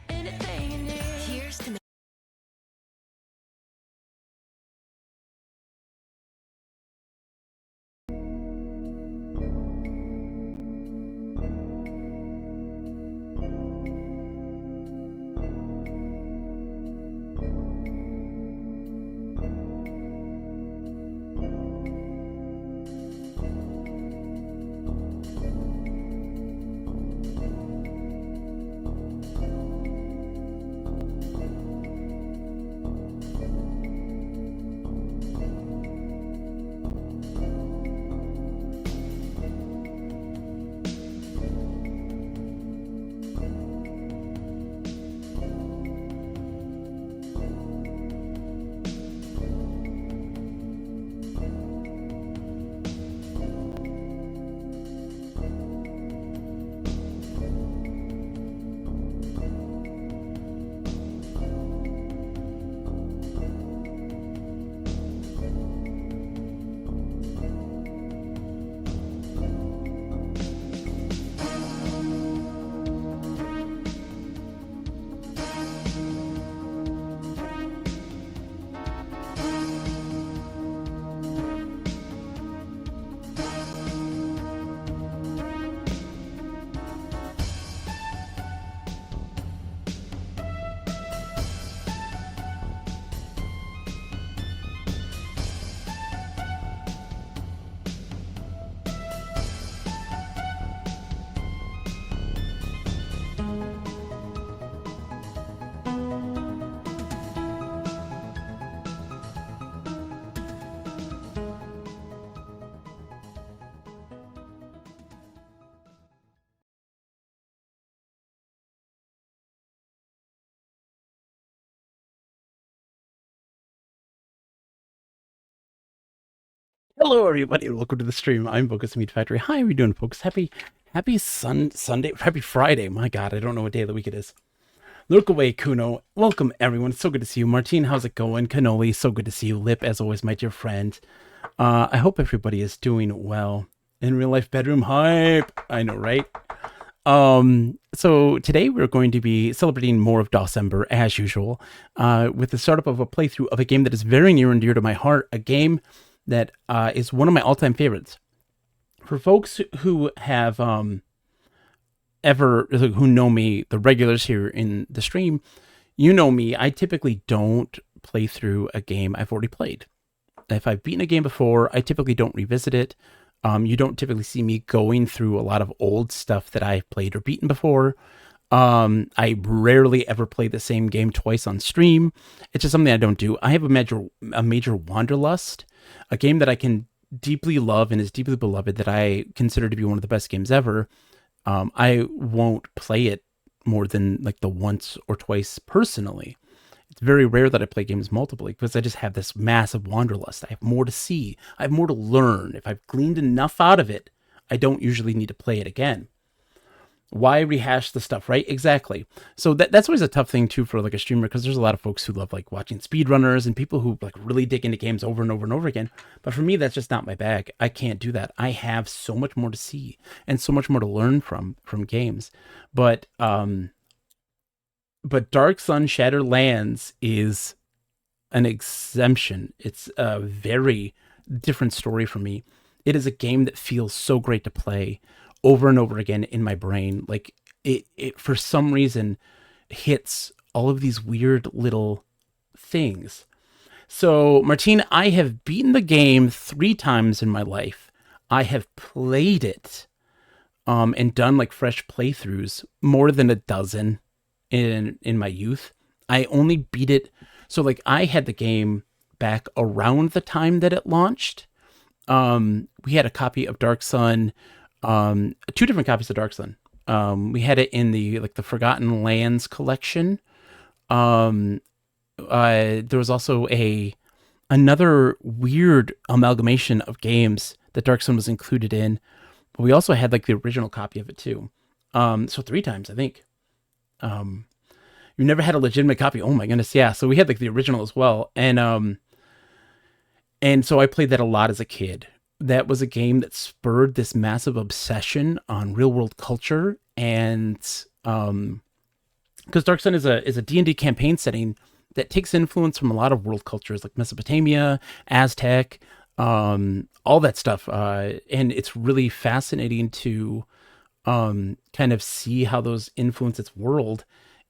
Anything you need. Here's to Hello, everybody, and welcome to the stream. I'm Focus Meat Factory. Hi, how are you doing, folks? Happy Sunday, happy Friday. My God, I don't know what day of the week it is. Look away, Kuno. Welcome, everyone. It's so good to see you. Martine, how's it going? Cannoli, so good to see you. Lip, as always, my dear friend. I hope everybody is doing well. In real life bedroom hype. I know, right? So today we're going to be celebrating more of Dawsember, as usual, with the startup of a playthrough of a game that is very near and dear to my heart, a game that is one of my all-time favorites. For folks who have who know me, the regulars here in the stream, you know me. I typically don't play through a game I've already played. If I've beaten a game before, I typically don't revisit it. You don't typically see me going through a lot of old stuff that I've played or beaten before. I rarely ever play the same game twice on stream. It's just something I don't do. I have a major wanderlust, a game that I can deeply love and is deeply beloved that I consider to be one of the best games ever. I won't play it more than like the once or twice personally. It's very rare that I play games multiply because I just have this massive wanderlust. I have more to see. I have more to learn. If I've gleaned enough out of it, I don't usually need to play it again. Why rehash the stuff, right? Exactly. So that's always a tough thing too for like a streamer, because there's a lot of folks who love like watching speedrunners and people who like really dig into games over and over and over again. But for me, that's just not my bag. I can't do that. I have so much more to see and so much more to learn from games. But Dark Sun Shattered Lands is an exemption. It's a very different story for me. It is a game that feels so great to play over and over again in my brain. Like it for some reason hits all of these weird little things. So, Martine, I have beaten the game 3 times in my life. I have played it and done like fresh playthroughs more than a dozen in my youth. I only beat it. So like I had the game back around the time that it launched. We had a copy of Dark Sun, 2 different copies of Dark Sun. We had it in the like the Forgotten Lands collection. Um, there was also a another weird amalgamation of games that Dark Sun was included in. But we also had like the original copy of it too. So 3 times I think. Um, you never had a legitimate copy. Oh my goodness, yeah. So we had like the original as well, and so I played that a lot as a kid. That was a game that spurred this massive obsession on real world culture and because Dark Sun is a D&D campaign setting that takes influence from a lot of world cultures like Mesopotamia, Aztec, all that stuff, and it's really fascinating to kind of see how those influence its world.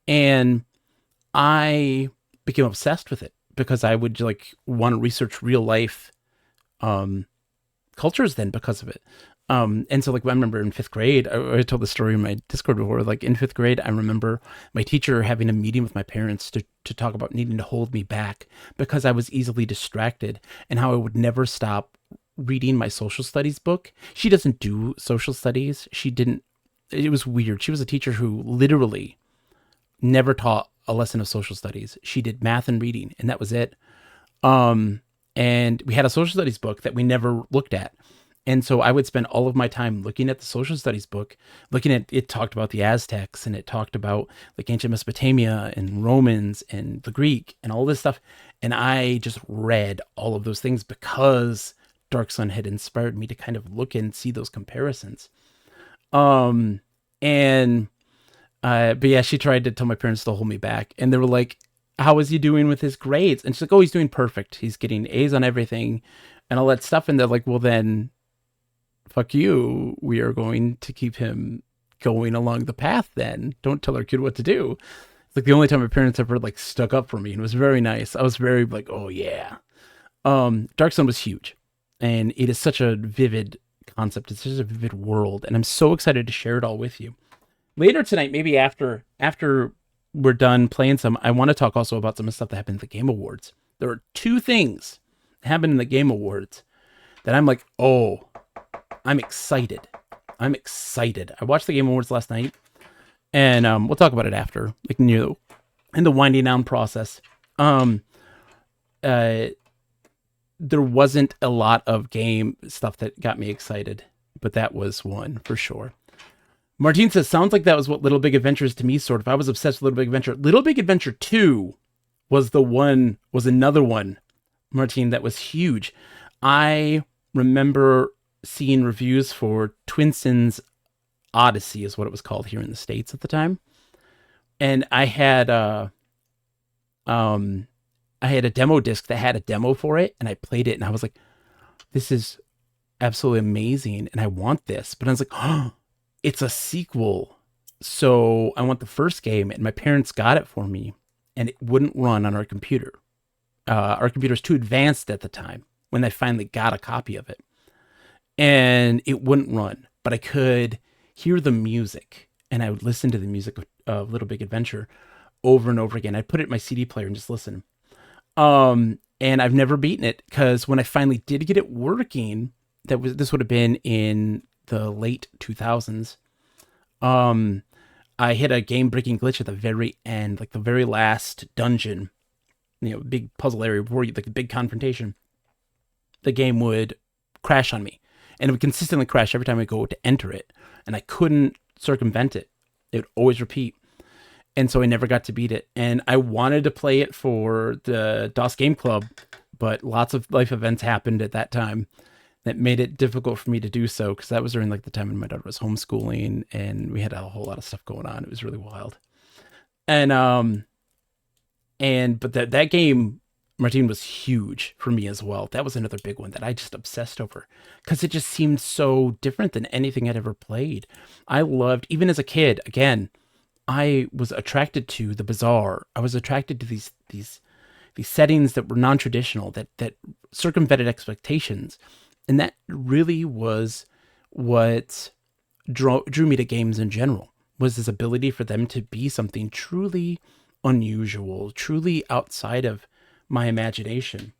And I became obsessed with it because I would like want to research real life um, cultures then because of it. And so like I remember in fifth grade, I told the story in my Discord before, like in fifth grade, I remember my teacher having a meeting with my parents to talk about needing to hold me back because I was easily distracted and how I would never stop reading my social studies book. She doesn't do social studies. She didn't, it was weird. She was a teacher who literally never taught a lesson of social studies. She did math and reading, and that was it. And we had a social studies book that we never looked at. And so I would spend all of my time looking at the social studies book, looking at it talked about the Aztecs and it talked about like ancient Mesopotamia and Romans and the Greek and all this stuff. And I just read all of those things because Dark Sun had inspired me to kind of look and see those comparisons. Um, and but yeah, she tried to tell my parents to hold me back, and they were like, "How is he doing with his grades?" And she's like, "Oh, he's doing perfect. He's getting A's on everything, and all that stuff." And they're like, "Well, then, fuck you. We are going to keep him going along the path. Then don't tell our kid what to do." It's like the only time my parents ever like stuck up for me, and it was very nice. I was very like, "Oh yeah." Dark Sun was huge, and it is such a vivid concept. It's just a vivid world, and I'm so excited to share it all with you later tonight. Maybe after we're done playing some, I want to talk also about some of the stuff that happened at the Game Awards. There are two things that happened in the Game Awards that I'm like, oh, I'm excited. I'm excited. I watched the Game Awards last night, and we'll talk about it after, like in the winding down process. Um, uh, there wasn't a lot of game stuff that got me excited, but that was one for sure. Martine says, sounds like that was what Little Big Adventure is to me, sort of. I was obsessed with Little Big Adventure. Little Big Adventure 2 was another one, Martine, that was huge. I remember seeing reviews for Twinson's Odyssey is what it was called here in the States at the time. And I had a demo disc that had a demo for it, and I played it, and I was like, this is absolutely amazing, and I want this. But I was like, oh, it's a sequel, so I want the first game, and my parents got it for me, and it wouldn't run on our computer. Our computer's too advanced at the time when I finally got a copy of it, and it wouldn't run, but I could hear the music, and I would listen to the music of Little Big Adventure over and over again. I'd put it in my CD player and just listen. And I've never beaten it because when I finally did get it working, this would have been in the late 2000s. I hit a game breaking glitch at the very end, like the very last dungeon, big puzzle area before you, like the big confrontation. The game would crash on me, and it would consistently crash every time I go to enter it, and I couldn't circumvent it. It would always repeat. And so I never got to beat it. And I wanted to play it for the DOS Game Club, but lots of life events happened at that time that made it difficult for me to do so, because that was during like the time when my daughter was homeschooling and we had a whole lot of stuff going on. It was really wild. But that game, Martine, was huge for me as well. That was another big one that I just obsessed over because it just seemed so different than anything I'd ever played. I loved, even as a kid, again, I was attracted to the bizarre. I was attracted to these settings that were non-traditional, that circumvented expectations. And that really was what drew me to games in general, was this ability for them to be something truly unusual, truly outside of my imagination.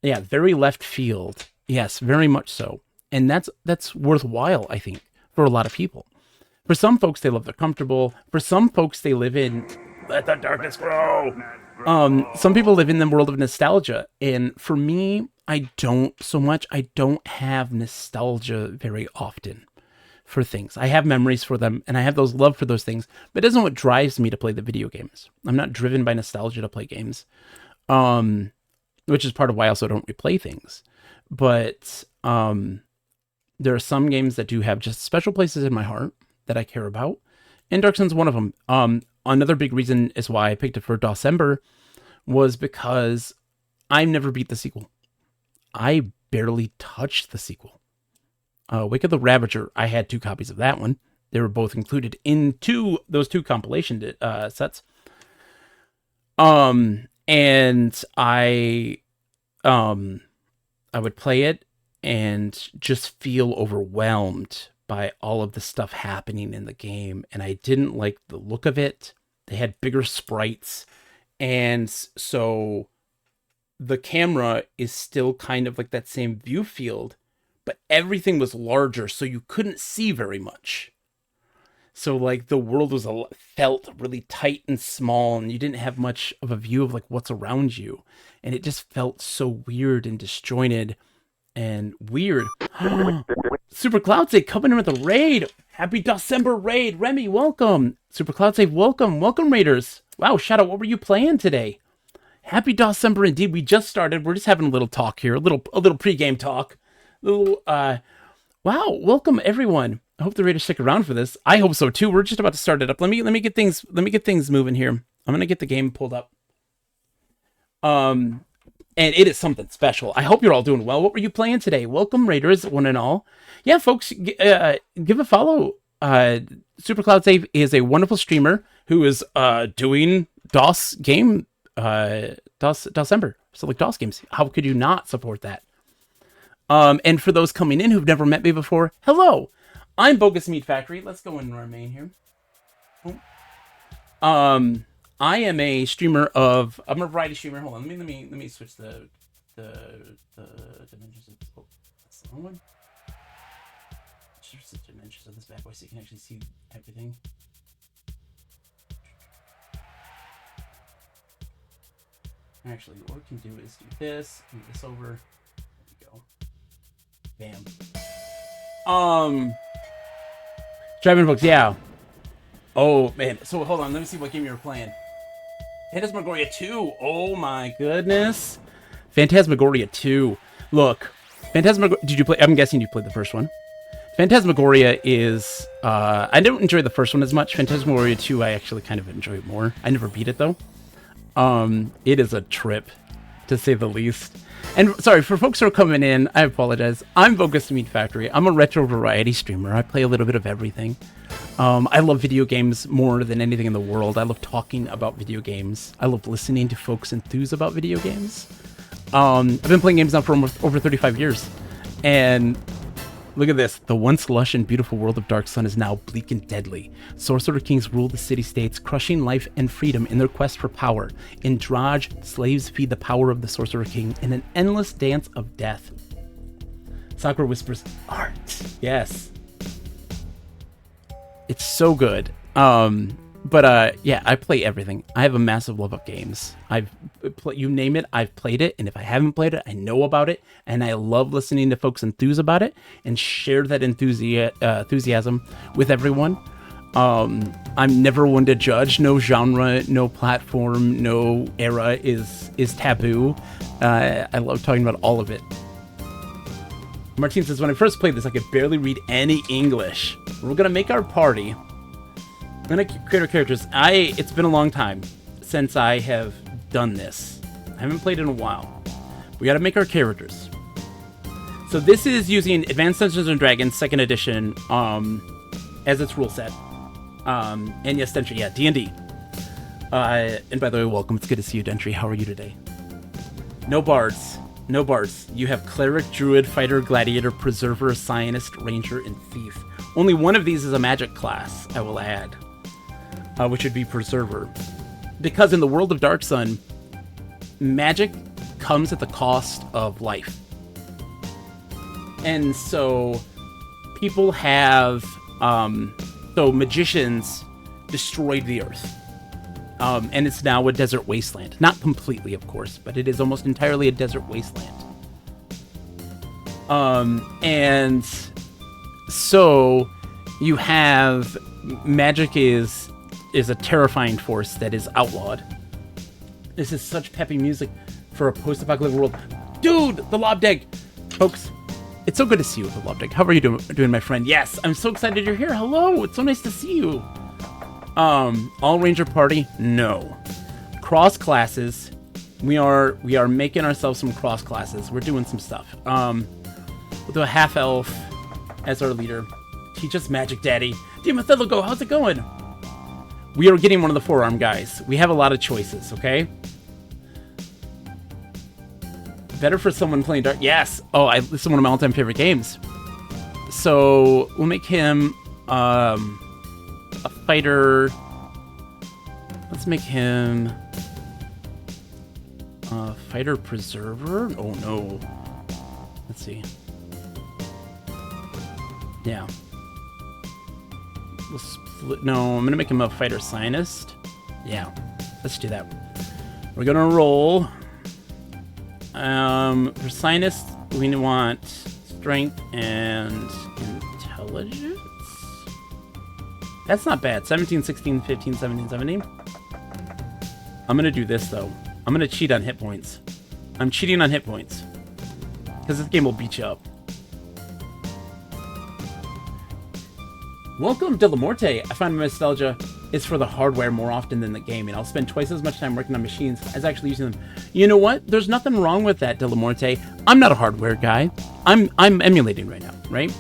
Yeah, very left field. Yes, very much so. And that's worthwhile, I think, for a lot of people. For some folks, they love the comfortable. For some folks, they live in let the darkness grow. Some people live in the world of nostalgia. And for me, I don't so much. I don't have nostalgia very often for things. I have memories for them, and I have those love for those things, but it isn't what drives me to play the video games. I'm not driven by nostalgia to play games, which is part of why I also don't replay things. But there are some games that do have just special places in my heart that I care about, and Dark Sun's one of them. another big reason is why I picked it for December was because I never beat the sequel. I barely touched the sequel. Wake of the Ravager, I had 2 copies of that one. They were both included in those two compilation sets. And I would play it and just feel overwhelmed by all of the stuff happening in the game. And I didn't like the look of it. They had bigger sprites. And so the camera is still kind of like that same view field, but everything was larger, so you couldn't see very much. So like the world felt really tight and small, and you didn't have much of a view of like what's around you. And it just felt so weird and disjointed and weird. Super Cloud Save coming in with a raid. Happy December raid. Remy, welcome. Super Cloud Save, welcome. Welcome, Raiders. Wow, Shadow, what were you playing today? Happy December indeed. We just started. We're just having a little talk here. A little pregame talk. Wow, welcome everyone. I hope the Raiders stick around for this. I hope so too. We're just about to start it up. Let me get things moving here. I'm gonna get the game pulled up. And it is something special. I hope you're all doing well. What were you playing today? Welcome, Raiders, one and all. Yeah, folks, give a follow. Super Cloud Save is a wonderful streamer who is doing DOS game, December. So like DOS games. How could you not support that? And for those coming in who've never met me before, hello. I'm Bogus Meat Factory. Let's go into our main here. I am a streamer of. I'm a variety streamer. Hold on. Let me switch the dimensions. Oh, that's the wrong one. Switch the dimensions of this bad boy so you can actually see everything. Actually, what we can do is do this. Move this over. There we go. Bam. Driving books, yeah. Oh man. So hold on. Let me see what game you were playing. Phantasmagoria 2. Oh my goodness. Phantasmagoria 2. Look, Phantasmagoria. Did you play? I'm guessing you played the first one. Phantasmagoria is. I don't enjoy the first one as much. Phantasmagoria 2, I actually kind of enjoy it more. I never beat it though. It is a trip, to say the least. And sorry, for folks who are coming in, I apologize. I'm Bogus Meat Factory. I'm a retro variety streamer. I play a little bit of everything. I love video games more than anything in the world. I love talking about video games. I love listening to folks enthuse about video games. I've been playing games now for almost over 35 years. And look at this. The once lush and beautiful world of Dark Sun is now bleak and deadly. Sorcerer kings rule the city-states, crushing life and freedom in their quest for power. In Draj, slaves feed the power of the Sorcerer King in an endless dance of death. Sakura whispers, art. Yes. It's so good. Yeah, I play everything. I have a massive love of games. You name it, I've played it, and if I haven't played it, I know about it, and I love listening to folks enthuse about it and share that enthusiasm with everyone. I'm never one to judge. No genre, no platform, no era is taboo. I love talking about all of it. Martine says, when I first played this, I could barely read any English. We're gonna make our party. I'm gonna create our characters. It's been a long time since I have done this. I haven't played in a while. We gotta make our characters. So this is using Advanced Dungeons & Dragons 2nd edition as its rule set. And yes, Dentry, yeah, D&D. And by the way, welcome. It's good to see you, Dentry. How are you today? No bards. No bards. You have Cleric, Druid, Fighter, Gladiator, Preserver, Scientist, Ranger, and Thief. Only one of these is a magic class, I will add. Which would be Preserver. Because in the world of Dark Sun, magic comes at the cost of life. And so people have... so magicians destroyed the earth. And it's now a desert wasteland. Not completely, of course, but it is almost entirely a desert wasteland. And so you have... Magic is a terrifying force that is outlawed. This is such peppy music for a post-apocalyptic world. Dude, the Lobdeg! Folks, it's so good to see you, the Lobdeg. How are you doing, my friend? Yes, I'm so excited you're here. Hello, it's so nice to see you. All ranger party? No. Cross classes. We are making ourselves some cross classes. We're doing some stuff. We'll do a half elf as our leader. Teach us magic, daddy. Demon Thithergo, how's it going? We are getting one of the forearm guys. We have a lot of choices, okay? Better for someone playing Dark. Yes. Oh, this is one of my all-time favorite games. So we'll make him a fighter. Let's make him a fighter preserver. Oh no. Let's see. Yeah. We'll split. No, I'm gonna make him a fighter scientist. Yeah. Let's do that. We're gonna roll. For scientist, we want strength and intelligence. That's not bad. 17, 16, 15, 17, 17. I'm gonna do this though. I'm gonna cheat on hit points. I'm cheating on hit points. Because this game will beat you up. Welcome to Lamorte. I find my nostalgia is for the hardware more often than the game, and I'll spend twice as much time working on machines as actually using them. You know what? There's nothing wrong with that, Delamorte. I'm not a hardware guy. I'm emulating right now, right?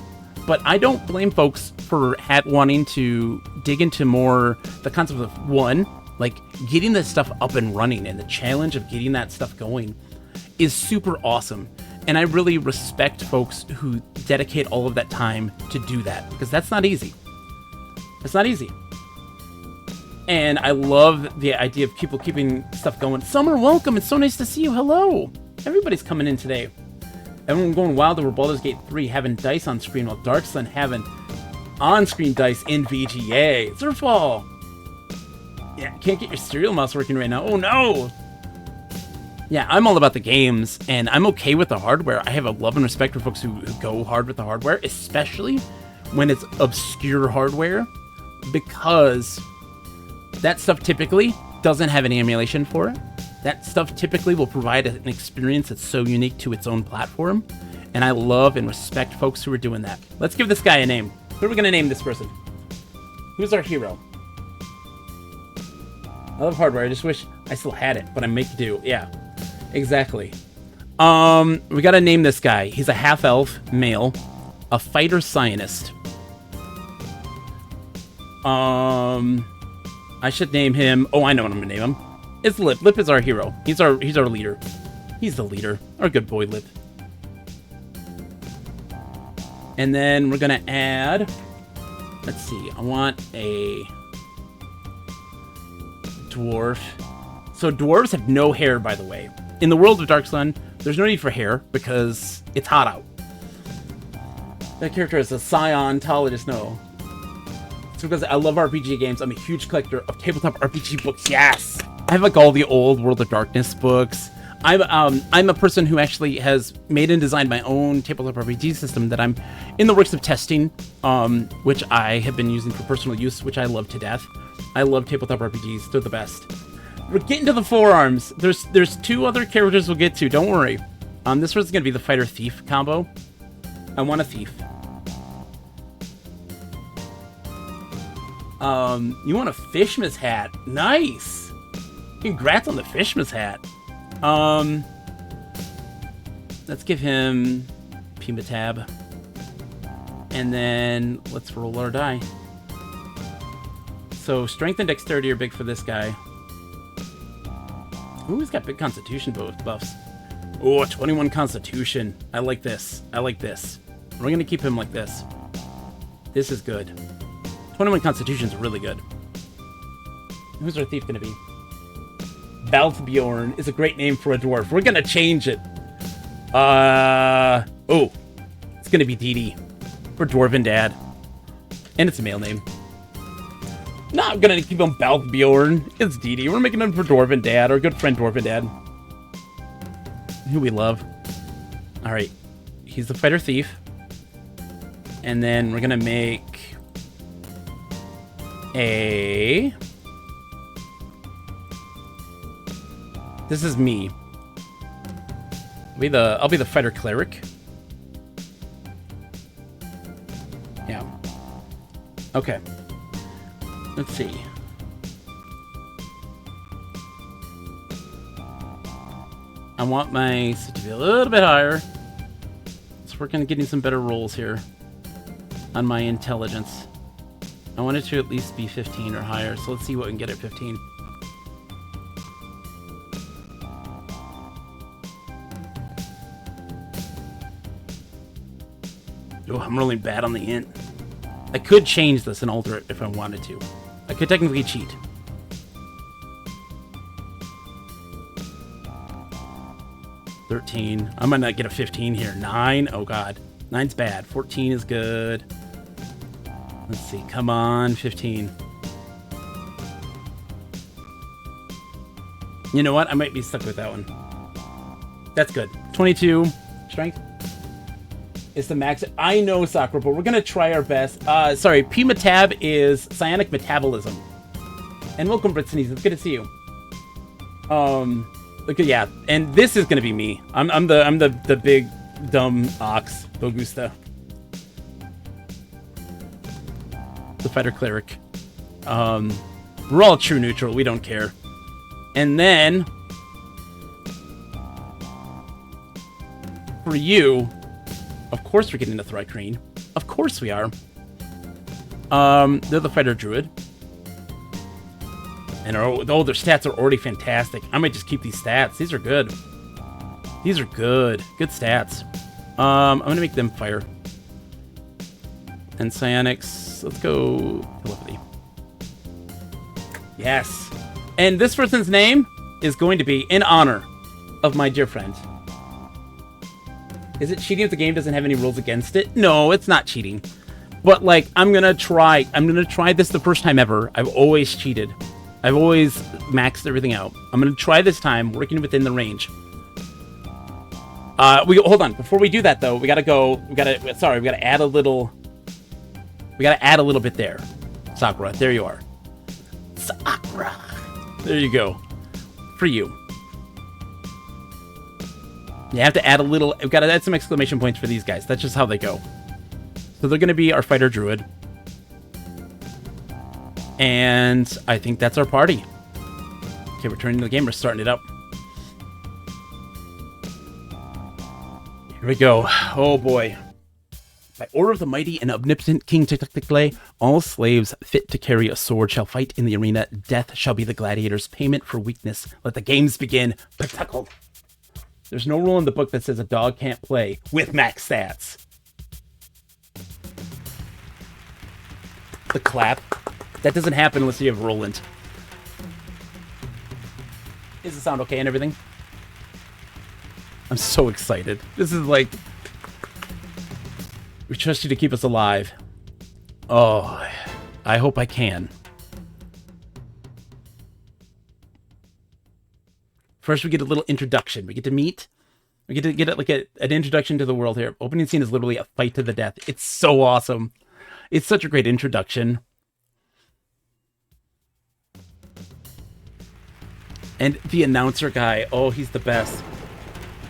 But I don't blame folks for wanting to dig into more the concept of one, like getting this stuff up and running, and the challenge of getting that stuff going is super awesome. And I really respect folks who dedicate all of that time to do that, because that's not easy. It's not easy. And I love the idea of people keeping stuff going. Summer, welcome. It's so nice to see you. Hello. Everybody's coming in today. Everyone going wild over Baldur's Gate 3, having dice on screen, while Dark Sun having on-screen dice in VGA. Zerfall. Yeah, can't get your serial mouse working right now. Oh, no. Yeah, I'm all about the games, and I'm okay with the hardware. I have a love and respect for folks who go hard with the hardware, especially when it's obscure hardware, because that stuff typically doesn't have any emulation for it. That stuff typically will provide an experience that's so unique to its own platform, and I love and respect folks who are doing that. Let's give this guy a name. Who are we going to name this person? Who's our hero? I love hardware. I just wish I still had it, but I make do. Yeah, exactly. We got to name this guy. He's a half-elf male, a fighter scientist. I should name him. Oh, I know what I'm gonna name him. It's Lip. Lip is our hero. He's our leader. He's the leader. Our good boy, Lip. And then we're gonna add. Let's see. I want a dwarf. So dwarves have no hair, by the way. In the world of Dark Sun, there's no need for hair because it's hot out. That character is a scion, tall as snow. It's because I love RPG games. I'm a huge collector of tabletop RPG books. Yes! I have like all the old World of Darkness books. I'm a person who actually has made and designed my own tabletop RPG system that I'm in the works of testing, which I have been using for personal use, which I love to death. I love tabletop RPGs. They're the best. We're getting to the forearms. There's two other characters we'll get to. Don't worry. This one's going to be the fighter thief combo. I want a thief. You want a Fishmas hat. Nice. Congrats on the Fishmas hat. Let's give him Pima Tab. And then let's roll our die. So strength and dexterity are big for this guy. Ooh, he's got big constitution buffs. Oh, 21 constitution. I like this. I like this. We're gonna keep him like this. This is good. 21 constitution's really good. Who's our thief gonna be? Balthbjorn is a great name for a dwarf. We're gonna change it. Oh, it's gonna be Didi for Dwarven Dad, and it's a male name. No, I'm gonna keep him Balthbjorn. It's Didi. We're making him for Dwarven Dad, our good friend Dwarven Dad, who we love. All right, he's the fighter thief, and then we're gonna make a. This is me. I'll be the fighter cleric. Yeah. Okay. Let's see. I want my suit to be a little bit higher. Let's work on getting some better rolls here on my intelligence. I want it to at least be 15 or higher, so let's see what we can get at 15. Oh, I'm rolling bad on the int. I could change this and alter it if I wanted to. I could technically cheat. $13. I might not get a 15 here. 9. Oh god. 9's bad. 14 is good. Let's see. Come on. 15. You know what? I might be stuck with that one. That's good. 22. Strength. It's the max. I know, Sakura, but we're going to try our best. Sorry. P-Metab is psionic metabolism. And welcome, Brittany. It's good to see you. Look, yeah, and this is gonna be me. I'm the big dumb ox, Bogusta, the fighter cleric. We're all true neutral. We don't care. And then for you, of course we're getting the Thri-Kreen. Of course we are. They're the fighter druid. And oh, their stats are already fantastic. I might just keep these stats. These are good. These are good. Good stats. I'm going to make them fire. And psionics. Let's go telepathy. Yes. And this person's name is going to be in honor of my dear friend. Is it cheating if the game doesn't have any rules against it? No, it's not cheating. But, like, I'm going to try this the first time ever. I've always cheated. I've always maxed everything out. I'm going to try this time, working within the range. Hold on. Before we do that, though, we got to add a little... We got to add a little bit there. Sakura, there you are. Sakura. There you go. For you. You have to add a little... We've got to add some exclamation points for these guys. That's just how they go. So they're going to be our fighter druid. And I think that's our party. Okay, we're turning the game. We're starting it up. Here we go. Oh, boy. By order of the mighty and omnipotent King Tectectle, all slaves fit to carry a sword shall fight in the arena. Death shall be the gladiator's payment for weakness. Let the games begin. Patacle. There's no rule in the book that says a dog can't play with max stats. The clap. That doesn't happen unless you have Roland. Is the sound okay and everything? I'm so excited. This is like... We trust you to keep us alive. Oh, I hope I can. First, we get a little introduction. We get to meet. We get to get like an introduction to the world here. Opening scene is literally a fight to the death. It's so awesome. It's such a great introduction. And the announcer guy, oh, he's the best.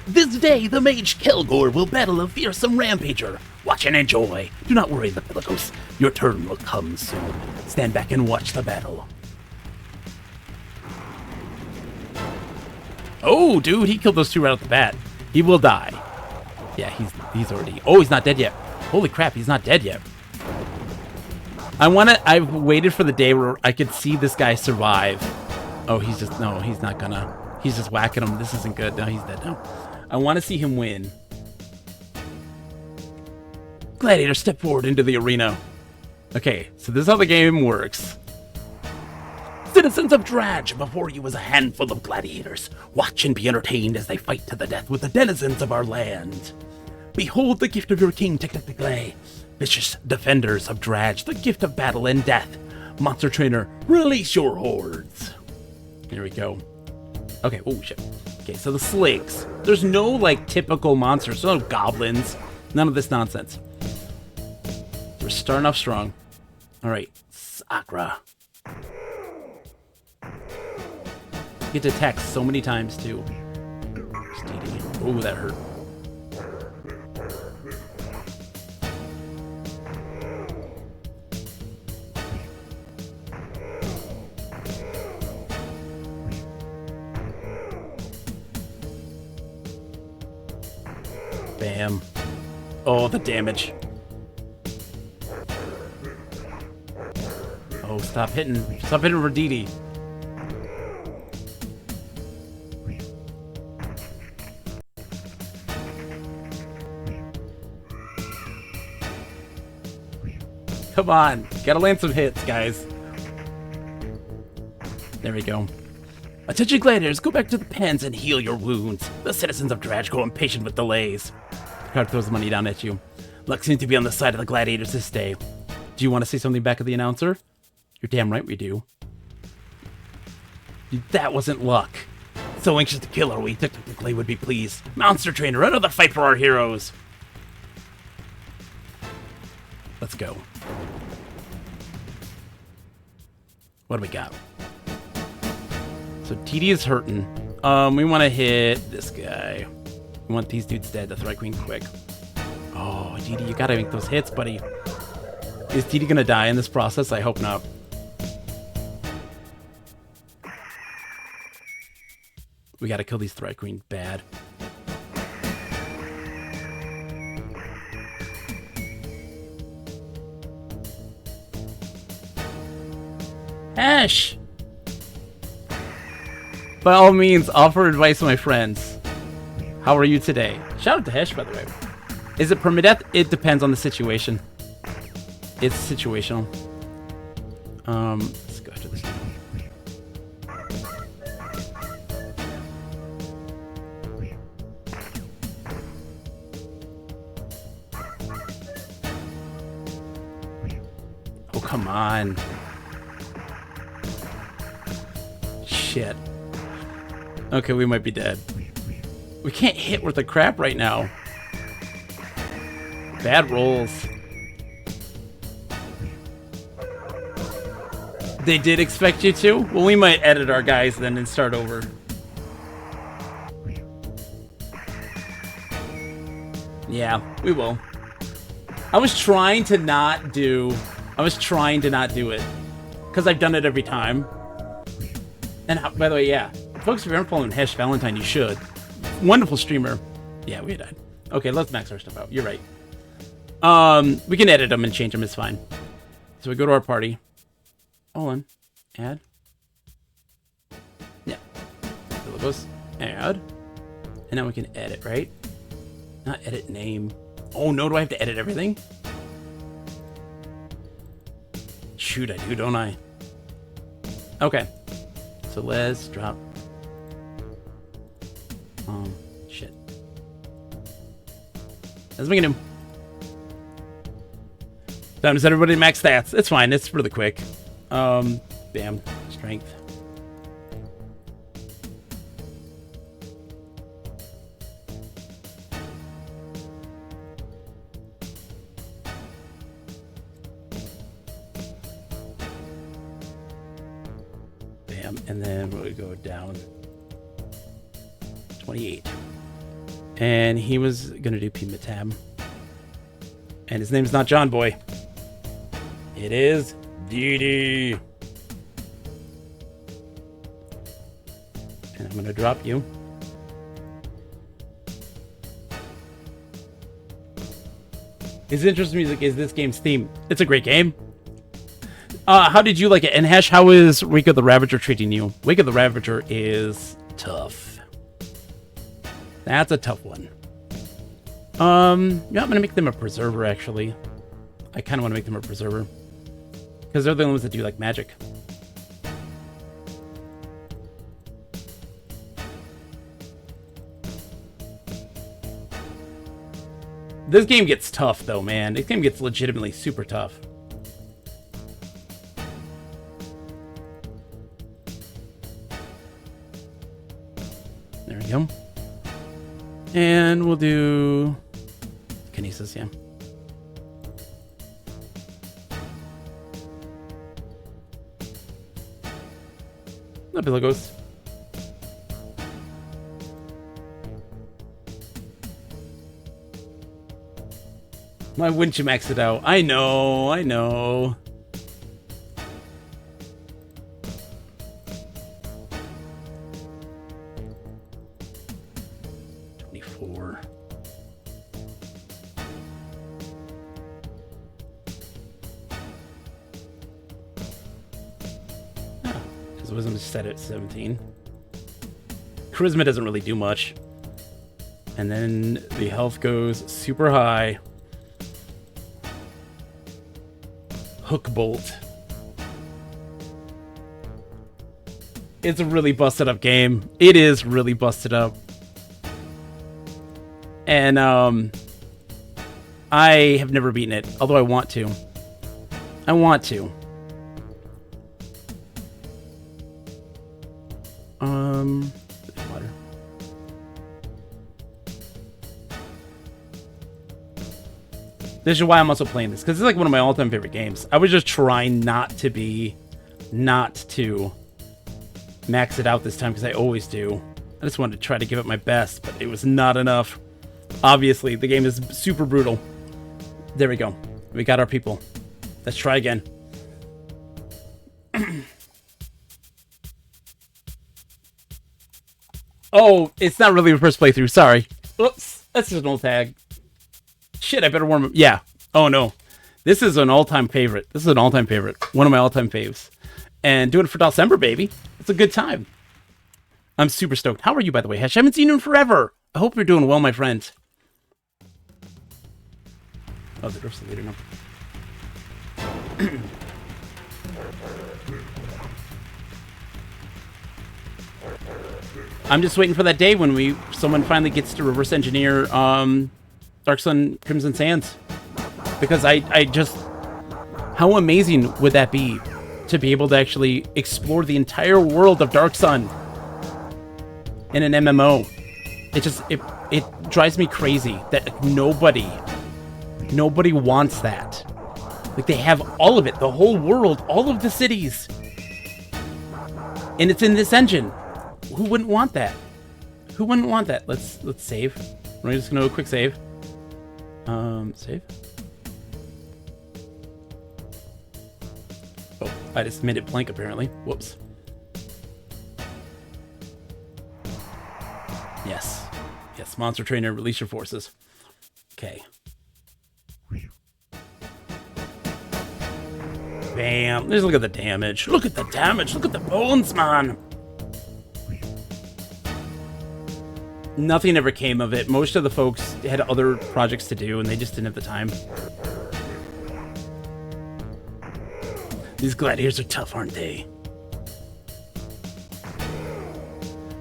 This day, the mage Kelgor will battle a fearsome rampager. Watch and enjoy. Do not worry, the Pelagos. Your turn will come soon. Stand back and watch the battle. Oh, dude, he killed those two right off the bat. He will die. Yeah, he's already... Oh, he's not dead yet. Holy crap, he's not dead yet. I've waited for the day where I could see this guy survive. Oh, he's not gonna. He's just whacking him. This isn't good. No, he's dead now. I want to see him win. Gladiator, step forward into the arena. Okay, so this is how the game works. Citizens of Drage, before you is a handful of gladiators. Watch and be entertained as they fight to the death with the denizens of our land. Behold the gift of your king, Tectectle. Vicious defenders of Drage, the gift of battle and death. Monster trainer, release your hordes. Here we go. Okay, oh shit. Okay, so the Sligs. There's no, like, typical monsters. No goblins. None of this nonsense. We're starting off strong. Alright, Sakura. You get to attack so many times, too. Oh, that hurt. Bam. Oh, the damage. Oh, stop hitting. Stop hitting Raditi. Come on. Gotta land some hits, guys. There we go. Attention gladiators, go back to the pens and heal your wounds. The citizens of Dredge grow impatient with delays. The crowd throws the money down at you. Luck seems to be on the side of the gladiators this day. Do you want to say something back of the announcer? You're damn right we do. That wasn't luck. So anxious to kill her, we technically would be pleased. Monster Trainer, another fight for our heroes. Let's go. What do we got? So TD is hurting. We want to hit this guy. We want these dudes dead. The Threat Queen quick. Oh, TD, you gotta make those hits, buddy. Is TD gonna die in this process? I hope not. We gotta kill these Threat Queen bad. Hesh! By all means, offer advice to my friends. How are you today? Shout out to Hesh, by the way. Is it permadeath? It depends on the situation. It's situational. Let's go after this guy. Oh, come on. Shit. Okay, we might be dead. We can't hit worth a crap right now. Bad rolls. They did expect you to? Well, we might edit our guys then and start over. Yeah, we will. I was trying to not do it. Because I've done it every time. And by the way, yeah. Folks, if you aren't following Hesh Valentine, you should. Wonderful streamer. Yeah, we died. Okay, let's max our stuff out. You're right. We can edit them and change them. It's fine. So we go to our party. Hold on. Add. Yeah. Syllabus. Add. And now we can edit, right? Not edit name. Oh no, do I have to edit everything? Shoot, I do, don't I? Okay. So let's drop. Shit. That's what we can do. Time to set everybody to max stats. It's fine. It's really quick. Bam. Strength. Bam. And then we'll go down 28. And he was gonna do P-Matab. And his name's not John Boy. It is DD. And I'm gonna drop you. His interest music is this game's theme. It's a great game. How did you like it? And Hesh, how is Wake of the Ravager treating you? Wake of the Ravager is tough. That's a tough one. Yeah, I'm gonna make them a preserver, actually. I kind of want to make them a preserver. Because they're the only ones that do, like, magic. This game gets tough, though, man. This game gets legitimately super tough. There we go. And we'll do Kinesis, yeah. No Bilagos. Why wouldn't you max it out? I know, I know. His wisdom is set at 17. Charisma doesn't really do much. And then the health goes super high. Hook bolt. It's a really busted up game. It is really busted up. And I have never beaten it, although I want to. I want to. Water. This is why I'm also playing this, because it's like one of my all-time favorite games. I was just trying not to max it out this time, because I always do. I just wanted to try to give it my best, but it was not enough. Obviously, the game is super brutal. There we go. We got our people. Let's try again. Oh, it's not really the first playthrough. Sorry. Oops. That's just an old tag. Shit, I better warm up. Yeah. Oh, no. This is an all-time favorite. This is an all-time favorite. One of my all-time faves. And doing it for December, baby. It's a good time. I'm super stoked. How are you, by the way, Hesh? I haven't seen you in forever. I hope you're doing well, my friend. Oh, the door's leading up. I'm just waiting for that day when someone finally gets to reverse engineer Dark Sun Crimson Sands. Because I just... How amazing would that be to be able to actually explore the entire world of Dark Sun in an MMO? It drives me crazy that nobody wants that. Like, they have all of it, the whole world, all of the cities. And it's in this engine. Who wouldn't want that? Who wouldn't want that? Let's save. We're just gonna do a quick save. Save. Oh, I just made it blank apparently. Whoops. Yes. Yes, Monster Trainer, release your forces. Okay. Bam. Just look at the damage. Look at the damage. Look at the bones, man. Nothing ever came of it. Most of the folks had other projects to do, and they just didn't have the time. These gladiators are tough, aren't they?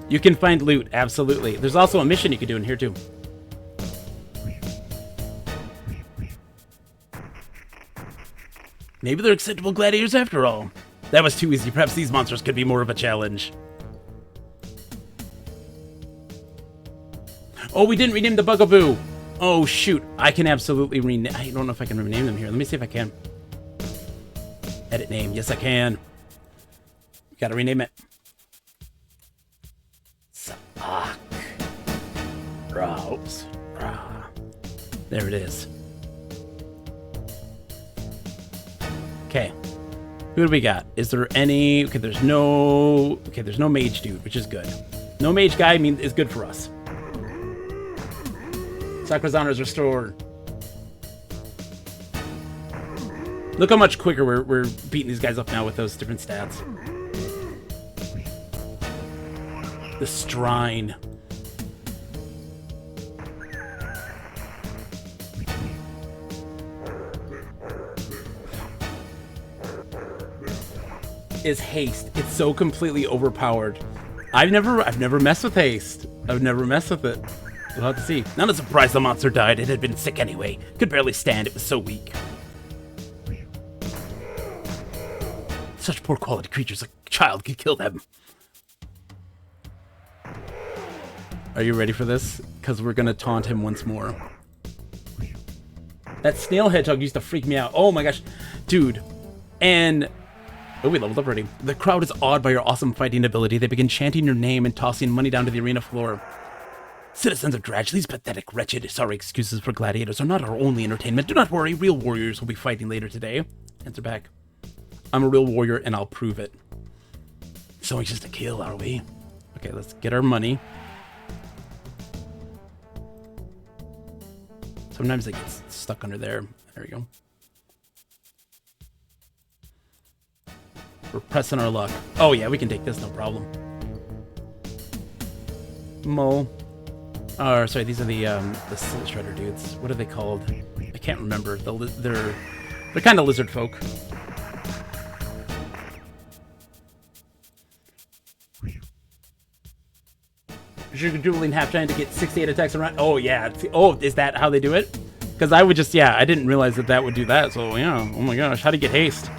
You can find loot, absolutely. There's also a mission you can do in here, too. Maybe they're acceptable gladiators after all. That was too easy. Perhaps these monsters could be more of a challenge. Oh, we didn't rename the Bugaboo. Oh, shoot. I can absolutely rename... I don't know if I can rename them here. Let me see if I can. Edit name. Yes, I can. Gotta rename it. Sabak. Oops. There it is. Okay. Who do we got? Is there any... Okay, there's no... Okay, there's no mage dude, which is good. No mage guy is good for us. Sakura's honor is restored. Look how much quicker we're beating these guys up now with those different stats. The Strine. Is haste. It's so completely overpowered. I've never messed with haste. I've never messed with it. We'll have to see. Not a surprise the monster died. It had been sick anyway. Could barely stand. It was so weak. Such poor quality creatures. A child could kill them. Are you ready for this? Because we're going to taunt him once more. That snail hedgehog used to freak me out. Oh my gosh. Dude. And... Oh, we leveled up already. The crowd is awed by your awesome fighting ability. They begin chanting your name and tossing money down to the arena floor. Citizens of Dredge, these pathetic, wretched, sorry excuses for gladiators are not our only entertainment. Do not worry, real warriors will be fighting later today. Answer back. I'm a real warrior, and I'll prove it. So anxious to kill, are we? Okay, let's get our money. Sometimes it gets stuck under there. There we go. We're pressing our luck. Oh yeah, we can take this, no problem. Mole. Oh, sorry, these are the Soul Shredder dudes. What are they called? I can't remember. They're kind of lizard folk. Sugar dueling half giant to get 68 attacks around. Oh yeah. Oh, is that how they do it? Because I would just, yeah, I didn't realize that would do that. So yeah. Oh my gosh, how to get haste?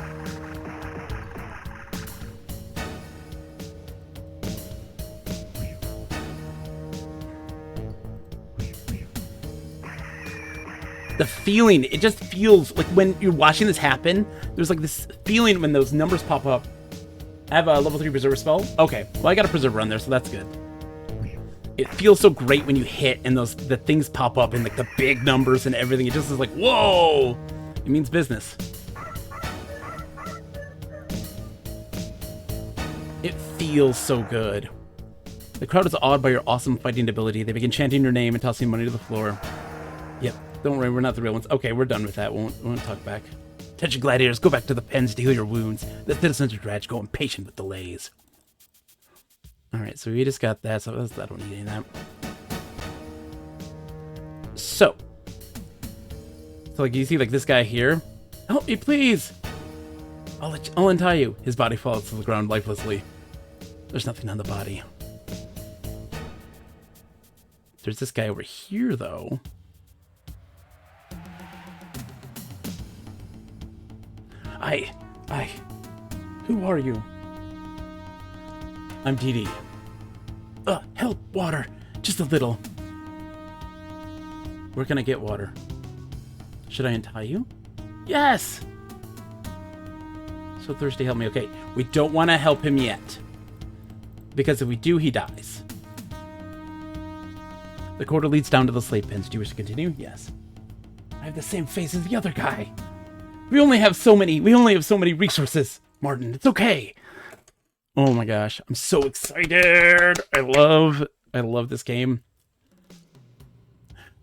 The feeling, it just feels like when you're watching this happen, there's like this feeling when those numbers pop up. I have a level 3 preserver spell. Okay, well I got a preserver on there, so that's good. It feels so great when you hit and the things pop up and like the big numbers and everything. It just is like, whoa! It means business. It feels so good. The crowd is awed by your awesome fighting ability. They begin chanting your name and tossing money to the floor. Yep, don't worry, we're not the real ones. Okay, we're done with that. We won't talk back. Attention gladiators, go back to the pens to heal your wounds. The citizens of Dratch go impatient with delays. Alright, so we just got that, so I don't need any of that. So like you see like this guy here. Help me, please! I'll untie you. His body falls to the ground lifelessly. There's nothing on the body. There's this guy over here, though. Who are you? I'm Dee Dee. Help, water. Just a little. Where can I get water? Should I untie you? Yes! So thirsty, help me. Okay, we don't want to help him yet. Because if we do, he dies. The corridor leads down to the slave pens. Do you wish to continue? Yes. I have the same face as the other guy. We only have so many resources, Martin. It's okay. Oh my gosh, I'm so excited. I love this game.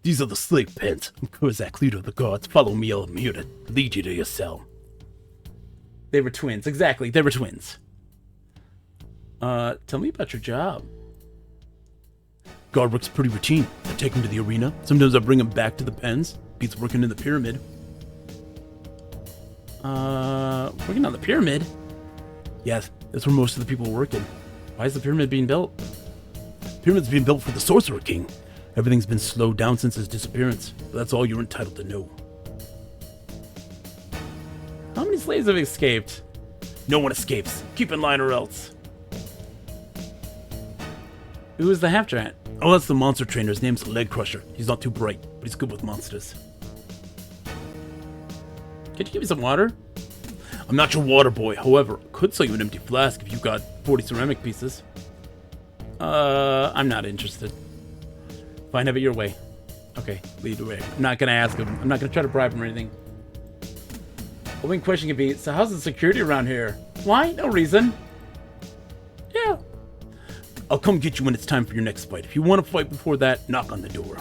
These are the slave pens. I'm Kozak, leader of the gods. Follow me, I'll lead you to your cell. They were twins, exactly. They were twins. Tell me about your job. Guard work's pretty routine. I take him to the arena. Sometimes I bring him back to the pens. Beats working in the pyramid. Working on the pyramid? Yes, that's where most of the people are working. Why is the pyramid being built? The pyramid's being built for the Sorcerer King. Everything's been slowed down since his disappearance, but that's all you're entitled to know. How many slaves have escaped? No one escapes. Keep in line or else. Who is the half-giant? Oh, that's the monster trainer. His name's Leg Crusher. He's not too bright, but he's good with monsters. Could you give me some water? I'm not your water boy. However, I could sell you an empty flask if you got 40 ceramic pieces. I'm not interested. Fine, have it your way. Okay, lead the way. I'm not gonna ask him. I'm not gonna try to bribe him or anything. The one question could be, so how's the security around here? Why? No reason. Yeah. I'll come get you when it's time for your next fight. If you want to fight before that, knock on the door.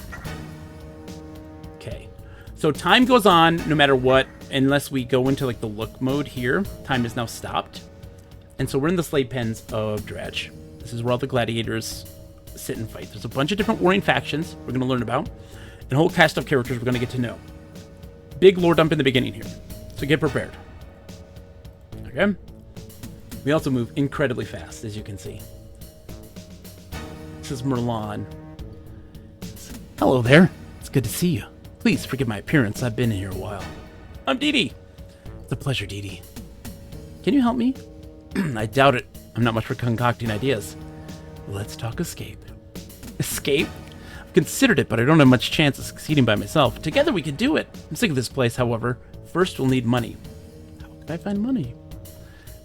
Okay. So time goes on no matter what, unless we go into like the look mode here. Time is now stopped. And so we're in the slave pens of Dratch. This is where all the gladiators sit and fight. There's a bunch of different warring factions we're going to learn about. And a whole cast of characters we're going to get to know. Big lore dump in the beginning here. So get prepared. Okay? We also move incredibly fast, as you can see. This is Merlon. Hello there. It's good to see you. Please forgive my appearance. I've been here a while. I'm Dee Dee. It's a pleasure, Dee Dee. Can you help me? I doubt it. I'm not much for concocting ideas. Let's talk escape. Escape? I've considered it, but I don't have much chance of succeeding by myself. Together we could do it. I'm sick of this place, however. First, we'll need money. How can I find money?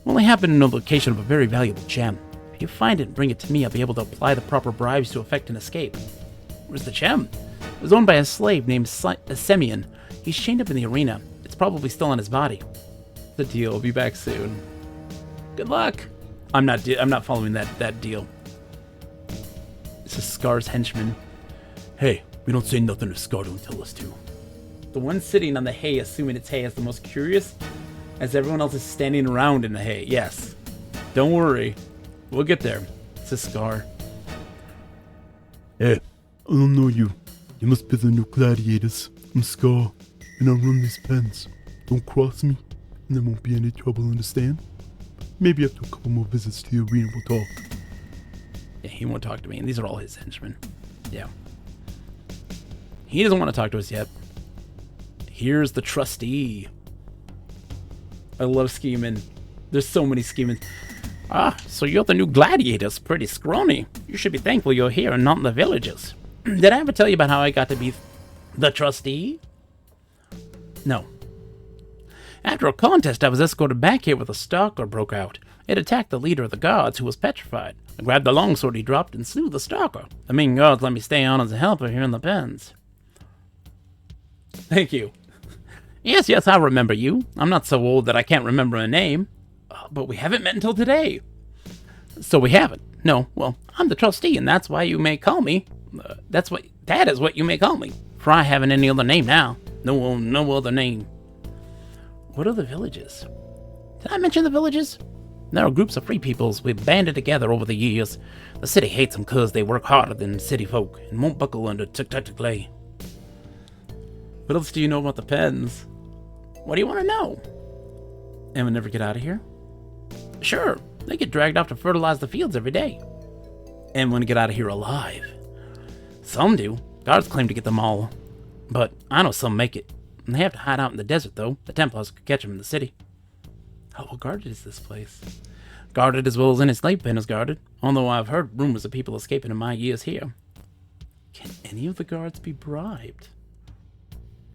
I only happen to know the location of a very valuable gem. If you find it and bring it to me, I'll be able to apply the proper bribes to effect an escape. Where's the gem? It was owned by a slave named Semyon. He's chained up in the arena. It's probably still on his body. The deal. I'll be back soon. Good luck. I'm not following that deal. This is Scar's henchman. Hey, we don't say nothing if Scar don't tell us to. The one sitting on the hay, assuming it's hay, is the most curious. as everyone else is standing around in the hay. Yes. Don't worry. We'll get there. It's a Scar. Hey, I don't know you. You must be the new gladiators. I'm Scar, and I run these pens. Don't cross me, and there won't be any trouble, understand? Maybe after a couple more visits to the arena we'll talk. Yeah, he won't talk to me, and these are all his henchmen. Yeah. He doesn't want to talk to us yet. Here's the trustee. I love scheming. There's so many scheming. Ah, so you're the new gladiators. Pretty scrawny. You should be thankful you're here and not in the villages. Did I ever tell you about how I got to be the trustee? No. After a contest, I was escorted back here with a stalker broke out. It attacked the leader of the guards, who was petrified. I grabbed the longsword he dropped and slew the stalker. The main guards let me stay on as a helper here in the pens. Thank you. Yes, I remember you. I'm not so old that I can't remember a name. But we haven't met until today. So we haven't. No, well, I'm the trustee, and that's why you may call me. That is what you may call me. For I haven't any other name now. No other name. What are the villages? Did I mention the villages? There are groups of free peoples we've banded together over the years. The city hates them because they work harder than city folk and won't buckle under tic-tac clay. What else do you know about the pens? What do you want to know? And we never get out of here? Sure, they get dragged off to fertilize the fields every day. And want to get out of here alive. Some do. Guards claim to get them all. But I know some make it. And they have to hide out in the desert, though. The Templars could catch them in the city. How well guarded is this place? Guarded as well as any slave pen is guarded. Although I've heard rumors of people escaping in my years here. Can any of the guards be bribed?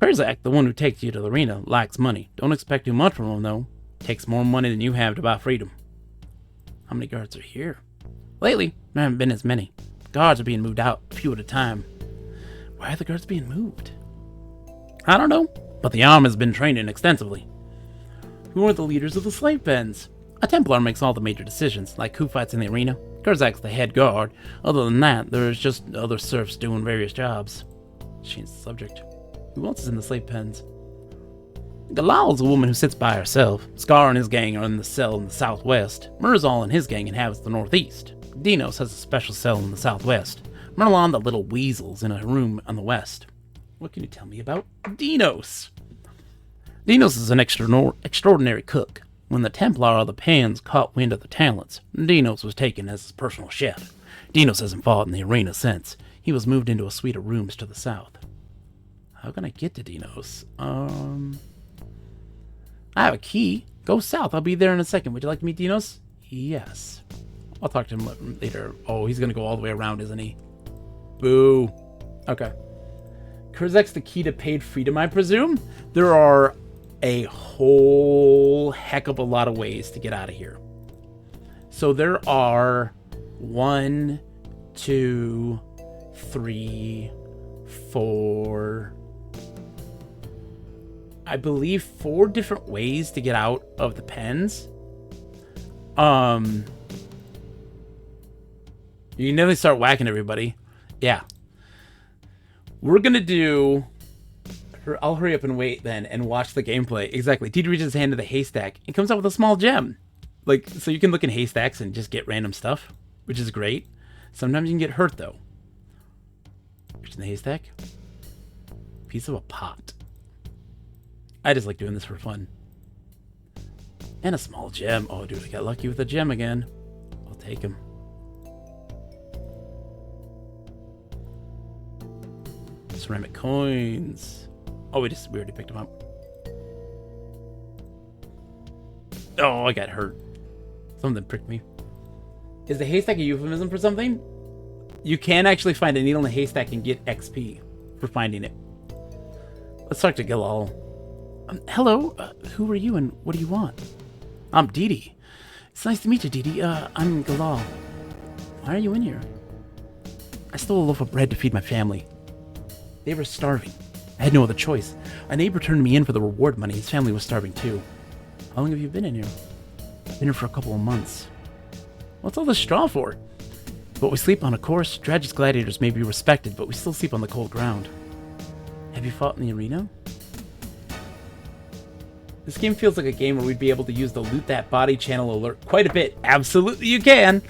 Perzak, the one who takes you to the arena, likes money. Don't expect too much from him, though. Takes more money than you have to buy freedom. How many guards are here? Lately, there haven't been as many. Guards are being moved out, a few at a time. Why are the guards being moved? I don't know, but the army has been training extensively. Who are the leaders of the slave pens? A Templar makes all the major decisions, like who fights in the arena. Kurzak's the head guard. Other than that, there's just other serfs doing various jobs. Change the subject. Who else is in the slave pens? Galal's a woman who sits by herself. Scar and his gang are in the cell in the southwest. Murzal and his gang inhabits the northeast. Dinos has a special cell in the southwest. Merlon the little weasel's in a room on the west. What can you tell me about Dinos? Dinos is an extraordinary cook. When the Templar of the Pens caught wind of the talents, Dinos was taken as his personal chef. Dinos hasn't fought in the arena since. He was moved into a suite of rooms to the south. How can I get to Dinos? I have a key. Go south. I'll be there in a second. Would you like to meet Dinos? Yes. I'll talk to him later. Oh, he's going to go all the way around, isn't he? Boo. Okay. Kurzak's the key to paid freedom, I presume? There are a whole heck of a lot of ways to get out of here. So there are 1, 2, 3, 4... I believe 4 different ways to get out of the pens. You can definitely start whacking everybody. Yeah. We're gonna do... I'll hurry up and wait then and watch the gameplay. Exactly. Teed reaches his hand to the haystack and comes out with a small gem. Like, so you can look in haystacks and just get random stuff, which is great. Sometimes you can get hurt, though. Reach in the haystack. Piece of a pot. I just like doing this for fun. And a small gem. Oh, dude, I got lucky with a gem again. I'll take him. Ceramic coins. Oh, we already picked them up. Oh, I got hurt. Something pricked me. Is the haystack a euphemism for something? You can actually find a needle in a haystack and get XP for finding it. Let's talk to Galal. Hello, who are you and what do you want? I'm Didi. It's nice to meet you, Didi. I'm Galal. Why are you in here? I stole a loaf of bread to feed my family. They were starving. I had no other choice. A neighbor turned me in for the reward money. His family was starving too. How long have you been in here? I've been here for a couple of months. What's all this straw for? But we sleep on a course. Dragi's gladiators may be respected, but we still sleep on the cold ground. Have you fought in the arena? This game feels like a game where we'd be able to use the loot that body channel alert quite a bit. Absolutely you can!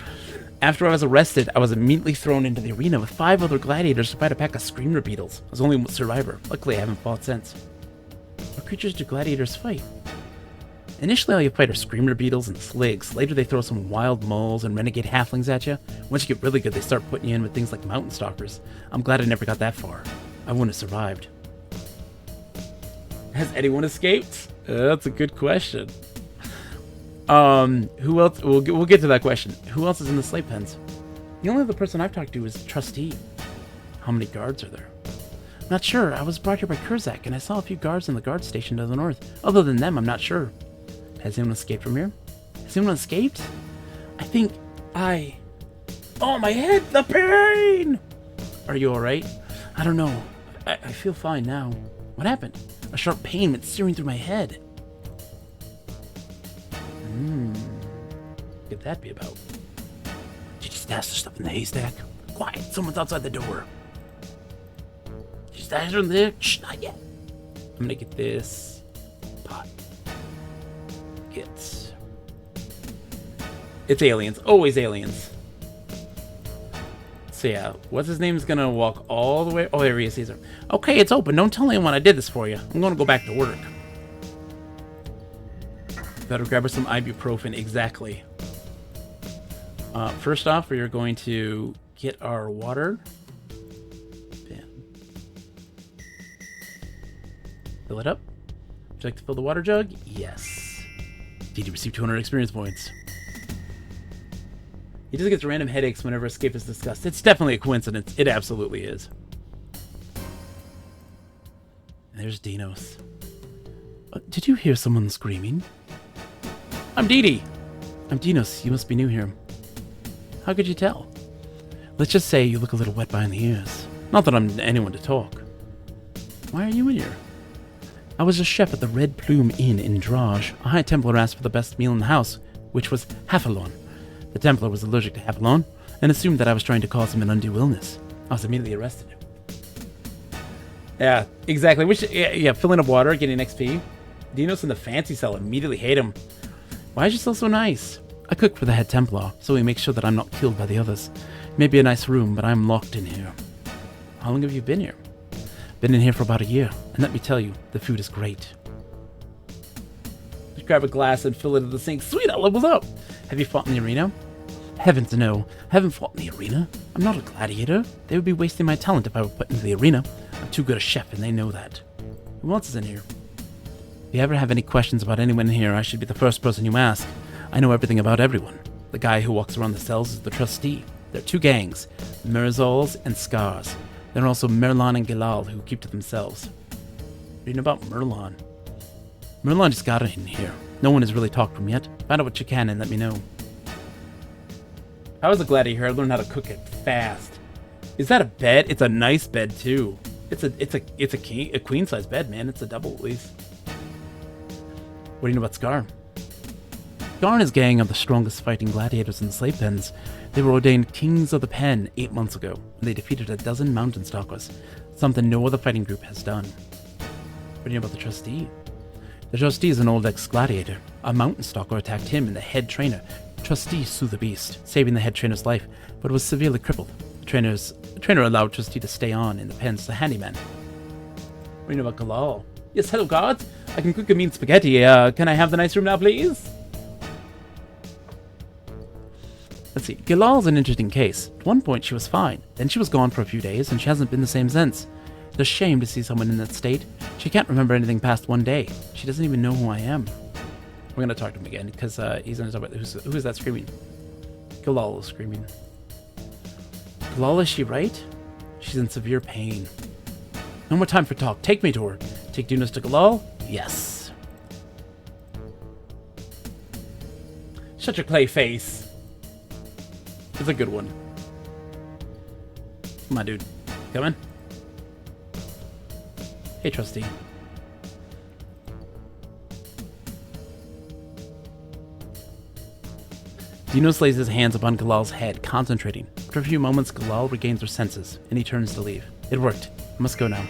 After I was arrested, I was immediately thrown into the arena with 5 other gladiators to fight a pack of screamer beetles. I was only a survivor. Luckily, I haven't fought since. What creatures do gladiators fight? Initially, all you fight are screamer beetles and sligs. Later, they throw some wild moles and renegade halflings at you. Once you get really good, they start putting you in with things like mountain stalkers. I'm glad I never got that far. I wouldn't have survived. Has anyone escaped? That's a good question. Who else? We'll get to that question. Who else is in the slave pens? The only other person I've talked to is Trustee. How many guards are there? I'm not sure. I was brought here by Kurzak, and I saw a few guards in the guard station to the north. Other than them, I'm not sure. Has anyone escaped from here? Has anyone escaped? I think I... Oh, my head! The pain! Are you alright? I don't know. I feel fine now. What happened? A sharp pain went searing through my head. What could that be about? Did you stash the stuff in the haystack? Quiet, someone's outside the door. Did you stash it in there? Shh, not yet. I'm gonna get this pot. It's aliens. Always aliens. So yeah, what's his name's gonna walk all the way... Oh, there he is, Caesar. Okay, it's open. Don't tell anyone I did this for you. I'm gonna go back to work. Better grab her some ibuprofen. Exactly. First off, we are going to get our water. Bam. Fill it up. Would you like to fill the water jug? Yes. Did you receive 200 experience points? He just gets random headaches whenever escape is discussed. It's definitely a coincidence. It absolutely is. And there's Dinos. Did you hear someone screaming? I'm Dee Dee. I'm Dinos. You must be new here. How could you tell? Let's just say you look a little wet behind the ears. Not that I'm anyone to talk. Why are you in here? I was a chef at the Red Plume Inn in Drage. A High Templar asked for the best meal in the house, which was Hafalon. The Templar was allergic to Hafalon and assumed that I was trying to cause him an undue illness. I was immediately arrested. Yeah, exactly. Yeah, filling up water, getting XP. Dinos in the fancy cell immediately hate him. Why is you still so nice? I cook for the head Templar, so he makes sure that I'm not killed by the others. It may be a nice room, but I'm locked in here. How long have you been here? Been in here for about a year, and let me tell you, the food is great. Just grab a glass and fill it in the sink. Sweet, I leveled up! Have you fought in the arena? Heavens no, I haven't fought in the arena. I'm not a gladiator. They would be wasting my talent if I were put into the arena. I'm too good a chef, and they know that. Who else is in here? If you ever have any questions about anyone in here, I should be the first person you ask. I know everything about everyone. The guy who walks around the cells is the trustee. There are 2 gangs, Mirzols and Scars. There are also Merlon and Gilal, who keep to themselves. Reading about Merlon. Merlon just got in here. No one has really talked to him yet. Find out what you can and let me know. I was a gladiator. I learned how to cook it fast. Is that a bed? It's a nice bed too. It's a queen size bed, man. It's a double at least. What do you know about Scar? Scar and his gang are the strongest fighting gladiators in the slave pens. They were ordained kings of the pen 8 months ago, and they defeated a dozen mountain stalkers, something no other fighting group has done. What do you know about the trustee? The trustee is an old ex-gladiator. A mountain stalker attacked him and the head trainer. Trustee slew the beast, saving the head trainer's life, but was severely crippled. The trainer allowed Trustee to stay on in the pens as a handyman. What do you know about Galal? Yes, hello guards. I can cook a mean spaghetti. Can I have the nice room now, please? Let's see. Gilal's an interesting case. At one point, she was fine. Then she was gone for a few days, and she hasn't been the same since. It's a shame to see someone in that state. She can't remember anything past one day. She doesn't even know who I am. We're going to talk to him again, because he's going to talk about who is that screaming? Gilal is screaming. Gilal, is she right? She's in severe pain. No more time for talk. Take me to her. Take Dinos to Gilal? Yes. Shut your clay face. It's a good one. Come on, dude. Coming? Hey, trustee. Dinos lays his hands upon Galal's head, concentrating. After a few moments, Galal regains her senses, and he turns to leave. It worked. I must go now.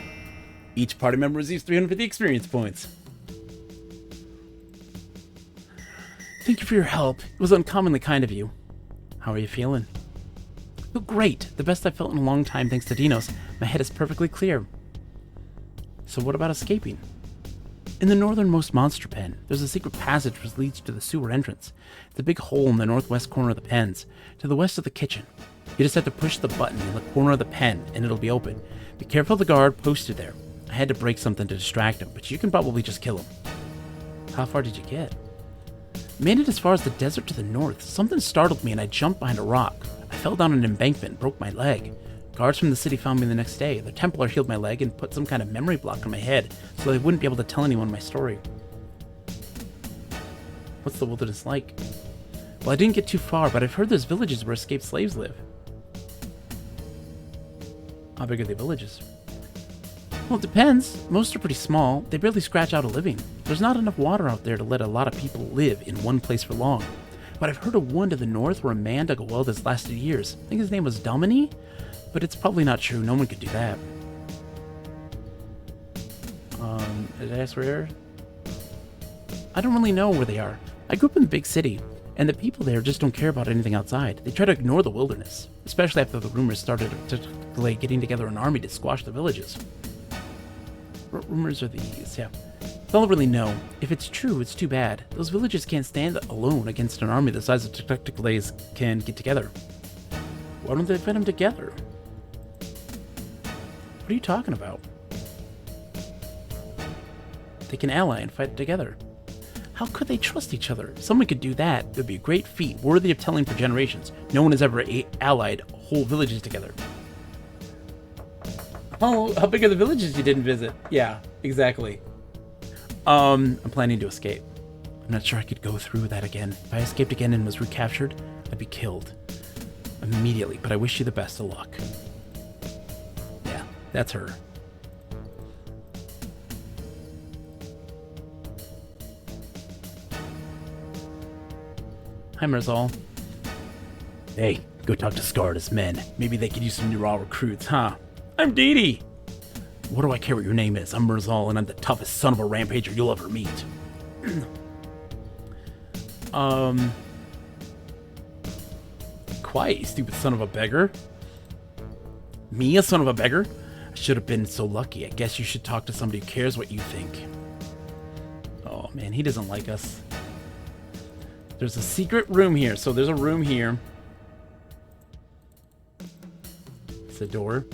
Each party member receives 350 experience points. Thank you for your help. It was uncommonly kind of you. How are you feeling? I feel great. The best I've felt in a long time thanks to Dinos. My head is perfectly clear. So what about escaping? In the northernmost monster pen, there's a secret passage which leads to the sewer entrance. It's a big hole in the northwest corner of the pens, to the west of the kitchen. You just have to push the button in the corner of the pen, and it'll be open. Be careful of the guard posted there. I had to break something to distract him, but you can probably just kill him. How far did you get? Made it as far as the desert to the north. Something startled me, and I jumped behind a rock. I fell down an embankment and broke my leg. Guards from the city found me the next day. The Templar healed my leg and put some kind of memory block on my head so they wouldn't be able to tell anyone my story. What's the wilderness like? Well, I didn't get too far, but I've heard there's villages where escaped slaves live. How big are the villages? Well, it depends. Most are pretty small. They barely scratch out a living. There's not enough water out there to let a lot of people live in one place for long. But I've heard of one to the north where a man dug a well that's lasted years. I think his name was Domini? But it's probably not true. No one could do that. Did I ask where? I don't really know where they are. I grew up in the big city, and the people there just don't care about anything outside. They try to ignore the wilderness, especially after the rumors started to delay getting together an army to squash the villages. What rumors are these? Yeah. I don't really know. If it's true, it's too bad. Those villages can't stand alone against an army the size of Tectocles can get together. Why don't they fit them together? What are you talking about? They can ally and fight together. How could they trust each other? If someone could do that, it would be a great feat, worthy of telling for generations. No one has ever allied whole villages together. Oh, how big are the villages you didn't visit? Yeah, exactly. I'm planning to escape. I'm not sure I could go through that again. If I escaped again and was recaptured, I'd be killed immediately, but I wish you the best of luck. Yeah, that's her. Hi, Merzal. Hey, go talk to Scarda's men. Maybe they could use some new raw recruits, huh? I'm Dee Dee. What do I care what your name is? I'm Merzal, and I'm the toughest son of a rampager you'll ever meet. Quiet, you stupid son of a beggar. Me, a son of a beggar? I should have been so lucky. I guess you should talk to somebody who cares what you think. Oh, man, he doesn't like us. There's a secret room here. So there's a room here. It's a door.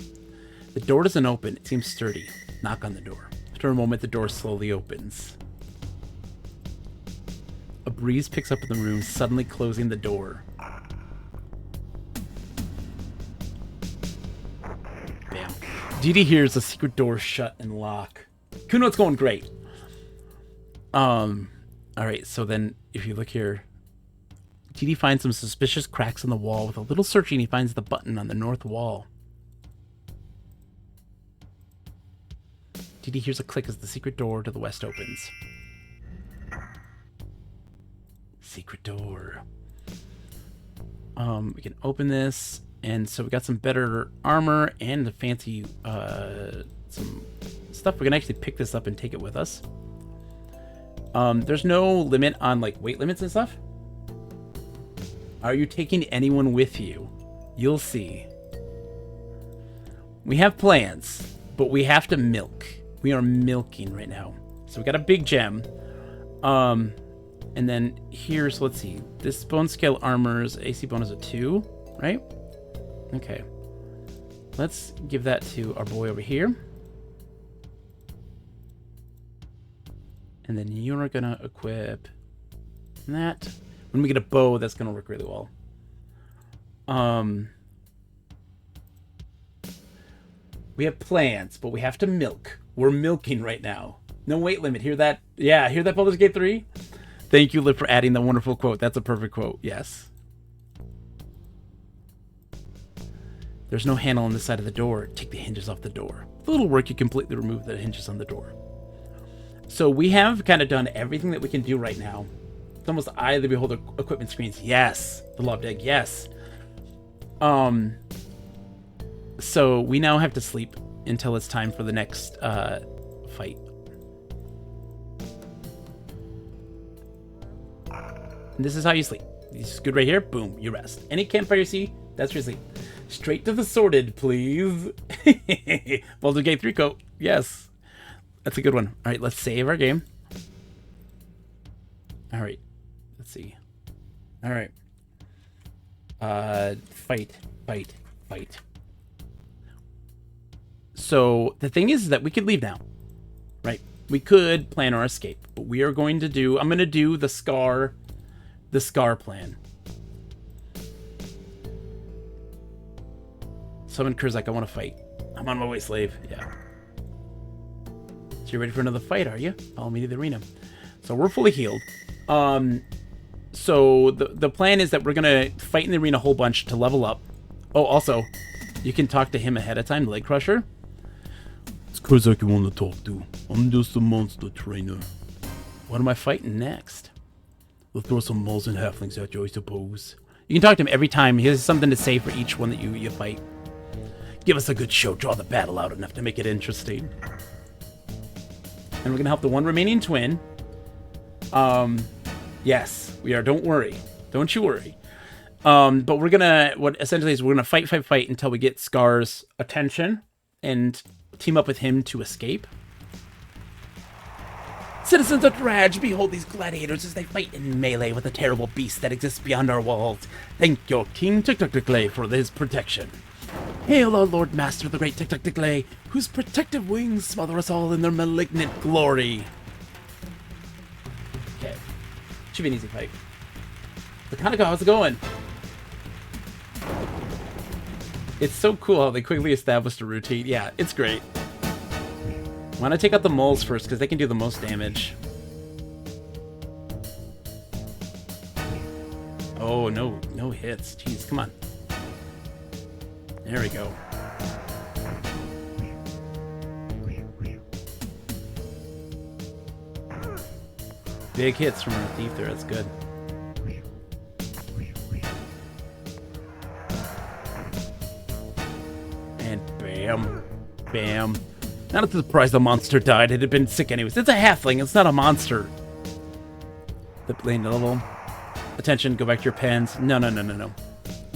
The door doesn't open. It seems sturdy. Knock on the door. After a moment, the door slowly opens. A breeze picks up in the room, suddenly closing the door. Bam. Dee Dee hears the secret door shut and lock. Kuno, it's going great. Alright, so then if you look here, Dee Dee finds some suspicious cracks in the wall. With a little searching, he finds the button on the north wall. Dee Dee hears a click as the secret door to the west opens. Secret door. We can open this, and so we got some better armor and the fancy some stuff. We can actually pick this up and take it with us. There's no limit on like weight limits and stuff. Are you taking anyone with you? You'll see. We have plans, but we have to milk. We are milking right now. So we got a big gem. And then here's, let's see. This bone scale armor's AC bonus of 2, right? Okay. Let's give that to our boy over here. And then you're gonna equip that. When we get a bow, that's gonna work really well. We have plans, but we have to milk. We're milking right now. No weight limit. Hear that? Yeah, hear that, Baldur's Gate 3? Thank you, Liv, for adding the wonderful quote. That's a perfect quote. Yes. There's no handle on the side of the door. Take the hinges off the door. With a little work, you completely remove the hinges on the door. So we have kind of done everything that we can do right now. It's almost Eye of the Beholder equipment screens. Yes. The Lob Egg. Yes. So we now have to sleep until it's time for the next fight. And this is how you sleep. This is good right here. Boom, you rest. Any campfire you see, that's your sleep. Straight to the sorted, please. Baldur's Gate 3 coat. Yes. That's a good one. All right, let's save our game. All right. Let's see. All right. Fight. So the thing is that we could leave now, right? We could plan our escape, but we are going to do, I'm going to do the Scar plan. Summon Kurzak, I want to fight. I'm on my way, slave. Yeah. So you're ready for another fight, are you? Follow me to the arena. So we're fully healed. So the plan is that we're gonna fight in the arena a whole bunch to level up. Oh, also, you can talk to him ahead of time, Leg Crusher. It's Kurzak you want to talk to. I'm just a monster trainer. What am I fighting next? We'll throw some moles and halflings at you, I suppose. You can talk to him every time. He has something to say for each one that you fight. Give us a good show. Draw the battle out enough to make it interesting. And we're gonna help the one remaining twin. Yes, we are. Don't worry. Don't you worry. But we're gonna, what essentially is we're gonna fight until we get Scar's attention and team up with him to escape. Citizens of Raj, behold these gladiators as they fight in melee with a terrible beast that exists beyond our walls. Thank your King Tuk-Tuk-Tuk-Lay for his protection. Hail our Lord Master, the great Tuk-Tuk-Tuk-Lay, whose protective wings smother us all in their malignant glory. Okay. Should be an easy fight. The Kaneko, how's it going? It's so cool how they quickly established a routine. Yeah, it's great. I want to take out the moles first because they can do the most damage. Oh, no hits. Jeez, come on. There we go. Big hits from our thief there. That's good. And bam. Bam. Not surprised the monster died. It had been sick anyways. It's a halfling. It's not a monster. The plane level. Attention. Go back to your pens. No.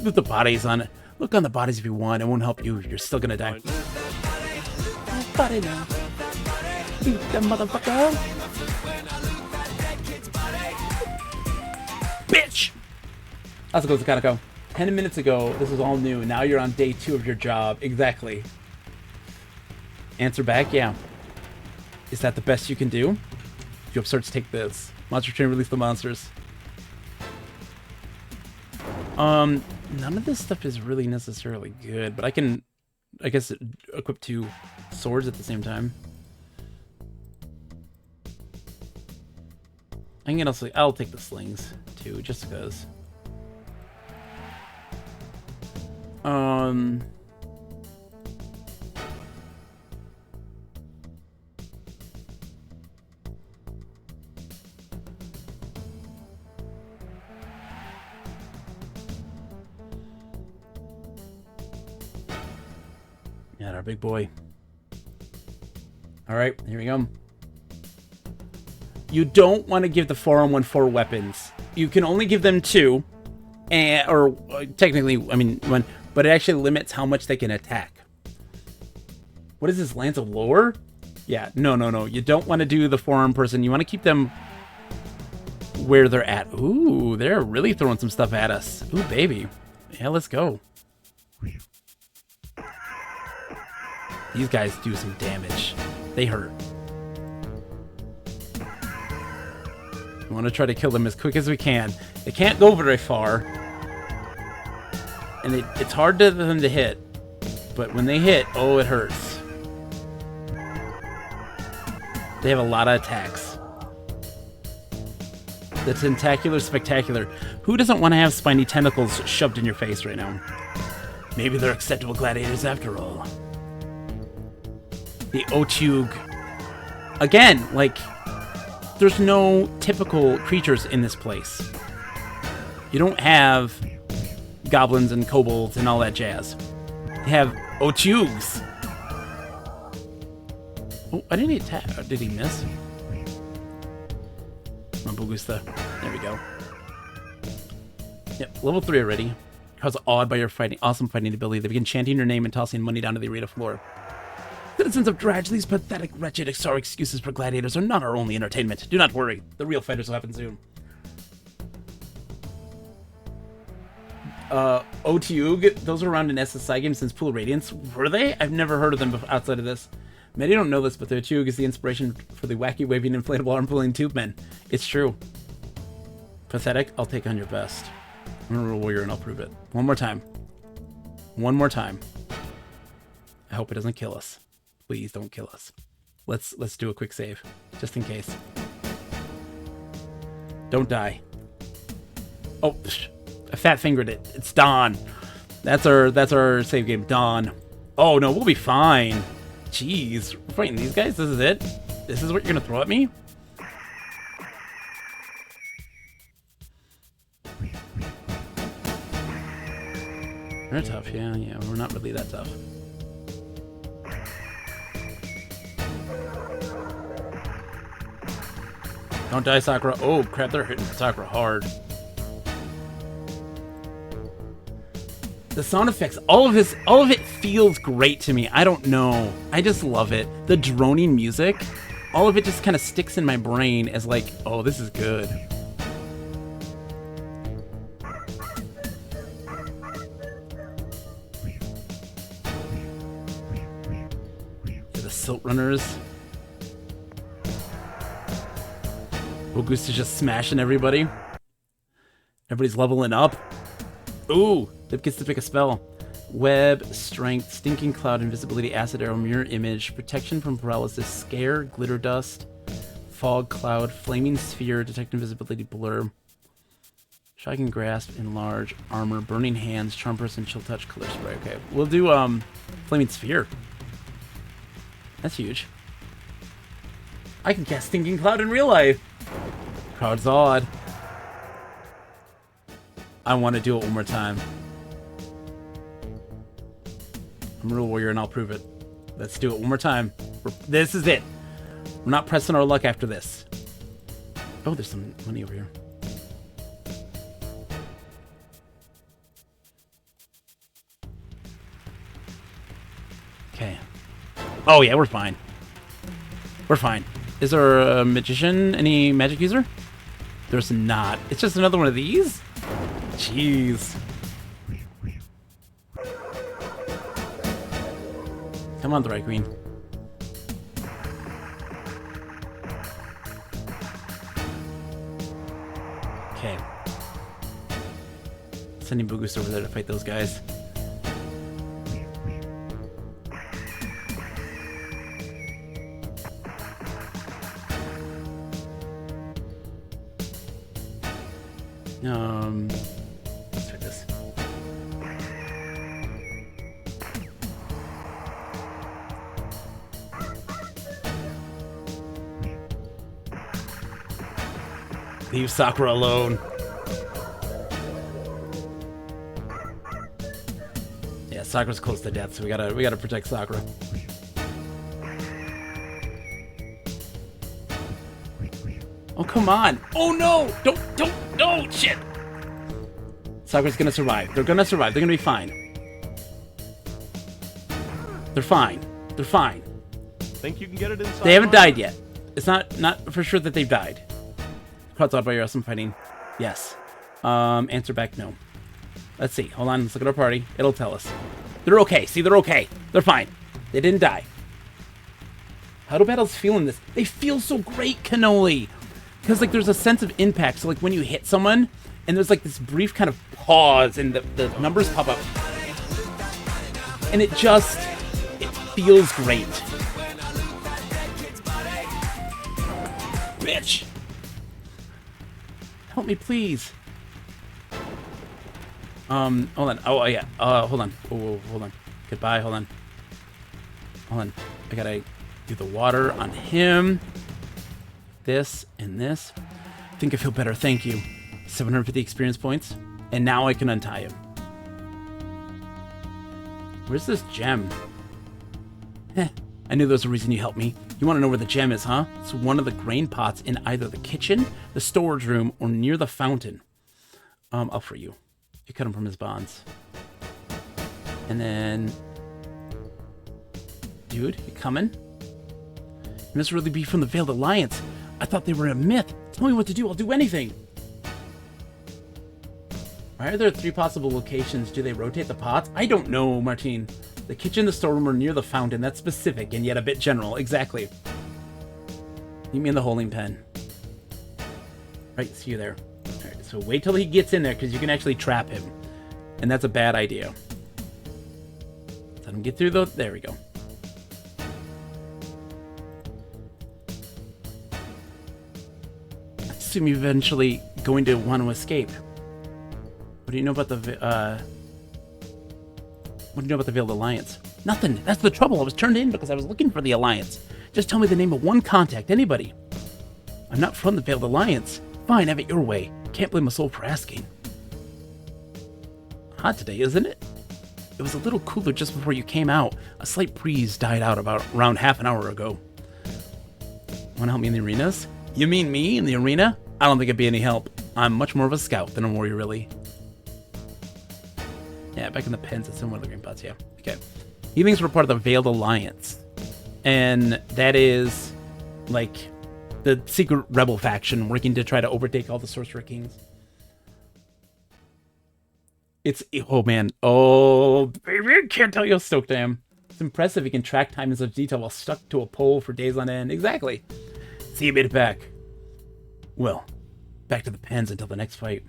Put the bodies on it. Look on the bodies if you want. It won't help you. You're still gonna die. Body now. Beat the motherfucker. Bitch! How's it go, Kaneko? 10 minutes ago, this was all new. Now you're on day 2 of your job. Exactly. Answer back, yeah. Is that the best you can do? You starts take this. Monster Train, release the monsters. None of this stuff is really necessarily good, but I can, I guess, equip 2 swords at the same time. I'll take the slings too, just because. Yeah, our big boy. All right, here we go. You don't want to give the 4-on-1 weapons. You can only give them 2, or technically, I mean 1, but it actually limits how much they can attack. What is this, Lance of Lore? Yeah, no. You don't want to do the 4-arm person. You want to keep them where they're at. Ooh, they're really throwing some stuff at us. Ooh, baby. Yeah, let's go. These guys do some damage. They hurt. We want to try to kill them as quick as we can. They can't go very far. And it's hard for them to hit. But when they hit, oh, it hurts. They have a lot of attacks. The Tentacular Spectacular. Who doesn't want to have spiny tentacles shoved in your face right now? Maybe they're acceptable gladiators after all. The Otyugh. Again, like, there's no typical creatures in this place. You don't have goblins and kobolds and all that jazz. You have Otyughs. Oh, I didn't attack. Did he miss? Mambugusta. There we go. Yep, level 3 already. Crowds awed by your fighting, awesome fighting ability. They begin chanting your name and tossing money down to the arena floor. Citizens of Dredge, these pathetic, wretched, sorry excuses for gladiators are not our only entertainment. Do not worry, the real fighters will happen soon. OTUG, those were around in SSI games since Pool Radiance. Were they? I've never heard of them outside of this. Many don't know this, but the OTUG is the inspiration for the wacky, waving, inflatable arm-pulling tube men. It's true. Pathetic, I'll take on your best. I'm gonna roll warrior and I'll prove it. One more time. One more time. I hope it doesn't kill us. Please don't kill us. Let's do a quick save, just in case. Don't die. Oh, I fat fingered it. It's Dawn. That's our save game. Dawn. Oh no, we'll be fine. Jeez, we're fighting these guys. This is it. This is what you're gonna throw at me. They're tough, yeah, we're not really that tough. Don't die, Sakura. Oh, crap, they're hitting Sakura hard. The sound effects, all of it feels great to me. I don't know. I just love it. The droning music, all of it just kind of sticks in my brain as like, oh, this is good. The Silt Runners. Augusta's just smashing everybody. Everybody's leveling up. Ooh, Dip gets to pick a spell. Web, Strength, Stinking Cloud, Invisibility, Acid Arrow, Mirror Image, Protection from Paralysis, Scare, Glitter Dust, Fog Cloud, Flaming Sphere, Detect Invisibility, Blur, Shocking Grasp, Enlarge, Armor, Burning Hands, Charm Person, Chill Touch, Color Spray. Okay, we'll do Flaming Sphere. That's huge. I can cast Stinking Cloud in real life. Crowd's odd. I want to do it one more time. I'm a real warrior and I'll prove it. Let's do it one more time. This is it. We're not pressing our luck after this. Oh, there's some money over here. Okay. Oh yeah, we're fine. We're fine. Is there a magician? Any magic user? There's not. It's just another one of these? Jeez. Come on, Thry Queen. Okay. Sending Boogus over there to fight those guys. Let's try this. Leave Sakura alone. Yeah, Sakura's close to death, so we gotta protect Sakura. Oh, come on. Oh, no. Don't, shit. Sakura's gonna survive. They're gonna survive. They're gonna be fine. They're fine. They're fine. Think you can get it inside? They haven't died yet. It's not for sure that they've died. Crowd's odd by your awesome fighting. Yes. Answer back no. Let's see. Hold on. Let's look at our party. It'll tell us. They're okay. See, they're okay. They're fine. They didn't die. How do battles feel in this? They feel so great, Cannoli. Because, like, there's a sense of impact. So, like, when you hit someone, and there's, like, this brief kind of pause, and the numbers pop up. And it feels great. Bitch! Help me, please. Hold on. Oh, yeah. Hold on. Oh, hold on. Goodbye. Hold on. Hold on. I gotta do the water on him. This and this. I think I feel better. Thank you. 750 experience points. And now I can untie him. Where's this gem? Heh. I knew there was a reason you helped me. You want to know where the gem is, huh? It's one of the grain pots in either the kitchen, the storage room, or near the fountain. I'll free you. You cut him from his bonds. And then... Dude, you coming? You must really be from the Veiled Alliance. I thought they were a myth. Tell me what to do, I'll do anything. Why are there 3 possible locations? Do they rotate the pots? I don't know, Martine. The kitchen, the storeroom, or near the fountain. That's specific and yet a bit general. Exactly. Meet me in the holding pen. Right, see you there. Alright, so wait till he gets in there, because you can actually trap him. And that's a bad idea. Let him get through the... There we go. I assume you're eventually going to want to escape. What do you know about the... What do you know about the Veiled Alliance? Nothing. That's the trouble. I was turned in because I was looking for the Alliance. Just tell me the name of one contact, anybody. I'm not from the Veiled Alliance. Fine, have it your way. Can't blame a soul for asking. Hot today, isn't it? It was a little cooler just before you came out. A slight breeze died out around half an hour ago. Want to help me in the arenas? You mean me in the arena? I don't think it'd be any help. I'm much more of a scout than a warrior, really. Yeah, back in the pens, it's in one of the green pots, yeah. Okay. Healings were part of the Veiled Alliance. And that is, like, the secret rebel faction working to try to overtake all the Sorcerer Kings. It's, oh man, oh, baby, I can't tell you how stoked I am. It's impressive you can track time in such detail while stuck to a pole for days on end. Exactly. See, you made it back. Well, back to the pens until the next fight.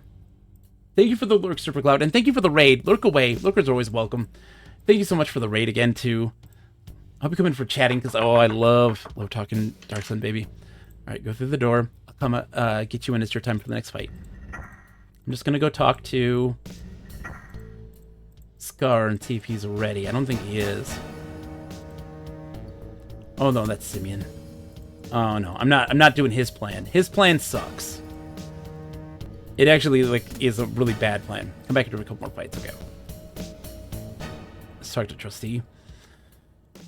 Thank you for the lurk, Supercloud, and thank you for the raid. Lurk away. Lurkers are always welcome. Thank you so much for the raid again, too. I'll be coming for chatting, because, oh, I love talking Dark Sun, baby. All right, go through the door. I'll come get you when it's your time for the next fight. I'm just going to go talk to Scar and see if he's ready. I don't think he is. Oh, no, that's Simeon. Oh, no, I'm not doing his plan. His plan sucks. It actually, like, is a really bad plan. Come back and do a couple more fights, okay. Let's talk to Trustee.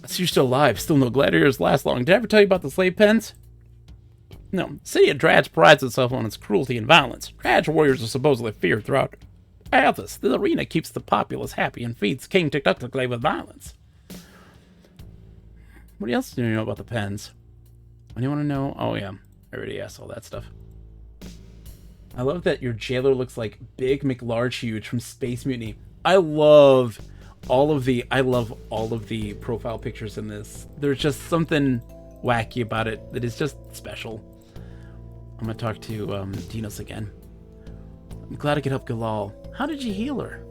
I see you're still alive. Still no gladiators last long. Did I ever tell you about the slave pens? No. The city of Dradge prides itself on its cruelty and violence. Dradge warriors are supposedly feared throughout Athos. The arena keeps the populace happy and feeds King Tuktuktuk with violence. What else do you know about the pens? What do you want to know? Oh, yeah. I already asked all that stuff. I love that your jailer looks like Big McLarge Huge from Space Mutiny. I love all of the profile pictures in this. There's just something wacky about it that is just special. I'm gonna talk to Dinos again. I'm glad I could help Galal. How did you heal her?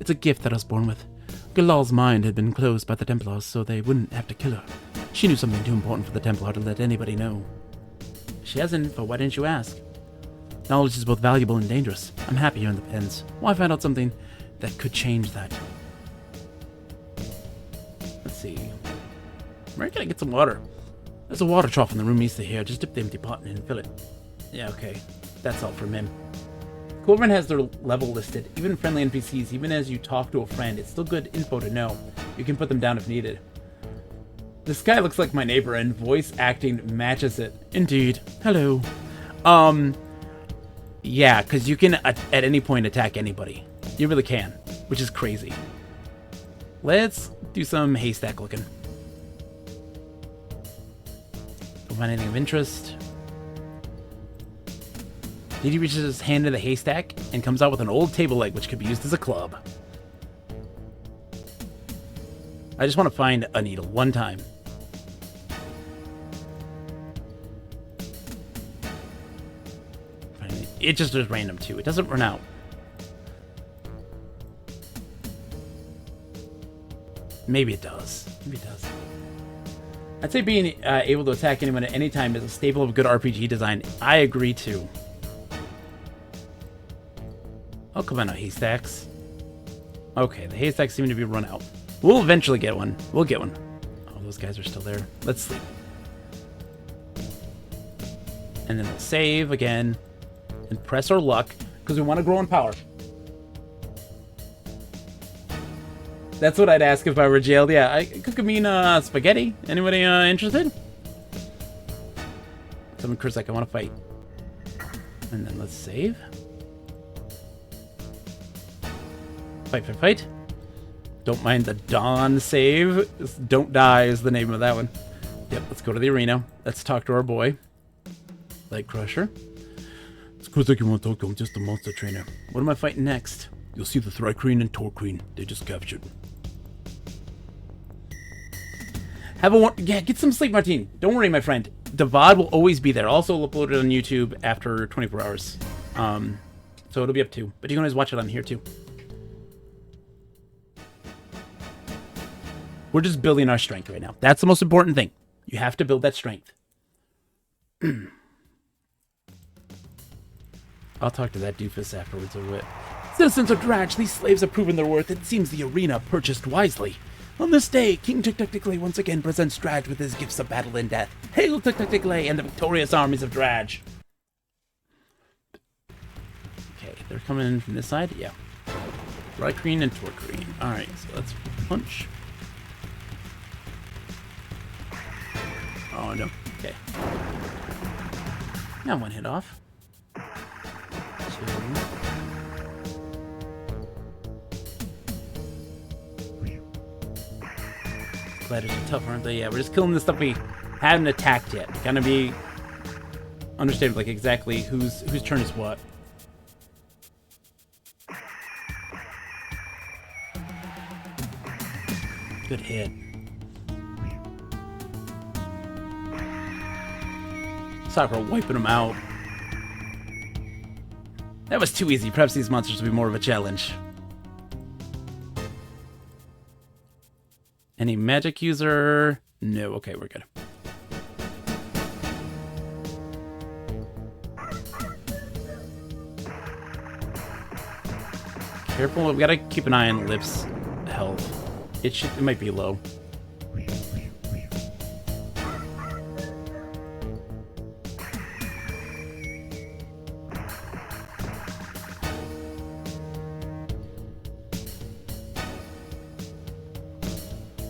It's a gift that I was born with. Galal's mind had been closed by the Templars, so they wouldn't have to kill her. She knew something too important for the Templar to let anybody know. She has an info, why didn't you ask? Knowledge is both valuable and dangerous. I'm happy you're in the pens. Why find out something that could change that? Let's see. Where can I get some water? There's a water trough in the room east of here. Just dip the empty pot in and fill it. Yeah, okay. That's all from him. Coolman has their level listed. Even friendly NPCs, even as you talk to a friend, it's still good info to know. You can put them down if needed. This guy looks like my neighbor, and voice acting matches it. Indeed. Hello. Yeah, because you can at any point attack anybody. You really can, which is crazy. Let's do some haystack looking. Don't find anything of interest. Didi reaches his hand in the haystack and comes out with an old table leg, which could be used as a club. I just want to find a needle one time. It just is random too. It doesn't run out. Maybe it does. Maybe it does. I'd say being able to attack anyone at any time is a staple of good RPG design. I agree too. Oh, come on now, haystacks. Okay, the haystacks seem to be run out. We'll eventually get one. We'll get one. Oh, those guys are still there. Let's sleep. And then we'll save again. And press our luck, because we want to grow in power. That's what I'd ask if I were jailed. Yeah, it could mean spaghetti. Anybody interested? Someone Chris like I want to fight. And then let's save. Fight, fight, fight. Don't mind the Dawn save. Don't die is the name of that one. Yep, let's go to the arena. Let's talk to our boy. Light Crusher. It's cool like you want to talk to him, just a monster trainer. What am I fighting next? You'll see the Thrycreen and Torqueen. They just captured. Yeah, get some sleep, Martine. Don't worry, my friend. The VOD will always be there. Also uploaded on YouTube after 24 hours. So it'll be up too. But you can always watch it on here too. We're just building our strength right now. That's the most important thing. You have to build that strength. I'll talk to that doofus afterwards a bit. Citizens of Drach, these slaves have proven their worth. It seems the arena purchased wisely. On this day, King Tuk-Tuk-Tiklay once again presents Drach with his gifts of battle and death. Hail Tuk-Tuk-Tiklay and the victorious armies of Drach. Okay, they're coming in from this side? Yeah. Thrycreen and Torqueen. Alright, so let's punch. Oh, no. Okay. Now one hit off. Two. Gliders are tough, aren't they? Yeah, we're just killing the stuff we haven't attacked yet. Gonna be understand like exactly whose turn is what. Good hit. Sakura wiping them out. That was too easy. Perhaps these monsters will be more of a challenge. Any magic user? No. Okay, we're good. Careful. We gotta keep an eye on Lip's health. It might be low.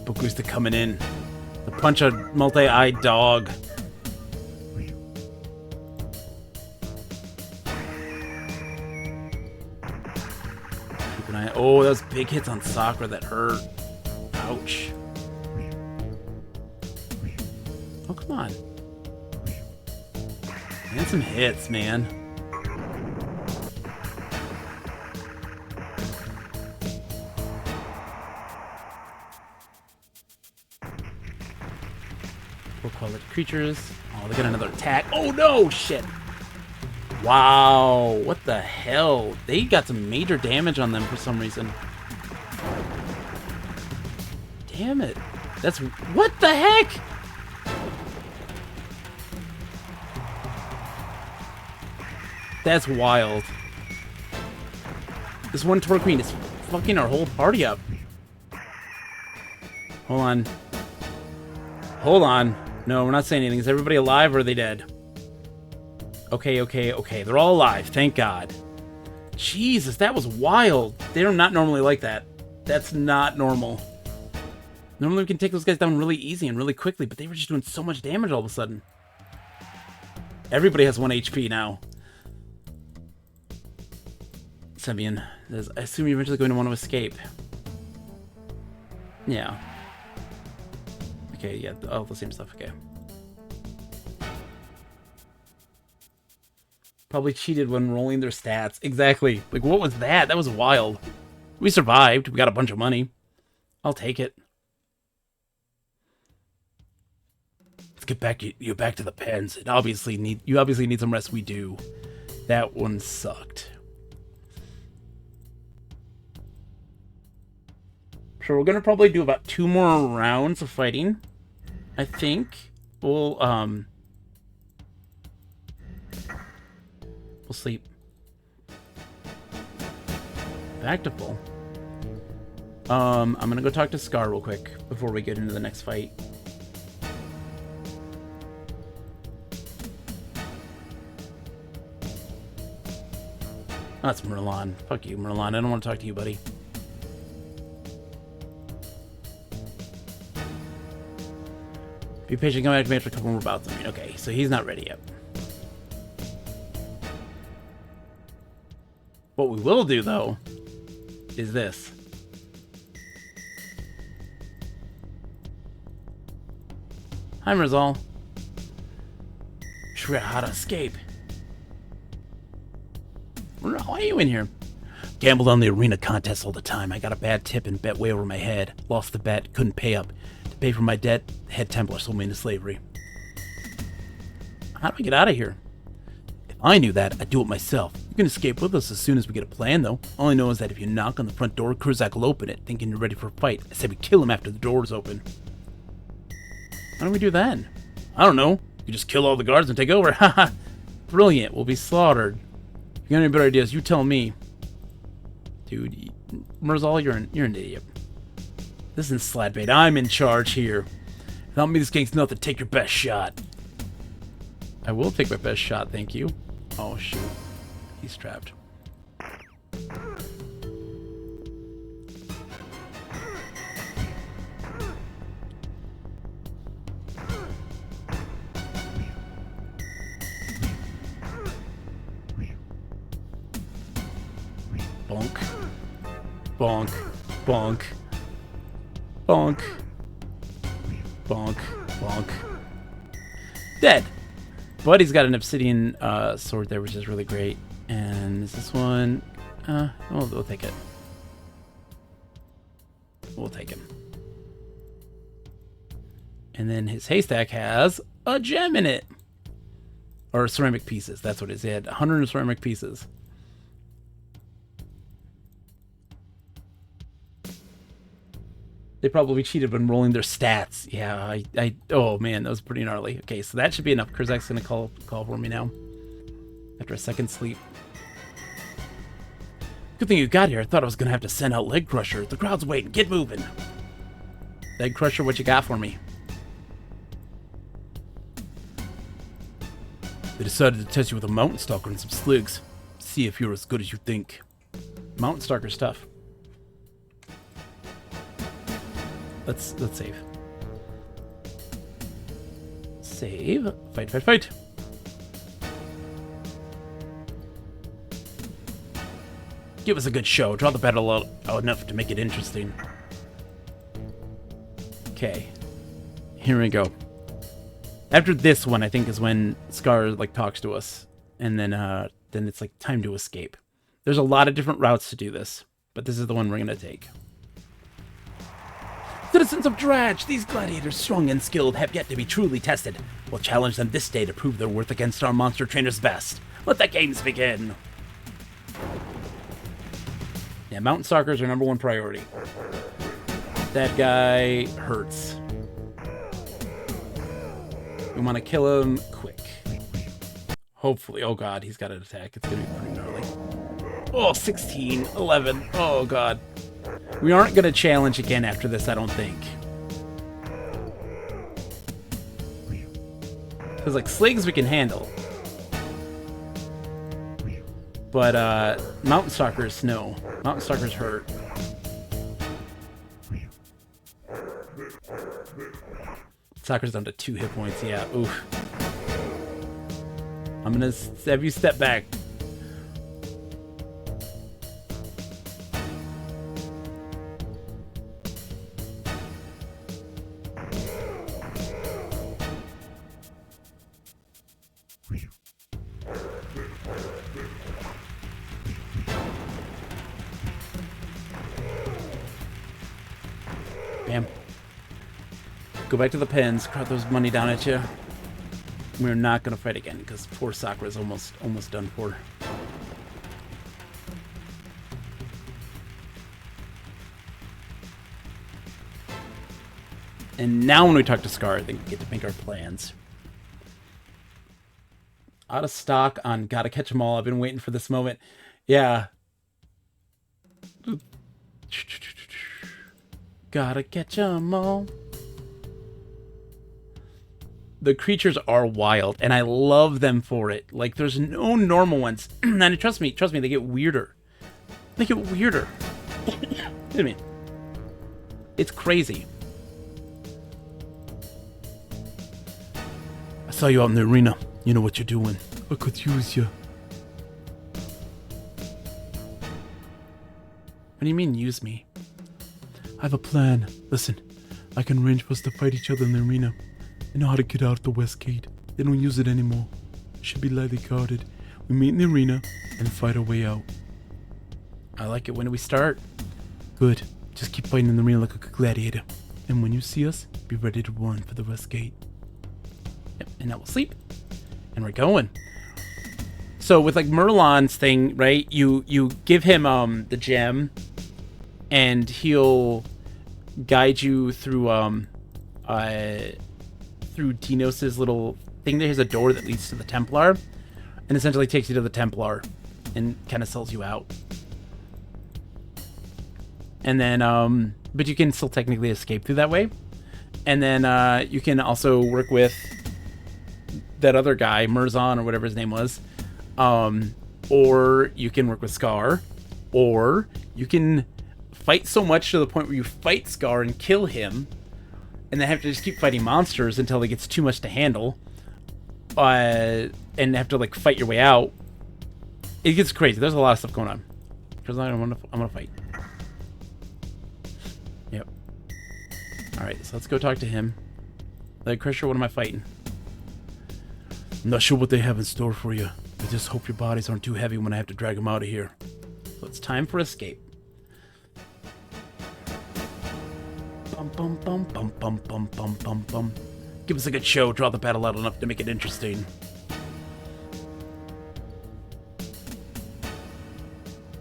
Bogusta coming in to punch a multi-eyed dog. Keep an eye. Oh, those big hits on Sakura that hurt. Ouch. Oh, come on. And some hits, man. We'll call it creatures. Oh, they got another attack. Oh, no! Shit. Wow. What the hell? They got some major damage on them for some reason. Damn it. That's... What the heck? That's wild. This one Torqueen is fucking our whole party up. Hold on. Hold on. No, we're not saying anything. Is everybody alive or are they dead? Okay, okay, okay. They're all alive. Thank God. Jesus, that was wild. They're not normally like that. That's not normal. Normally we can take those guys down really easy and really quickly, but they were just doing so much damage all of a sudden. Everybody has 1 HP now. Semyon, I assume you're eventually going to want to escape. Yeah. Okay, yeah, all the same stuff, okay. Probably cheated when rolling their stats. Exactly. Like, what was that? That was wild. We survived. We got a bunch of money. I'll take it. Let's get back you back to the pens. You obviously need some rest. We do. That one sucked. So we're gonna probably do about 2 more rounds of fighting. I think we'll sleep. Back to full. I'm gonna go talk to Scar real quick before we get into the next fight. Oh, that's Merlon. Fuck you, Merlon. I don't want to talk to you, buddy. Be patient, come back to me after a couple more bouts. I mean, okay, so he's not ready yet. What we will do, though, is this. Hi, Merzal. Sure, how to escape. Why are you in here? Gambled on the arena contest all the time. I got a bad tip and bet way over my head. Lost the bet, couldn't pay up. To pay for my debt, the head Templar sold me into slavery. How do I get out of here? If I knew that, I'd do it myself. You can escape with us as soon as we get a plan, though. All I know is that if you knock on the front door, Kurzak will open it, thinking you're ready for a fight. I said we kill him after the door's open. How do we do that? I don't know. You just kill all the guards and take over. Haha. Brilliant. We'll be slaughtered. If you got any better ideas, you tell me. Dude, Merzal, you're an idiot. This isn't Sladbait. I'm in charge here. Without me, this gang's nothing. Take your best shot. I will take my best shot, thank you. Oh, shoot. He's trapped. Bonk. Bonk. Bonk. Bonk. Bonk. Bonk. Dead. But he's got an obsidian sword there, which is really great. And is this one? We'll take it. We'll take him. And then his haystack has a gem in it. Or ceramic pieces. That's what it is. He had 100 ceramic pieces. They probably cheated when rolling their stats. Yeah, oh man, that was pretty gnarly. Okay, so that should be enough. Kurzak's gonna call for me now. After a second sleep. Good thing you got here. I thought I was gonna have to send out Leg Crusher. The crowd's waiting. Get moving. Leg Crusher, what you got for me? They decided to test you with a Mountain Stalker and some Sligs. See if you're as good as you think. Mountain Stalker stuff. Let's save. Save. Fight, fight, fight. Give us a good show. Draw the battle out enough to make it interesting. Okay. Here we go. After this one, I think is when Scar like talks to us, and then it's like time to escape. There's a lot of different routes to do this, but this is the one we're gonna take. Citizens of Drach, these gladiators, strong and skilled, have yet to be truly tested. We'll challenge them this day to prove their worth against our monster trainer's best. Let the games begin. Yeah, Mountain Stalkers are #1 priority. That guy hurts. We want to kill him quick. Hopefully. Oh god, he's got an attack. It's going to be pretty gnarly. Oh, 16, 11. Oh god. We aren't going to challenge again after this, I don't think. Because, like, Sligs we can handle. But, Mountain Stalkers, no. Mountain Stalkers hurt. Stalker's down to 2 hit points, yeah. Oof. I'm going to have you step back. Bam. Go back to the pens, crowd those money down at you. We're not gonna fight again because poor Sakura's almost done for. And now when we talk to Scar, I think we get to make our plans. Out of stock on Gotta Catch 'Em All. I've been waiting for this moment. Yeah. Gotta catch 'em all. The creatures are wild, and I love them for it. Like, there's no normal ones. And trust me, they get weirder. They get weirder. Excuse me. It's crazy. I saw you out in the arena. You know what you're doing. I could use you. do you mean, use me? I have a plan. Listen, I can arrange for us to fight each other in the arena. I know how to get out the west gate. They don't use it anymore. It should be lightly guarded. We meet in the arena and fight our way out. I like it. When do we start? Good. Just keep fighting in the arena like a gladiator. And when you see us, be ready to run for the west gate. Yep, and now we'll sleep. And we're going. So with like Merlon's thing, right? You give him the gem, and he'll guide you through through Dinos's little thing. There's a door that leads to the Templar, and essentially takes you to the Templar, and kind of sells you out. And then, but you can still technically escape through that way. And then you can also work with that other guy, Merzon or whatever his name was. Or you can work with Scar, or you can fight so much to the point where you fight Scar and kill him, and then have to just keep fighting monsters until it gets too much to handle, and have to like fight your way out. It gets crazy. There's a lot of stuff going on. Because I'm gonna fight. Yep. All right, so let's go talk to him. Like, Crusher, what am I fighting? I'm not sure what they have in store for you. I just hope your bodies aren't too heavy when I have to drag them out of here. So it's time for escape. Bum bum bum bum bum bum bum bum bum. Give us a good show. Draw the battle out enough to make it interesting.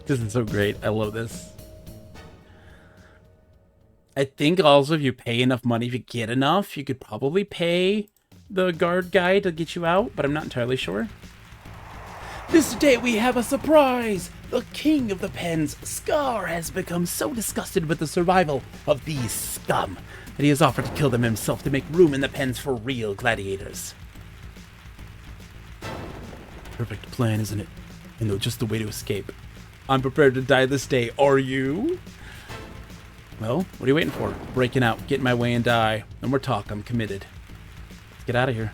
This is so great. I love this. I think also if you pay enough money, if you get enough, you could probably pay the guard guy to get you out, but I'm not entirely sure. This day we have a surprise! The king of the pens, Scar, has become so disgusted with the survival of these scum that he has offered to kill them himself to make room in the pens for real gladiators. Perfect plan, isn't it? I know just the way to escape. I'm prepared to die this day. Are you? Well, what are you waiting for? Breaking out, get in my way and die. No more talk, I'm committed. Let's get out of here.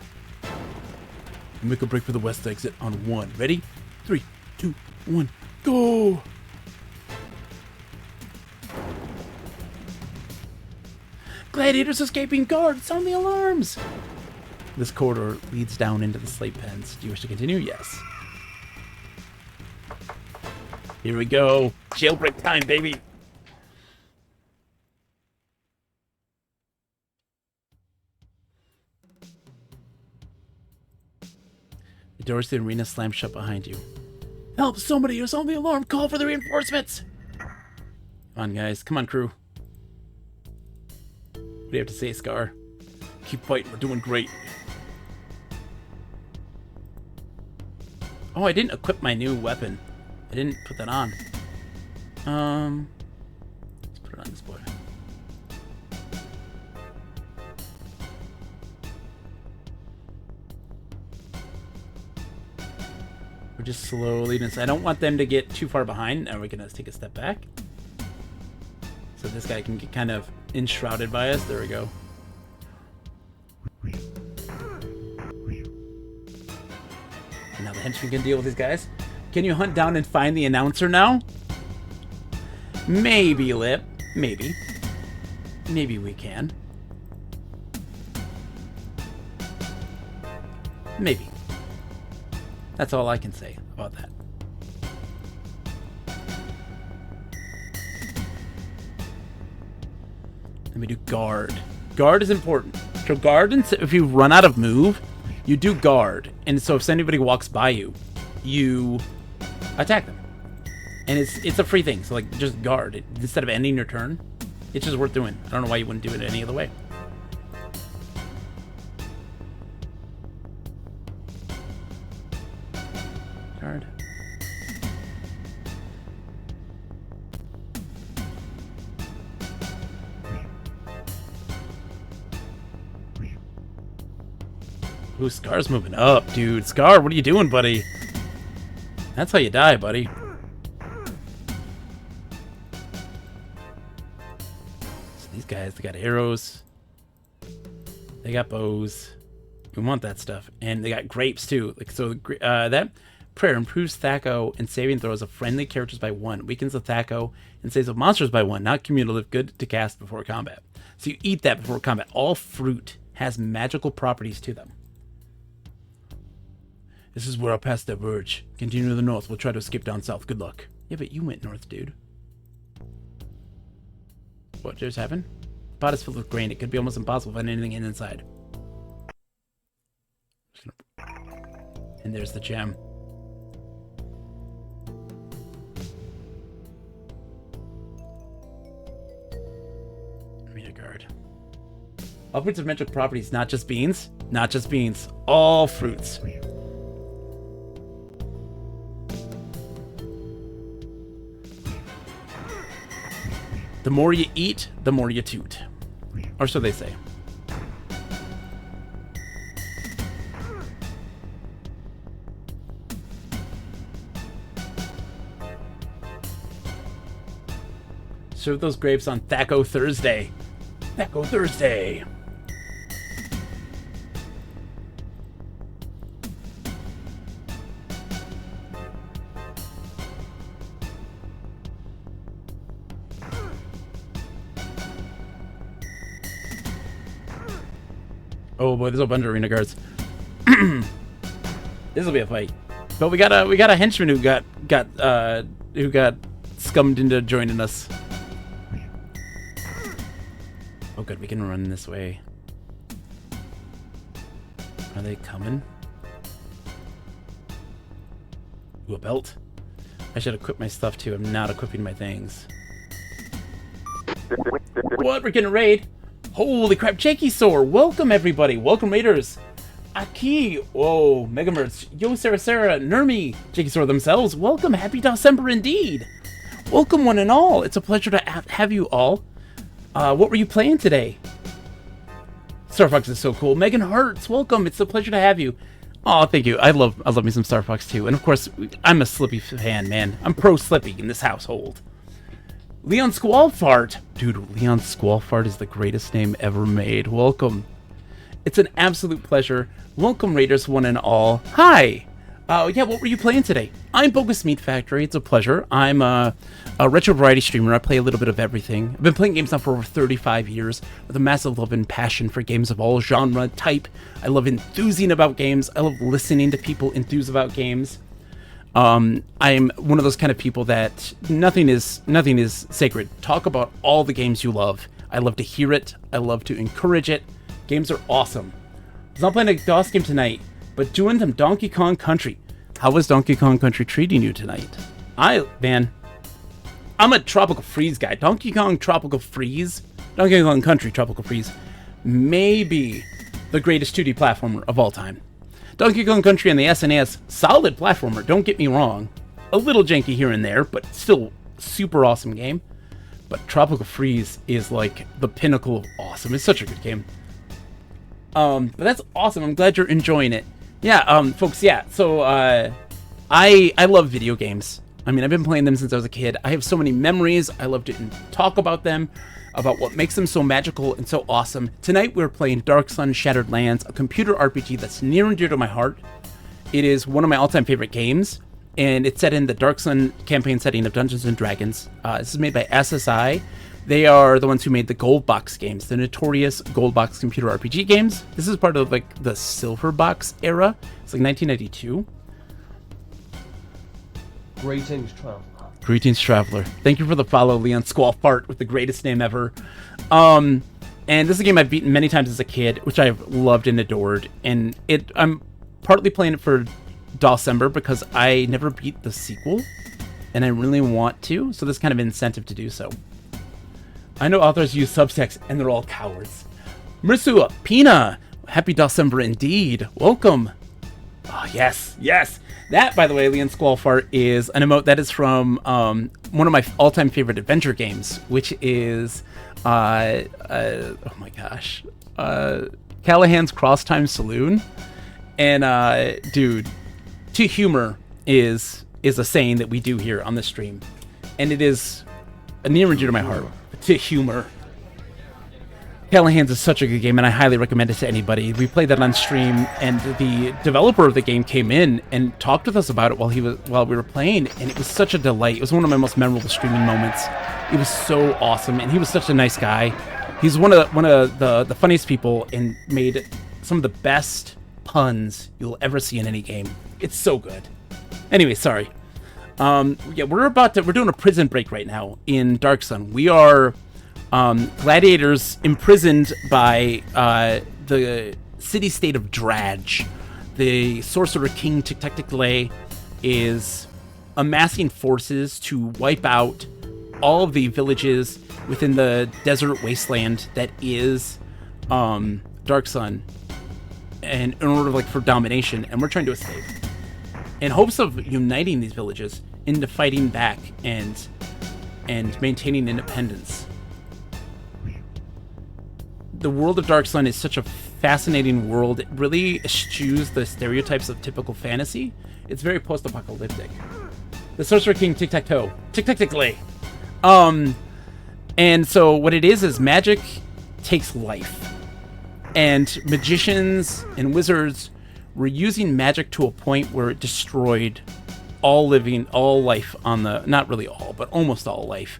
And make a break for the west exit on 1. Ready? 3, 2, 1, go! Gladiators escaping, guard! Sound the alarms! This corridor leads down into the slave pens. Do you wish to continue? Yes. Here we go. Jailbreak time, baby! The doors to the arena slam shut behind you. Help! Somebody is on the alarm! Call for the reinforcements! Come on, guys. Come on, crew. What do you have to say, Scar? Keep fighting, we're doing great. Oh, I didn't equip my new weapon. I didn't put that on. Let's put it on this boy. We're just slowly. I don't want them to get too far behind. Now we're gonna take a step back, so this guy can get kind of enshrouded by us. There we go. Now the henchman can deal with these guys. Can you hunt down and find the announcer now? Maybe, Lip. Maybe. Maybe we can. Maybe. That's all I can say about that. Let me do guard. Guard is important. So guard, and if you run out of move, you do guard. And so if anybody walks by you, you attack them. And it's a free thing. So like just guard. Instead of ending your turn, it's just worth doing. I don't know why you wouldn't do it any other way. Guard. Ooh, Scar's moving up, dude. Scar, what are you doing, buddy? That's how you die, buddy. So these guys, they got arrows. They got bows. We want that stuff. And they got grapes, too. Like so, that Prayer improves Thaco and saving throws of friendly characters by 1. Weakens the Thaco and saves of monsters by 1. Not cumulative. Good to cast before combat. So you eat that before combat. All fruit has magical properties to them. This is where our paths diverge. Continue to the north. We'll try to escape down south. Good luck. Yeah, but you went north, dude. What just happened? The pot is filled with grain. It could be almost impossible to find anything inside. And there's the gem. Arena guard. All fruits have magic properties, not just beans. Not just beans. All fruits. The more you eat, the more you toot. Or so they say. Serve those grapes on Thaco Thursday. Thaco Thursday. Oh boy, there's a bunch of arena guards. This'll be a fight. But we got a henchman who got scummed into joining us. Oh good, we can run this way. Are they coming? Ooh, a belt. I should equip my stuff too. I'm not equipping my things. What? We're getting a raid? Holy crap, Jakey-Sor! Welcome everybody! Welcome raiders! Aki! Whoa, Megamerts, Yo Sarah, Nermi, Jakey-Sor themselves, welcome! Happy December indeed! Welcome one and all! It's a pleasure to have you all. What were you playing today? Star Fox is so cool. Megan Hertz, welcome! It's a pleasure to have you. Oh, thank you. I love me some Star Fox too. And of course, I'm a Slippy fan, man. I'm pro Slippy in this household. Leon Squallfart. Dude, Leon Squallfart is the greatest name ever made. Welcome. It's an absolute pleasure. Welcome, Raiders, one and all. Hi. Yeah, what were you playing today? I'm Bogus Meat Factory. It's a pleasure. I'm a retro variety streamer. I play a little bit of everything. I've been playing games now for over 35 years with a massive love and passion for games of all genre type. I love enthusing about games. I love listening to people enthuse about games. I'm one of those kind of people that nothing is sacred. Talk about all the games you love. I love to hear it. I love to encourage it. Games are awesome. I was not playing a DOS game tonight, but doing some Donkey Kong Country. How was Donkey Kong Country treating you tonight? Man, I'm a Tropical Freeze guy. Donkey Kong Tropical Freeze, Donkey Kong Country Tropical Freeze, maybe the greatest 2D platformer of all time. Donkey Kong Country on the SNES, solid platformer, don't get me wrong. A little janky here and there, but still super awesome game. But Tropical Freeze is like the pinnacle of awesome. It's such a good game. But that's awesome. I'm glad you're enjoying it. Yeah, folks, yeah. So, I love video games. I mean, I've been playing them since I was a kid. I have so many memories. I love to talk about them, about what makes them so magical and so awesome. Tonight, we're playing Dark Sun Shattered Lands, a computer RPG that's near and dear to my heart. It is one of my all-time favorite games, and it's set in the Dark Sun campaign setting of Dungeons & Dragons. This is made by SSI. They are the ones who made the Gold Box games, the notorious Gold Box computer RPG games. This is part of like the Silver Box era. It's like 1992. Greetings, traveler. Greetings, traveler. Thank you for the follow, Leon Squallfart, with the greatest name ever. And this is a game I've beaten many times as a kid, which I've loved and adored. And I'm partly playing it for December because I never beat the sequel, and I really want to. So this kind of incentive to do so. I know authors use subtext, and they're all cowards. Mirsua, Pina, happy December indeed. Welcome. Oh, yes, yes. That, by the way, Leon Squallfart, is an emote that is from one of my all-time favorite adventure games, which is, oh my gosh, Callahan's Cross Time Saloon. And, dude, to humor is a saying that we do here on the stream. And it is near and dear to my heart. To humor. Callahan's is such a good game, and I highly recommend it to anybody. We played that on stream, and the developer of the game came in and talked with us about it while we were playing, and it was such a delight. It was one of my most memorable streaming moments. It was so awesome, and he was such a nice guy. He's one of the funniest people, and made some of the best puns you'll ever see in any game. It's so good. Anyway, sorry. Yeah, we're doing a prison break right now in Dark Sun. We are gladiators imprisoned by the city-state of Dradge. The Sorcerer King Tic-Tac-Tic-Lay is amassing forces to wipe out all of the villages within the desert wasteland that is Dark Sun, and in order for domination, and we're trying to escape in hopes of uniting these villages into fighting back and maintaining independence. The world of Dark Sun is such a fascinating world. It really eschews the stereotypes of typical fantasy. It's very post-apocalyptic. The Sorcerer King Tic-Tac-Toe. Tic-Tac-Tic-Lay. And so what it is magic takes life. And magicians and wizards were using magic to a point where it destroyed all life on the, not really all, but almost all life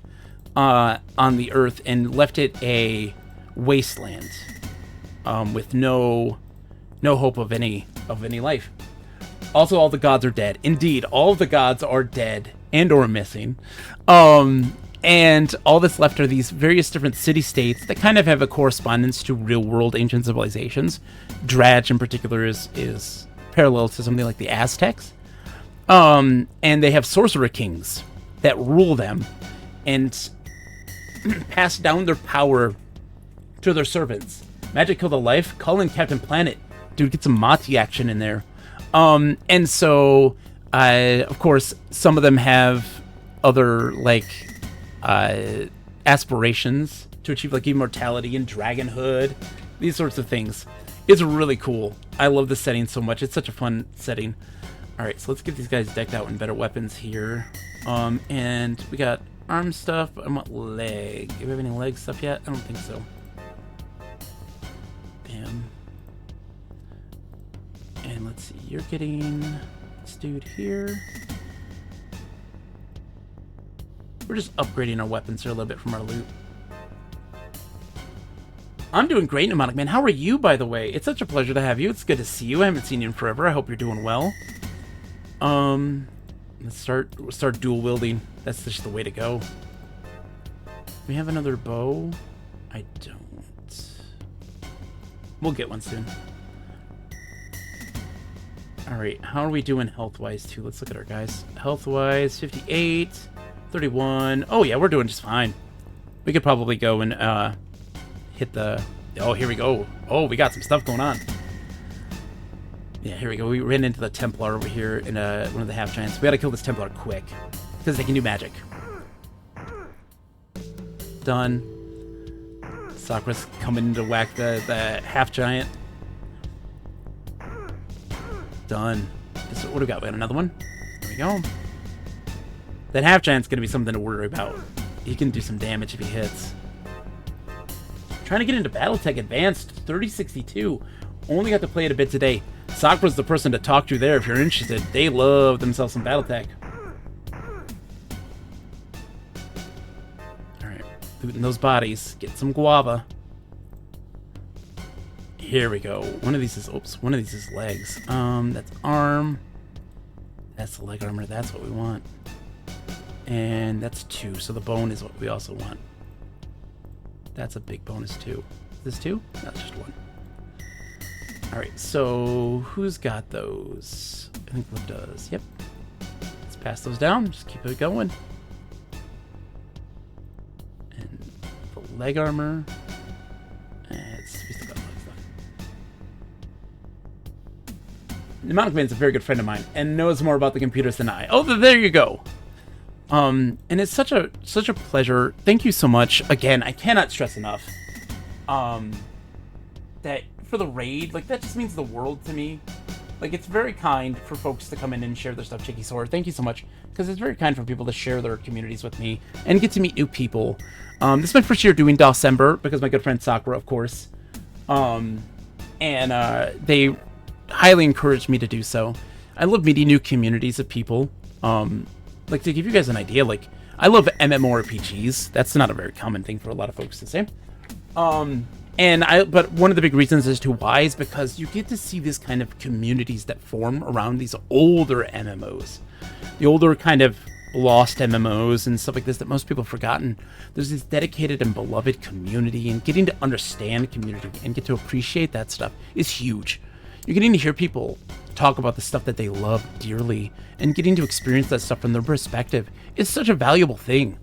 on the earth, and left it a wasteland with no hope of any life. Also, all the gods are dead. Indeed, all of the gods are dead and or missing. And all that's left are these various different city-states that kind of have a correspondence to real-world ancient civilizations. Dradge, in particular, is parallel to something like the Aztecs. And they have sorcerer kings that rule them and pass down their power to their servants. Magic killed a life. Call in Captain Planet. Dude, get some Mati action in there. And so, of course, some of them have other, aspirations to achieve, immortality and dragonhood. These sorts of things. It's really cool. I love the setting so much. It's such a fun setting. Alright, so let's get these guys decked out in better weapons here. And we got arm stuff. I want leg. Do we have any leg stuff yet? I don't think so. Bam. And let's see, you're getting this dude here. We're just upgrading our weapons here a little bit from our loot. I'm doing great, Mnemonic Man. How are you, by the way? It's such a pleasure to have you. It's good to see you. I haven't seen you in forever. I hope you're doing well. Let's start dual wielding. That's just the way to go. We have another bow. I don't. We'll get one soon. Alright, how are we doing health-wise, too? Let's look at our guys. Health-wise, 58, 31. Oh, yeah, we're doing just fine. We could probably go and, hit the... Oh, here we go. Oh, we got some stuff going on. Yeah, here we go. We ran into the Templar over here in one of the half-giants. We gotta kill this Templar quick, because they can do magic. Done. Sakura's coming to whack the half-giant. Done. What do we got? We got another one. There we go. That half-giant's gonna be something to worry about. He can do some damage if he hits. Trying to get into Battletech Advanced 3062. Only got to play it a bit today. Sakura's the person to talk to there if you're interested. They love themselves some Battletech. Alright. Looting those bodies. Get some guava. Here we go. One of these is... Oops. One of these is legs. That's arm. That's the leg armor. That's what we want. And that's 2. So the bone is what we also want. That's a big bonus, too. Is this 2? No, it's just 1. Alright, so who's got those? I think Flip does. Yep. Let's pass those down. Just keep it going. And the leg armor. We still got legs left. Mnemonic Man's a very good friend of mine and knows more about the computers than I. Oh, there you go. And it's such a pleasure. Thank you so much. Again, I cannot stress enough that for the raid, that just means the world to me. Like, it's very kind for folks to come in and share their stuff. Chicky Sword, thank you so much, because it's very kind for people to share their communities with me and get to meet new people. This is my first year doing December because my good friend Sakura, of course, and they highly encouraged me to do so. I love meeting new communities of people. Like, to give you guys an idea, like, I love MMORPGs. That's not a very common thing for a lot of folks to say. But one of the big reasons as to why is because you get to see this kind of communities that form around these older MMOs. The older kind of lost MMOs and stuff like this that most people have forgotten. There's this dedicated and beloved community, and getting to understand community and get to appreciate that stuff is huge. You're getting to hear people talk about the stuff that they love dearly, and getting to experience that stuff from their perspective is such a valuable thing.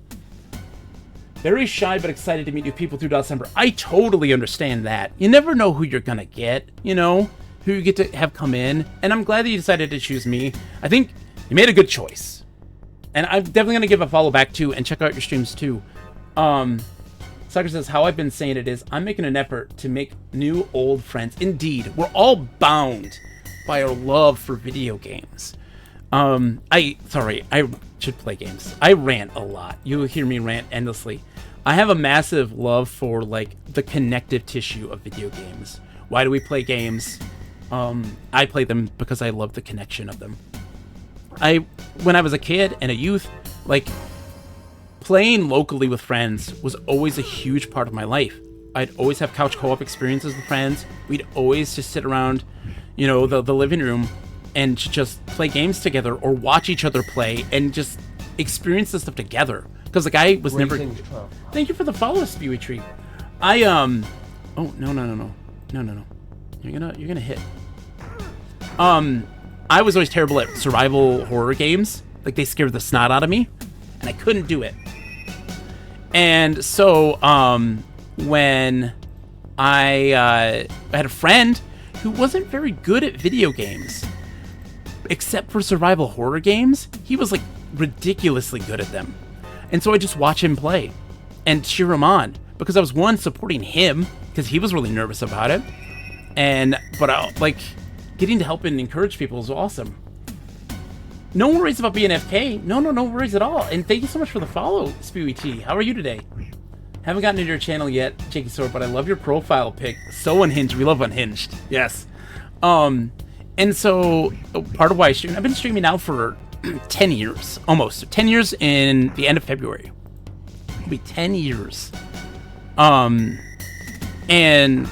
Very shy but excited to meet new people through December. I totally understand that. You never know who you're gonna get, you know, who you get to have come in, and I'm glad that you decided to choose me. I think you made a good choice. And I'm definitely gonna give a follow back too and check out your streams too. Sucker says, how I've been saying it is, I'm making an effort to make new old friends. Indeed, we're all bound by our love for video games. I should play games. I rant a lot. You'll hear me rant endlessly. I have a massive love for, like, the connective tissue of video games. Why do we play games? I play them because I love the connection of them. When I was a kid and a youth, like, playing locally with friends was always a huge part of my life. I'd always have couch co-op experiences with friends. We'd always just sit around, you know, the living room and just play games together or watch each other play and just experience this stuff together. Because, like, I was never... Thank you for the follow, Spewy Tree. Oh, no. You're gonna hit. I was always terrible at survival horror games. Like, they scared the snot out of me, and I couldn't do it. And so, when I had a friend who wasn't very good at video games, except for survival horror games, he was, like, ridiculously good at them. And so I just watch him play and cheer him on, because I was, one, supporting him because he was really nervous about it, but like, getting to help and encourage people is awesome. No worries about being FK. No worries at all. And thank you so much for the follow, Spewy T. How are you today? Haven't gotten into your channel yet, Jakey Sword, but I love your profile pic. So unhinged. We love unhinged. Yes. And so part of why I stream, I've been streaming now for 10 years, almost 10 years in the end of February. It'll be 10 years. And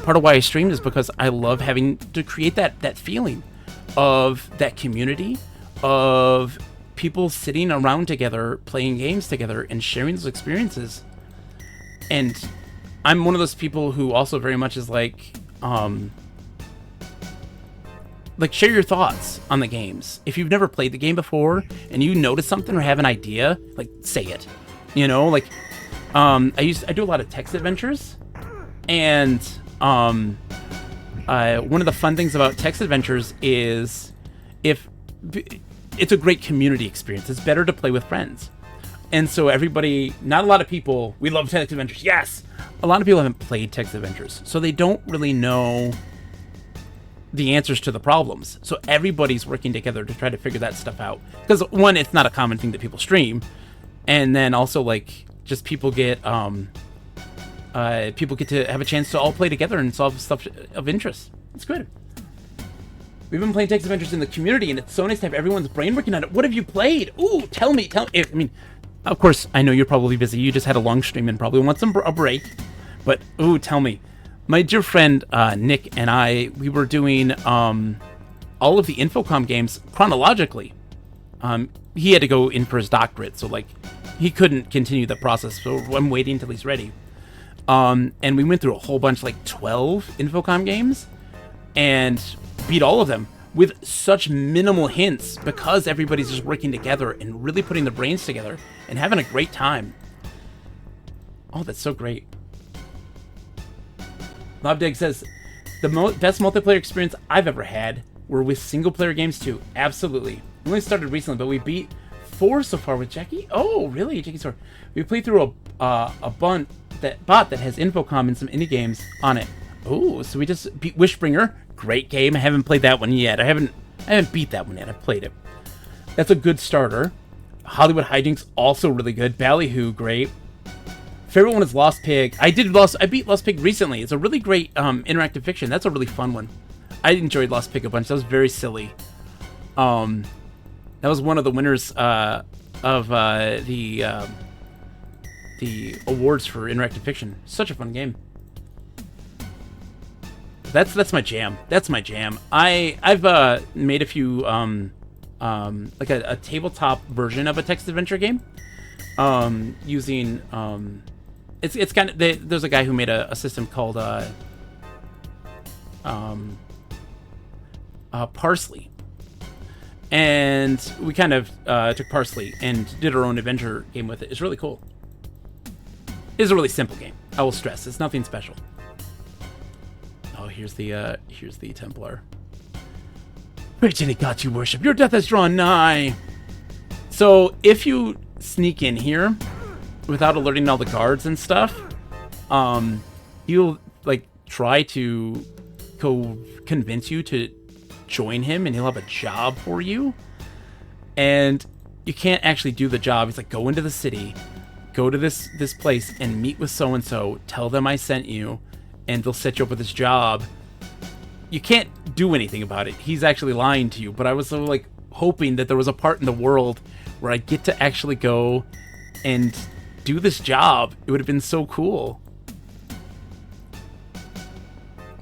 part of why I streamed is because I love having to create that feeling of that community, of people sitting around together, playing games together, and sharing those experiences. And I'm one of those people who also very much is like share your thoughts on the games. If you've never played the game before and you notice something or have an idea, like, say it. You know, like, I do a lot of text adventures, and one of the fun things about text adventures is it's a great community experience. It's better to play with friends. And so everybody, not a lot of people, we love text adventures, yes! A lot of people haven't played text adventures, so they don't really know the answers to the problems. So everybody's working together to try to figure that stuff out. Because, one, it's not a common thing that people stream, and then also, like, just people get to have a chance to all play together and solve stuff of interest. It's good. We've been playing text adventures in the community, and it's so nice to have everyone's brain working on it. What have you played? Ooh, tell me. I mean, of course, I know you're probably busy. You just had a long stream and probably want a break. But, ooh, tell me. My dear friend Nick and I, we were doing all of the Infocom games chronologically. He had to go in for his doctorate, so, like, he couldn't continue the process, so I'm waiting until he's ready. And we went through a whole bunch, like 12 Infocom games, and beat all of them with such minimal hints, because everybody's just working together and really putting their brains together and having a great time. Oh, that's so great. Lobdig says, the best multiplayer experience I've ever had were with single-player games too. Absolutely. We only started recently, but we beat 4 so far with Jackie. Oh, really, Jackie Sword? We played through a bot that has Infocom and some indie games on it. Oh, so we just beat Wishbringer. Great game. I haven't played that one yet. I haven't I haven't beat that one yet. I've played it. That's a good starter. Hollywood Hijinks, also really good. Ballyhoo, great. Favorite one is Lost Pig. I beat Lost Pig recently. It's a really great interactive fiction. That's a really fun one. I enjoyed Lost Pig a bunch. That was very silly. That was one of the winners of the awards for interactive fiction. Such a fun game. That's my jam. That's my jam. I've made a few like a tabletop version of a text adventure game using it's kind of there's a guy who made a system called Parsley, and we kind of took Parsley and did our own adventure game with it. It's really cool. It's a really simple game. I will stress it's nothing special. Oh, here's the Templar. Virginie got you, worship. Your death has drawn nigh. So if you sneak in here without alerting all the guards and stuff, he'll like try to convince you to join him, and he'll have a job for you. And you can't actually do the job. He's like, go into the city, go to this place, and meet with so and so. Tell them I sent you, and they'll set you up with this job. You can't do anything about it. He's actually lying to you. But I was so like hoping that there was a part in the world where I get to actually go and do this job. It would have been so cool.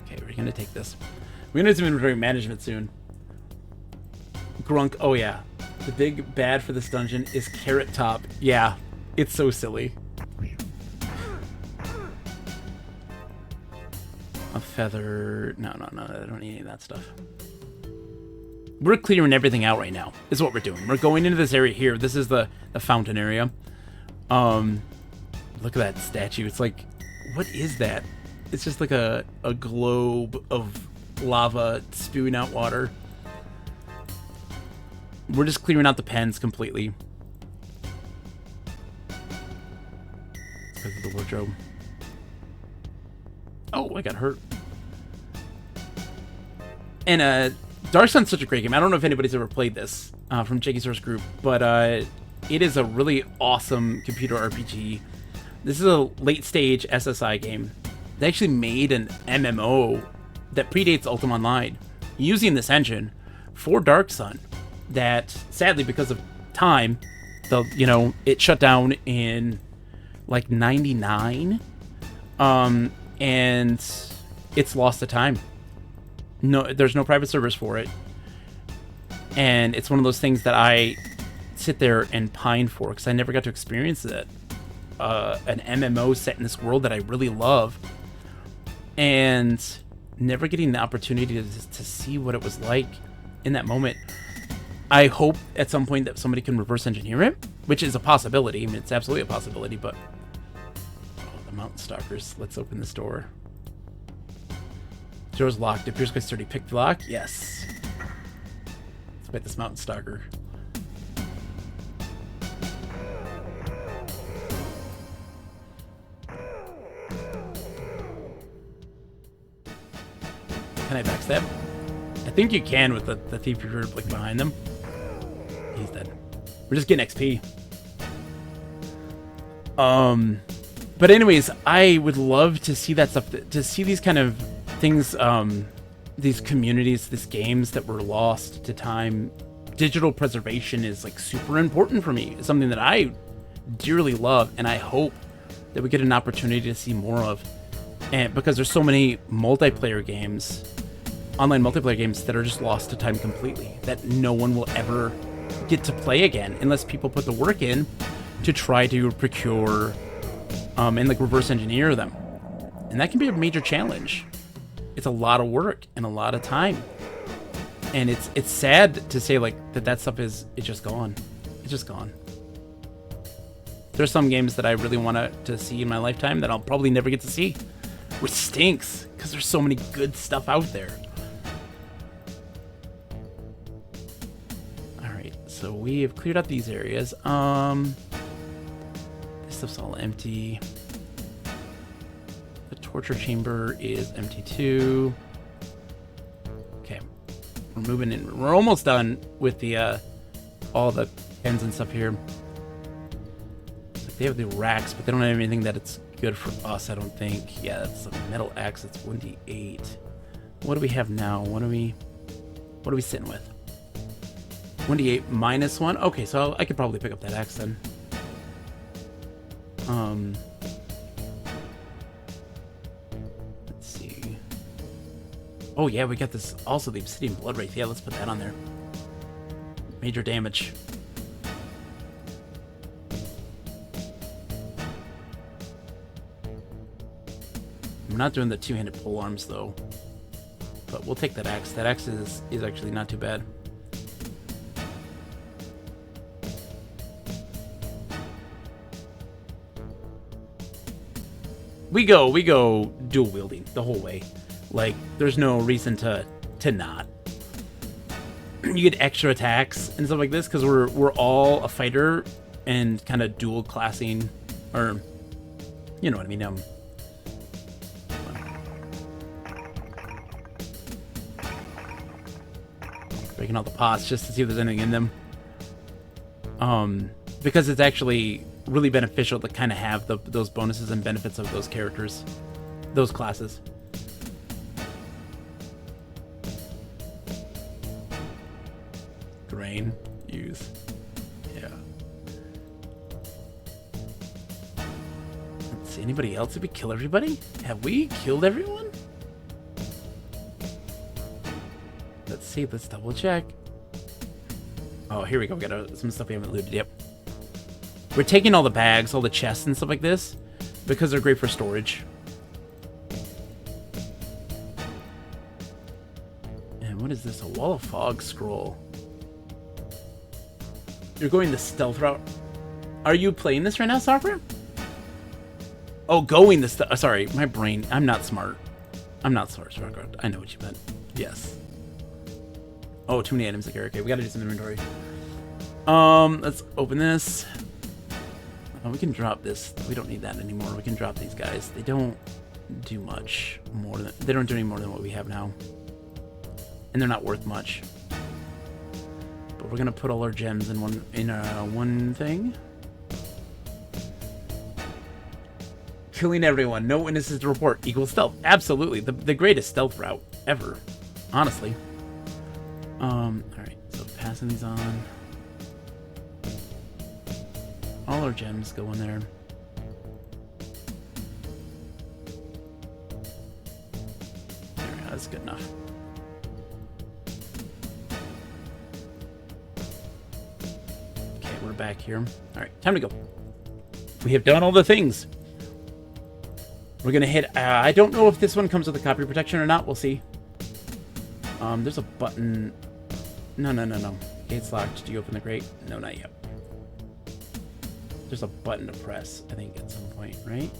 Okay, we're gonna take this. We're gonna do some inventory management soon. Grunk. Oh yeah, the big bad for this dungeon is Carrot Top. Yeah, it's so silly. A feather. No, I don't need any of that stuff. We're clearing everything out right now, is what we're doing. We're going into this area here. This is the fountain area. Look at that statue. It's like, what is that? It's just like a globe of lava spewing out water. We're just clearing out the pens completely. Because of the wardrobe. Oh, I got hurt. And Dark Sun's such a great game. I don't know if anybody's ever played this from Jakey Source Group, but it is a really awesome computer RPG. This is a late stage SSI game. They actually made an MMO that predates Ultima Online using this engine for Dark Sun. That sadly, because of time, it shut down in like '99. And it's lost to time. No, there's no private servers for it. And it's one of those things that I sit there and pine for because I never got to experience it. An MMO set in this world that I really love. And never getting the opportunity to see what it was like in that moment. I hope at some point that somebody can reverse engineer it, which is a possibility. I mean, it's absolutely a possibility, but... Mountain Stalkers. Let's open this door. The door's locked. It appears quite sturdy. Pick the lock. Yes. Let's bite this Mountain Stalker. Can I backstab? I think you can with the thief you're like behind them. He's dead. We're just getting XP. But anyways, I would love to see that stuff, to see these kind of things, these communities, these games that were lost to time. Digital preservation is like super important for me. It's something that I dearly love, and I hope that we get an opportunity to see more of. And because there's so many multiplayer games, online multiplayer games that are just lost to time completely, that no one will ever get to play again unless people put the work in to try to procure and like reverse engineer them. And that can be a major challenge. It's a lot of work and a lot of time. And it's sad to say like that stuff it's just gone. It's just gone. There's some games that I really want to see in my lifetime that I'll probably never get to see, which stinks because there's so many good stuff out there. All right, so we have cleared out these areas. This stuff's all empty. The torture chamber is empty too. Okay, We're moving in. We're almost done with the all the pens and stuff here. They have the racks, but they don't have anything that it's good for us, I don't think. Yeah, that's a metal axe. It's 1d8. What do we have now? What are we sitting with? 1d8 minus 1? Okay, so I could probably pick up that axe then. Let's see. Oh yeah, we got this, also the Obsidian Blood Wraith. Yeah, let's put that on there. Major damage. I'm not doing the two-handed pole arms though, but we'll take that axe. That axe is actually not too bad. We go dual wielding the whole way. Like, there's no reason to not. You get extra attacks and stuff like this because we're all a fighter and kind of dual classing, or you know what I mean. Breaking out the pots just to see if there's anything in them. Because it's actually really beneficial to kind of have those bonuses and benefits of those characters, those classes. Grain, use, yeah. Let's see, anybody else? Did we kill everybody? Have we killed everyone? Let's see, let's double check. Oh, here we go. We got some stuff we haven't looted. Yep. We're taking all the bags, all the chests and stuff like this because they're great for storage. And what is this? A Wall of Fog scroll. You're going the stealth route. Are you playing this right now, Soccer? Oh, going the stealth. Sorry, my brain. I'm not smart. I'm not smart, Soccer. I know what you meant. Yes. Oh, too many items to carry. Okay, we gotta do some inventory. Let's open this. We can drop this. We don't need that anymore. We can drop these guys. They don't do much more than, they don't do any more than what we have now. And they're not worth much. But we're gonna put all our gems in one thing. Killing everyone. No witnesses to report equals stealth. Absolutely. The greatest stealth route ever. Honestly. Alright, so passing these on. All our gems go in there. There we go, that's good enough. Okay, we're back here. Alright, time to go. We have done all the things. We're gonna hit, I don't know if this one comes with a copy protection or not, we'll see. There's a button. No. Gate's locked. Do you open the grate? No, not yet. There's a button to press, I think, at some point, right?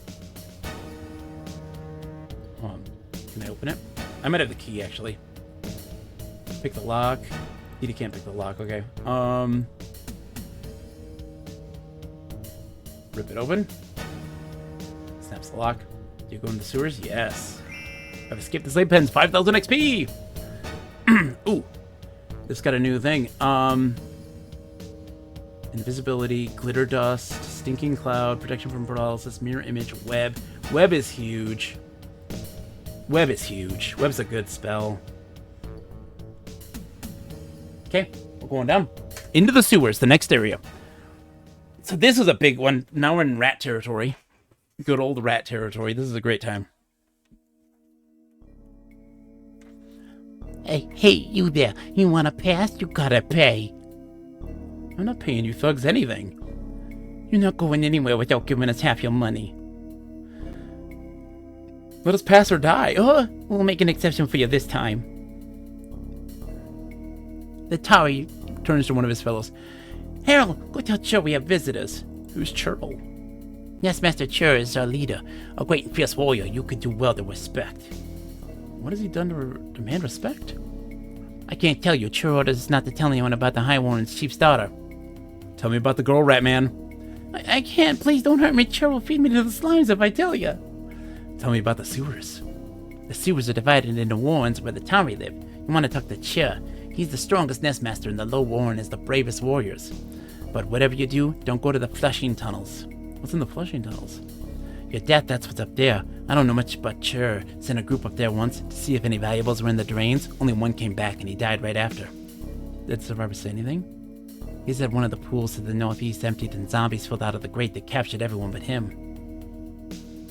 Can I open it? I might have the key, actually. Pick the lock. You can't pick the lock, okay. Rip it open. Snaps the lock. Do you go in the sewers? Yes. I've escaped the slave pens. 5,000 XP! Ooh. This got a new thing. Invisibility, glitter dust, stinking cloud, protection from paralysis, mirror image, web. Web is huge. Web is huge. Web's a good spell. Okay, we're going down. Into the sewers, the next area. So this was a big one. Now we're in rat territory. Good old rat territory. This is a great time. Hey, you there. You want to pass? You gotta pay. I'm not paying you thugs anything. You're not going anywhere without giving us half your money. Let us pass or die. We'll make an exception for you this time. The Tari turns to one of his fellows. Harold, go tell Chur we have visitors. Who's Churl? Yes, Master Chur is our leader. A great and fierce warrior you could do well to respect. What has he done to demand respect? I can't tell you. Chur orders us not to tell anyone about the High Warren's chief's daughter. Tell me about the girl, rat man. I can't. Please don't hurt me. Chur will feed me to the slimes if I tell you. Tell me about the sewers. The sewers are divided into warrens where the Tari live. You want to talk to Chur. He's the strongest Nestmaster, and the Low Warren is the bravest warriors. But whatever you do, don't go to the Flushing Tunnels. What's in the Flushing Tunnels? Your dad, that's what's up there. I don't know much, but sure. Sent a group up there once to see if any valuables were in the drains. Only one came back, and he died right after. Did Survivor say anything? He said one of the pools to the northeast emptied and zombies filled out of the grate that captured everyone but him.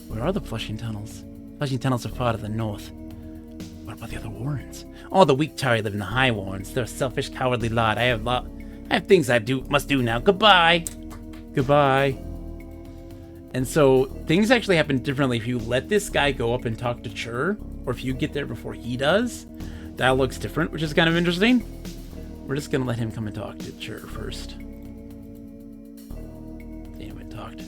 Where are the Flushing Tunnels? Flushing Tunnels are far to the north. What about the other Warrens? All the weak Tari live in the High Warrens. They're a selfish, cowardly lot. I have things I must do now. Goodbye. Goodbye. And so things actually happen differently if you let this guy go up and talk to Chur, or if you get there before he does. Dialogue's different, which is kind of interesting. We're just gonna let him come and talk to Chur first. Anyway, talked.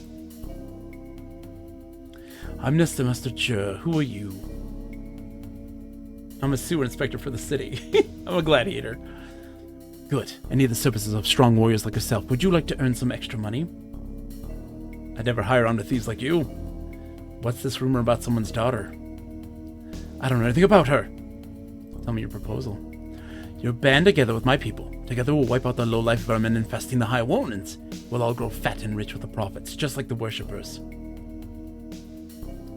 I'm Nestmaster Chur. Who are you? I'm a sewer inspector for the city. I'm a gladiator. Good. I need the services of strong warriors like yourself. Would you like to earn some extra money? I'd never hire on to thieves like you. What's this rumor about someone's daughter? I don't know anything about her. Tell me your proposal. You'll band together with my people. Together we'll wipe out the low-life vermin infesting the High Warrens. We'll all grow fat and rich with the profits, just like the worshippers.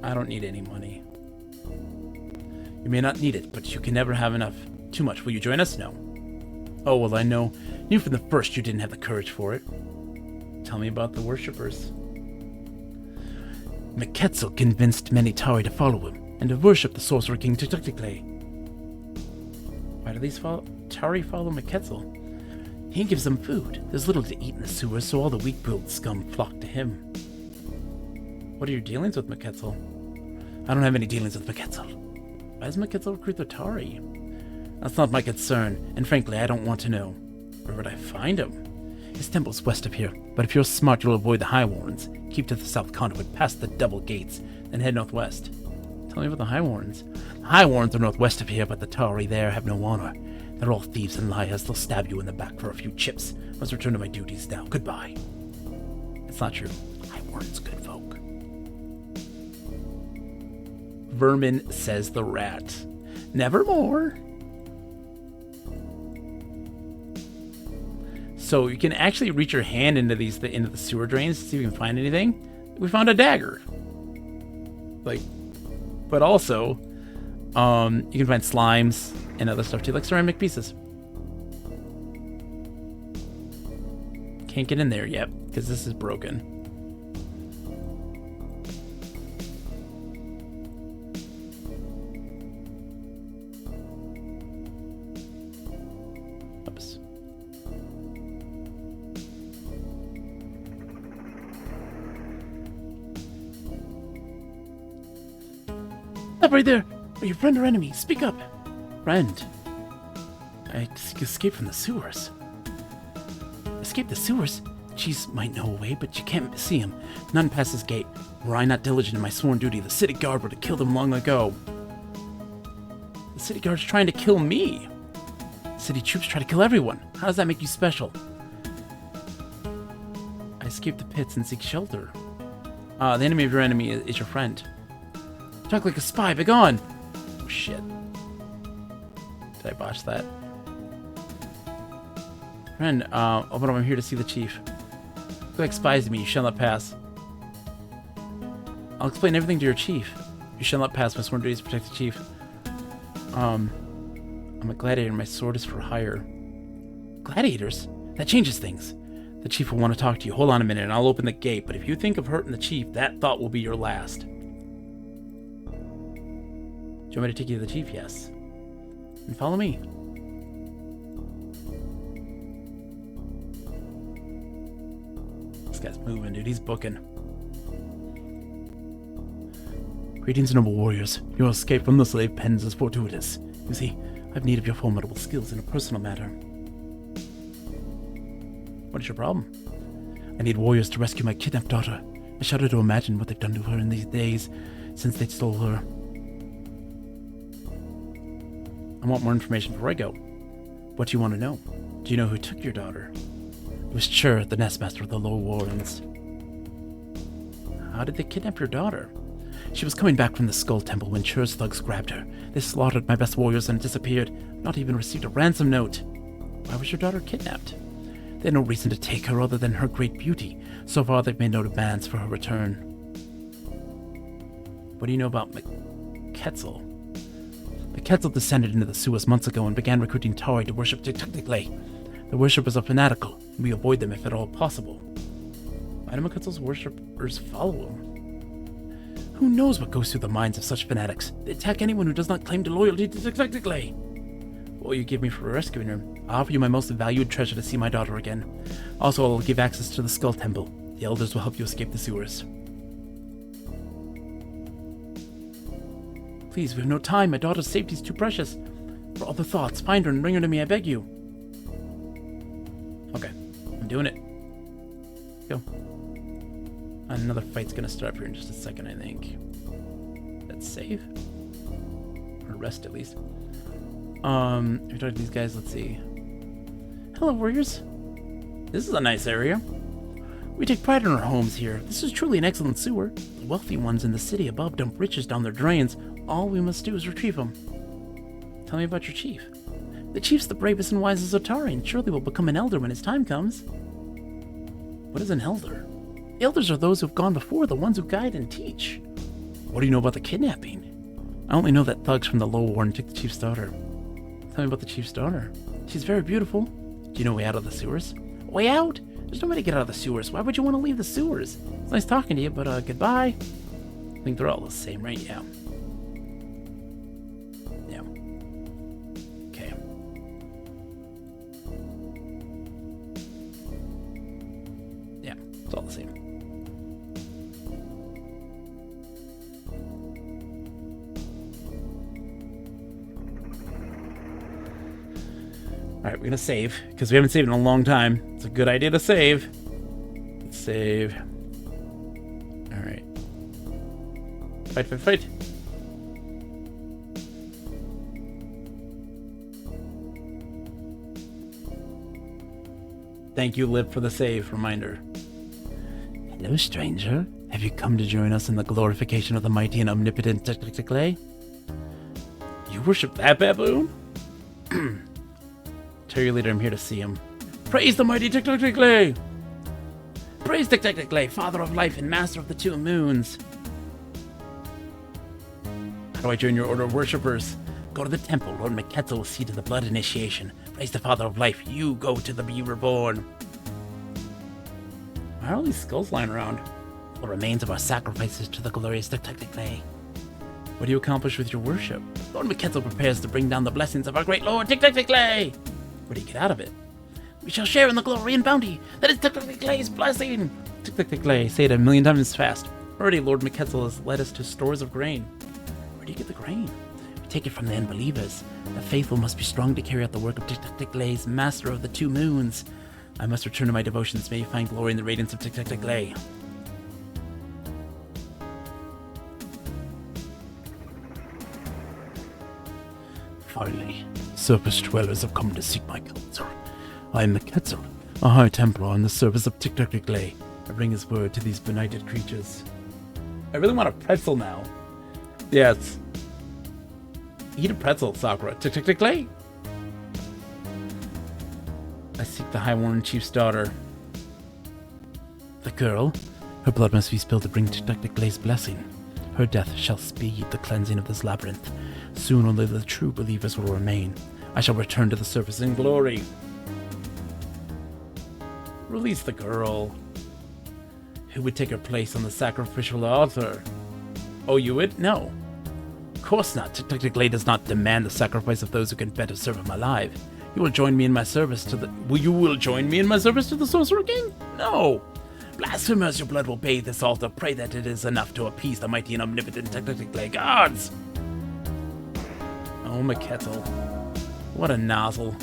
I don't need any money. You may not need it, but you can never have enough. Too much. Will you join us? No. Oh, well, I knew from the first you didn't have the courage for it. Tell me about the worshippers. McKetzel convinced many Tari to follow him, and to worship the Sorcerer King Tutuktukle. Why do these Tari follow McKetzel? He gives them food. There's little to eat in the sewers, so all the weak-willed scum flock to him. What are your dealings with McKetzel? I don't have any dealings with McKetzel. Why does McKetzel recruit the Tari? That's not my concern, and frankly, I don't want to know. Where would I find him? His temple's west of here, but if you're smart, you'll avoid the High Warrens. Keep to the south conduit, past the double gates, then head northwest. Tell me about the High Warrens. The High Warrens are northwest of here, but the Tari there have no honor. They're all thieves and liars. They'll stab you in the back for a few chips. Must return to my duties now. Goodbye. It's not true. High Warrens, good folk. Vermin, says the rat. Nevermore. So you can actually reach your hand into into the sewer drains to see if you can find anything. We found a dagger. But also, you can find slimes and other stuff too, like ceramic pieces. Can't get in there yet because this is broken. Oops. Stop right there! Are you friend or enemy? Speak up! Friend. I escaped from the sewers. Escape the sewers? Cheese might know a way, but you can't see him. None past his gate. Were I not diligent in my sworn duty, the city guard would have killed him long ago. The city guard's trying to kill me. City troops try to kill everyone. How does that make you special? I escaped the pits and seek shelter. The enemy of your enemy is your friend. Talk like a spy, begone! Oh, shit. Did I botch that? Friend, open up, I'm here to see the chief. Look like spies to me, you shall not pass. I'll explain everything to your chief. You shall not pass, my sworn duty is to protect the chief. I'm a gladiator and my sword is for hire. Gladiators? That changes things. The chief will want to talk to you. Hold on a minute and I'll open the gate, but if you think of hurting the chief, that thought will be your last. Do you want me to take you to the chief? Yes. And follow me. This guy's moving, dude. He's booking. Greetings, noble warriors. Your escape from the slave pens is fortuitous. You see, I have need of your formidable skills in a personal matter. What is your problem? I need warriors to rescue my kidnapped daughter. I shudder to imagine what they've done to her in these days since they stole her. I want more information before I go. What do you want to know? Do you know who took your daughter? It was Chur, the Nestmaster of the Low Warrens. How did they kidnap your daughter? She was coming back from the Skull Temple when Chur's thugs grabbed her. They slaughtered my best warriors and disappeared, not even received a ransom note. Why was your daughter kidnapped? They had no reason to take her other than her great beauty. So far, they've made no demands for her return. What do you know about McKetzel? McKetzel descended into the sewers months ago and began recruiting Tari to worship Tiktaalik. The worshippers are fanatical, and we avoid them if at all possible. Why do McKetzel's worshippers follow him? Who knows what goes through the minds of such fanatics? They attack anyone who does not claim to loyalty to Tiktaalik. What will you give me for rescuing her? I'll offer you my most valued treasure to see my daughter again. Also, I'll give access to the Skull Temple. The elders will help you escape the sewers. Please, we have no time. My daughter's safety is too precious. For other thoughts, find her and bring her to me, I beg you. Okay, I'm doing it. Go. Another fight's gonna start here in just a second, I think. Let's save. Or rest, at least. If you're talking to these guys, let's see. Hello, warriors. This is a nice area. We take pride in our homes here. This is truly an excellent sewer. The wealthy ones in the city above dump riches down their drains. All we must do is retrieve them. Tell me about your chief. The chief's the bravest and wisest Otari, and surely will become an elder when his time comes. What is an elder? Elders are those who have gone before, the ones who guide and teach. What do you know about the kidnapping? I only know that thugs from the Low Warren took the chief's daughter. Tell me about the chief's daughter. She's very beautiful. Do you know a way out of the sewers? Way out? There's no way to get out of the sewers. Why would you want to leave the sewers? It's nice talking to you, but goodbye. I think they're all the same, right? Yeah. Yeah. Okay. Yeah, it's all the same. Alright, we're gonna save, because we haven't saved in a long time. It's a good idea to save. Let's save. Alright. Fight, fight, fight. Thank you, Lip, for the save reminder. Hello, stranger. Have you come to join us in the glorification of the mighty and omnipotent Tiktaalik? You worship that baboon? Tell your leader I'm here to see him. Praise the mighty Tiktaalik! Praise Tiktaalik, father of life and master of the two moons. How do I join your order of worshippers? Go to the temple. Lord McKetzel will see to the blood initiation. Praise the father of life. You go to the be reborn. Why are all these skulls lying around? The remains of our sacrifices to the glorious Tiktaalik. What do you accomplish with your worship? Lord McKetzel prepares to bring down the blessings of our great Lord Tiktaalik. What do you get out of it? We shall share in the glory and bounty. That is Tiktaalik's blessing. Tiktaalik, say it 1,000,000 times fast. Already Lord McKetzel has led us to stores of grain. Where do you get the grain? We take it from the unbelievers. The faithful must be strong to carry out the work of Tiktaalik, master of the two moons. I must return to my devotions. May you find glory in the radiance of Tiktaalik. Finally, surface dwellers have come to seek my counsel. I am McKetzel, a High Templar in the service of Tiktaalik. I bring his word to these benighted creatures. I really want a pretzel now. Yes. Eat a pretzel, Sakura. Tiktaalik. I seek the High Warren Chief's daughter. The girl? Her blood must be spilled to bring Tiktaalik's blessing. Her death shall speed the cleansing of this labyrinth. Soon only the true believers will remain. I shall return to the surface in glory. Release the girl. Who would take her place on the sacrificial altar? Oh, you would? No. Of course not. Tiktaalik does not demand the sacrifice of those who can better serve him alive. You will join me in my service to the... You will join me in my service to the Sorcerer King? No. Blasphemers, your blood will bathe this altar. Pray that it is enough to appease the mighty and omnipotent Tiktaalik gods. Oh, McKetzel. What a nozzle.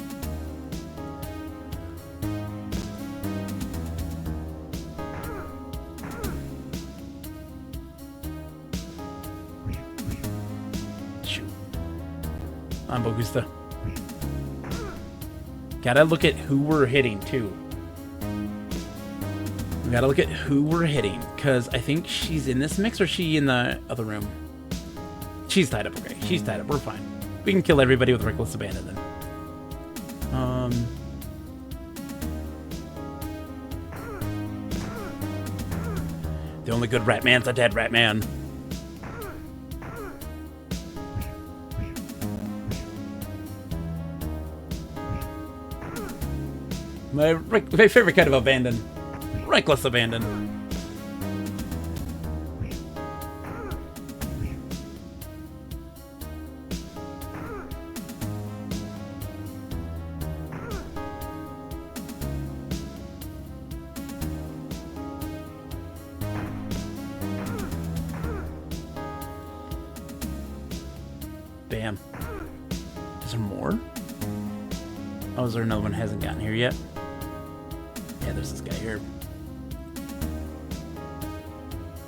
Shoot. I'm Bogusta. Gotta look at who we're hitting, too. We gotta look at who we're hitting, because I think she's in this mix, or is she in the other room? She's tied up, okay. She's tied up, we're fine. We can kill everybody with Reckless Abandon then. The only good rat man's a dead rat man. My favorite kind of abandon. Reckless abandon. Bam. Is there more? Oh, is there another one hasn't gotten here yet? Yeah, there's this guy here.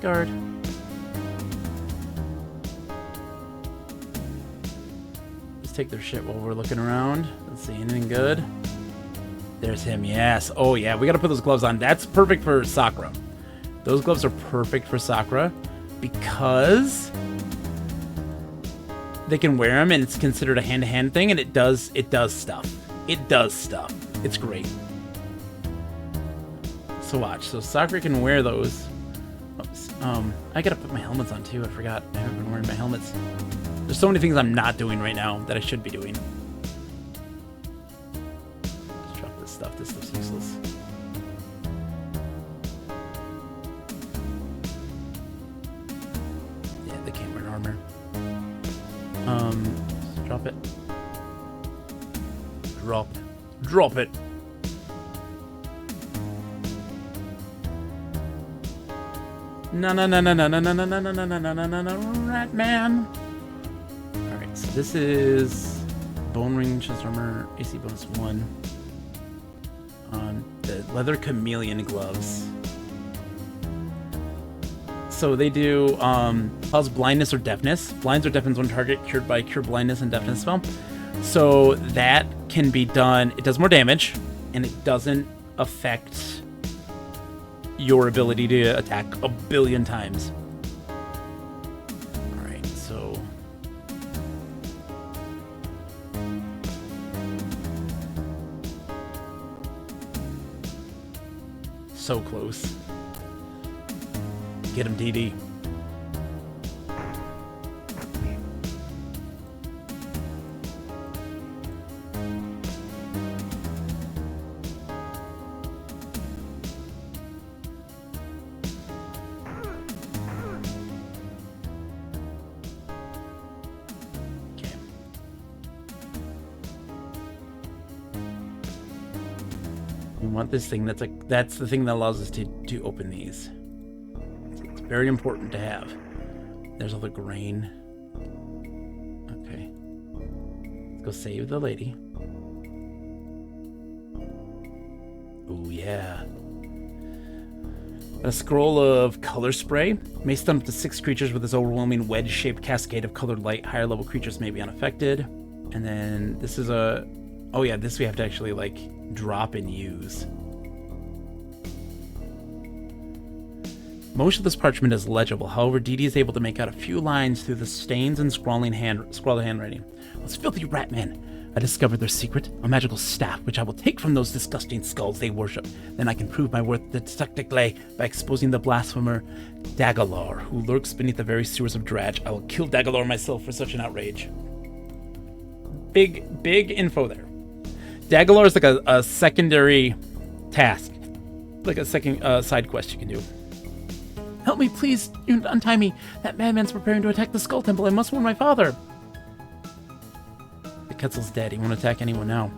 Guard. Let's take their shit while we're looking around. Let's see, anything good? There's him, yes. Oh yeah, we gotta put those gloves on. That's perfect for Sakura. Those gloves are perfect for Sakura because they can wear them and it's considered a hand-to-hand thing, and it does stuff. It does stuff. It's great. So watch. So Sakura can wear those. Oops. I gotta put my helmets on too. I forgot. I haven't been wearing my helmets. There's so many things I'm not doing right now that I should be doing. Let's drop this stuff. This stuff's useless. Yeah, they can't wear armor. Let's drop it. Drop it. No, rat man. Alright, so this is Bone Ring, chest armor, AC bonus 1. The leather chameleon gloves. So they do cause blindness or deafness. Blinds or deafens one target cured by cure blindness and deafness spell. So that can be done. It does more damage, and it doesn't affect your ability to attack a billion times. Alright, so close. Get him, DD. We want this thing. That's the thing that allows us to open these. It's very important to have. There's all the grain. Okay. Let's go save the lady. Oh yeah. A scroll of color spray may stun up to 6 creatures with this overwhelming wedge-shaped cascade of colored light. Higher level creatures may be unaffected. And then this is a... Oh yeah, this we have to actually like drop and use. Most of this parchment is legible. However, DD is able to make out a few lines through the stains and scrawled handwriting. Those filthy rat men. I discovered their secret, a magical staff, which I will take from those disgusting skulls they worship. Then I can prove my worth to Tacticlay by exposing the blasphemer Dagolor, who lurks beneath the very sewers of Dradge. I will kill Dagolor myself for such an outrage. Big info there. Dagolor is like a secondary task, like a second side quest you can do. Help me, please! You untie me! That madman's preparing to attack the Skull Temple. I must warn my father! The Quetzal's dead. He won't attack anyone now.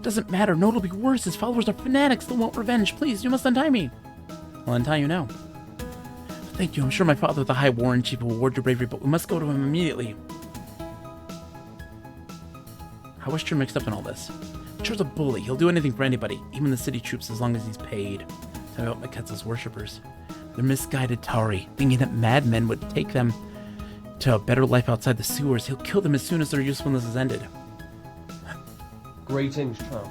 Doesn't matter. No, it'll be worse. His followers are fanatics. They want revenge. Please, you must untie me. I'll untie you now. Thank you. I'm sure my father, the High Warren Chief, will reward your bravery, but we must go to him immediately. How is Tyr mixed up in all this? Tyr's a bully. He'll do anything for anybody, even the city troops, as long as he's paid. Tell me about Quetzal's worshippers. They're misguided Tauri, thinking that madmen would take them to a better life outside the sewers. He'll kill them as soon as their usefulness is ended. Greetings, Trump.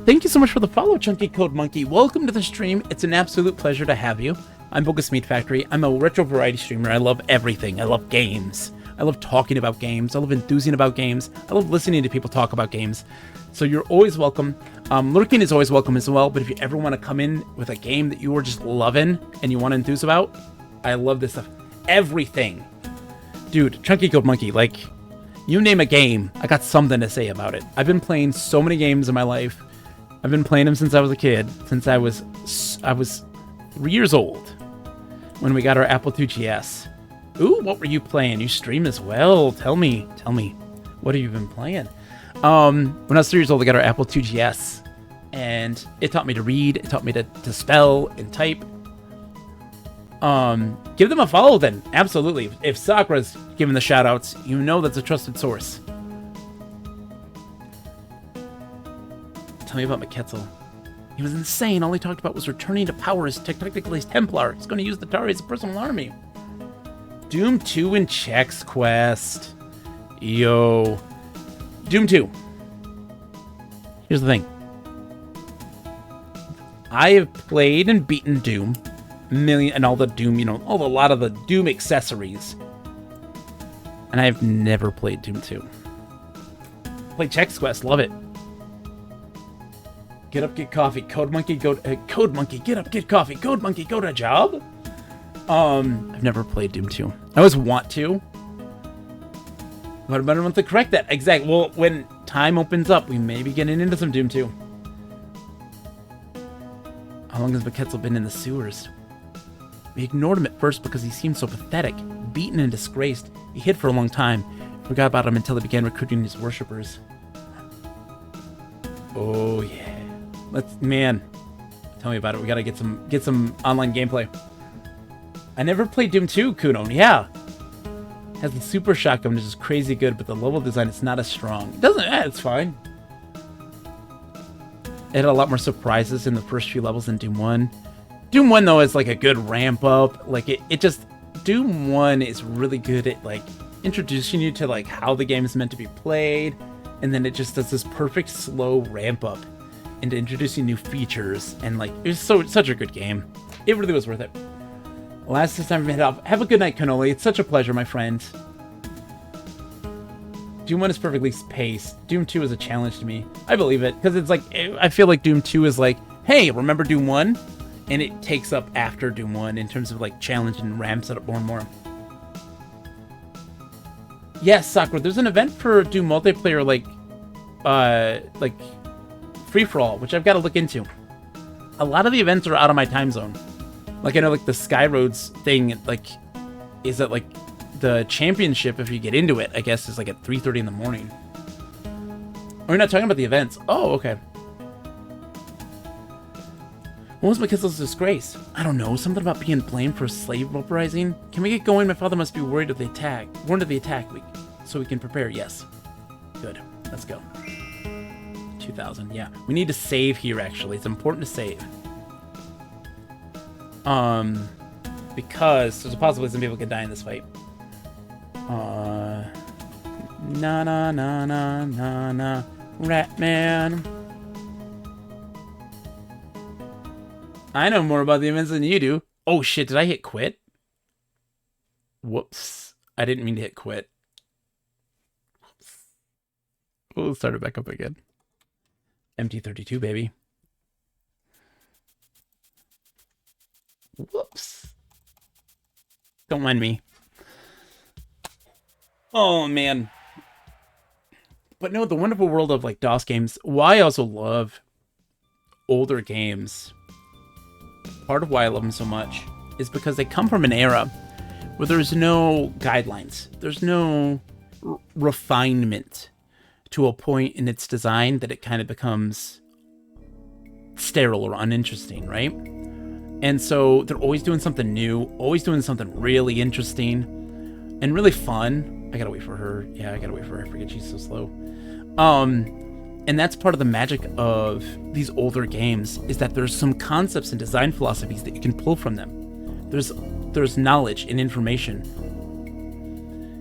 Thank you so much for the follow, Chunky Code Monkey. Welcome to the stream. It's an absolute pleasure to have you. I'm Bogus Meat Factory. I'm a retro variety streamer. I love everything. I love games. I love talking about games. I love enthusing about games. I love listening to people talk about games. So you're always welcome. Lurking is always welcome as well, but if you ever want to come in with a game that you were just loving and you want to enthuse about, I love this stuff. Everything. Dude, Chunky Code Monkey, like, you name a game, I got something to say about it. I've been playing so many games in my life. I've been playing them since I was a kid, since I was 3 years old when we got our Apple II GS. Ooh, what were you playing? You stream as well. Tell me. What have you been playing? When I was 3 years old, I got our Apple II GS, and it taught me to read. It taught me to spell and type. Give them a follow then. Absolutely. If Sakura's giving the shout outs, you know that's a trusted source. Tell me about McKetzel. He was insane. All he talked about was returning to power as technically Templar. He's going to use the Tari as a personal army. Doom 2 and Chex Quest. Yo. Doom 2. Here's the thing. I have played and beaten Doom. And all the Doom, a lot of the Doom accessories. And I've never played Doom 2. Played Chex Quest, love it. Get up, get coffee. Code Monkey, Code Monkey, get up, get coffee. Code Monkey, go to job. I've never played Doom 2. I always want to. But I want to correct that. Exactly. Well, when time opens up, we may be getting into some Doom 2. How long has McKetzel been in the sewers? We ignored him at first because he seemed so pathetic, beaten and disgraced. He hid for a long time. Forgot about him until he began recruiting his worshippers. Oh yeah. Man. Tell me about it. We gotta get some online gameplay. I never played Doom 2, Kuno. Yeah. Has the super shotgun, which is crazy good, but the level design is not as strong. It doesn't, it's fine. It had a lot more surprises in the first few levels than Doom 1. Doom 1, though, is like a good ramp up. Like, Doom 1 is really good at, like, introducing you to, like, how the game is meant to be played. And then it just does this perfect slow ramp up into introducing new features. And, like, it was such a good game. It really was worth it. Last time we head off. Have a good night, Cannoli. It's such a pleasure, my friend. Doom 1 is perfectly paced. Doom 2 is a challenge to me. I believe it, because it's like, I feel like Doom 2 is like, hey, remember Doom 1? And it takes up after Doom 1 in terms of like challenge and ramps it up more and more. Yes, Sakura, there's an event for Doom multiplayer like free-for-all, which I've got to look into. A lot of the events are out of my time zone. Like I know like the Skyroads thing, like, is that like the championship, if you get into it, I guess is like at 3:30 in the morning. Oh, you're not talking about the events. Oh, okay. What was McKessel's disgrace? I don't know, something about being blamed for slave uprising. Can we get going? My father must be worried of the attack. Warned of the attack week, so we can prepare. Yes. Good. Let's go. 2000. Yeah. We need to save here, actually. It's important to save. Because there's a possibility some people could die in this fight. Na na na na na na. Ratman. I know more about the events than you do. Oh shit, did I hit quit? Whoops. I didn't mean to hit quit. Whoops. We'll start it back up again. MT32, baby. Whoops. Don't mind me. Oh, man. But no, the wonderful world of like DOS games. Why I also love older games. Part of why I love them so much is because they come from an era where there's no guidelines. There's no refinement to a point in its design that it kind of becomes sterile or uninteresting, right? And so they're always doing something new, always doing something really interesting and really fun. I gotta wait for her. Yeah, I gotta wait for her. I forget she's so slow. And that's part of the magic of these older games, is that there's some concepts and design philosophies that you can pull from them. There's knowledge and information.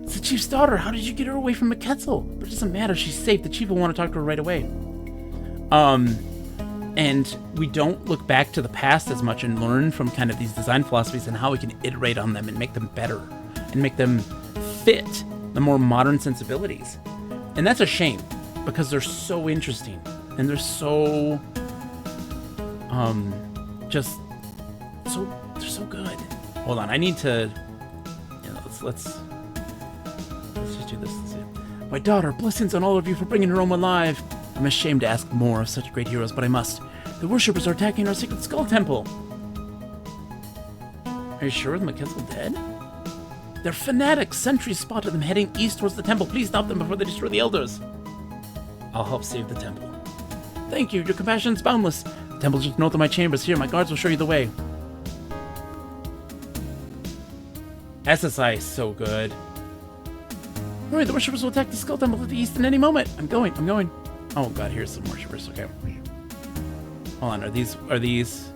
It's the chief's daughter. How did you get her away from McKetzel? But it doesn't matter. She's safe. The chief will want to talk to her right away. And we don't look back to the past as much and learn from kind of these design philosophies and how we can iterate on them and make them better and make them fit the more modern sensibilities. And that's a shame because they're so interesting and they're so they're so good. Hold on, I need to let's just do this. My daughter, blessings on all of you for bringing her home alive. I'm ashamed to ask more of such great heroes, but I must. The worshippers are attacking our sacred skull temple. Are you sure the McKessel dead? They're fanatics. Sentries spotted them heading east towards the temple. Please stop them before they destroy the elders. I'll help save the temple. Thank you. Your compassion is boundless. The temple's just north of my chambers. Here, my guards will show you the way. SSI is so good. Hurry, the worshippers will attack the skull temple to the east in any moment. I'm going. Oh god, here's some worshippers. Okay. Hold on, are these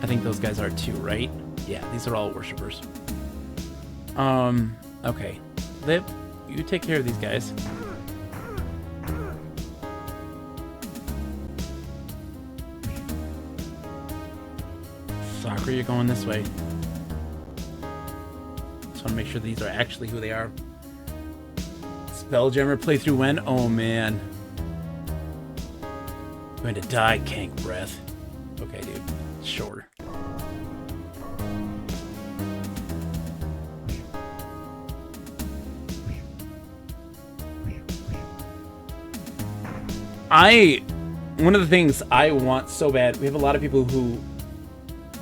I think those guys are too, right? Yeah, these are all worshippers. Okay. Lip, you take care of these guys. Sakura, you're going this way. Just want to make sure these are actually who they are. Spelljammer playthrough when? Oh man. Going to die, Kank Breath. Okay, dude. Sure. One of the things I want so bad, we have a lot of people who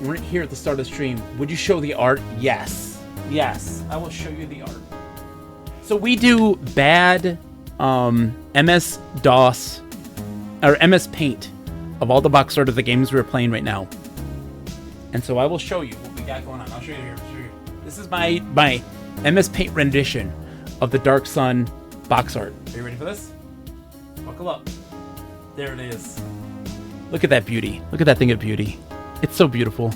weren't here at the start of the stream. Would you show the art? Yes. Yes, I will show you the art. So we do bad MS-DOS or MS Paint of all the box art of the games we're playing right now. And so I will show you what we got going on. I'll show you here. This is my MS Paint rendition of the Dark Sun box art. Are you ready for this? Buckle up. There it is. Look at that beauty. Look at that thing of beauty. It's so beautiful.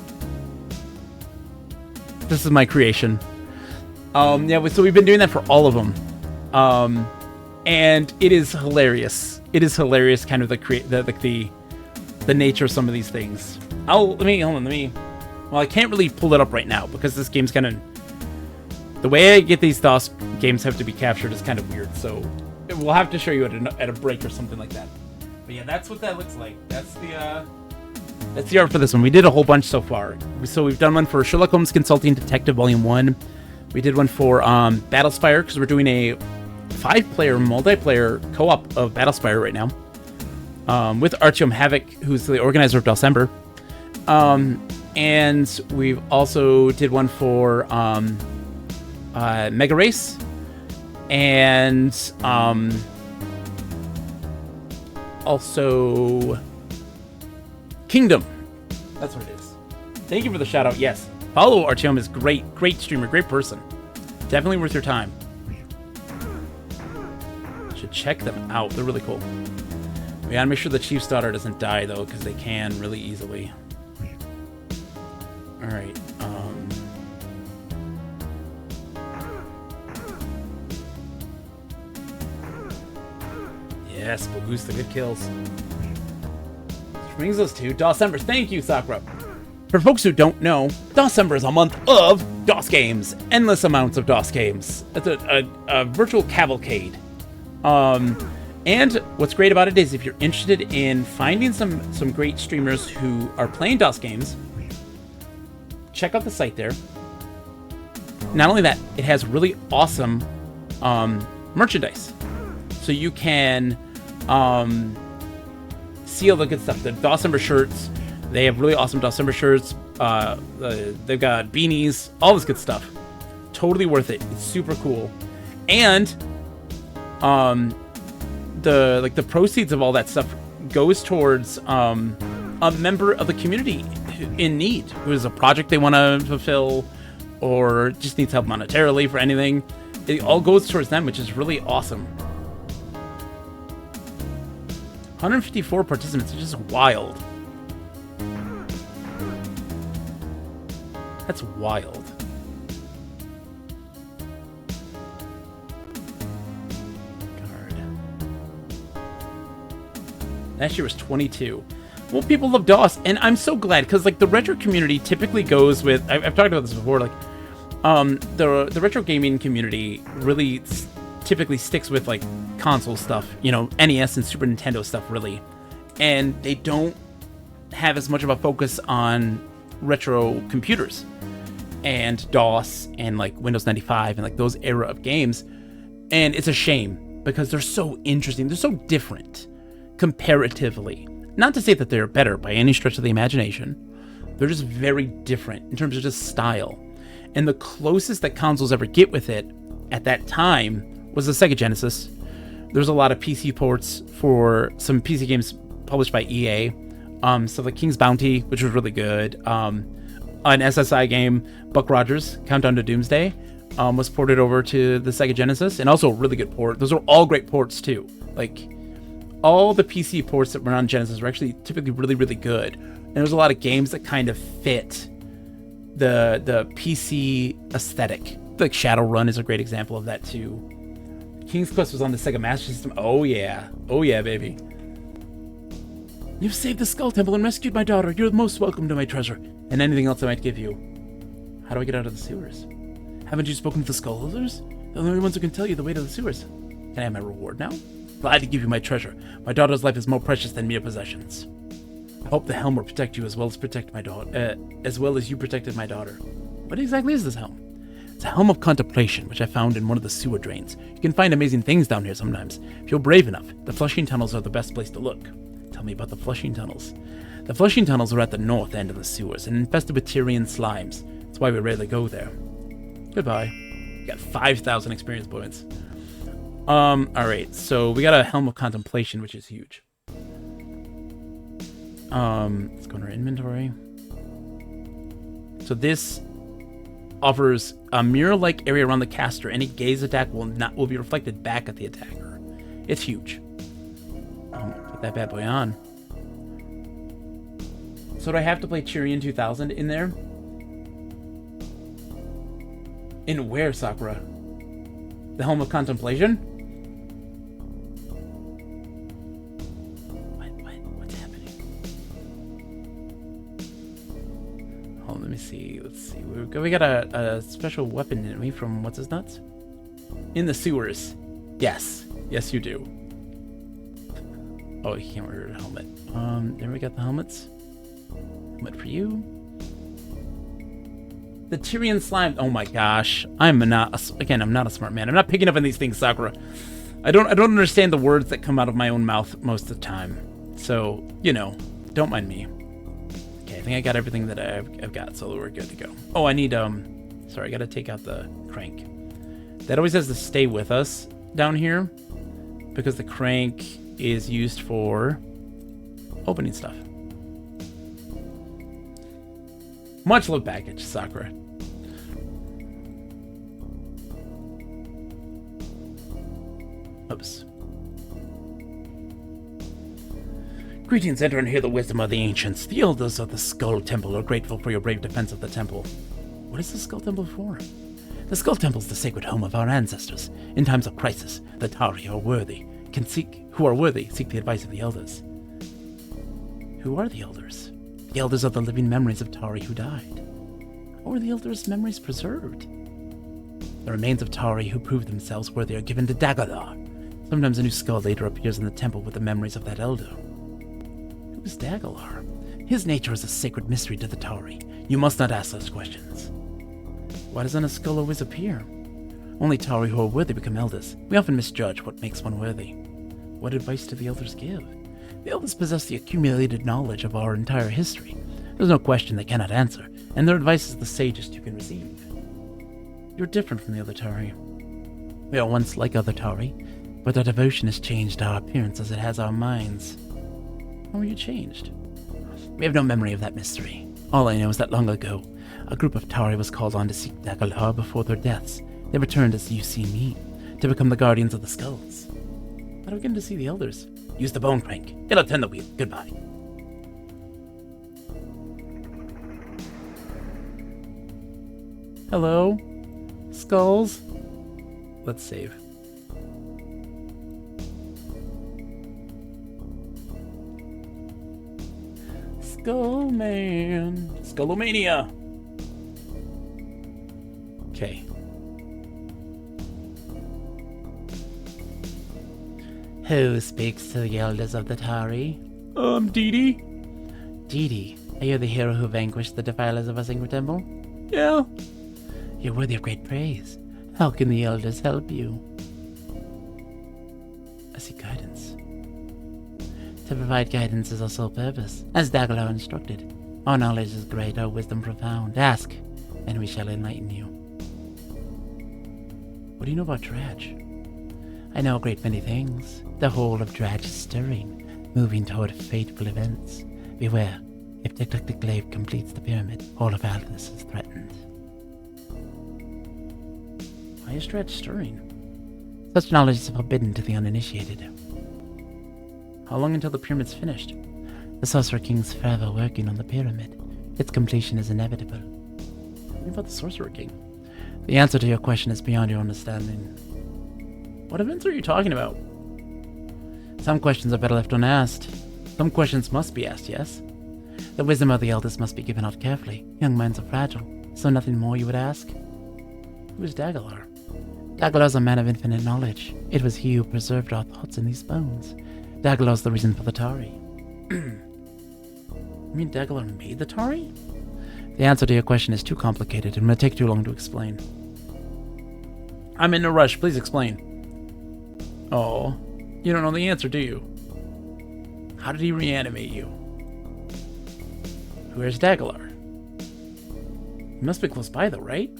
This is my creation. Yeah, so we've been doing that for all of them. And it is hilarious. It is hilarious, kind of the nature of some of these things. Well, I can't really pull it up right now because this game's kind of, the way I get these DOS games have to be captured is kind of weird. So we'll have to show you at a break or something like that. But yeah, that's what that looks like. That's the art for this one. We did a whole bunch so far. So we've done one for Sherlock Holmes Consulting Detective Volume 1. We did one for Battlespire, because we're doing a 5-player multiplayer co-op of Battlespire right now. With Artyom Havoc, who's the organizer of Dawsember. And we've also did one for Mega Race. And also Kingdom. That's what it is. Thank you for the shout out. Yes. Follow Artyom is great streamer, great person. Definitely worth your time. Should check them out. They're really cool. We gotta make sure the Chief's daughter doesn't die though, because they can really easily. Alright, yes, Bogusta, good kills. Which brings us to Dawsember. Thank you, Sakura. For folks who don't know, Dawsember is a month of DOS games. Endless amounts of DOS games. It's a virtual cavalcade. And what's great about it is if you're interested in finding some great streamers who are playing DOS games, check out the site there. Not only that, it has really awesome merchandise. So you can see all the good stuff. The Dawsember shirts, they have really awesome Dawsember shirts. They've got beanies, all this good stuff. Totally worth it. It's super cool. And the proceeds of all that stuff goes towards a member of the community in need who has a project they want to fulfill or just needs help monetarily for anything. It all goes towards them, which is really awesome. 154 participants, it's just wild. That's wild. Last year was 22. Well, people love DOS, and I'm so glad because like the retro community typically goes with. I've talked about this before. Like, the retro gaming community really typically sticks with like console stuff. You know, NES and Super Nintendo stuff really, and they don't have as much of a focus on retro computers and DOS and like Windows 95 and like those era of games. And it's a shame because they're so interesting. They're so different comparatively. Not to say that they're better by any stretch of the imagination. They're just very different in terms of just style. And the closest that consoles ever get with it at that time was the Sega Genesis. There's a lot of PC ports for some PC games published by EA. So like King's Bounty, which was really good. An SSI game, Buck Rogers, Countdown to Doomsday, was ported over to the Sega Genesis, and also a really good port. Those are all great ports too. Like, all the PC ports that were on Genesis were actually typically really, really good. And there's a lot of games that kind of fit the PC aesthetic. Like Shadowrun is a great example of that too. King's Quest was on the Sega Master System. Oh yeah, baby. You've saved the Skull Temple and rescued my daughter. You're most welcome to my treasure and anything else I might give you. How do I get out of the sewers? Haven't you spoken to the Skull Holders? They're the only ones who can tell you the way to the sewers. Can I have my reward now? Glad to give you my treasure. My daughter's life is more precious than mere possessions. I hope the helm will protect you as well as protect my daughter, as well as you protected my daughter. What exactly is this helm? It's a helm of contemplation, which I found in one of the sewer drains. You can find amazing things down here sometimes, if you're brave enough. The flushing tunnels are the best place to look. Tell me about the flushing tunnels. The flushing tunnels are at the north end of the sewers and infested with Tyrian slimes. That's why we rarely go there. Goodbye. Got 5,000 experience points. Alright, so we got a Helm of Contemplation, which is huge. Let's go in our inventory. So this offers a mirror-like area around the caster. Any gaze attack will be reflected back at the attacker. It's huge. Put that bad boy on. So do I have to play Tyrian 2000 in there? In where, Sakura? The Helm of Contemplation? What's happening? Oh, let me see. Let's see. We got a special weapon, didn't we, from what's his nuts? In the sewers. Yes. Yes, you do. Oh, you can't wear a helmet. There we got the helmets. Helmet for you. The Tyrian slime. Oh my gosh. I'm not a smart man. I'm not picking up on these things, Sakura. I don't understand the words that come out of my own mouth most of the time. So, you know, don't mind me. Okay, I think I got everything that I've got, so we're good to go. Oh, I need, sorry, I gotta take out the crank. That always has to stay with us down here, because the crank is used for opening stuff. Much love package, Sakura. Oops. Greetings, enter and hear the wisdom of the ancients. The elders of the Skull Temple are grateful for your brave defense of the temple. What is the Skull Temple for? The Skull Temple is the sacred home of our ancestors. In times of crisis, the Tari who are worthy seek the advice of the elders. Who are the elders? The elders are the living memories of Tari who died. How are the elders' memories preserved? The remains of Tari who proved themselves worthy are given to Dagobah. Sometimes a new skull later appears in the temple with the memories of that elder. Who is Dagobah? His nature is a sacred mystery to the Tari. You must not ask those questions. Why doesn't a skull always appear? Only Tari who are worthy become elders. We often misjudge what makes one worthy. What advice do the elders give? The elders possess the accumulated knowledge of our entire history. There's no question they cannot answer, and their advice is the sagest you can receive. You're different from the other Tari. We are once like other Tari, but our devotion has changed our appearance as it has our minds. How were you changed? We have no memory of that mystery. All I know is that long ago, a group of Tari was called on to seek Dagobah before their deaths. They returned as you see me, to become the guardians of the skulls. How do we get to see the elders? Use the bone crank. It'll turn the wheel. Goodbye. Hello? Skulls? Let's save. Skullman. Skullomania. Okay. Who speaks to the elders of the Tari? Didi. Didi, are you the hero who vanquished the defilers of our sacred temple? Yeah. You're worthy of great praise. How can the elders help you? I seek guidance. To provide guidance is our sole purpose, as Daglar instructed. Our knowledge is great, our wisdom profound. Ask, and we shall enlighten you. What do you know about Dredge? I know a great many things. The whole of Dredge is stirring, moving toward fateful events. Beware, if the eclectic glaive completes the pyramid, all of Atlas is threatened. Why is Dredge stirring? Such knowledge is forbidden to the uninitiated. How long until the pyramid's finished? The Sorcerer King's forever working on the pyramid. Its completion is inevitable. What about the Sorcerer King? The answer to your question is beyond your understanding. What events are you talking about? Some questions are better left unasked. Some questions must be asked, yes? The wisdom of the elders must be given out carefully. Young minds are fragile. So nothing more you would ask? Who is Daglar? Daglar is a man of infinite knowledge. It was he who preserved our thoughts in these bones. Daglar is the reason for the Tari. You mean Daglar made the Tari? The answer to your question is too complicated and will take too long to explain. I'm in no rush. Please explain. Oh, you don't know the answer, do you? How did he reanimate you? Where's Daglar? He must be close by, though, right?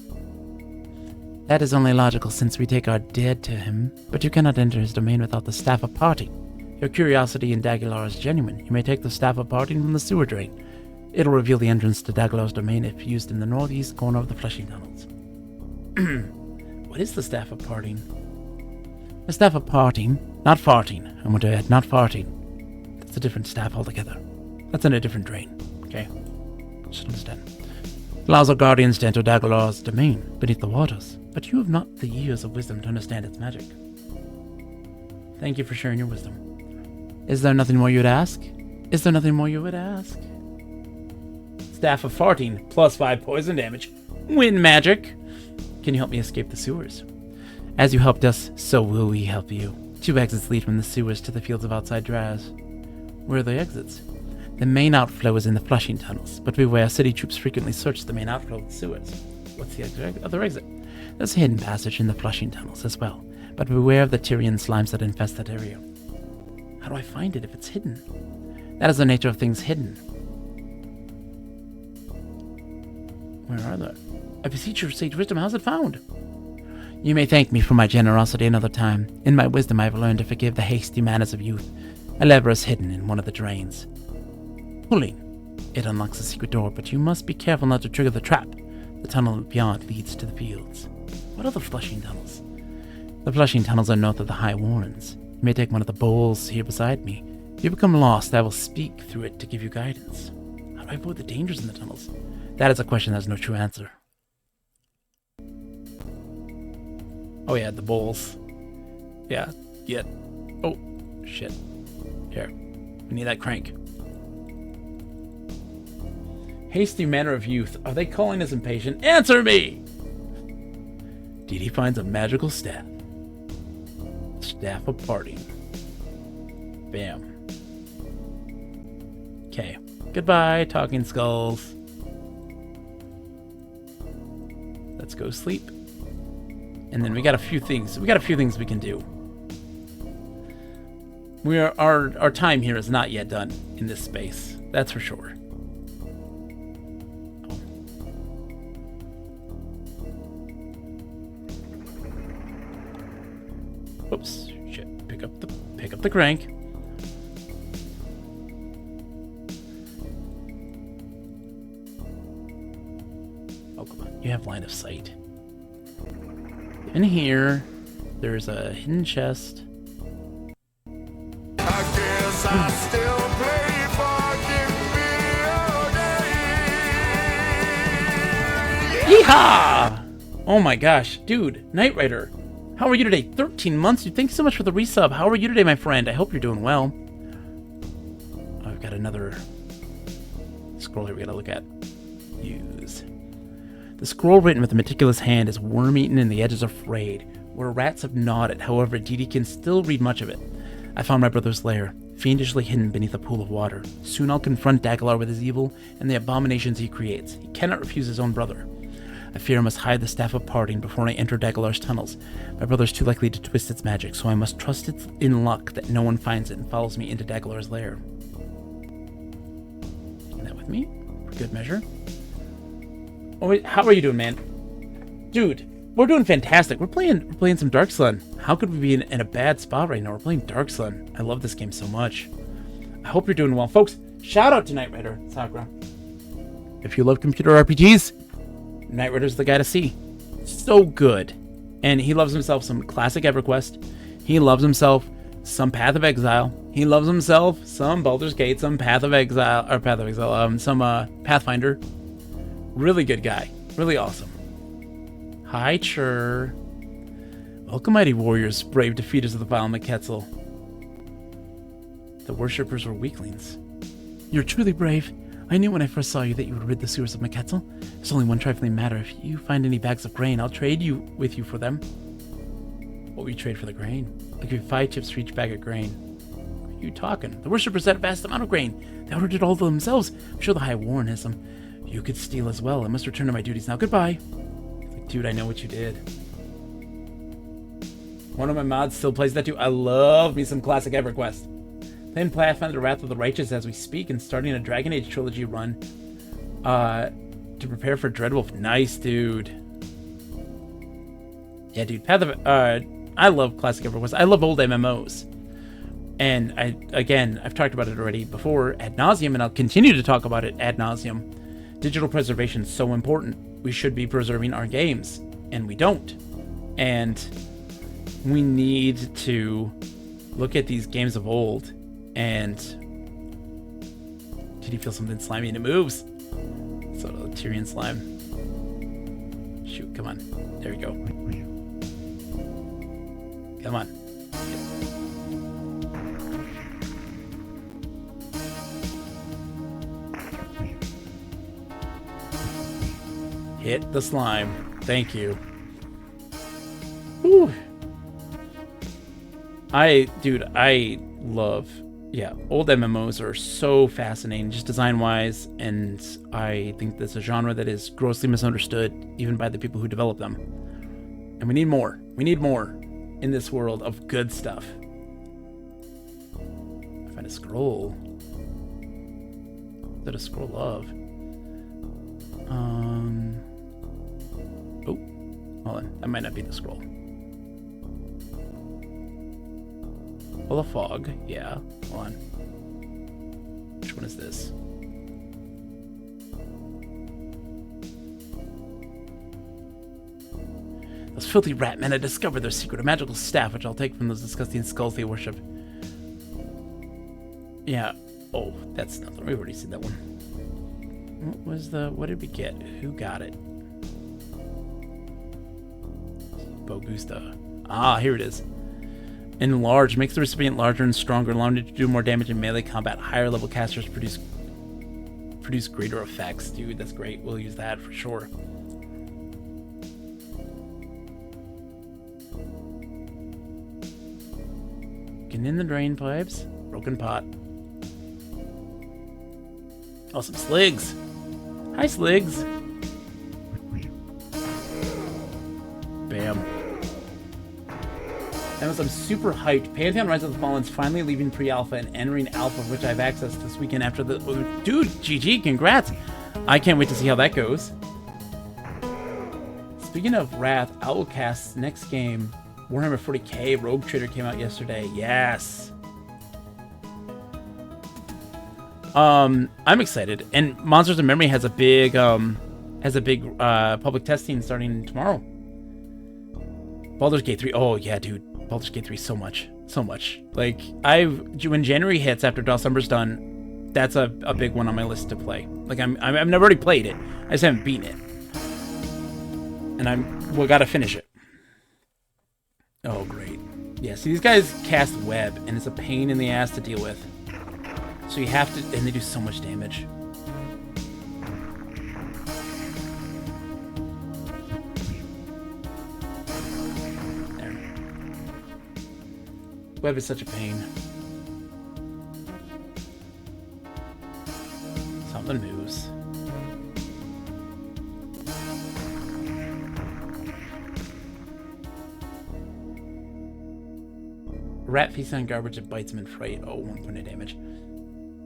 That is only logical since we take our dead to him, but you cannot enter his domain without the Staff of Parting. Your curiosity in Daglar is genuine. You may take the Staff of Parting from the sewer drain. It'll reveal the entrance to Daglar's domain if used in the northeast corner of the Flushing Tunnels. What is the Staff of Parting? The Staff of Parting, not farting. I want to add, not farting. That's a different staff altogether. That's in a different drain. Okay? Just understand. It allows our guardians to enter Daglar's domain beneath the waters, but you have not the years of wisdom to understand its magic. Thank you for sharing your wisdom. Is there nothing more you would ask? Is there nothing more you would ask? Staff of Farting, +5 poison damage. Wind magic. Can you help me escape the sewers? As you helped us, so will we help you. 2 exits lead from the sewers to the fields of outside Draz. Where are the exits? The main outflow is in the Flushing Tunnels, but beware, city troops frequently search the main outflow of the sewers. What's the other exit? There's a hidden passage in the Flushing Tunnels as well, but beware of the Tyrian slimes that infest that area. How do I find it if it's hidden? That is the nature of things hidden. Where are they? I beseech your sage wisdom, how's it found? You may thank me for my generosity another time. In my wisdom I have learned to forgive the hasty manners of youth. A lever is hidden in one of the drains. Pulling. It unlocks a secret door, but you must be careful not to trigger the trap. The tunnel beyond leads to the fields. What are the Flushing Tunnels? The Flushing Tunnels are north of the High Warrens. You may take one of the bowls here beside me. If you become lost, I will speak through it to give you guidance. How do I avoid the dangers in the tunnels? That is a question that has no true answer. Oh yeah, the bowls. Yeah. Oh, shit. Here. We need that crank. Hasty manner of youth. Are they calling us impatient? Answer me! Didi finds a magical staff. Staff of Parting. Bam. Okay. Goodbye, talking skulls. Let's go sleep. And then we got a few things. We can do. Our time here is not yet done in this space. That's for sure. Oops, shit. Pick up the crank. Oh, come on. You have line of sight. In here, there's a hidden chest. I guess I still play for Give Me a Day. Yeehaw! Oh my gosh, dude, Knight Rider. How are you today? 13 months? Dude, thanks so much for the resub. How are you today, my friend? I hope you're doing well. I've got another scroll here we gotta look at. Use. The scroll written with a meticulous hand is worm-eaten and the edges are frayed, where rats have gnawed it. However, Didi can still read much of it. I found my brother's lair, fiendishly hidden beneath a pool of water. Soon I'll confront Daglar with his evil and the abominations he creates. He cannot refuse his own brother. I fear I must hide the Staff of Parting before I enter Daglar's tunnels. My brother's too likely to twist its magic, so I must trust it in luck that no one finds it and follows me into Daglar's lair. Taking that with me, for good measure. Oh, wait, how are you doing, man? Dude, we're doing fantastic. We're playing some Dark Sun. How could we be in a bad spot right now? We're playing Dark Sun. I love this game so much. I hope you're doing well. Folks, shout out to Knight Rider Sakura. If you love computer RPGs, Knight Rider's the guy to see. So good. And he loves himself some classic EverQuest. He loves himself some Path of Exile. He loves himself some Baldur's Gate, some some Pathfinder. Really good guy. Really awesome. Hi, Chur. Welcome, mighty warriors, brave defeaters of the vile Meketzel. The worshippers were weaklings. You're truly brave. I knew when I first saw you that you would rid the sewers of Meketzel. There's only one trifling matter. If you find any bags of grain, I'll trade with you for them. What will you trade for the grain? I'll give you 5 chips for each bag of grain. What are you talking? The worshippers had a vast amount of grain. They ordered it all to themselves. I'm sure the High Warren has some. You could steal as well. I must return to my duties now. Goodbye. Like, dude, I know what you did. One of my mods still plays that too. I love me some classic EverQuest. Playing Pathfinder Wrath of the Righteous as we speak and starting a Dragon Age trilogy run to prepare for Dreadwolf. Nice, dude. Yeah, dude. I love classic EverQuest. I love old MMOs. And I've talked about it already before ad nauseum, and I'll continue to talk about it ad nauseum. Digital preservation is so important. We should be preserving our games, and we don't. And we need to look at these games of old. And did you feel something slimy and it moves? So Tyrian slime. Shoot, come on. There we go. Come on. Hit the slime. Thank you. Whew. I love, old MMOs are so fascinating, just design-wise, and I think that's a genre that is grossly misunderstood, even by the people who develop them. And we need more. We need more in this world of good stuff. I find a scroll. Is that a scroll of? Oh, hold on. That might not be the scroll. Well, a fog, yeah. Hold on. Which one is this? Those filthy rat men had discovered their secret, a magical staff, which I'll take from those disgusting skulls they worship. Yeah. Oh, that's nothing. We've already seen that one. What did we get? Who got it? Bogusta. Ah, here it is. Enlarge makes the recipient larger and stronger, allowing it to do more damage in melee combat. Higher level casters produce greater effects. Dude, that's great. We'll use that for sure. Getting in the drain pipes. Broken pot. Oh, some Sligs. Hi, Sligs. Bam. I'm super hyped. Pantheon Rise of the Fallen's finally leaving pre-alpha and entering alpha, which I have access this weekend after the... Dude, GG, congrats. I can't wait to see how that goes. Speaking of Wrath, Owlcast's next game, Warhammer 40k Rogue Trader came out yesterday. Yes. I'm excited. And Monsters of Memory has a big public testing starting tomorrow. Baldur's Gate 3. Oh, yeah, dude. Baldur's Gate 3 so much. Like, when January hits after December's done, that's a big one on my list to play. Like, I've never already played it. I just haven't beaten it. And we gotta finish it. Oh, great. Yeah, see, these guys cast web, and it's a pain in the ass to deal with. So you have to, and they do so much damage. Web is such a pain. Something moves. Rat feasts on garbage that bites him in fright. Oh, 1 point of damage.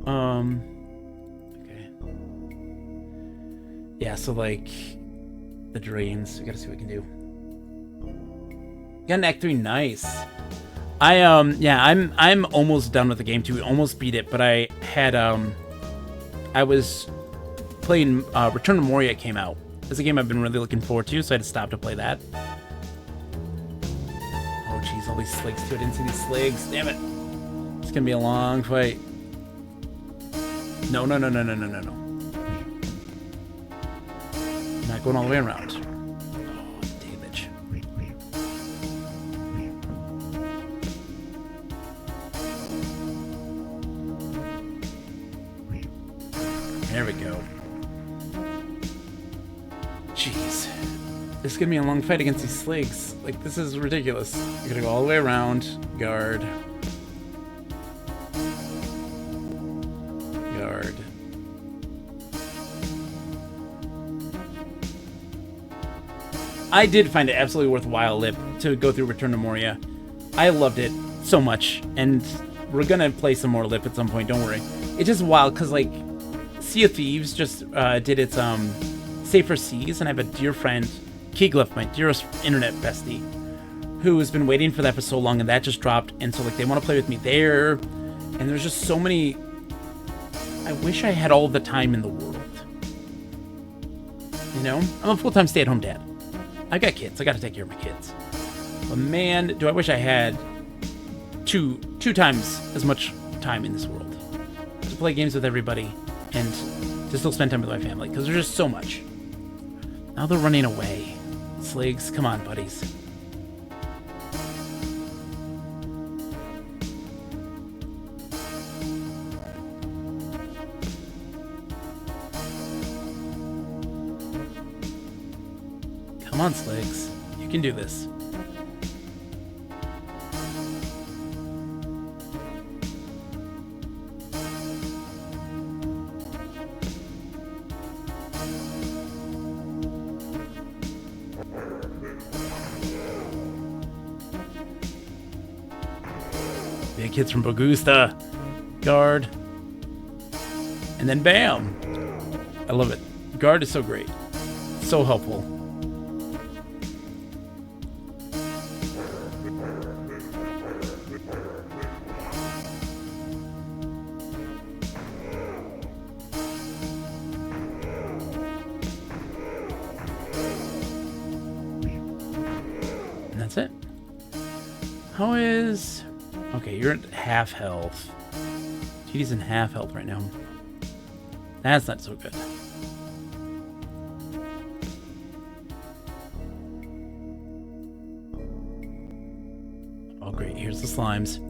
Okay. Yeah, so like the drains. We gotta see what we can do. Got an Act 3, nice. I'm almost done with the game too. We almost beat it, but I had I was playing Return to Moria came out. It's a game I've been really looking forward to, so I had to stop to play that. Oh jeez, all these sligs too. I didn't see these sligs. Damn it. It's gonna be a long fight. No. Not going all the way around. Oh, damage. There we go. Jeez. This is gonna be a long fight against these sligs. Like, this is ridiculous. You're gonna go all the way around. Guard. Guard. I did find it absolutely worthwhile, Lip, to go through Return to Moria. I loved it so much, and we're gonna play some more Lip at some point, don't worry. It's just wild, because, like, Sea of Thieves just did its Safer Seas, and I have a dear friend, Keeglef, my dearest internet bestie, who has been waiting for that for so long, and that just dropped, and so, like, they want to play with me there, and there's just so many... I wish I had all the time in the world. You know? I'm a full-time stay-at-home dad. I got kids. I got to take care of my kids. But man, do I wish I had two times as much time in this world to play games with everybody and to still spend time with my family, because there's just so much. Now they're running away. Sligs, come on, buddies. Come on, Sligs. You can do this. Big hits from Bogusta. Guard. And then bam! I love it. Guard is so great. So helpful. And that's it. How is... Okay, you're at half health. GD's in half health right now. That's not so good. Oh great, here's the slimes.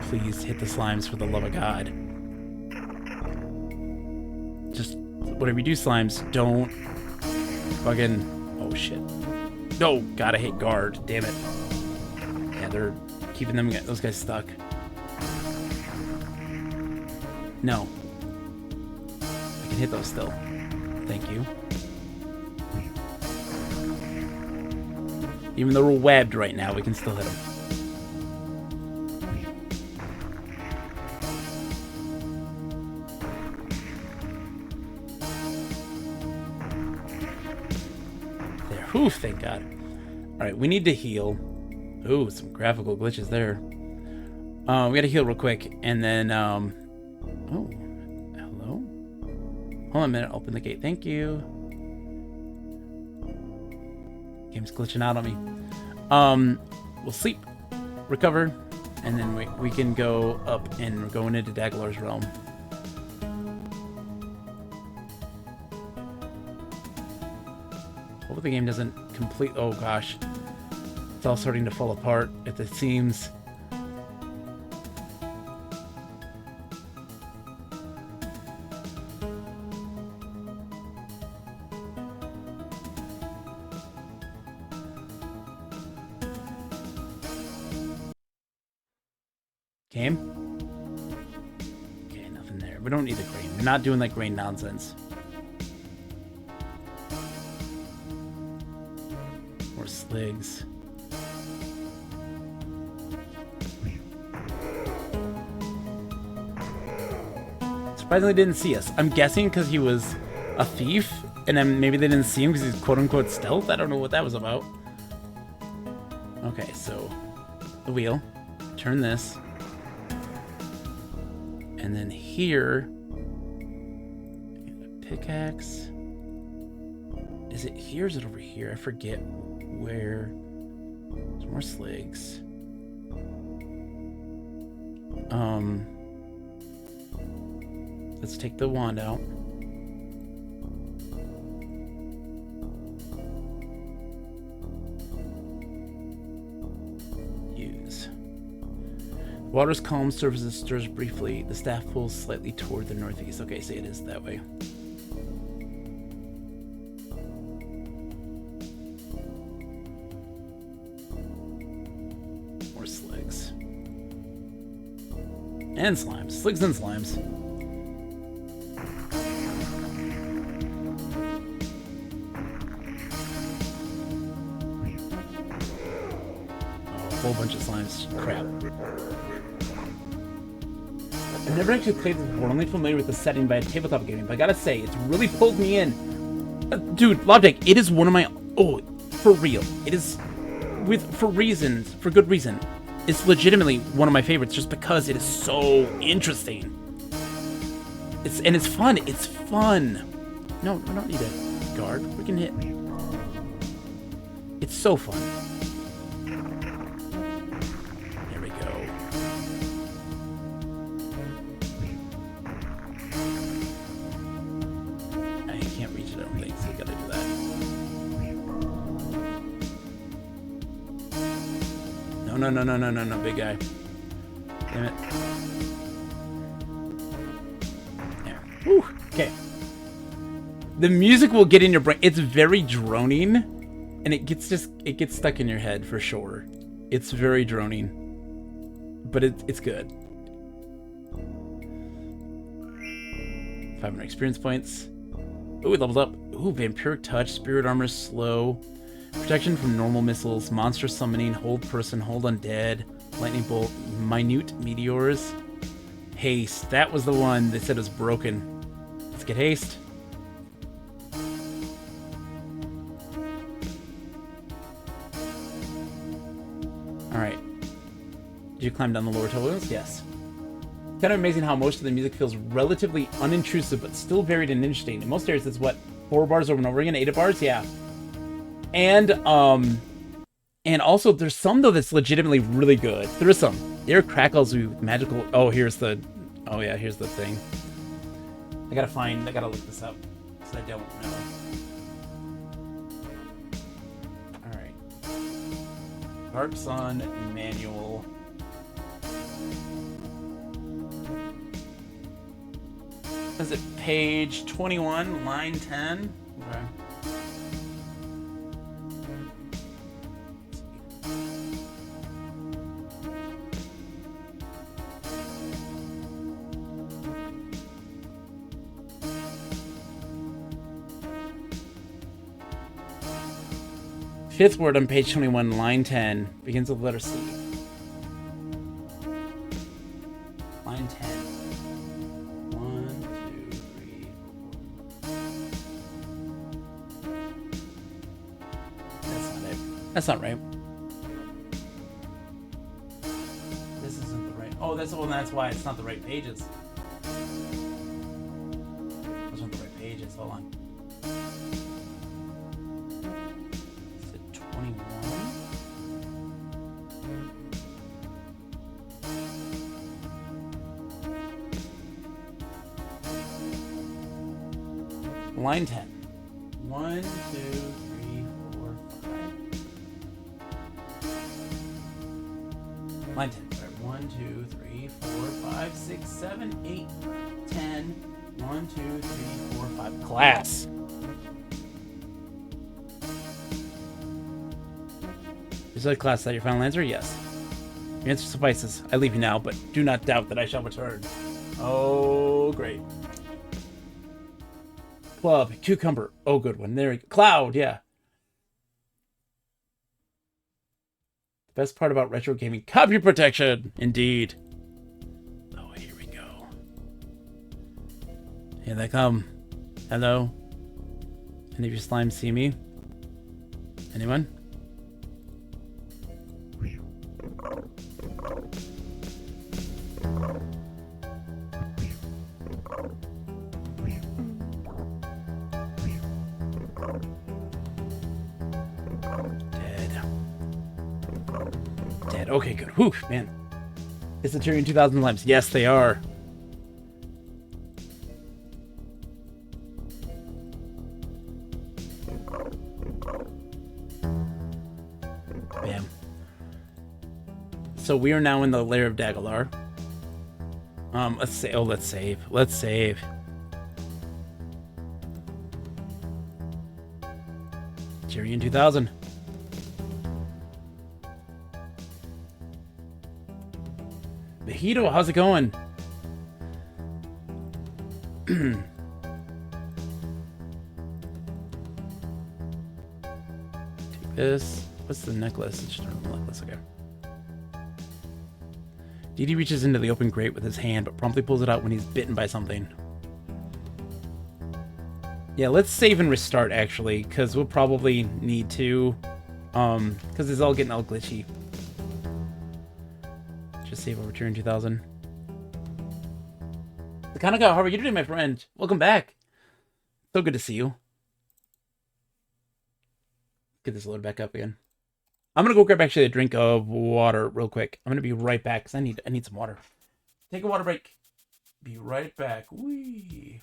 Please hit the slimes for the love of God. Just, whatever you do, slimes, don't fucking... Oh shit. No, gotta hit guard. Damn it. Yeah, they're keeping those guys stuck. No. I can hit those still. Thank you. Even though we're webbed right now, we can still hit them. There. Whew, thank God. Alright, we need to heal. Ooh, some graphical glitches there. We gotta heal real quick, and then, oh, hello? Hold on a minute, open the gate, thank you. Game's glitching out on me. We'll sleep, recover, and then we can go up and we're going into Daglar's realm. Hope the game doesn't complete, oh gosh. It's all starting to fall apart at the seams. Game? Okay, nothing there. We don't need the grain. We're not doing that grain nonsense. More sligs. Surprisingly didn't see us. I'm guessing because he was a thief, and then maybe they didn't see him because he's quote-unquote stealth. I don't know what that was about. Okay, so the wheel. Turn this. And then here, pickaxe. Is it here or is it over here? I forget where. There's more sligs. Let's take the wand out. Use. Water's calm, surface stirs briefly. The staff pulls slightly toward the northeast. Okay, so it is that way. More sligs. And slimes. Sligs and slimes. Whole bunch of slimes. Crap. I've never actually played this before. Only familiar with the setting by a tabletop gaming, but I gotta say, it's really pulled me in. Dude, Logitech, it is one of my... Oh, for real. It is... For good reason. It's legitimately one of my favorites just because it is so interesting. It's fun. It's fun. No, we don't need a guard. We can hit. It's so fun. No, big guy. Damn it. There. Whew. Okay. The music will get in your brain. It's very droning, and it gets stuck in your head for sure. It's very droning, but it's good. 500 experience points. Ooh, it levels up. Ooh, vampiric touch, spirit armor, slow. Protection from normal missiles, monster summoning, hold person, hold undead, lightning bolt, minute meteors, haste. That was the one they said was broken. Let's get haste. Alright. Did you climb down the lower tunnels? Yes. Kind of amazing how most of the music feels relatively unintrusive, but still varied and interesting. In most areas, it's what? 4 bars over and over again? 8 bars? Yeah. And also there's some though that's legitimately really good. There is some. There are crackles with magical. Oh, here's the thing. I gotta look this up because I don't know. All right. Dark Sun manual. Is it page 21, line 10? Okay. Fifth word on page 21, line 10, begins with the letter C. Line 10. 1, 2, 3, 4. That's not it. That's not right. This isn't the right. Oh, that's why it's not the right pages. Those aren't the right pages. Hold on. 21. Line 10. 1, 2, 3, 4, 5. Line 10. Sorry. 1, 2, 3, 4, 5, 6, 7, 8, 10. 1, 2, 3, 4, 5. Class. Is that class? Is that your final answer? Yes. Your answer suffices. I leave you now, but do not doubt that I shall return. Oh, great. Club, cucumber. Oh, good one. There we go. Cloud, yeah. The best part about retro gaming, copy protection. Indeed. Oh, here we go. Here they come. Hello. Any of you slimes see me? Anyone? Dead. Okay, good. Whew, man. Is the Tyrion 2000 limes? Yes, they are. Bam. So we are now in the lair of Daglar. Let's say. Oh, let's save. Let's save. Tyrion 2000. Mojito, how's it going? Take this. What's the necklace? It's just a necklace, okay. DD reaches into the open grate with his hand, but promptly pulls it out when he's bitten by something. Yeah, let's save and restart, actually, because we'll probably need to. Because it's all getting all glitchy. Just save over Tyrion 2000. The Kanaka, how are you doing, my friend? Welcome back. So good to see you. Get this load back up again. I'm gonna go grab actually a drink of water real quick. I'm gonna be right back because I need some water. Take a water break. Be right back. Whee.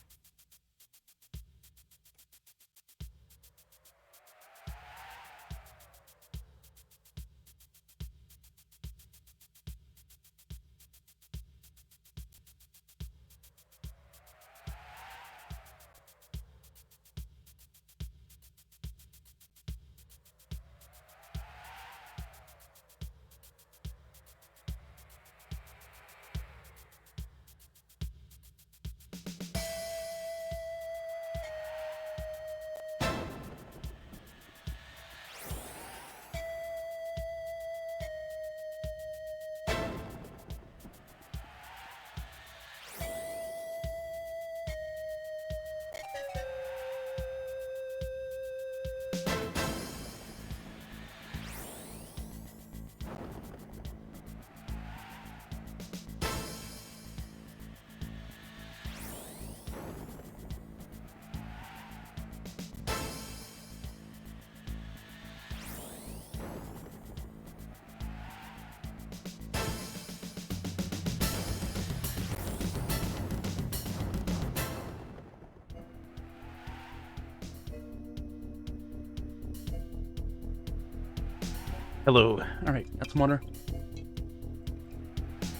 Hello. All right, got some water.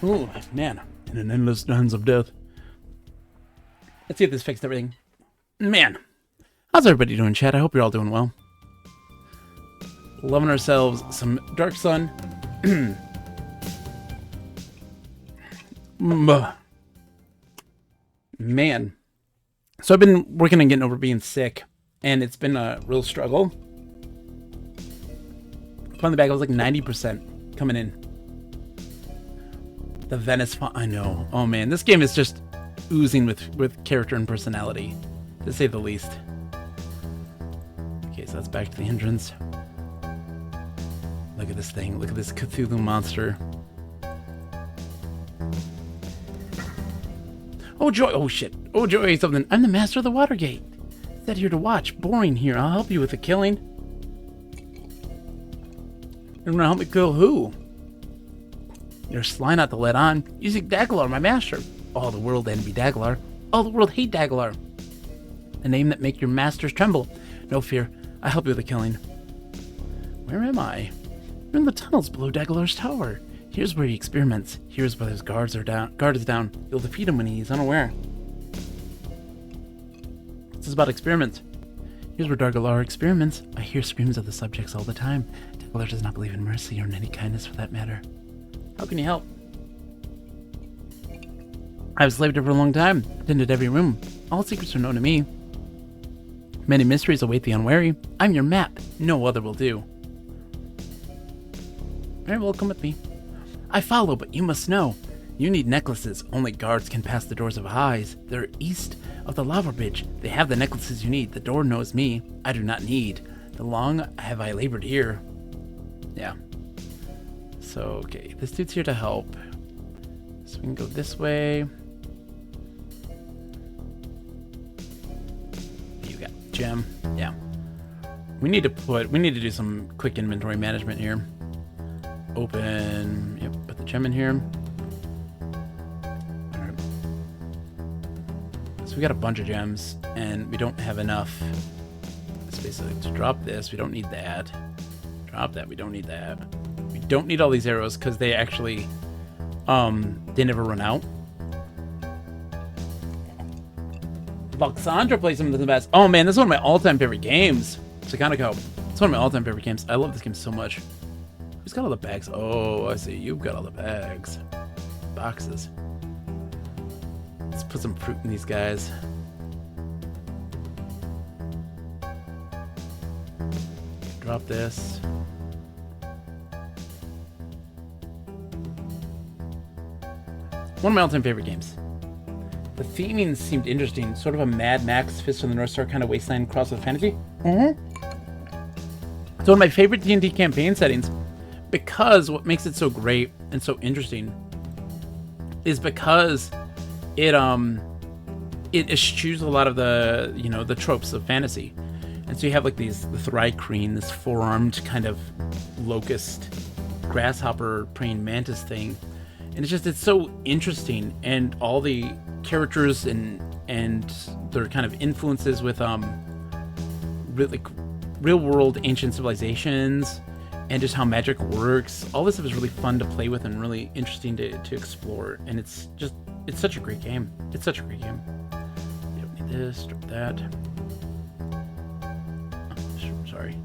Ooh, man. In an endless dance of death. Let's see if this fixed everything. Man. How's everybody doing, chat? I hope you're all doing well. Loving ourselves some Dark Sun. Man. So I've been working on getting over being sick, and it's been a real struggle. On the back, I was like 90% coming in. The Venice font, I know. Oh man, this game is just oozing with character and personality, to say the least. Okay, so that's back to the entrance. Look at this thing. Look at this Cthulhu monster. Oh joy! Oh shit! Oh joy! Something. I'm the master of the Watergate. Set here to watch. Boring here. I'll help you with the killing. You're gonna help me kill who? You're sly not to let on. You seek Daglar, my master. All the world envy Daglar. All the world hate Daglar. The name that make your masters tremble. No fear, I help you with the killing. Where am I? You're in the tunnels below Daglar's tower. Here's where he experiments. Here's where his guard is down. You'll defeat him when he's unaware. This is about experiments. Here's where Daglar experiments. I hear screams of the subjects all the time. Daglar does not believe in mercy or in any kindness for that matter. How can you help? I've slaved here for a long time, attended every room. All secrets are known to me. Many mysteries await the unwary. I'm your map. No other will do. Very well, come with me. I follow, but you must know. You need necklaces. Only guards can pass the doors of Highs. They're east of the lava bridge. They have the necklaces you need. The door knows me. I do not need. The long have I labored here. Yeah. So, okay. This dude's here to help. So we can go this way. You got gem. Yeah. We need to do some quick inventory management here. Open. Yep, put the gem in here. Alright. So we got a bunch of gems, and we don't have enough. It's basically to drop this. We don't need that. Drop that. We don't need that. We don't need all these arrows because they actually, they never run out. Luxandra plays some of the best. Oh man, this is one of my all-time favorite games. Sakanaco. It's one of my all-time favorite games. I love this game so much. Who's got all the bags? Oh, I see. You've got all the bags. Boxes. Let's put some fruit in these guys. Drop this. One of my all-time favorite games. The theming seemed interesting. Sort of a Mad Max, Fist of the North Star kind of wasteland cross with fantasy. It's one of my favorite D&D campaign settings because what makes it so great and so interesting is because it eschews a lot of the, you know, the tropes of fantasy. And so you have like the Thri-kreen, this four-armed kind of locust grasshopper praying mantis thing. And it's so interesting, and all the characters and their kind of influences with really real world ancient civilizations and just how magic works. All this stuff is really fun to play with and really interesting to explore. And it's such a great game. It's such a great game. You don't need this, drop that. Oh, sorry.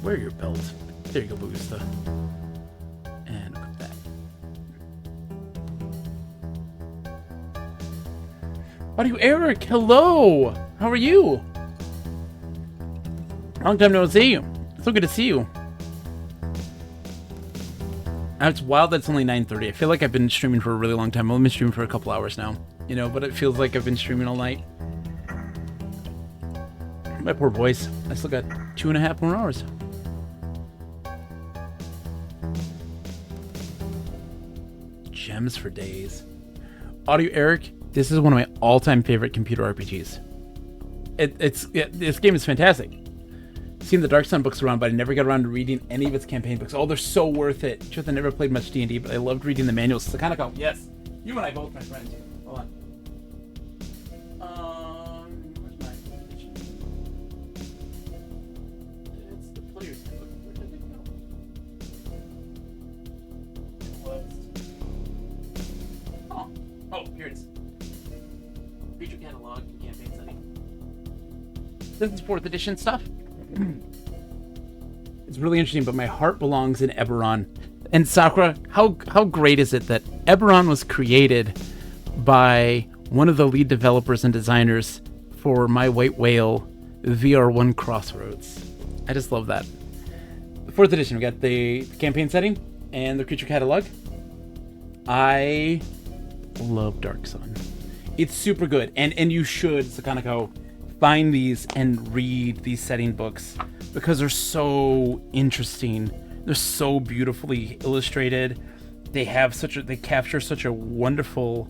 Wear your belt. There you go, Boosta. And equip that. Audio Eric, hello! How are you? Long time no see you. So good to see you. It's wild that it's only 9:30. I feel like I've been streaming for a really long time. I've only been streaming for a couple hours now. You know, but it feels like I've been streaming all night. My poor voice. I still got 2.5 more hours. Gems for days. Audio Eric, this is one of my all-time favorite computer RPGs. This game is fantastic. Seen the Dark Sun books around, but I never got around to reading any of its campaign books. Oh, they're so worth it. Truth, I never played much D&D, but I loved reading the manuals. Sakanaco, yes. You and I both, my friend. Hold on. Where's my edition? It's the player's handbook. Where did it go? Oh, here it is. Creature catalog and campaign setting. This is 4th edition stuff. It's really interesting, but my heart belongs in Eberron. And Sakura, how great is it that Eberron was created by one of the lead developers and designers for My White Whale VR1 Crossroads. I just love that. The 4th edition, we got the campaign setting and the creature catalog. I love Dark Sun. It's super good, and you should, Sakanaco, find these and read these setting books because they're so interesting. They're so beautifully illustrated. They capture such a wonderful,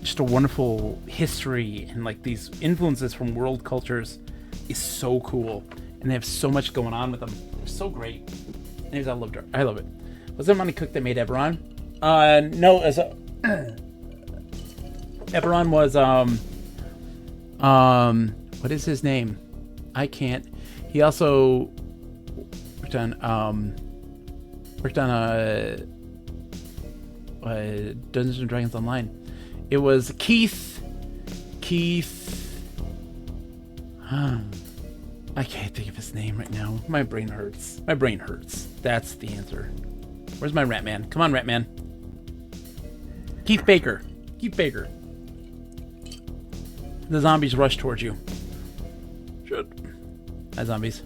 just a wonderful history, and like these influences from world cultures is so cool. And they have so much going on with them. They're so great. Anyways, I love it. Was it Monty Cook that made Eberron? No, Eberron was what is his name? I can't. He also worked on Dungeons and Dragons Online. It was Keith. I can't think of his name right now. My brain hurts. My brain hurts. That's the answer. Where's my Ratman? Come on, Ratman. Keith Baker. Keith Baker. The zombies rush towards you. Shit. Hi, zombies.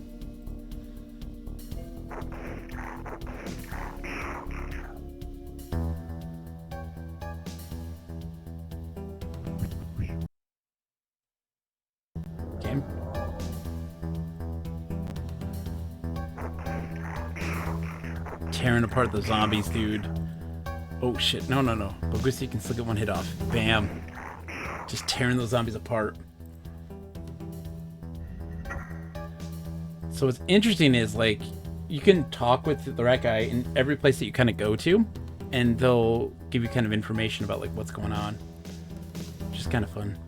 Game. Tearing apart the zombies, dude. Oh shit, no. Bogusi can still get one hit off. Bam. Just tearing those zombies apart. So what's interesting is, like, you can talk with the rat guy in every place that you kind of go to, and they'll give you kind of information about, like, what's going on. Which is kind of fun.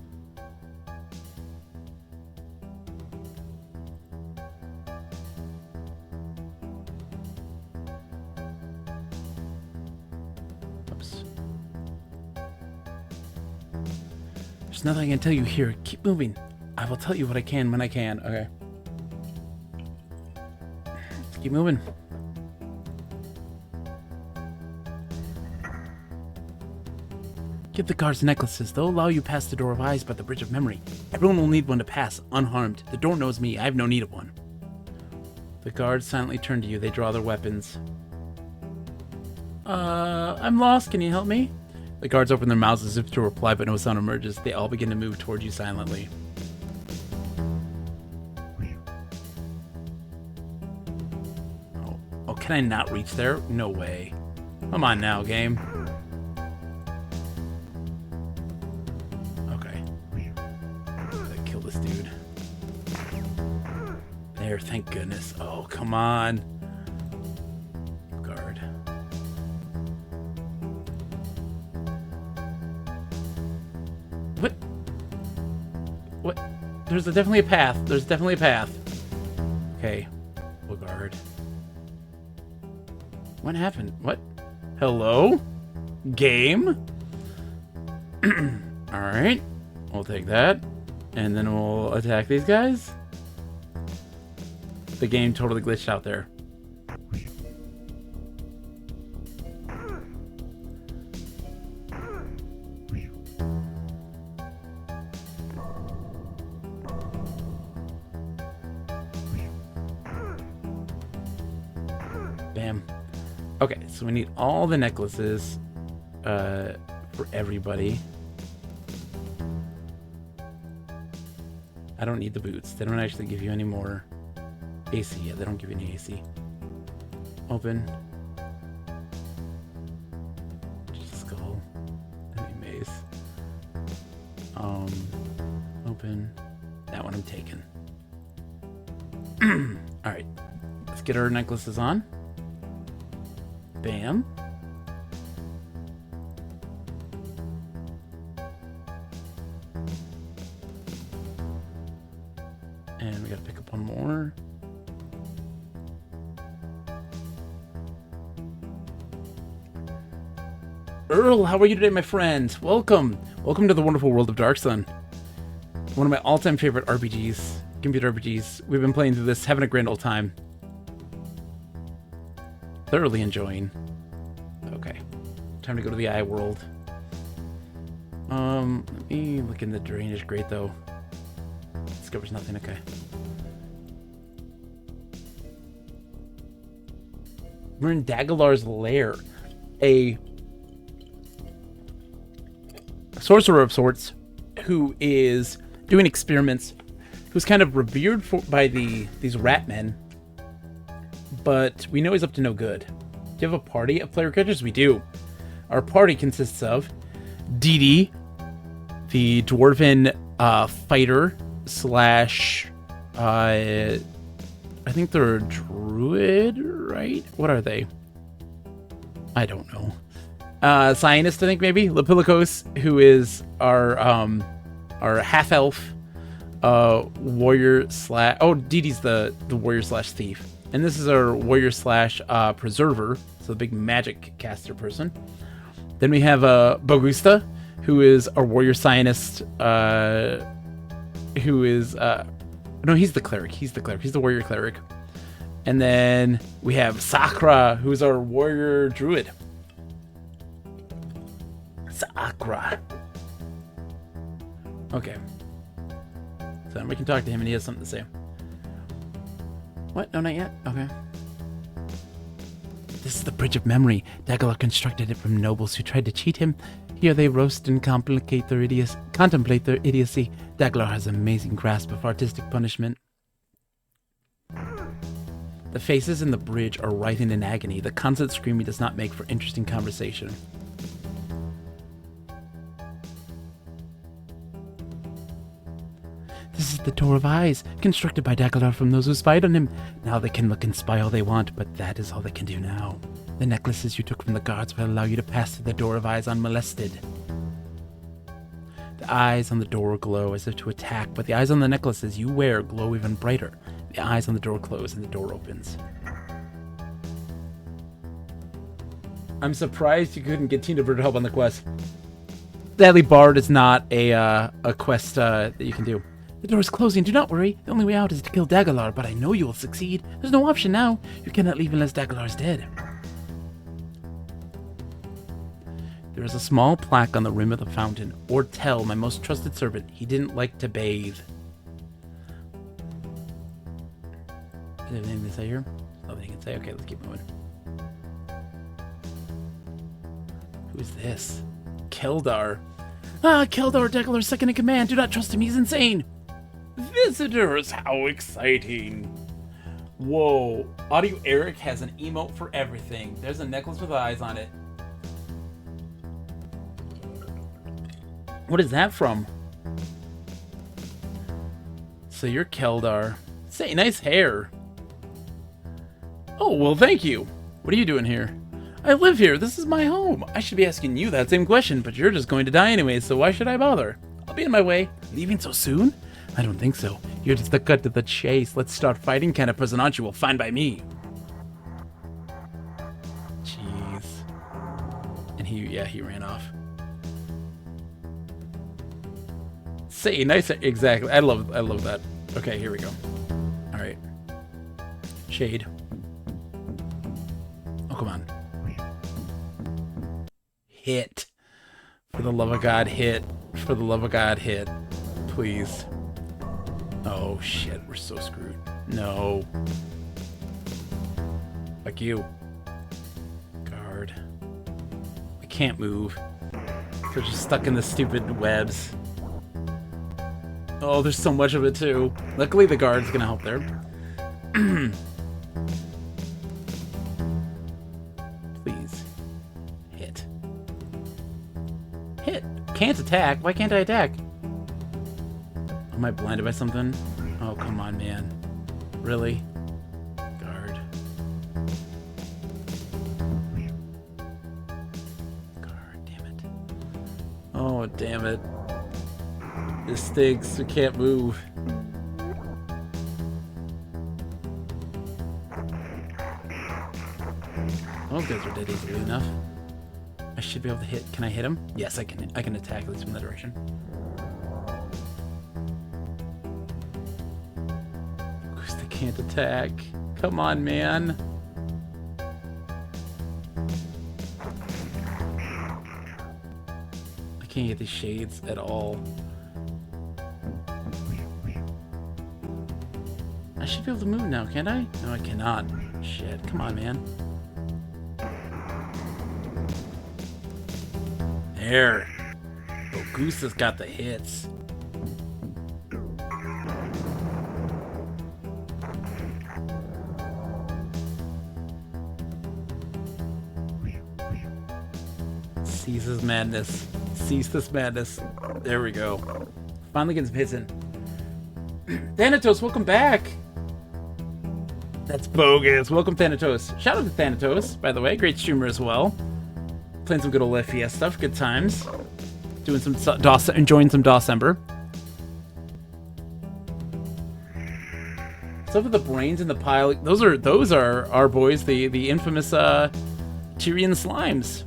Oops. There's nothing I can tell you here. Keep moving. I will tell you what I can when I can. Okay. Let's keep moving. Give the guards necklaces. They'll allow you past the door of eyes by the bridge of memory. Everyone will need one to pass, unharmed. The door knows me. I have no need of one. The guards silently turn to you. They draw their weapons. I'm lost. Can you help me? The guards open their mouths as if to reply, but no sound emerges. They all begin to move toward you silently. Oh, can I not reach there? No way. Come on now, game. Okay. Gotta kill this dude. There, thank goodness. Oh, come on. Guard. What? There's definitely a path. There's definitely a path. Okay. We'll guard. What happened? What? Hello? Game? Alright. We'll take that. And then we'll attack these guys. The game totally glitched out there. Bam. Okay, so we need all the necklaces for everybody. I don't need the boots. They don't actually give you any more AC. Yeah, they don't give you any AC. Open. Skull. Enemy mace. Open. That one I'm taking. Alright. Let's get our necklaces on. Bam. And we gotta pick up one more. Earl, how are you today, my friend? Welcome. Welcome to the wonderful world of Dark Sun. One of my all-time favorite RPGs, computer RPGs. We've been playing through this, having a grand old time. Thoroughly enjoying. Okay. Time to go to the eye world. Let me look in the drainage grate, though. Discovers nothing. Okay. We're in Dagalar's lair. A sorcerer of sorts who is doing experiments, who's kind of revered by these rat men, but we know he's up to no good. Do you have a party of player characters? We do. Our party consists of Didi, the dwarven fighter slash I think they're a druid, right? What are they? I don't know. Cyanist, I think, maybe. Lepilikos, who is our half elf warrior slash. Oh, Didi's the warrior slash thief, and this is our warrior slash preserver, so the big magic caster person. Then we have Bogusta, who is our warrior scientist, who is No, he's the cleric. He's the cleric. He's the warrior cleric. And then we have Sakura, who's our warrior druid. Sakura. Okay. So we can talk to him and he has something to say. What? No, not yet? Okay. This is the Bridge of Memory. Daglar constructed it from nobles who tried to cheat him. Here they roast and contemplate their idiocy. Daglar has an amazing grasp of artistic punishment. The faces in the bridge are writhing in agony. The constant screaming does not make for interesting conversation. This is the Door of Eyes, constructed by Daglar from those who spied on him. Now they can look and spy all they want, but that is all they can do now. The necklaces you took from the guards will allow you to pass through the Door of Eyes unmolested. The eyes on the door glow as if to attack, but the eyes on the necklaces you wear glow even brighter. The eyes on the door close and the door opens. I'm surprised you couldn't get Tina Bird to help on the quest. Sadly, Bard is not a quest that you can do. The door is closing, do not worry. The only way out is to kill Daglar, but I know you will succeed. There's no option now. You cannot leave unless Daglar is dead. There is a small plaque on the rim of the fountain. Ortel, my most trusted servant, he didn't like to bathe. Is there anything to say here? Nothing you can say? Okay, let's keep moving. Who is this? Keldar. Ah, Keldar, Daglar's second in command. Do not trust him, he's insane. Visitors, how exciting. Whoa. Audio Eric has an emote for everything. There's a necklace with eyes on it. What is that from? So you're Keldar. Say, nice hair. Oh, well, thank you. What are you doing here? I live here. This is my home. I should be asking you that same question, but you're just going to die anyway, so why should I bother? I'll be on my way. Leaving so soon? I don't think so. You're just the cut to the chase. Let's start fighting, kind of person, aren't you? Well, fine by me. Jeez. And he ran off. Say, nice, exactly. I love that. Okay, here we go. All right. Shade. Oh, come on. Hit. For the love of God, hit. For the love of God, hit. Please. Oh, shit. We're so screwed. No. Fuck you. Guard. I can't move. They're just stuck in the stupid webs. Oh, there's so much of it, too. Luckily, the guard's gonna help there. Please. Hit. Hit. Can't attack. Why can't I attack? Am I blinded by something? Oh, come on, man. Really? Guard. Guard, damn it. Oh, damn it. This stinks. We can't move. Those guys are dead easily enough. I should be able to hit. Can I hit him? Yes, I can. I can attack at least from that direction. Of course, they can't attack. Come on, man. I can't get these shades at all. I should be able to move now, can't I? No, I cannot. Shit, come on, man. There. Oh, Goose has got the hits. Cease this madness. Cease this madness. There we go. Finally getting some hits in. Thanatos, welcome back. That's bogus. Welcome, Thanatos. Shout out to Thanatos, by the way. Great streamer as well. Playing some good old FPS stuff. Good times. Doing some enjoying some Dawsember. Stuff with the brains in the pile. Those are our boys. The infamous Tyrian slimes.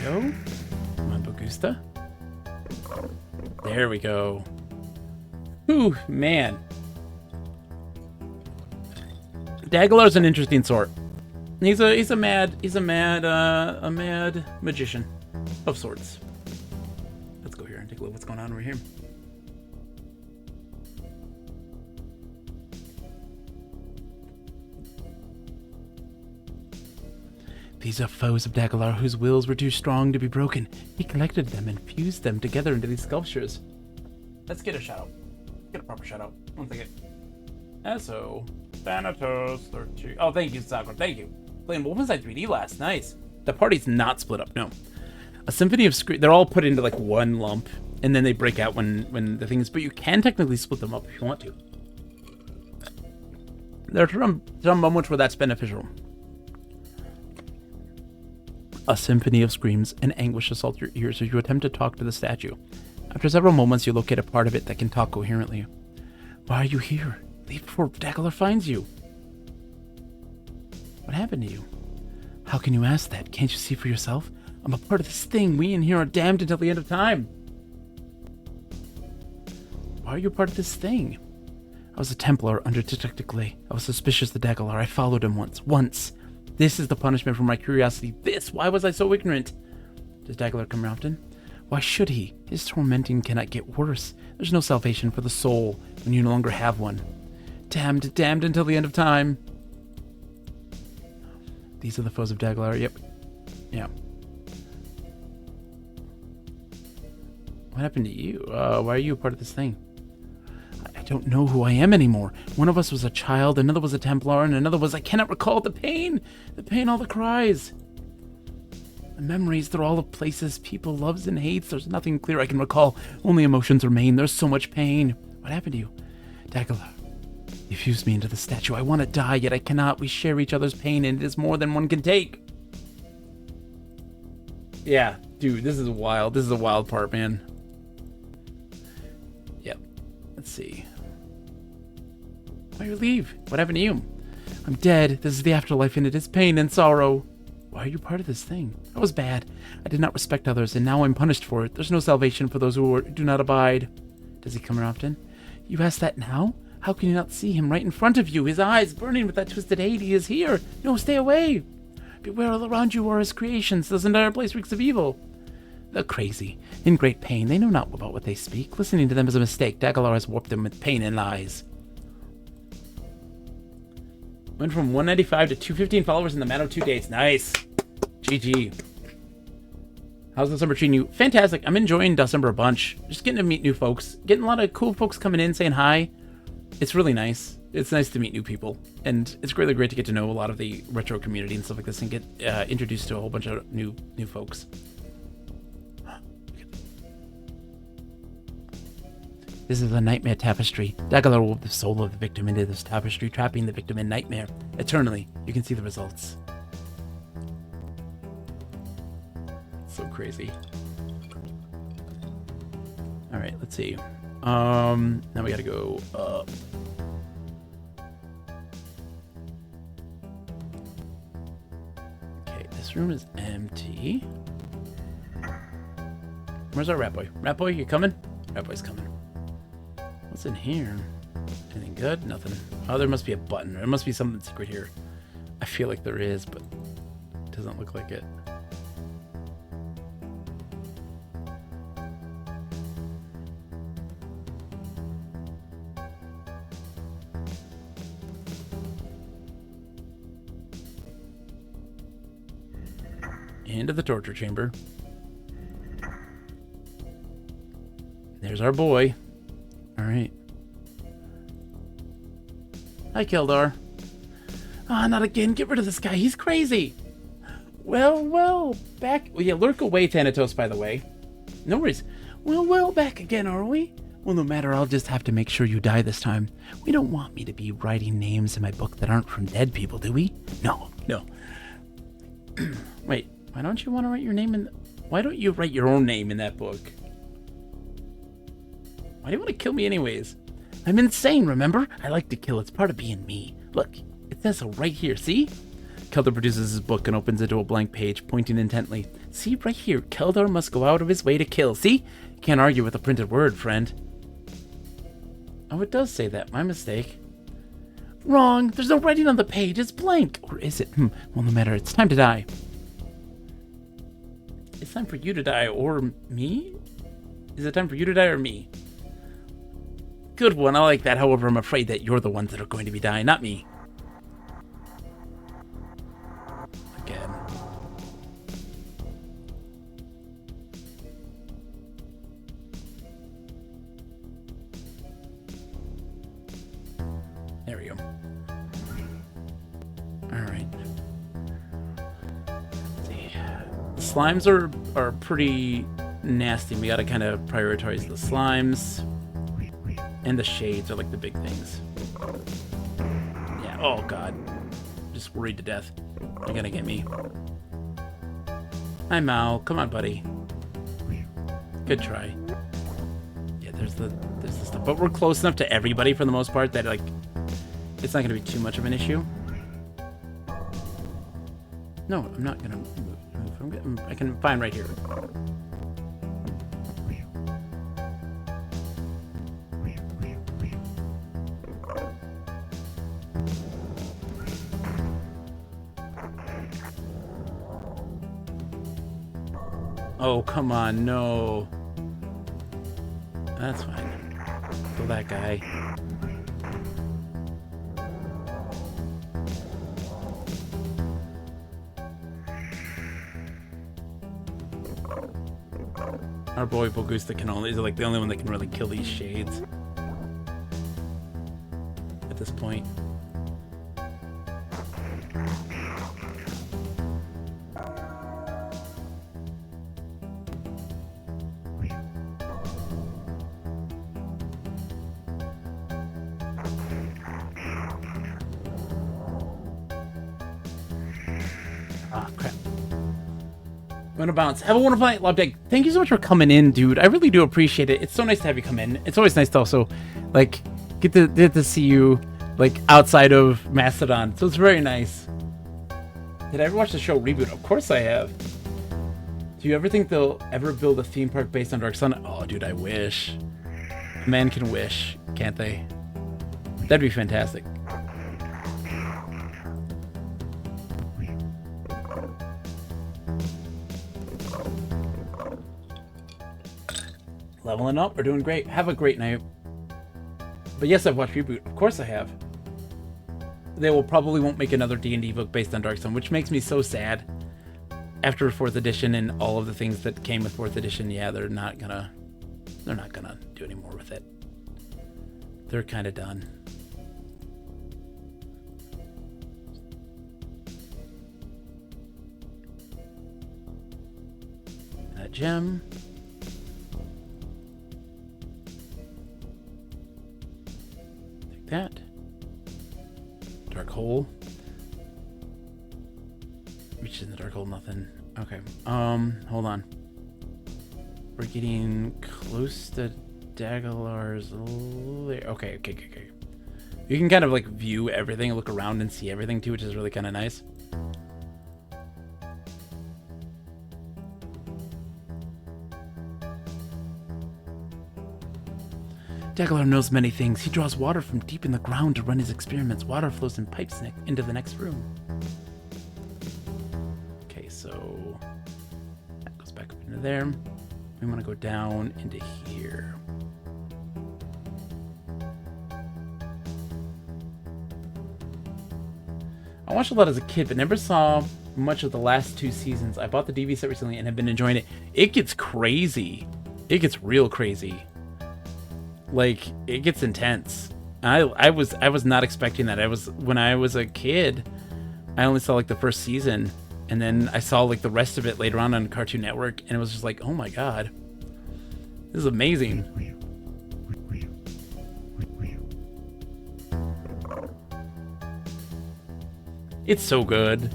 go. Come on, Bogusta. There we go. Ooh, man. Dagalar's an interesting sort. He's a mad magician of sorts. Let's go here and take a look at what's going on over here. These are foes of Dagalar whose wills were too strong to be broken. He collected them and fused them together into these sculptures. Let's get a shout out. Get a proper shout out. 1 second. SO. Thanatos 13. Oh, thank you, Sakura. Thank you. Playing Wolfenstein 3D last. Nice. The party's not split up. No. A symphony of screams. They're all put into like one lump, and then they break out when the things. But you can technically split them up if you want to. There are some moments where that's beneficial. A symphony of screams and anguish assault your ears as you attempt to talk to the statue. After several moments, you locate a part of it that can talk coherently. Why are you here? Leave before Dagalar finds you. What happened to you? How can you ask that? Can't you see for yourself? I'm a part of this thing. We in here are damned until the end of time. Why are you part of this thing? I was a Templar under Detective Clay. I was suspicious of Dagalar. I followed him once. This is the punishment for my curiosity. Why was I so ignorant? Does Dagalar come often? Why should he? His tormenting cannot get worse. There's no salvation for the soul when you no longer have one. Damned until the end of time. These are the foes of Dagalar. Yep. Yeah. What happened to you? Why are you a part of this thing? I don't know who I am anymore. One of us was a child, another was a Templar, and another was... I cannot recall the pain, all the cries. The memories, they're all of places people loves and hates. There's nothing clear I can recall. Only emotions remain. There's so much pain. What happened to you? Dagalar, you fused me into the statue. I want to die, yet I cannot. We share each other's pain, and it is more than one can take. Yeah, dude, this is wild. This is a wild part, man. Yep. Let's see. Why you leave? What happened to you? I'm dead. This is the afterlife, and it is pain and sorrow. Why are you part of this thing? I was bad. I did not respect others, and now I'm punished for it. There's no salvation for those who do not abide. Does he come here often? You ask that now? How can you not see him right in front of you? His eyes burning with that twisted hate. He is here. No, stay away. Beware, all around you are his creations. This entire place reeks of evil. They're crazy, in great pain. They know not about what they speak. Listening to them is a mistake. Dagalar has warped them with pain and lies. Went from 195 to 215 followers in the matter of 2 days. Nice. GG. How's December treating you? Fantastic. I'm enjoying December a bunch. Just getting to meet new folks. Getting a lot of cool folks coming in, saying hi. It's really nice. It's nice to meet new people. And it's really great to get to know a lot of the retro community and stuff like this and get introduced to a whole bunch of new folks. This is a nightmare tapestry. Dagalar wove the soul of the victim into this tapestry, trapping the victim in nightmare. Eternally, you can see the results. So crazy. Alright, let's see. Now we gotta go up. Okay, this room is empty. Where's our rat boy? Rat boy, you coming? Rat boy's coming. What's in here? Anything good? Nothing. Oh, there must be a button. There must be something secret here. I feel like there is, but it doesn't look like it. Into the torture chamber. There's our boy. Alright. Hi, Keldar. Ah, not again. Get rid of this guy. He's crazy. Well, back... Well, yeah, lurk away, Thanatos, by the way. No worries. Well, back again, are we? Well, no matter, I'll just have to make sure you die this time. We don't want me to be writing names in my book that aren't from dead people, do we? No. Wait, why don't you want to write your name in... Why don't you write your own name in that book? Why do you want to kill me anyways? I'm insane, remember? I like to kill. It's part of being me. Look, it says so right here, see? Keldar produces his book and opens it to a blank page, pointing intently. See, right here, Keldar must go out of his way to kill. See? Can't argue with a printed word, friend. Oh, it does say that. My mistake. Wrong. There's no writing on the page. It's blank. Or is it? Well, no matter. It's time to die. It's time for you to die, or me? Is it time for you to die or me? Good one. I like that. However, I'm afraid that you're the ones that are going to be dying, not me. Again. There we go. Alright. The slimes are pretty nasty. We gotta kind of prioritize the slimes. And the shades are like the big things. Yeah, oh god. Just worried to death. You're gonna get me. Hi, Mal. Come on, buddy. Good try. Yeah, there's the stuff. But we're close enough to everybody for the most part that, like, it's not gonna be too much of an issue. No, I'm not gonna move. I can find right here. Oh, come on, no. That's fine. Kill that guy. Our boy Bogusta can only is like the only one that can really kill these shades at this point. Ah, crap. I'm gonna bounce. Have a wonderful night, Lobdeg. Thank you so much for coming in, dude. I really do appreciate it. It's so nice to have you come in. It's always nice to also, like, get to see you, like, outside of Mastodon. So it's very nice. Did I ever watch the show Reboot? Of course I have. Do you ever think they'll ever build a theme park based on Dark Sun? Oh, dude, I wish. A man can wish, can't they? That'd be fantastic. Leveling up, we're doing great. Have a great night. But yes, I've watched Reboot. Of course I have. They probably won't make another D&D book based on Dark Sun, which makes me so sad. After 4th edition and all of the things that came with 4th edition, yeah, they're not gonna do any more with it. They're kind of done. That gem. That dark hole. Reaches in the dark hole, nothing. Okay. Hold on. We're getting close to Daglar's lair. Okay. You can kind of like view everything, look around and see everything too, which is really kind of nice. Daglar knows many things. He draws water from deep in the ground to run his experiments. Water flows in pipes into the next room. Okay, so that goes back up into there. We want to go down into here. I watched a lot as a kid, but never saw much of the last 2 seasons. I bought the DVD set recently and have been enjoying it. It gets crazy. It gets real crazy. Like, it gets intense. I was not expecting that. When I was a kid, I only saw like the first season, and then I saw like the rest of it later on Cartoon Network, and it was just like, oh my god, this is amazing. It's so good.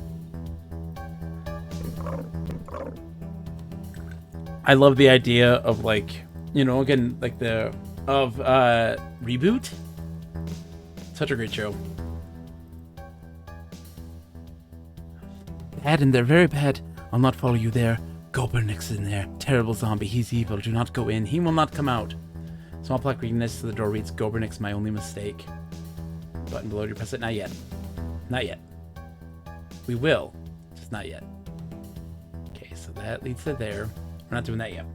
I love the idea of, like, you know, again, like Reboot. Such a great show. Bad, and they're very bad. I'll not follow you there. Gobernix in there. Terrible zombie. He's evil. Do not go in. He will not come out. Small plaque reading next to the door reads, Gobernix, my only mistake. Button below, do you press it? Not yet. Not yet. We will. Just not yet. Okay, so that leads to there. We're not doing that yet.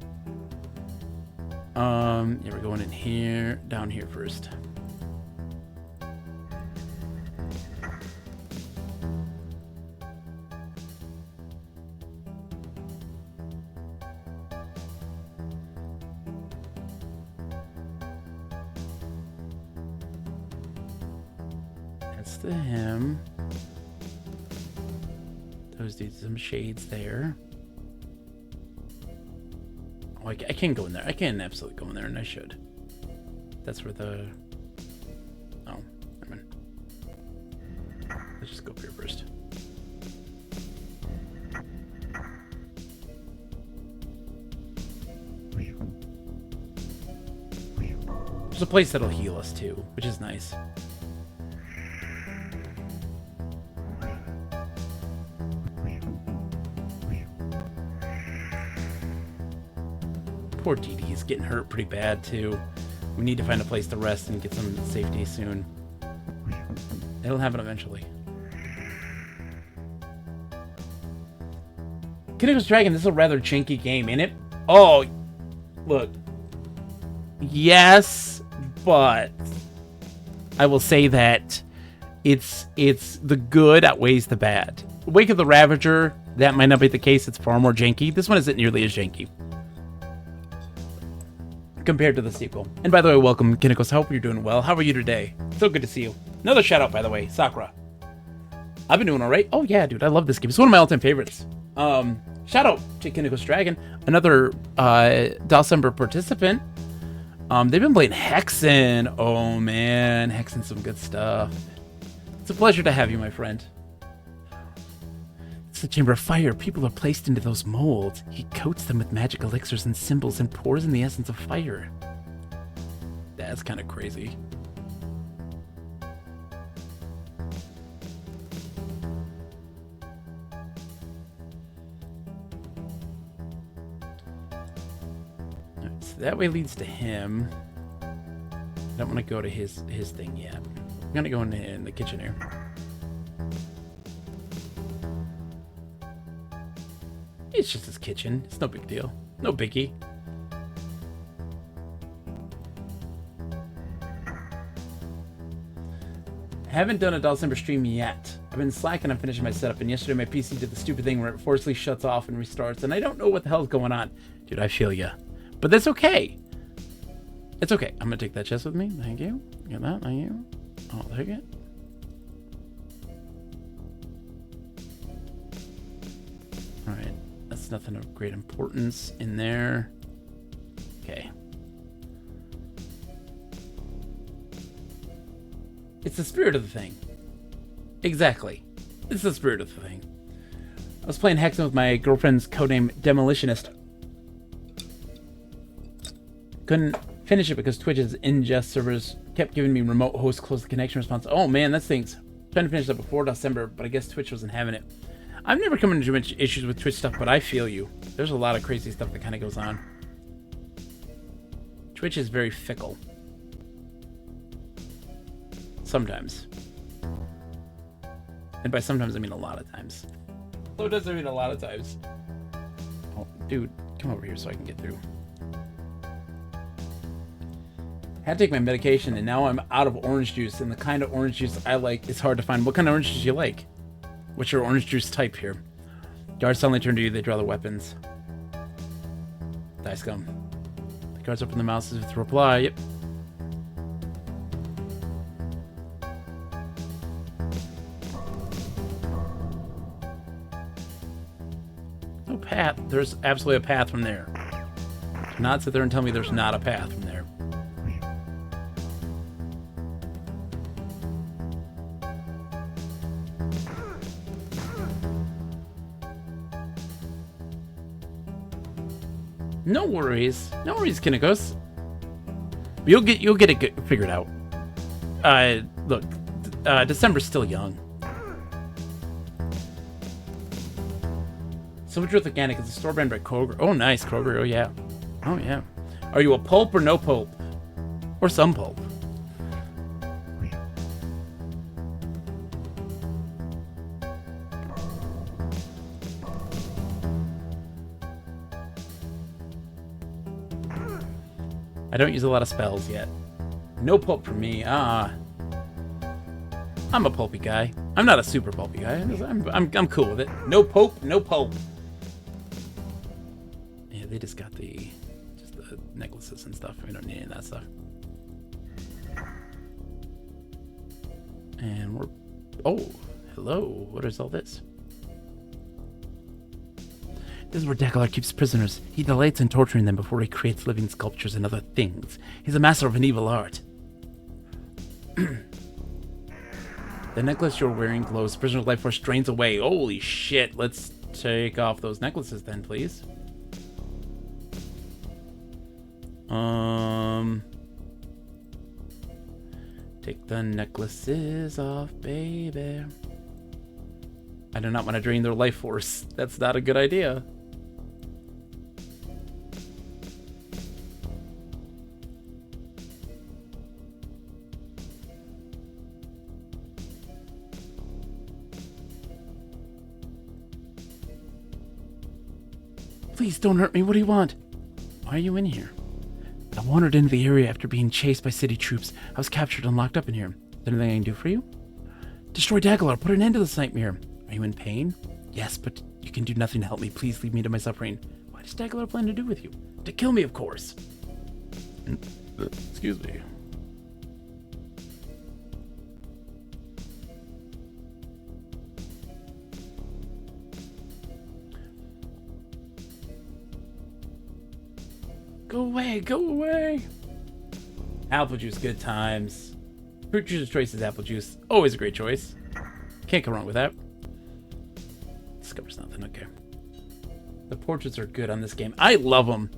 Yeah, we're going in here, down here first. That's to him. Those dudes, some shades there. Oh, I can go in there. I can absolutely go in there, and I should. That's where the... Oh, never mind. Let's just go up here first. There's a place that'll heal us, too, which is nice. Poor Dee Dee is getting hurt pretty bad, too. We need to find a place to rest and get some safety soon. It'll happen eventually. Kiniko's Dragon, this is a rather janky game, ain't it? Oh, look. Yes, but I will say that it's the good outweighs the bad. Wake of the Ravager, that might not be the case. It's far more janky. This one isn't nearly as janky compared to the sequel. And by the way, welcome, Kinikos. Hope you're doing well. How are you today? So good to see you. Another shout out, by the way, Sakura. I've been doing all right. Oh yeah, dude, I love this game. It's one of my all-time favorites. Shout out to Kiniko's Dragon, another December participant. They've been playing Hexen. Oh man, Hexen's some good stuff. It's a pleasure to have you, my friend. It's the Chamber of Fire. People are placed into those molds. He coats them with magic elixirs and symbols and pours in the essence of fire. That's kind of crazy. Alright, so that way leads to him. I don't want to go to his thing yet. I'm gonna go in the kitchen here. It's just his kitchen. It's no big deal. No biggie. Haven't done a December stream yet. I've been slacking on finishing my setup, and yesterday my PC did the stupid thing where it forcibly shuts off and restarts, and I don't know what the hell's going on. Dude, I feel ya. But that's okay. It's okay. I'm gonna take that chest with me. Thank you. Get that. Thank you. I'll take it. Alright. That's nothing of great importance in there. Okay. It's the spirit of the thing. Exactly. It's the spirit of the thing. I was playing Hexen with my girlfriend's codename Demolitionist. Couldn't finish it because Twitch's ingest servers kept giving me remote host close the connection response. Oh man, that stinks. Trying to finish that before December, but I guess Twitch wasn't having it. I've never come into too much issues with Twitch stuff, but I feel you. There's a lot of crazy stuff that kind of goes on. Twitch is very fickle. Sometimes. And by sometimes, I mean a lot of times. So it doesn't mean a lot of times. Oh, dude, come over here so I can get through. Had to take my medication, and now I'm out of orange juice, and the kind of orange juice I like is hard to find. What kind of orange juice do you like? What's your orange juice type here? Guards suddenly turn to you, they draw their weapons. Die scum. The guards open their mouths as if to reply. Yep. No path. There's absolutely a path from there. Do not sit there and tell me there's not a path from there. No worries, Kinikos. You'll get it figured out. Look, December's still young. Sylvan's Organic is a store brand by Kroger. Oh, nice, Kroger. Oh, yeah. Oh, yeah. Are you a pulp or no pulp? Or some pulp? I don't use a lot of spells yet. No pulp for me. I'm a pulpy guy. I'm not a super pulpy guy. I'm cool with it. No pope, no pulp. Yeah, they just got the necklaces and stuff. We don't need any of that stuff. And we're... Oh, hello. What is all this? This is where Daglar keeps prisoners. He delights in torturing them before he creates living sculptures and other things. He's a master of an evil art. The necklace you're wearing glows. Prisoner's life force drains away. Holy shit. Let's take off those necklaces then, please. Take the necklaces off, baby. I do not want to drain their life force. That's not a good idea. Please don't hurt me. What do you want? Why are you in here? I wandered into the area after being chased by city troops. I was captured and locked up in here. Is there anything I can do for you? Destroy Daglar. Put an end to this nightmare. Are you in pain? Yes, but you can do nothing to help me. Please leave me to my suffering. What does Daglar plan to do with you? To kill me, of course. Excuse me. Go away, go away. Apple juice, good times. Fruit juice of choice is apple juice. Always a great choice. Can't go wrong with that. Discovers nothing, okay. The portraits are good on this game. I love them.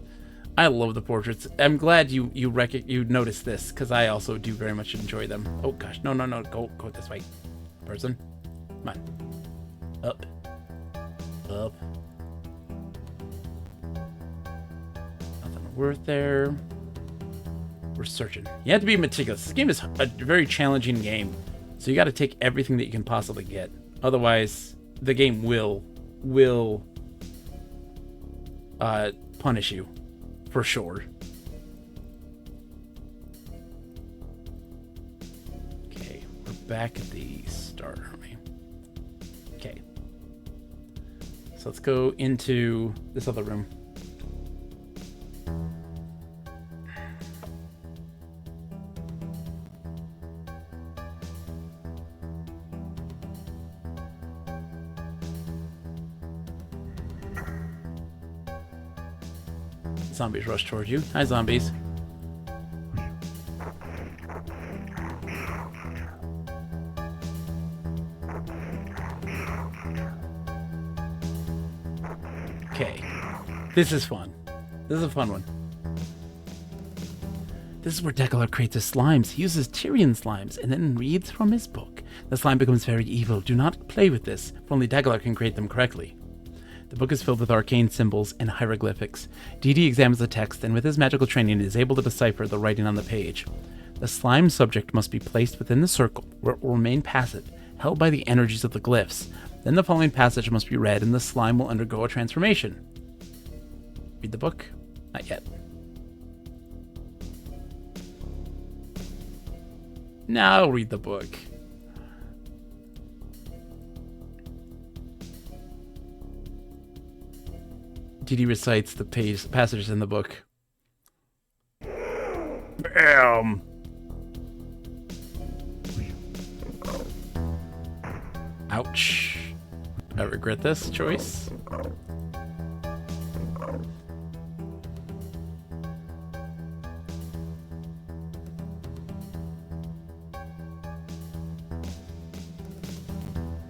I love the portraits. I'm glad you noticed this, because I also do very much enjoy them. Oh gosh, no, go this way. Person. Come on. Up. Up. Worth there. We're searching. You have to be meticulous. This game is a very challenging game, so you got to take everything that you can possibly get. Otherwise, the game will punish you for sure. Okay, we're back at the start, aren't we? Okay, so let's go into this other room. Zombies rush toward you. Hi, zombies. Okay. This is fun. This is a fun one. This is where Daglar creates his slimes. He uses Tyrian slimes and then reads from his book. The slime becomes very evil. Do not play with this, for only Daglar can create them correctly. The book is filled with arcane symbols and hieroglyphics. DD examines the text, and with his magical training is able to decipher the writing on the page. The slime subject must be placed within the circle, where it will remain passive, held by the energies of the glyphs. Then the following passage must be read, and the slime will undergo a transformation. Read the book? Not yet. Now read the book. DD recites the passages in the book. Bam! Ouch. I regret this choice.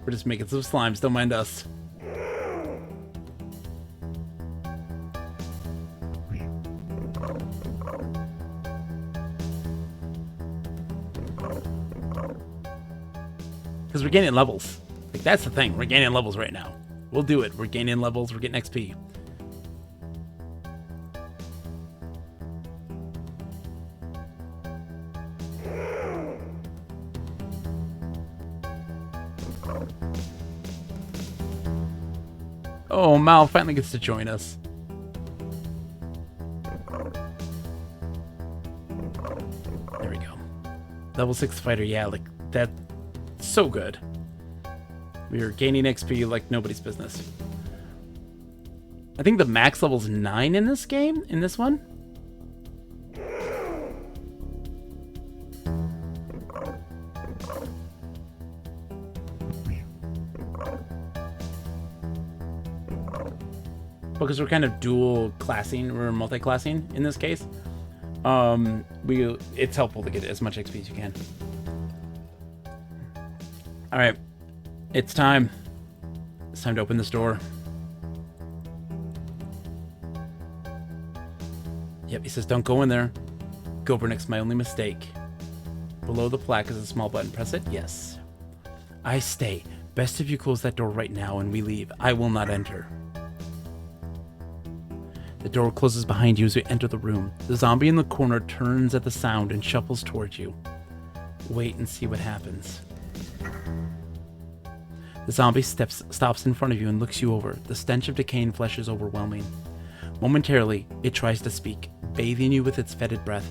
We're just making some slimes, don't mind us. Because we're gaining levels. Like, that's the thing. We're gaining levels right now. We'll do it. We're gaining levels. We're getting XP. Oh, Mal finally gets to join us. There we go. Level 6 fighter, yeah, like, that's so good. We are gaining XP like nobody's business. I think the max level's 9 in this game, in this one. Because we're kind of dual classing, we're multi-classing in this case. It's helpful to get as much XP as you can. All right, it's time. It's time to open this door. Yep, he says don't go in there. Gobernix, my only mistake. Below the plaque is a small button. Press it. Yes. I stay. Best if you close that door right now and we leave. I will not enter. The door closes behind you as you enter the room. The zombie in the corner turns at the sound and shuffles towards you. Wait and see what happens. The zombie stops in front of you and looks you over. The stench of decaying flesh is overwhelming. Momentarily, it tries to speak, bathing you with its fetid breath.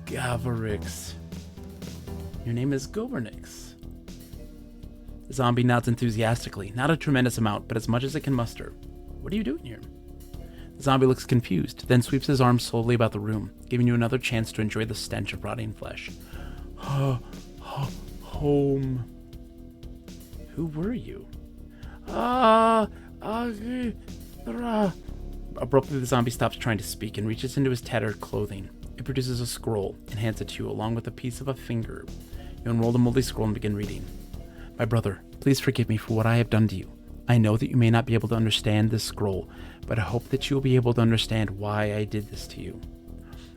Gaverix. Your name is Gobernix. The zombie nods enthusiastically, not a tremendous amount, but as much as it can muster. What are you doing here? The zombie looks confused, then sweeps his arms slowly about the room, giving you another chance to enjoy the stench of rotting flesh. Home. Who were you? Abruptly, the zombie stops trying to speak and reaches into his tattered clothing. It produces a scroll and hands it to you, along with a piece of a finger. You unroll the moldy scroll and begin reading. My brother, please forgive me for what I have done to you. I know that you may not be able to understand this scroll, but I hope that you will be able to understand why I did this to you.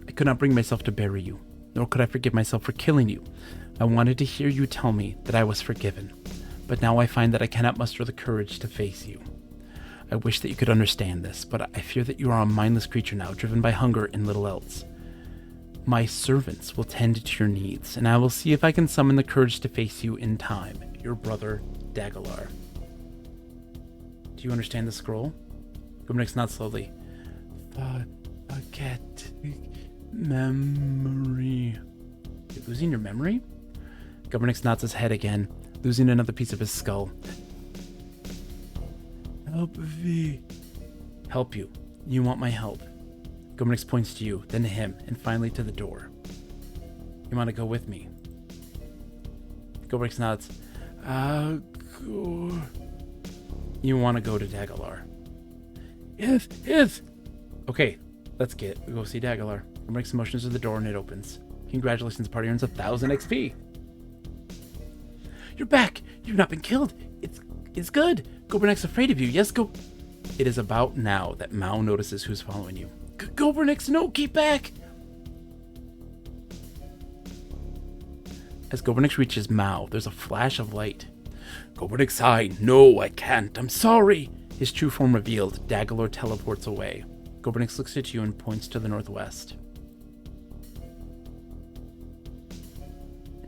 I could not bring myself to bury you, nor could I forgive myself for killing you. I wanted to hear you tell me that I was forgiven, but now I find that I cannot muster the courage to face you. I wish that you could understand this, but I fear that you are a mindless creature now, driven by hunger and little else. My servants will tend to your needs, and I will see if I can summon the courage to face you in time. Your brother, Dagalar. Do you understand the scroll? Gobernix nods slowly. Forget memory. You're losing your memory? Gobernix nods his head again, losing another piece of his skull. Help me. Help you. You want my help. Gobernix points to you, then to him, and finally to the door. You want to go with me? Gobernix nods. Go. You want to go to Dagalar? If. Okay, let's go see Dagalar. Gobernix motions to the door and it opens. Congratulations, party earns 1,000 XP. You're back. You've not been killed. It's good. Gobernix afraid of you. Yes, go. It is about now that Mao notices who's following you. Gobernix, no, keep back. As Gobernix reaches Mao, there's a flash of light. Gobernix sighed. No, I can't. I'm sorry. His true form revealed, Dagalar teleports away. Gobernix looks at you and points to the northwest.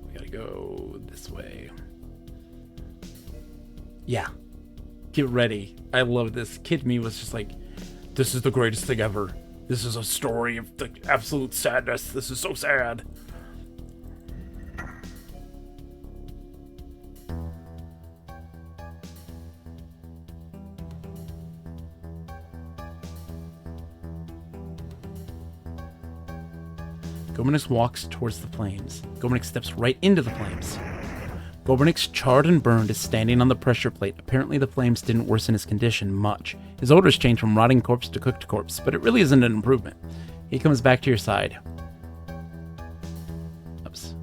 We gotta go this way. Yeah. Get ready. I love this. Kid me was just like, this is the greatest thing ever. This is a story of the absolute sadness. This is so sad. Gobernix walks towards the flames. Gobernix steps right into the flames. Gobernix, charred and burned, is standing on the pressure plate. Apparently the flames didn't worsen his condition much. His odors changed from rotting corpse to cooked corpse, but it really isn't an improvement. He comes back to your side. Oops.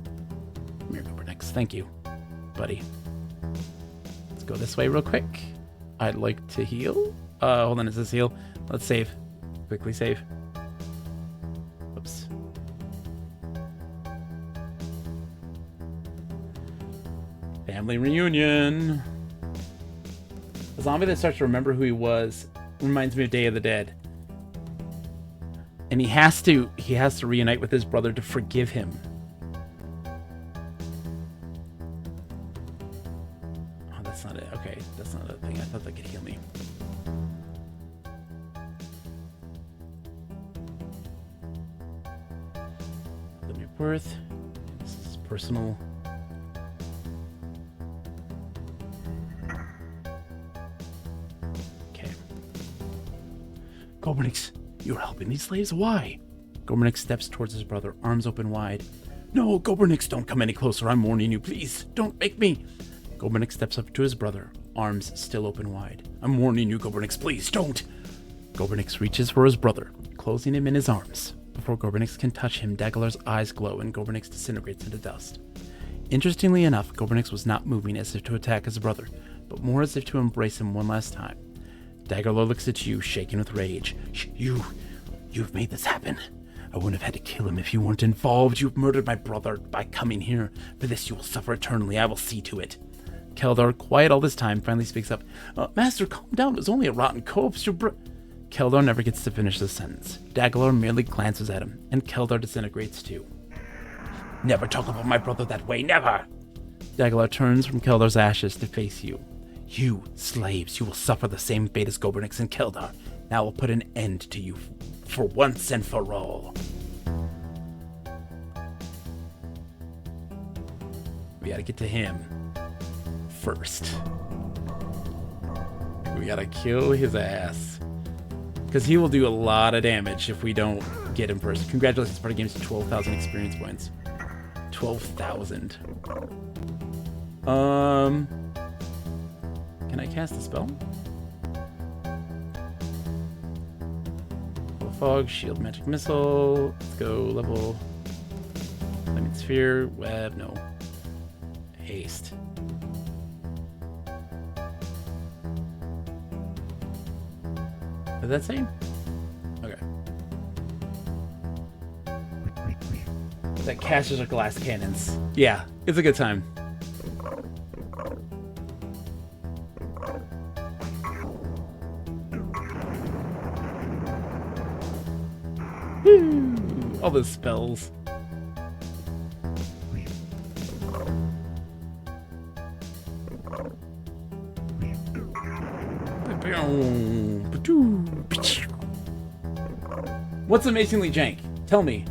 Come here, Gobernix. Thank you, buddy. Let's go this way real quick. I'd like to heal. Hold on, is this heal? Let's save. Quickly save. Oops. Family reunion. A zombie that starts to remember who he was reminds me of Day of the Dead. And he has to reunite with his brother to forgive him. Oh, that's not it. Okay, that's not a thing. I thought that could heal me. Limit worth. This is personal. Okay. Gobernix, you're helping these slaves? Why? Gobernix steps towards his brother, arms open wide. No, Gobernix, don't come any closer. I'm warning you. Please, don't make me. Gobernix steps up to his brother, arms still open wide. I'm warning you, Gobernix. Please, don't. Gobernix reaches for his brother, closing him in his arms. Before Gobernix can touch him, Daglar's eyes glow and Gobernix disintegrates into dust. Interestingly enough, Gobernix was not moving as if to attack his brother, but more as if to embrace him one last time. Daglar looks at you, shaking with rage. You've made this happen. I wouldn't have had to kill him if you weren't involved. You've murdered my brother by coming here. For this you will suffer eternally. I will see to it. Keldar, quiet all this time, finally speaks up. Master, calm down. It was only a rotten corpse. Keldar never gets to finish the sentence. Daglar merely glances at him, and Keldar disintegrates too. Never talk about my brother that way, never! Daglar turns from Keldar's ashes to face you. You, slaves, you will suffer the same fate as Gobernix and Keldar. Now I'll put an end to you for once and for all. We gotta get to him first. We gotta kill his ass. Because he will do a lot of damage if we don't get him first. Congratulations, Party Games, 12,000 experience points. 12,000. Can I cast a spell? Fog, shield, magic missile. Let's go level. Flaming sphere, web, no. Haste. Did that say? Okay. That casters are glass cannons. Yeah, it's a good time. Woo! All those spells. What's amazingly jank? Tell me.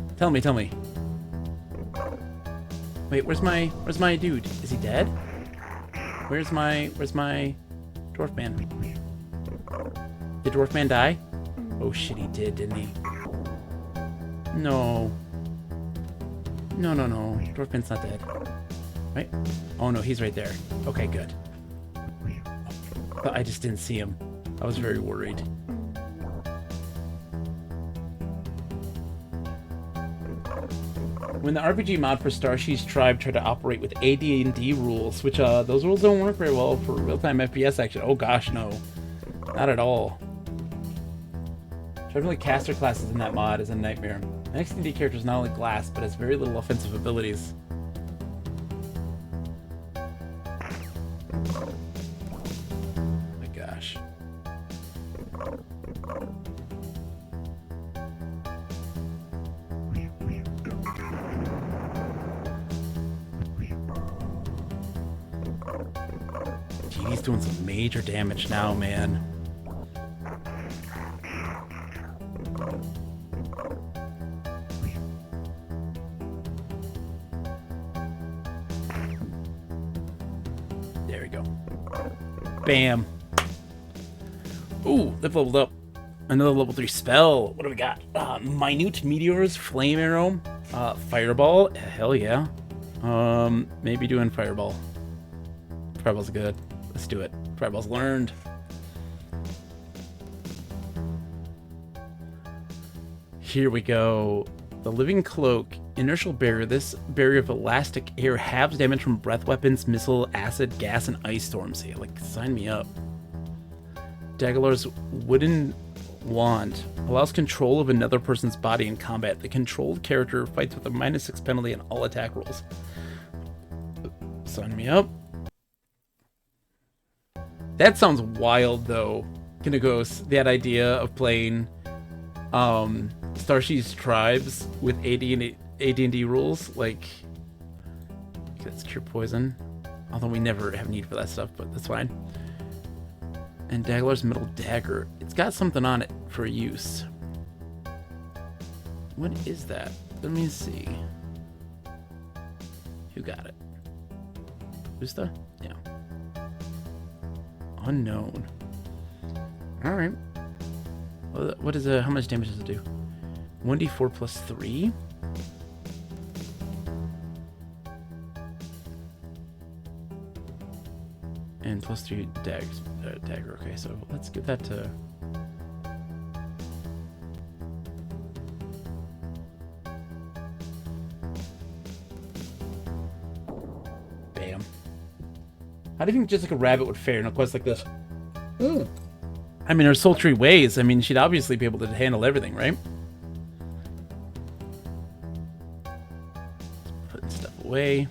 Wait, where's my dude? Is he dead? Where's my dwarf man? Did dwarf man die? Oh shit, he did, didn't he? No. No. Dwarf man's not dead. Right? Oh no, he's right there. Okay, good. But I just didn't see him. I was very worried. When the RPG mod for Starshe's Tribe tried to operate with AD&D rules, which those rules don't work very well for real-time FPS action. Oh gosh, no. Not at all. Traveling caster classes in that mod is a nightmare. An XD character is not only glass, but has very little offensive abilities. My gosh. He's doing some major damage now, man. There we go. Bam. Ooh, they've leveled up. Another level 3 spell. What do we got? Minute Meteors, Flame Arrow, Fireball. Hell yeah. Maybe doing Fireball. Fireball's good. Let's do it. Fireball's learned. Here we go. The Living Cloak. Inertial Barrier. This barrier of elastic air halves damage from breath weapons, missile, acid, gas, and ice storms. Yeah, like, sign me up. Daglar's Wooden Wand allows control of another person's body in combat. The controlled character fights with a -6 penalty on all attack rolls. Sign me up. That sounds wild, though. Kinagos, that idea of playing Starshi's Tribes with AD&D rules, like, that's cure poison. Although we never have need for that stuff, but that's fine. And Daglar's Metal Dagger. It's got something on it for use. What is that? Let me see. Who got it? Usta? Yeah. Unknown. Alright. What is how much damage does it do? 1d4 plus 3? And plus 3 dagger. Okay, so let's give that to... Bam. How do you think just like a rabbit would fare in a quest like this? I mean, her sultry ways. I mean, she'd obviously be able to handle everything, right? Putting stuff away.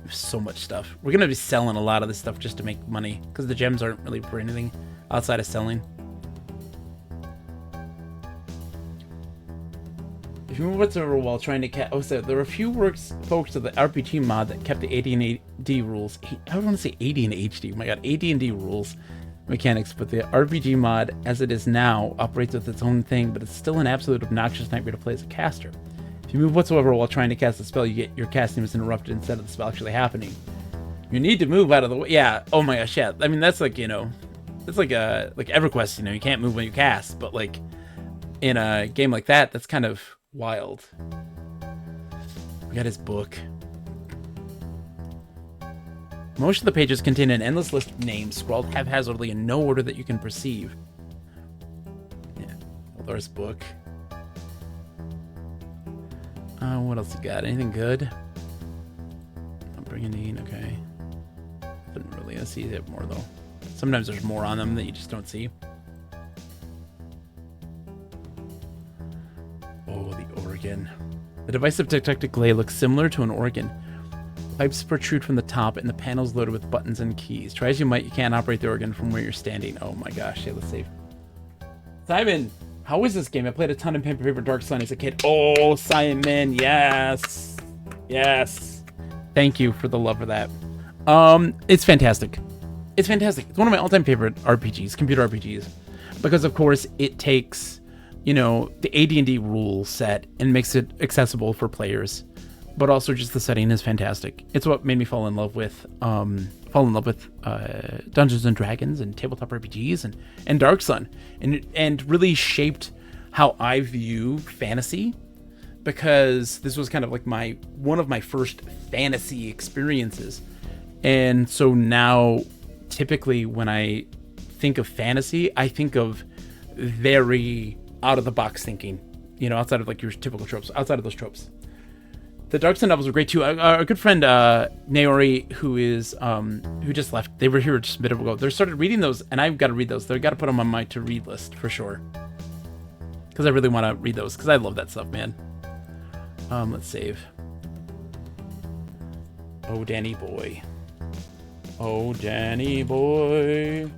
There's so much stuff. We're going to be selling a lot of this stuff just to make money, because the gems aren't really for anything outside of selling. If you move whatsoever while trying to oh, so there are a few folks of the RPG mod that kept the AD&D rules. I don't want to say AD and HD. Oh my god, AD&D rules mechanics, but the RPG mod, as it is now, operates with its own thing, but it's still an absolute obnoxious nightmare to play as a caster. If you move whatsoever while trying to cast a spell, you get your casting was interrupted instead of the spell actually happening. You need to move out of the way. Yeah. Oh my gosh. Yeah. I mean, that's like, you know, it's like EverQuest. You know, you can't move when you cast, but like in a game like that, that's kind of wild. We got his book. Most of the pages contain an endless list of names scrawled haphazardly in no order that you can perceive. Yeah. Eldar's book. What else you got? Anything good? I'm bringing in, okay. Didn't really see it more though. Sometimes there's more on them that you just don't see. Oh, the organ. The device of detected clay looks similar to an organ. Pipes protrude from the top and the panel's loaded with buttons and keys. Try as you might, you can't operate the organ from where you're standing. Oh my gosh, yeah, let's save. Simon! How is this game? I played a ton of Pen Paper Dark Sun as a kid. Oh, Simon, yes. Yes. Thank you for the love of that. It's fantastic. It's fantastic. It's one of my all-time favorite RPGs, computer RPGs. Because, of course, it takes, you know, the AD&D rule set and makes it accessible for players. But also just the setting is fantastic. It's what made me fall in love with Dungeons and Dragons and tabletop RPGs and Dark Sun, and really shaped how I view fantasy, because this was kind of like one of my first fantasy experiences. And so now typically when I think of fantasy, I think of very out of the box thinking, you know, outside of like your typical tropes, outside of those tropes. The Dark Sun novels are great too. Our good friend Naori, who just left, they were here just a bit ago. They started reading those, and I've got to read those. They've got to put them on my to-read list for sure, because I really want to read those, because I love that stuff, man. Let's save. Oh, Danny boy. Oh, Danny boy.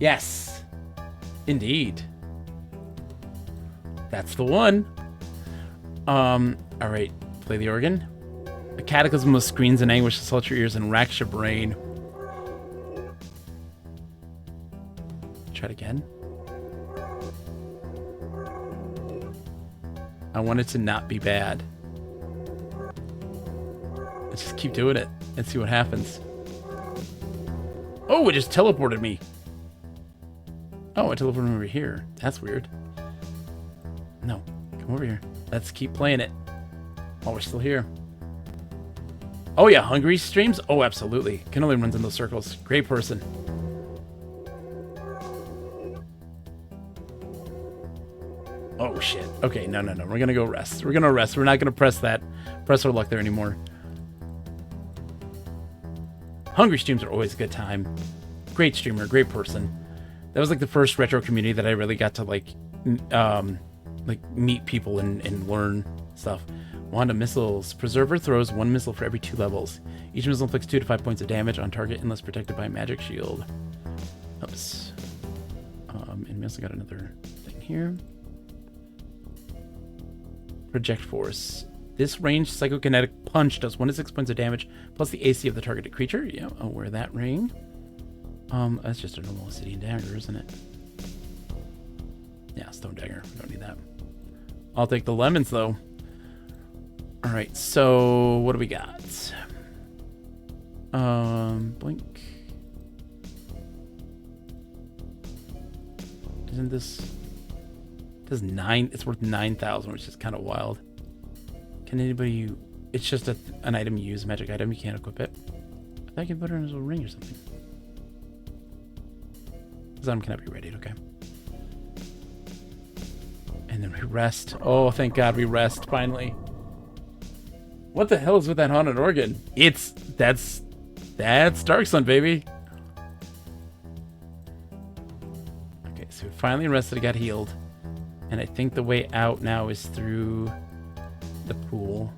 Yes, indeed. That's the one. Alright, play the organ. A cataclysm of screams and anguish assaults your ears and racks your brain. Try it again. I want it to not be bad. Let's just keep doing it and see what happens. Oh, it just teleported me. Oh, it teleported me over here. That's weird. No, come over here. Let's keep playing it. Oh, we're still here. Oh yeah, Hungry streams? Oh, absolutely. Kennelly runs in those circles. Great person. Oh shit. Okay, no. We're gonna go rest. We're gonna rest. We're not gonna press our luck there anymore. Hungry streams are always a good time. Great streamer, great person. That was like the first retro community that I really got to like meet people and learn stuff. Wand of Missiles. Preserver throws 1 missile for every 2 levels. Each missile inflicts 2 to 5 points of damage on target unless protected by a magic shield. Oops. And we also got another thing here. Project Force. This ranged psychokinetic punch does 1 to 6 points of damage plus the AC of the targeted creature. Yeah, I'll wear that ring. That's just a normal obsidian dagger, isn't it? Yeah, stone dagger. We don't need that. I'll take the lemons though. All right, so what do we got? Blink. Isn't this? Does 9? It's worth 9,000, which is kind of wild. Can anybody? It's just an item you use, a magic item. You can't equip it. I thought you could put it in a ring or something. This item cannot be readied. Okay. And then we rest. Oh, thank God we rest finally. What the hell is with that haunted organ? That's Dark Sun, baby. Okay, so we finally rested, got healed. And I think the way out now is through the pool.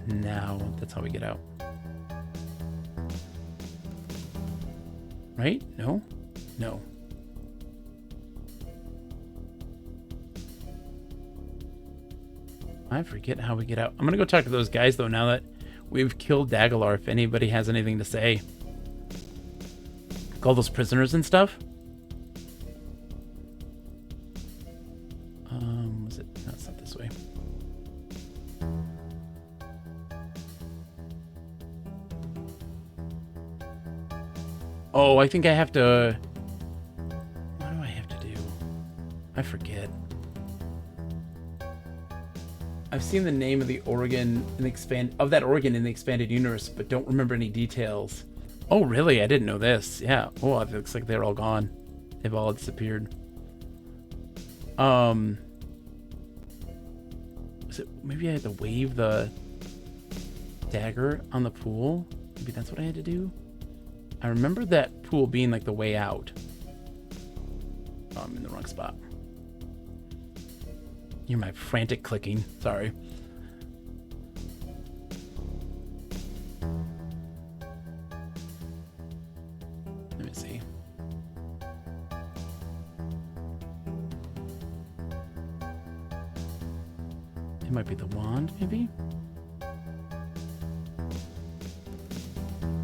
Now, that's how we get out. Right? No? No. I forget how we get out. I'm gonna go talk to those guys though now that we've killed Dagalar, if anybody has anything to say. All those prisoners and stuff. Was it? No, it's not this way. Oh, I think I have to... What do I have to do? I forget. I've seen the name of the organ in the organ in the expanded universe, but don't remember any details. Oh, really? I didn't know this. Yeah. Oh, it looks like they're all gone. They've all disappeared. Was it, maybe I had to wave the dagger on the pool? Maybe that's what I had to do? I remember that pool being like the way out. Oh, I'm in the wrong spot. You're my frantic clicking. Sorry. Let me see. It might be the wand, maybe?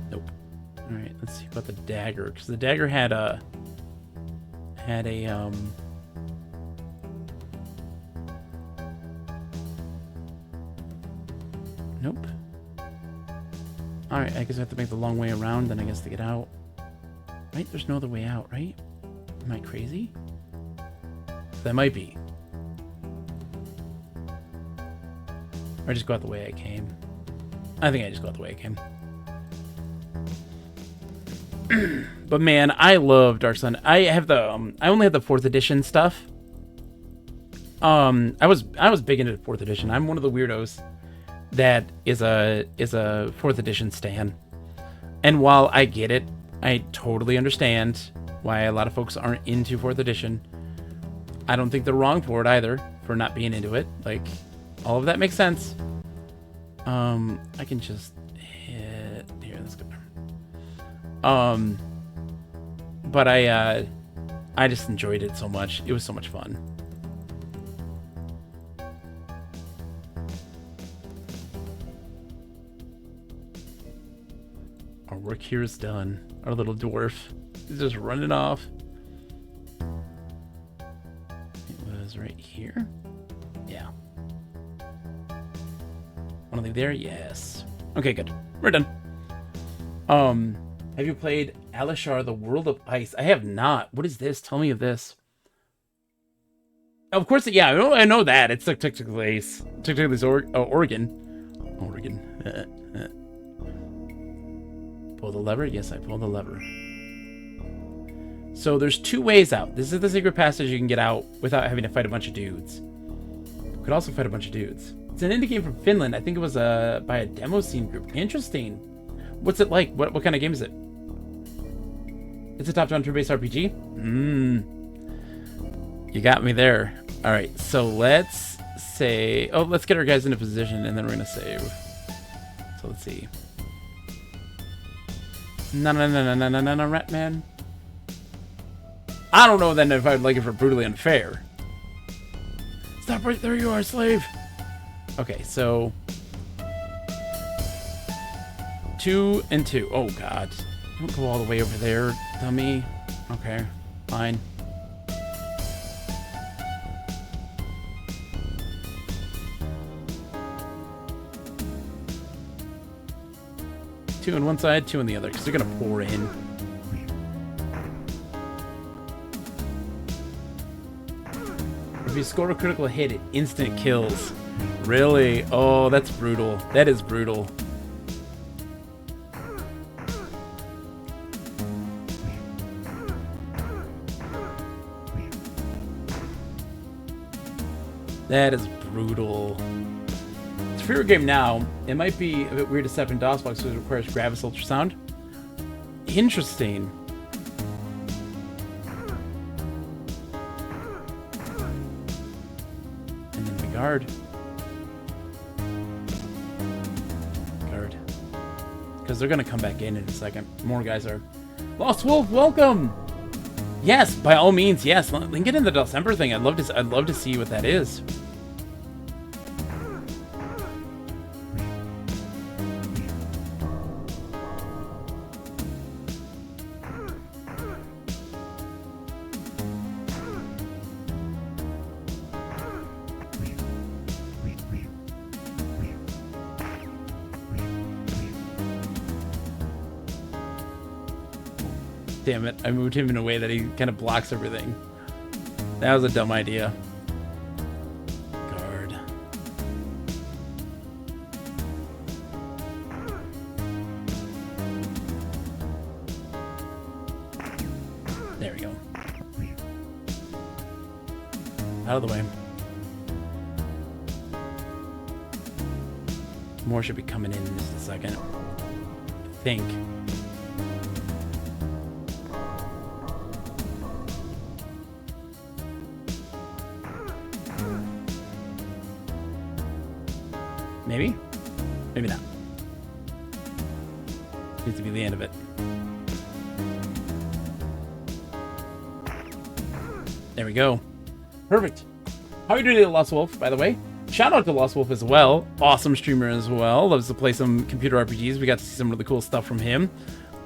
Nope. Alright, let's see about the dagger. Because the dagger had a... Nope. Alright, I guess I have to make the long way around then I guess to get out. Right? There's no other way out, right? Am I crazy? That might be. Or just go out the way I came. I think I just go out the way I came. But man, I love Dark Sun. I have the I only have the 4th edition stuff. I was big into 4th edition. I'm one of the weirdos that is a 4th edition stan. And while I get it, I totally understand why a lot of folks aren't into 4th edition. I don't think they're wrong for it either, for not being into it. Like, all of that makes sense. I can just hit here, let's go. But I just enjoyed it so much. It was so much fun. Our work here is done. Our little dwarf is just running off. It was right here. Yeah. Wanna leave there? Yes. Okay, good. We're done. Have you played Alishar, the World of Ice? I have not. What is this? Tell me of this. Of course, yeah, I know that. It's like technically Oregon. Pull the lever? Yes, I pull the lever. So there's 2 ways out. This is the secret passage you can get out without having to fight a bunch of dudes. You could also fight a bunch of dudes. It's an indie game from Finland. I think it was by a demo scene group. Interesting. What's it like? What kind of game is it? It's a top-down turn-based RPG? You got me there. All right, so let's say... Oh, let's get our guys into position, and then we're going to save. So let's see. No, Ratman. I don't know then if I'd like it for brutally unfair. Stop right there, you are, slave. Okay, so... 2 and 2. Oh, God. Don't go all the way over there, dummy. Okay, fine. Two on one side, 2 on the other, because they're gonna pour in. If you score a critical hit, it instant kills. Really? Oh, that's brutal. That is brutal. That is brutal. It's a free game now. It might be a bit weird to set up in DOSBox because it requires Gravis ultrasound. Interesting. And then the guard. Guard. Because they're going to come back in a second. More guys are. Lost Wolf, welcome! Yes, by all means, yes. Link it in the December thing. I'd love to see what that is. Damn it, I moved him in a way that he kind of blocks everything. That was a dumb idea. Guard. There we go. Out of the way. More should be coming in just a second. I think. Maybe? Maybe not. Needs to be the end of it. There we go. Perfect. How are you doing, Lost Wolf, by the way? Shout out to Lost Wolf as well. Awesome streamer as well. Loves to play some computer RPGs. We got to see some really cool stuff from him.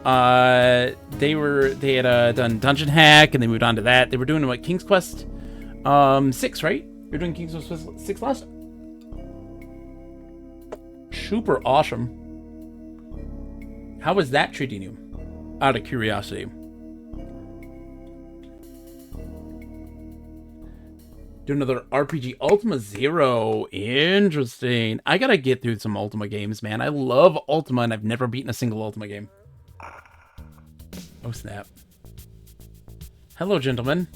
They had done Dungeon Hack, and they moved on to that. They were doing, what, King's Quest 6, right? You're doing King's Quest 6 last? Super awesome. How is that treating you? Out of curiosity. Do another RPG. Ultima Zero. Interesting. I gotta get through some Ultima games, man. I love Ultima, and I've never beaten a single Ultima game. Oh, snap. Hello, gentlemen.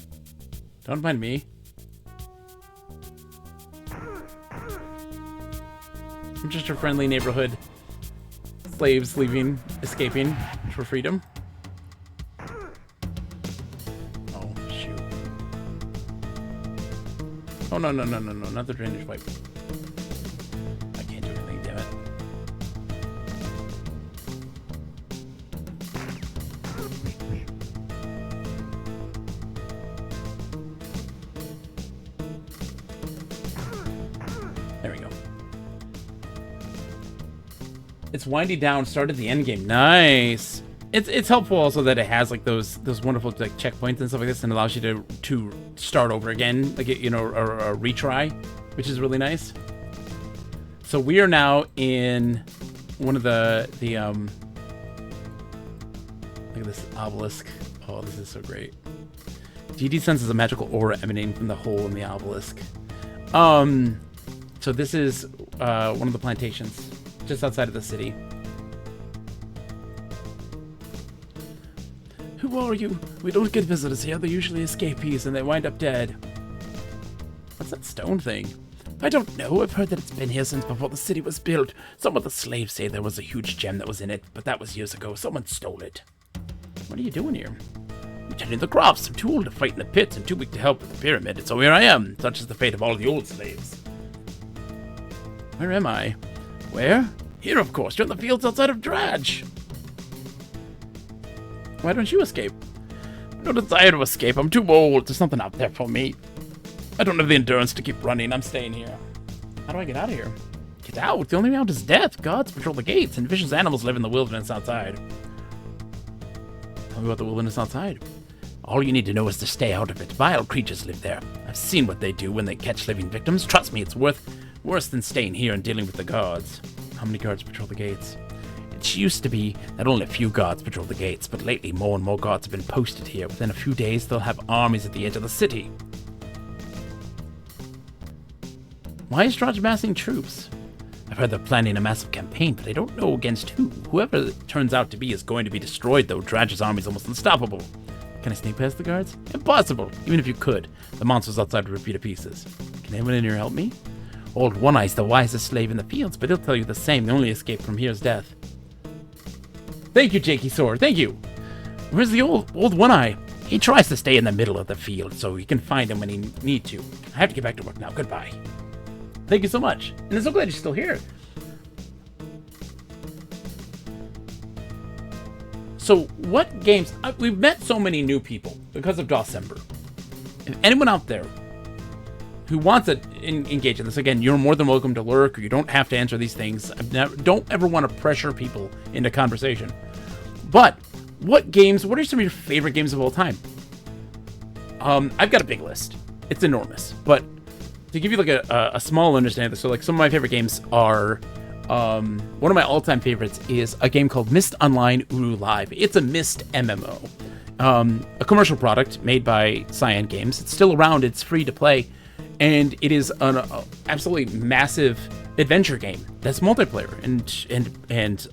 Don't mind me. I'm just a friendly neighborhood. Slaves leaving, escaping for freedom. Oh, shoot. Oh, no, not the drainage pipe. I can't do anything, damn it. There we go. It's winding down, started the end game. Nice. It's helpful also that it has like those wonderful like checkpoints and stuff like this, and allows you to start over again, like a retry, which is really nice. So we are now in one of the look at this obelisk. Oh, this is so great. GD senses a magical aura emanating from the hole in the obelisk. So this is one of the plantations just outside of the city. Who are you? We don't get visitors here. They're usually escapees and they wind up dead. What's that stone thing? I don't know. I've heard that it's been here since before the city was built. Some of the slaves say there was a huge gem that was in it, but that was years ago. Someone stole it. What are you doing here? I'm tending the crops. I'm too old to fight in the pits and too weak to help with the pyramid, and so here I am. Such is the fate of all the old slaves. Where am I? Where? Here, of course. You're in the fields outside of Dradge. Why don't you escape? No desire to escape. I'm too old. There's nothing out there for me. I don't have the endurance to keep running. I'm staying here. How do I get out of here? Get out? The only way out is death. Gods patrol the gates, and vicious animals live in the wilderness outside. Tell me about the wilderness outside. All you need to know is to stay out of it. Vile creatures live there. I've seen what they do when they catch living victims. Trust me, it's worse than staying here and dealing with the guards. How many guards patrol the gates? It used to be that only a few guards patrol the gates, but lately more and more guards have been posted here. Within a few days, they'll have armies at the edge of the city. Why is Dradge massing troops? I've heard they're planning a massive campaign, but I don't know against who. Whoever it turns out to be is going to be destroyed, though. Dradge's army is almost unstoppable. Can I sneak past the guards? Impossible. Even if you could, the monsters outside would rip you to pieces. Can anyone in here help me? Old One-Eye's the wisest slave in the fields, but he'll tell you the same. The only escape from here is death. Thank you, Jakey Sword. Thank you. Where's the old One-Eye? He tries to stay in the middle of the field so you can find him when he need to. I have to get back to work now. Goodbye. Thank you so much. And I'm so glad you're still here. So, what games... we've met so many new people because of Dawsember. If anyone out there who wants to engage in this, again, you're more than welcome to lurk, or you don't have to answer these things. Don't ever want to pressure people into conversation. But, what are some of your favorite games of all time? I've got a big list. It's enormous. But, to give you like a small understanding of this, so like some of my favorite games are... one of my all-time favorites is a game called Myst Online Uru Live. It's a Myst MMO. A commercial product made by Cyan Games. It's still around. It's free to play. And it is an absolutely massive adventure game that's multiplayer. And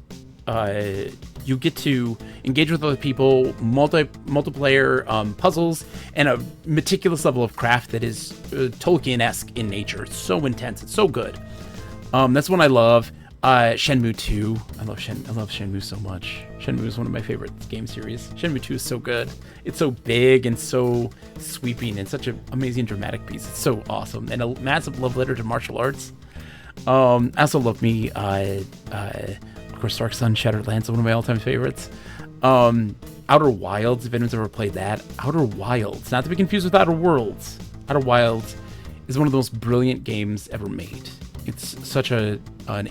you get to engage with other people, multiplayer puzzles, and a meticulous level of craft that is Tolkien-esque in nature. It's so intense. It's so good. That's one I love. Shenmue 2. I love Shenmue so much. Shenmue is one of my favorite game series. Shenmue 2 is so good. It's so big and so sweeping and such an amazing dramatic piece. It's so awesome. And a massive love letter to martial arts. I also love of course, Dark Sun, Shattered Lands, one of my all-time favorites. Outer Wilds, if anyone's ever played that. Outer Wilds, not to be confused with Outer Worlds. Outer Wilds is one of the most brilliant games ever made. It's such an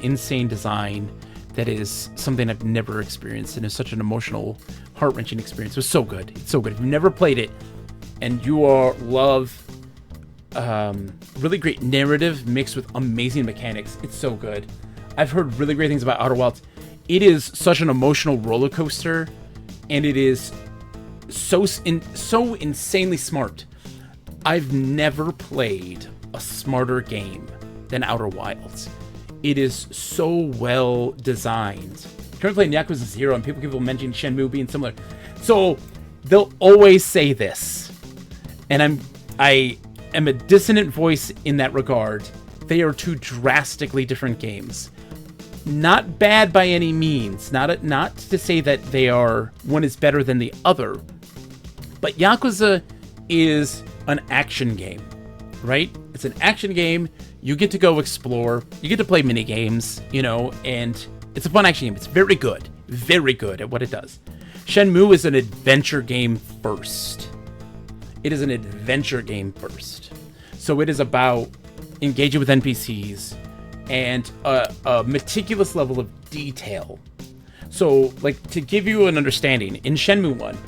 insane design that is something I've never experienced, and is such an emotional, heart-wrenching experience. It was so good. It's so good. If you've never played it, and you love really great narrative mixed with amazing mechanics, it's so good. I've heard really great things about Outer Wilds. It is such an emotional roller coaster, and it is so insanely smart. I've never played a smarter game than Outer Wilds. It is so well designed. I'm currently playing Yakuza 0, and people mention Shenmue being similar. So they'll always say this, and I am a dissonant voice in that regard. They are two drastically different games. Not bad by any means. Not to say that one is better than the other. But Yakuza is an action game, right? It's an action game. You get to go explore. You get to play mini games, and it's a fun action game. It's very good at what it does. Shenmue is an adventure game first. It is an adventure game first. So it is about engaging with NPCs and a meticulous level of detail. So, like, to give you an understanding, in Shenmue 1,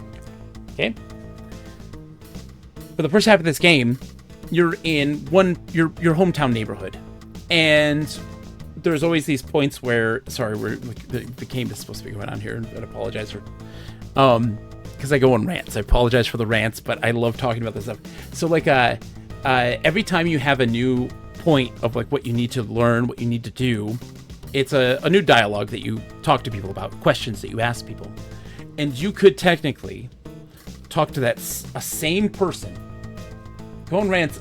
okay? For the first half of this game, you're in your hometown neighborhood, and there's always these points where the game is supposed to be going on here, and I apologize for because I go on rants. I apologize for the rants, but I love talking about this stuff. So like every time you have a new point of like what you need to learn, what you need to do, it's a new dialogue that you talk to people about, questions that you ask people, and you could technically talk to a same person. Go on rants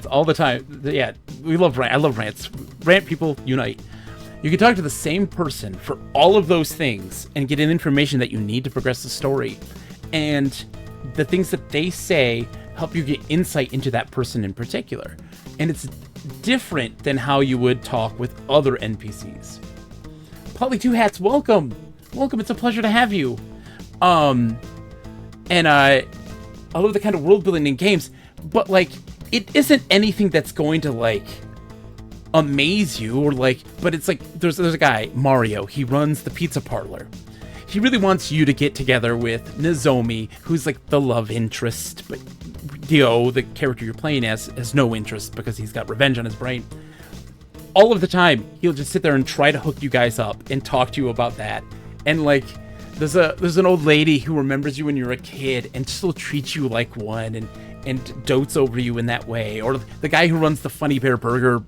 all the time. Yeah, we love rant. I love rants. Rant people unite. You can talk to the same person for all of those things and get information that you need to progress the story. And the things that they say help you get insight into that person in particular. and it's different than how you would talk with other NPCs. Polly Two Hats, welcome. It's a pleasure to have you. And I love the kind of world building in games, but like it isn't anything that's going to like amaze you or like, but it's like there's a guy, Mario, he runs the pizza parlor. He really wants you to get together with Nozomi, who's like the love interest, but Dio, the character you're playing as, has no interest because he's got revenge on his brain. All of the time, he'll just sit there and try to hook you guys up and talk to you about that. And like, there's an old lady who remembers you when you were a kid and still treats you like one and dotes over you in that way. Or the guy who runs the Funny Bear Burger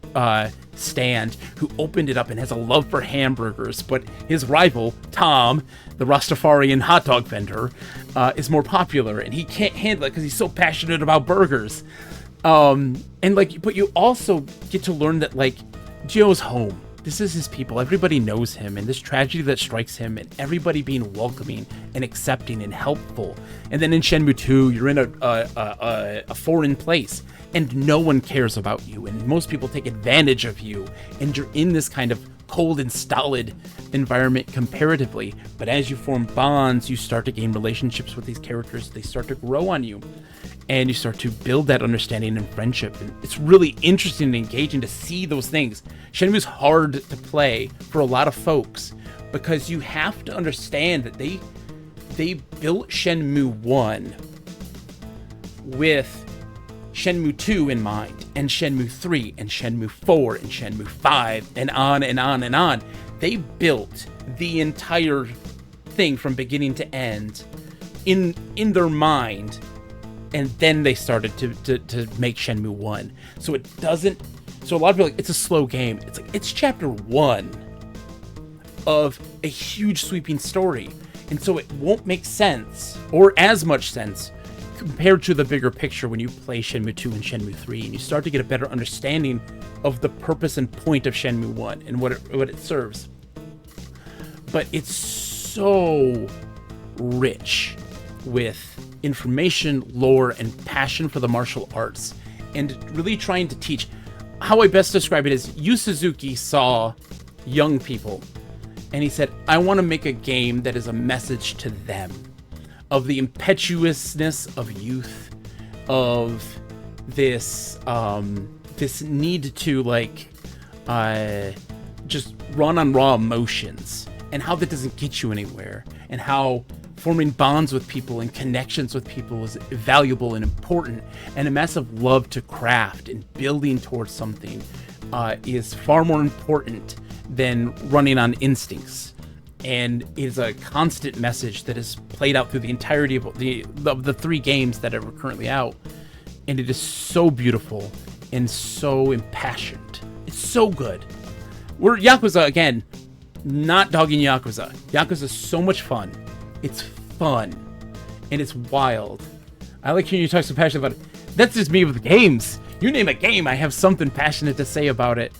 stand, who opened it up and has a love for hamburgers, but his rival, Tom, the Rastafarian hot dog vendor, is more popular, and he can't handle it because he's so passionate about burgers. And like, but you also get to learn that like Gio's home. This is his people. Everybody knows him, and this tragedy that strikes him, and everybody being welcoming and accepting and helpful. And then in Shenmue 2, you're in a foreign place, and no one cares about you, and most people take advantage of you, and you're in this kind of cold and stolid environment comparatively. But as you form bonds, you start to gain relationships with these characters. They start to grow on you, and you start to build that understanding and friendship. And it's really interesting and engaging to see those things. Shenmue's hard to play for a lot of folks because you have to understand that they built Shenmue 1 with Shenmue 2 in mind, and Shenmue 3, and Shenmue 4, and Shenmue 5, and on and on and on. They built the entire thing from beginning to end in their mind, and then they started to make Shenmue 1. So it doesn't... So a lot of people are like, it's a slow game. It's like, it's chapter 1 of a huge sweeping story. And so it won't make sense, or as much sense, compared to the bigger picture when you play Shenmue 2 and Shenmue 3, and you start to get a better understanding of the purpose and point of Shenmue 1 and what it serves. But it's so rich with information, lore, and passion for the martial arts, and really trying to teach. How I best describe it is, Yu Suzuki saw young people, and he said, I want to make a game that is a message to them, of the impetuousness of youth, of this this need to like just run on raw emotions, and how that doesn't get you anywhere, and how forming bonds with people and connections with people is valuable and important, and a massive love to craft and building towards something is far more important than running on instincts. And is a constant message that is played out through the entirety of the 3 games that are currently out. And it is so beautiful and so impassioned. It's so good. We're Yakuza, again, not dogging Yakuza. Yakuza is so much fun. It's fun. And it's wild. I like hearing you talk so passionate about it. That's just me with games. You name a game, I have something passionate to say about it.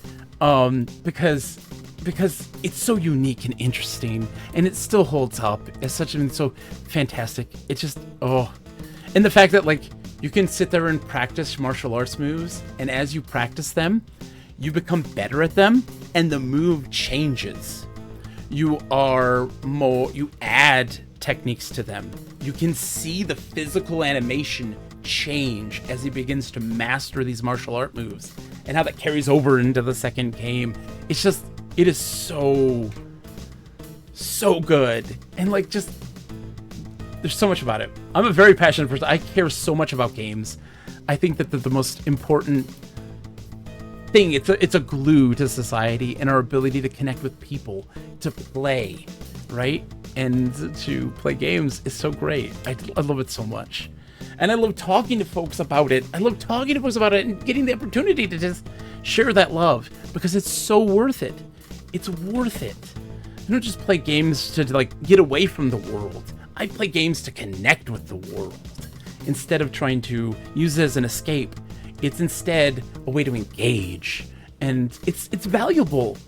Because it's so unique and interesting, and it still holds up as such something so fantastic. It's just, and the fact that like you can sit there and practice martial arts moves, and as you practice them, you become better at them, and the move changes. You add techniques to them. You can see the physical animation change as he begins to master these martial art moves, and how that carries over into the second game. It is so good. And like, just, there's so much about it. I'm a very passionate person. I care so much about games. I think that the most important thing, it's a glue to society and our ability to connect with people, to play, right? And to play games is so great. I love it so much. And I love talking to folks about it. And getting the opportunity to just share that love, because it's so worth it. It's worth it. I don't just play games to like get away from the world. I play games to connect with the world instead of trying to use it as an escape. It's instead a way to engage, and it's valuable.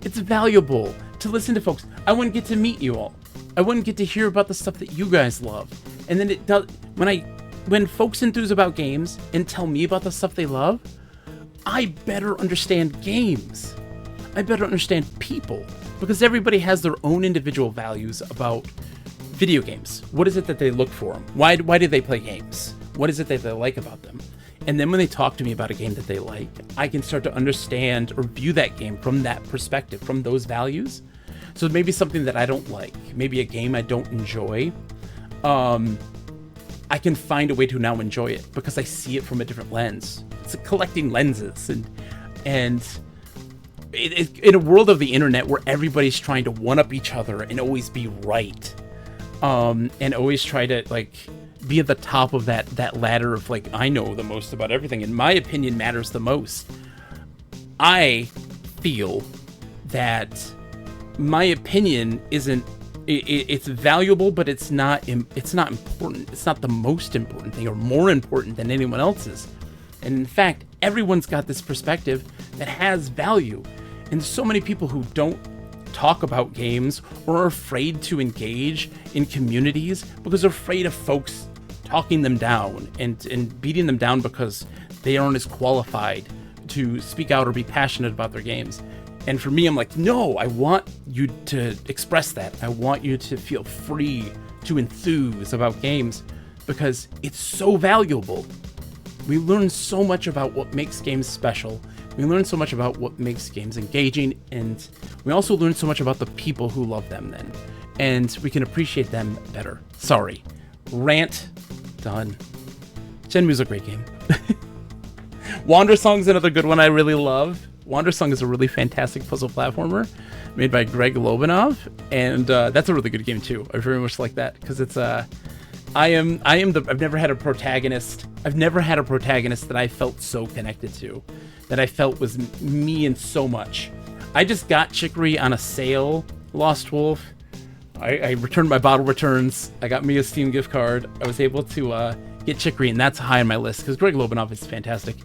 It's valuable to listen to folks. I wouldn't get to meet you all. I wouldn't get to hear about the stuff that you guys love. And then it does when folks enthuse about games and tell me about the stuff they love, I better understand games. I better understand people, because everybody has their own individual values about video games. What is it that they look for? Why do they play games? What is it that they like about them? And then when they talk to me about a game that they like, I can start to understand or view that game from that perspective, from those values. So maybe something that I don't like, maybe a game I don't enjoy, I can find a way to now enjoy it because I see it from a different lens. It's collecting lenses, and in a world of the internet where everybody's trying to one-up each other and always be right, and always try to like be at the top of that ladder of like, I know the most about everything and my opinion matters the most. I feel that my opinion isn't, it's valuable, but it's not important. It's not the most important thing or more important than anyone else's. And in fact, everyone's got this perspective that has value. And so many people who don't talk about games or are afraid to engage in communities because they're afraid of folks talking them down and beating them down because they aren't as qualified to speak out or be passionate about their games. And for me, I'm like, no, I want you to express that. I want you to feel free to enthuse about games because it's so valuable. We learn so much about what makes games special. We learn so much about what makes games engaging, and we also learn so much about the people who love them then. And we can appreciate them better. Sorry. Rant done. Shenmue's a great game. Wandersong's another good one I really love. Wandersong is a really fantastic puzzle platformer made by Greg Lobanov, and that's a really good game too. I very much like that because it's I've never had a protagonist that I felt so connected to, that I felt was me in so much. I just got Chicory on a sale, Lost Wolf. I returned my bottle returns. I got me a Steam gift card. I was able to get Chicory, and that's high on my list because Greg Lobanov is fantastic.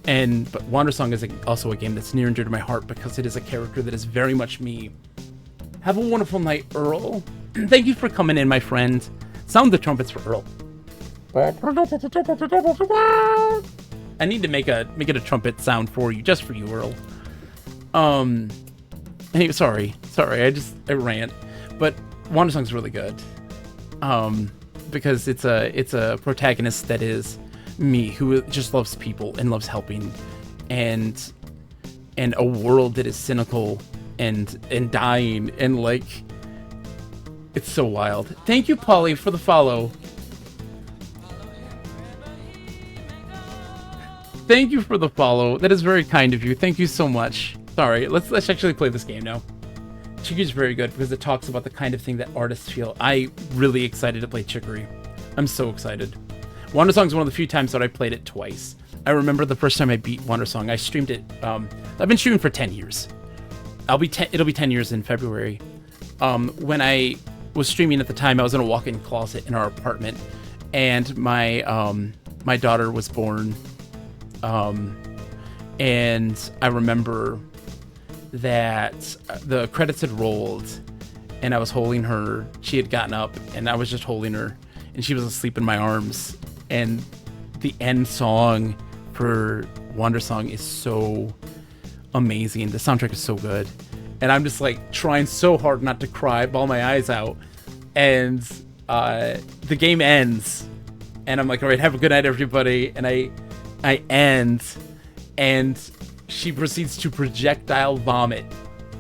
But Wandersong is also a game that's near and dear to my heart because it is a character that is very much me. Have a wonderful night, Earl. Thank you for coming in, my friend. Sound the trumpets for Earl. I need to make it a trumpet sound for you, just for you, Earl. Anyway, sorry, I rant, but Wandersong's really good. Because it's a protagonist that is me, who just loves people and loves helping, and a world that is cynical and dying, and like, it's so wild. Thank you, Polly, for the follow. Thank you for the follow. That is very kind of you. Thank you so much. Sorry, let's actually play this game now. Chicory is very good because it talks about the kind of thing that artists feel. I'm really excited to play Chicory. I'm so excited. Wandersong is one of the few times that I played it twice. I remember the first time I beat Wandersong. I streamed it. I've been streaming for 10 years. It'll be 10 years in February. When I was streaming at the time, I was in a walk-in closet in our apartment, and my daughter was born. And I remember that the credits had rolled, and I was holding her. She had gotten up, and I was just holding her, and she was asleep in my arms. And the end song for Wandersong is so amazing. The soundtrack is so good. And I'm just like trying so hard not to cry, bawl my eyes out. And the game ends, and I'm like, all right, have a good night, everybody. And I end, and she proceeds to projectile vomit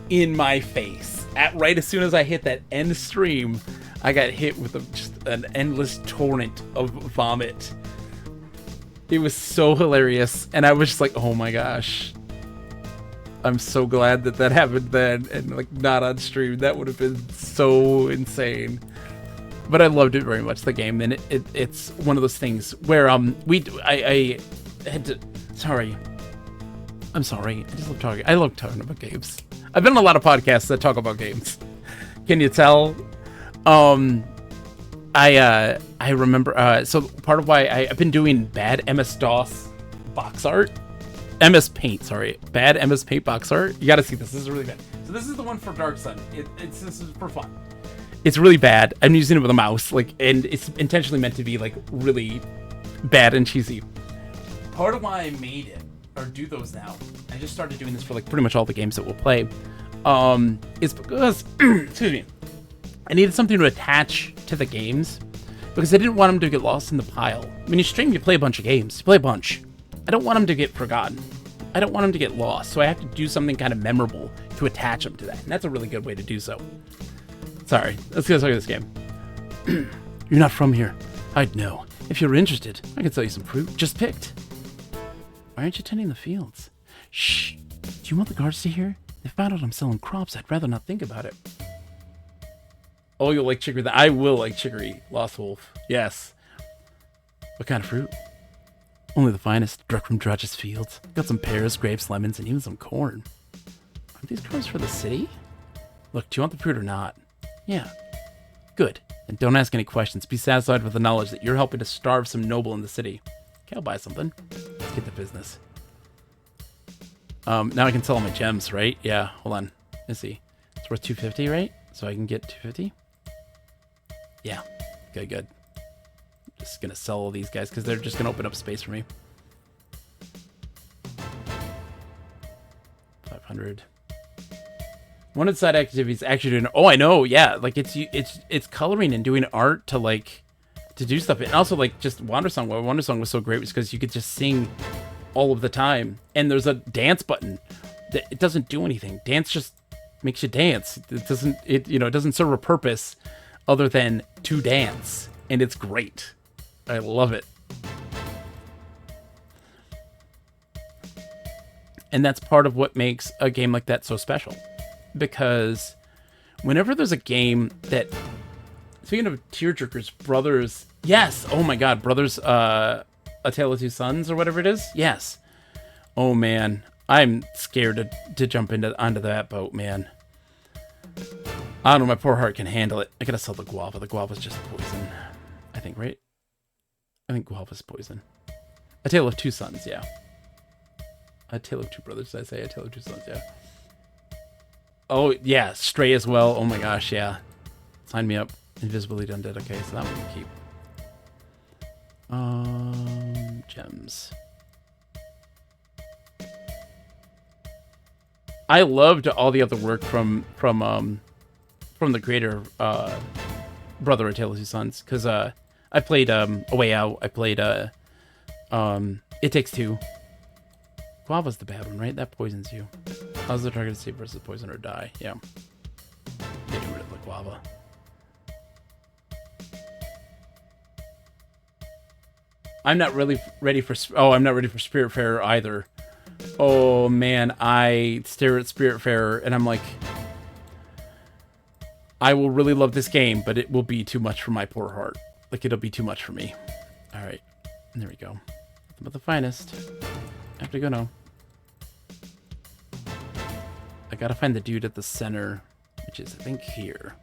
in my face. Right as soon as I hit that end stream, I got hit with just an endless torrent of vomit. It was so hilarious, and I was just like, oh my gosh. I'm so glad that happened then, and like not on stream. That would have been so insane. But I loved it very much, the game, and it's one of those things where I had to. Sorry, I'm sorry. I love talking about games. I've been on a lot of podcasts that talk about games. Can you tell? I remember. So part of why I've been doing bad MS-DOS box art. MS Paint, sorry. Bad MS Paint box art. You gotta see this. This is really bad. So this is the one for Dark Sun. This is for fun. It's really bad. I'm using it with a mouse, and it's intentionally meant to be really bad and cheesy. Part of why I made it, or do those now, I just started doing this for like pretty much all the games that we'll play, is because, excuse me, I needed something to attach to the games because I didn't want them to get lost in the pile. When you stream, you play a bunch of games. You play a bunch. I don't want them to get forgotten. I don't want them to get lost, so I have to do something kind of memorable to attach them to that, and that's a really good way to do so. Sorry, let's go look at this game. You're not from here. I'd know. If you're interested, I could sell you some fruit just picked. Why aren't you tending the fields? Shh. Do you want the guards to hear? They found out I'm selling crops. I'd rather not think about it. Oh, you'll like chicory. I will like chicory, Lost Wolf. Yes. What kind of fruit? Only the finest, direct from Drudge's fields. Got some pears, grapes, lemons, and even some corn. Aren't these crops for the city? Look, do you want the fruit or not? Yeah. Good. And don't ask any questions. Be satisfied with the knowledge that you're helping to starve some noble in the city. Okay, I'll buy something. Let's get to business. Now I can sell all my gems, right? Yeah, hold on. Let's see. It's worth 250, right? So I can get 250? Yeah. Good, good. Just gonna sell all these guys because they're just gonna open up space for me. 500. One of the side activities actually doing. Oh, I know. Yeah, like it's coloring and doing art to like to do stuff, and also like just Wandersong. Why Wandersong was so great was because you could just sing all of the time, and there's a dance button that it doesn't do anything. Dance just makes you dance. It doesn't. It doesn't serve a purpose other than to dance, and it's great. I love it. And that's part of what makes a game like that so special. Because whenever there's a game that... Speaking of Tearjerkers, Brothers... Yes! Oh my god, Brothers... A Tale of Two Sons or whatever it is? Yes. Oh man. I'm scared to jump onto that boat, man. I don't know, my poor heart can handle it. I gotta sell the guava. The guava's just poison. I think, right? I think guava's poison. A Tale of Two Sons, yeah. A Tale of Two Brothers, did I say? A Tale of Two Sons, yeah. Oh, yeah, Stray as well. Oh my gosh, yeah. Sign me up. Invisibility Undead. Okay, so that one we keep. Gems. I loved all the other work from the creator Brother A Tale of Two Sons, because I played A Way Out. I played It Takes Two. Guava's the bad one, right? That poisons you. How's the target save versus poison or die? Yeah. Get rid of the guava. I'm not really ready for... Oh, I'm not ready for Spiritfarer either. Oh, man. I stare at Spiritfarer and I'm like... I will really love this game, but it will be too much for my poor heart. Like, it'll be too much for me. Alright. There we go. Nothing but the finest. I have to go now. I gotta find the dude at the center, which is, I think, here.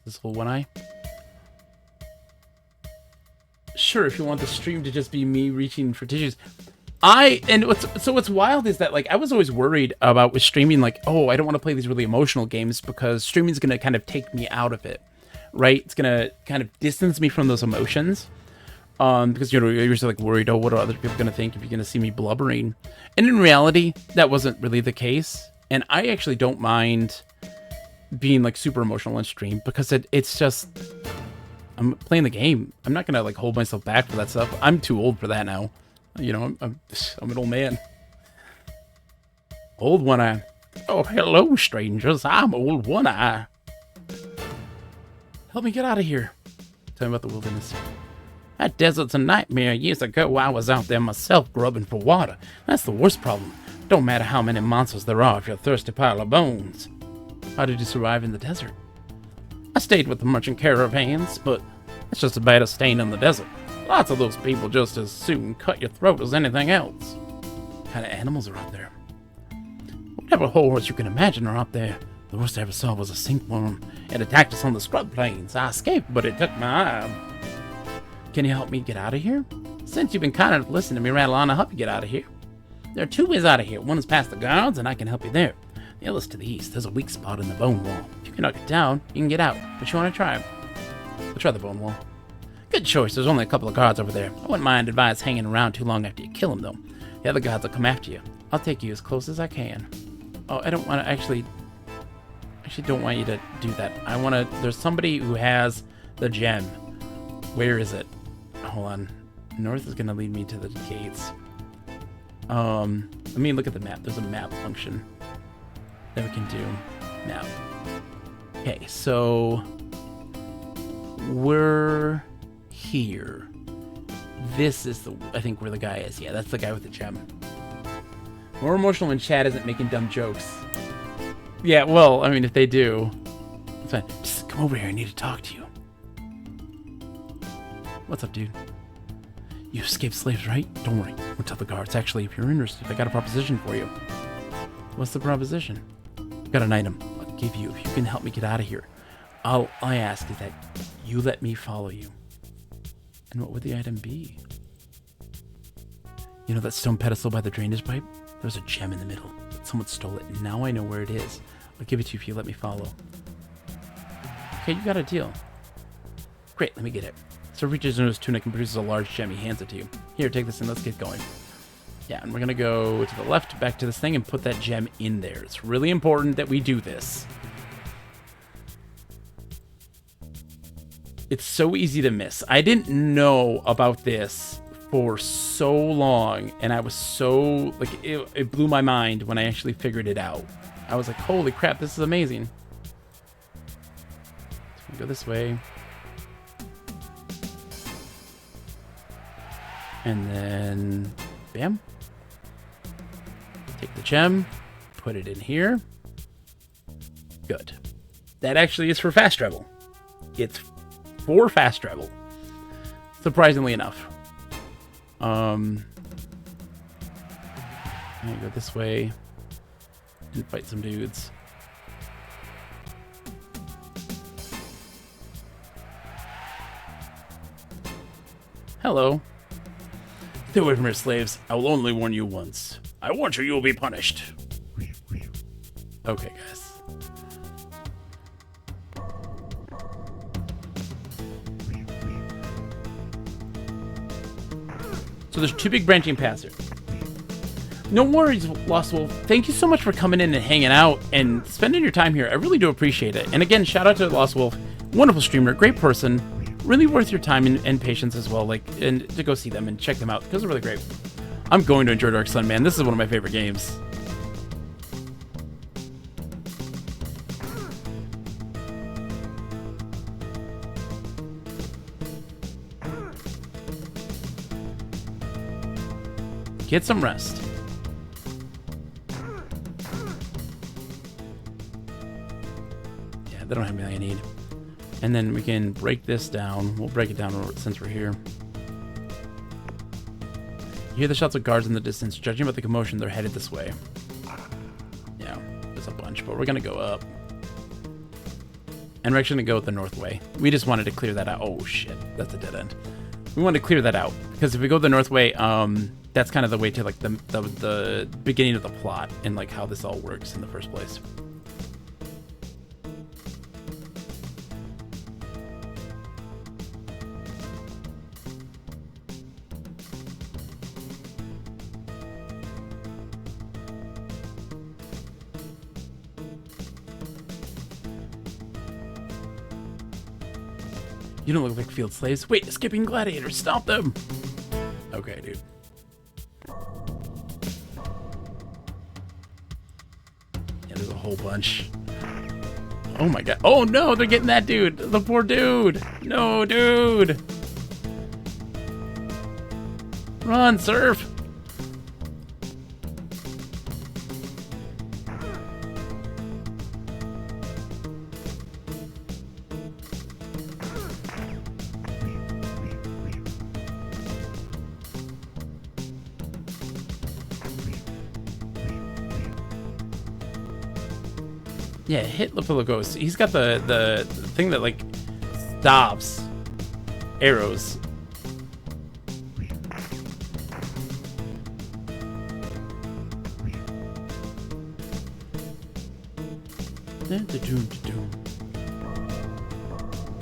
This whole one eye? Sure, if you want the stream to just be me reaching for tissues. What's wild is that, like, I was always worried about with streaming, like, oh, I don't want to play these really emotional games because streaming's gonna kind of take me out of it, right? It's gonna kind of distance me from those emotions. Because, you're usually, like, worried, oh, what are other people gonna think if you're gonna see me blubbering? And in reality, that wasn't really the case. And I actually don't mind being, like, super emotional on stream because it's just... I'm playing the game. I'm not gonna, like, hold myself back for that stuff. I'm too old for that now. You know, I'm an old man. Old One Eye. Oh, hello, strangers. I'm Old One Eye. Help me get out of here. Tell me about the wilderness. That desert's a nightmare. Years ago, I was out there myself grubbing for water. That's the worst problem. Don't matter how many monsters there are if you're a thirsty pile of bones. How did you survive in the desert? I stayed with the merchant caravans, but it's just as bad as staying in the desert. Lots of those people just as soon cut your throat as anything else. What kind of animals are out there? Whatever horrors you can imagine are out there. The worst I ever saw was a sinkworm. It attacked us on the scrub plains. I escaped, but it took my eye. Can you help me get out of here? Since you've been kind enough to listen to me rattle on, I'll help you get out of here. There are two ways out of here. One is past the guards, and I can help you there. The other's to the east. There's a weak spot in the bone wall. If you can knock it down, you can get out. But you want to try? We'll try the bone wall. Good choice. There's only a couple of guards over there. I wouldn't mind advice hanging around too long after you kill them, though. The other gods will come after you. I'll take you as close as I can. Oh, I don't want to actually don't want you to do that. I want to, there's somebody who has the gem. Where is it? Hold on. North is going to lead me to the gates. Let me look at the map. There's a map function that we can do. Map. Okay, so we're here. This is the, I think, where the guy is. Yeah, that's the guy with the gem. More emotional when Chad isn't making dumb jokes. Yeah, well, I mean, if they do, it's fine. Just come over here. I need to talk to you. What's up, dude? You escaped slaves, right? Don't worry. We'll tell the guards. Actually, if you're interested, I got a proposition for you. What's the proposition? Got an item I'll give you if you can help me get out of here. All I ask is that you let me follow you. And what would the item be? You know that stone pedestal by the drainage pipe? There's a gem in the middle. Someone stole it, and now I know where it is. I'll give it to you if you let me follow. Okay, you got a deal. Great, let me get it. So reaches into his tunic and produces a large gem. He hands it to you. Here, take this and let's get going. Yeah, and we're going to go to the left, back to this thing, and put that gem in there. It's really important that we do this. It's so easy to miss. I didn't know about this for so long, and I was so, like, it blew my mind when I actually figured it out. I was like, holy crap, this is amazing. So we go this way. And then, bam. Take the gem, put it in here. Good. That actually is for fast travel. It's for fast travel. Surprisingly enough. I'm gonna go this way and fight some dudes. Hello. Stay away from your slaves. I will only warn you once. I warn you, you will be punished. Okay, guys. So there's two big branching paths here. No worries, Lost Wolf. Thank you so much for coming in and hanging out and spending your time here. I really do appreciate it. And again, shout out to Lost Wolf. Wonderful streamer, great person. Really worth your time and patience as well. Like, and to go see them and check them out because they're really great. I'm going to enjoy Dark Sun, man. This is one of my favorite games. Get some rest. Yeah, they don't have anything I need. And then we can break this down. We'll break it down since we're here. You hear the shouts of guards in the distance. Judging by the commotion, they're headed this way. Yeah, there's a bunch, but we're going to go up. And we're actually going to go the north way. We just wanted to clear that out. Oh, shit. That's a dead end. We wanted to clear that out. Because if we go the north way, that's kind of the way to, like, the beginning of the plot and, like, how this all works in the first place. You don't look like field slaves. Wait, escaping gladiators. Stop them. Okay, dude. Yeah, there's a whole bunch. Oh my god. Oh no, they're getting that dude. The poor dude. No, dude. Run, surf. Yeah, hit Lopilogos. He's got the thing that, like, stops arrows.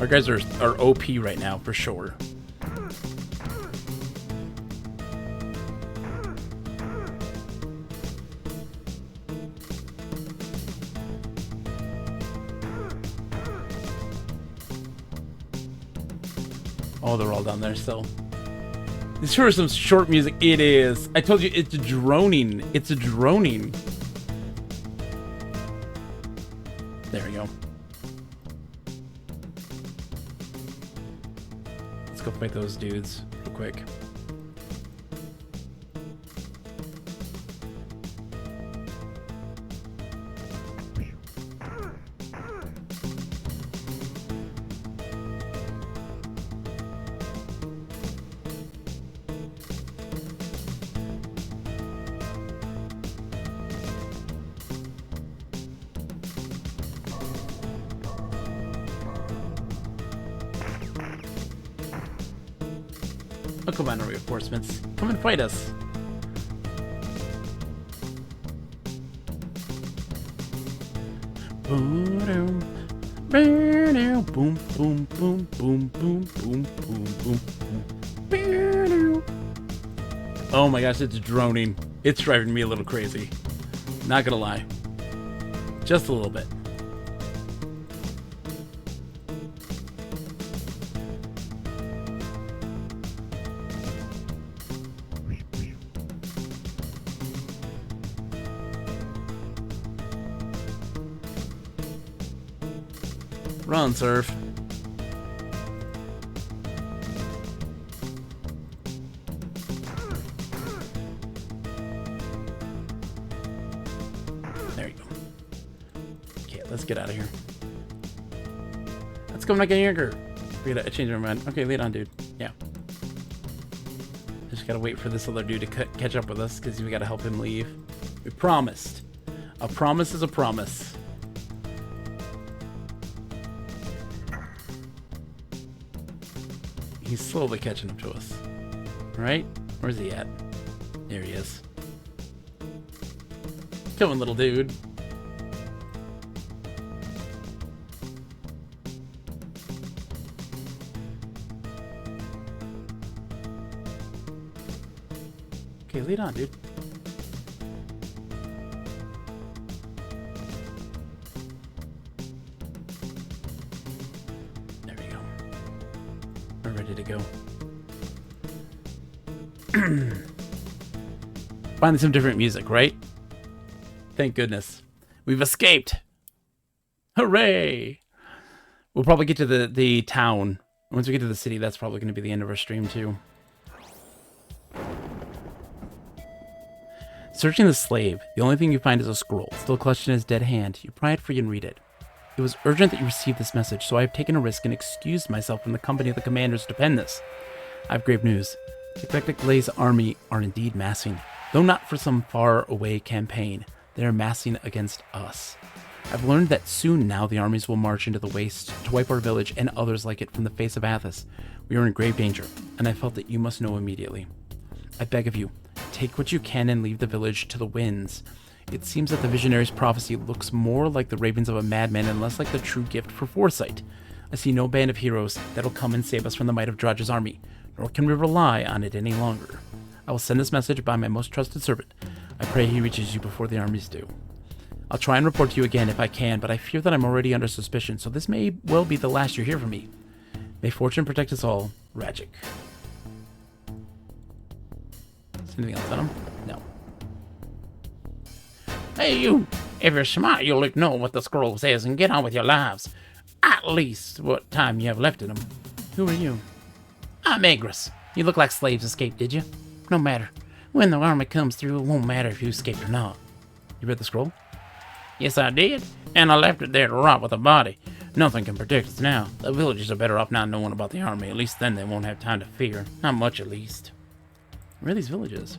Our guys are OP right now, for sure. Oh, they're all down there still. This sure is some short music. It is. I told you, it's droning. It's droning. There we go. Let's go fight those dudes real quick. Oh, come on, reinforcements. Come and fight us. Boom, boom, boom, boom, boom, boom, boom, boom, boom, boom. Oh my gosh, it's droning. It's driving me a little crazy. Not gonna lie. Just a little bit. Run, Surf. There you go. Okay, let's get out of here. Let's go, Mega Yanker. We gotta change our mind. Okay, lead on, dude. Yeah. Just gotta wait for this other dude to catch up with us because we gotta help him leave. We promised. A promise is a promise. He's slowly catching up to us. Right? Where's he at? There he is. Come on, little dude. Okay, lead on, dude. There we go. We're ready to go. Finally some different music, right? Thank goodness. We've escaped. Hooray! We'll probably get to the town. Once we get to the city, that's probably going to be the end of our stream, too. Searching the slave, the only thing you find is a scroll, still clutched in his dead hand. You pry it free and read it. It was urgent that you receive this message, so I have taken a risk and excused myself from the company of the commanders to pen this. I have grave news. The Bektekle's army are indeed massing, though not for some far-away campaign. They are massing against us. I've learned that soon now the armies will march into the waste to wipe our village and others like it from the face of Athos. We are in grave danger, and I felt that you must know immediately. I beg of you, take what you can and leave the village to the winds. It seems that the visionary's prophecy looks more like the ravings of a madman and less like the true gift for foresight. I see no band of heroes that'll come and save us from the might of Draj's army, nor can we rely on it any longer. I will send this message by my most trusted servant. I pray he reaches you before the armies do. I'll try and report to you again if I can, but I fear that I'm already under suspicion, so this may well be the last you hear from me. May fortune protect us all, Rajik. Is anything else on him? No. Hey, you! If you're smart, you'll know what the scroll says and get on with your lives. At least what time you have left in them. Who are you? I'm Agris. You look like slaves escaped, did you? No matter. When the army comes through, it won't matter if you escaped or not. You read the scroll? Yes, I did. And I left it there to rot with the body. Nothing can protect us now. The villagers are better off not knowing about the army. At least then they won't have time to fear. Not much, at least. Where are these villages?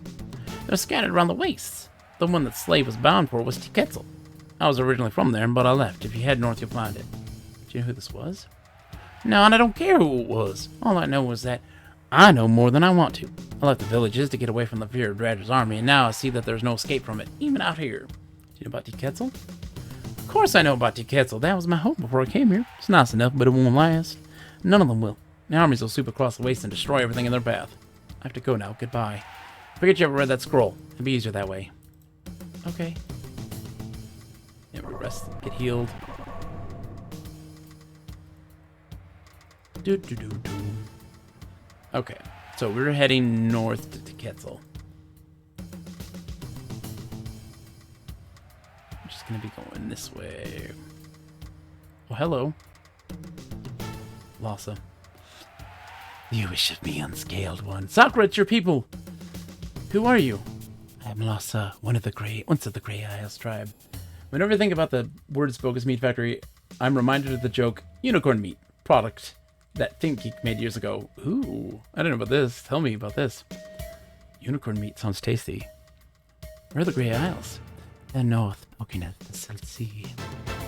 They're scattered around the wastes. The one that Slave was bound for was Tiketzel. I was originally from there, but I left. If you head north, you'll find it. Do you know who this was? No, and I don't care who it was. All I know is that I know more than I want to. I left the villages to get away from the fear of Draj's army, and now I see that there's no escape from it, even out here. Do you know about Tiketzel? Of course I know about Tiketzel. That was my hope before I came here. It's nice enough, but it won't last. None of them will. The armies will sweep across the waste and destroy everything in their path. I have to go now. Goodbye. Forget you ever read that scroll. It'd be easier that way. Okay. Yeah, we rest. Get healed. Okay, so we're heading north to Quetzal. I'm just gonna be going this way. Oh, hello. Lhasa. You wish of me, unscaled one. Sakura, it's your people! Who are you? I'm Lhasa, once of the Grey Isles tribe. Whenever I think about the Words Bogus Meat Factory, I'm reminded of the joke, unicorn meat, product that ThinkGeek made years ago. Ooh, I don't know about this. Tell me about this. Unicorn meat sounds tasty. Where are the Grey Isles? They're north, poking at the Salt Sea.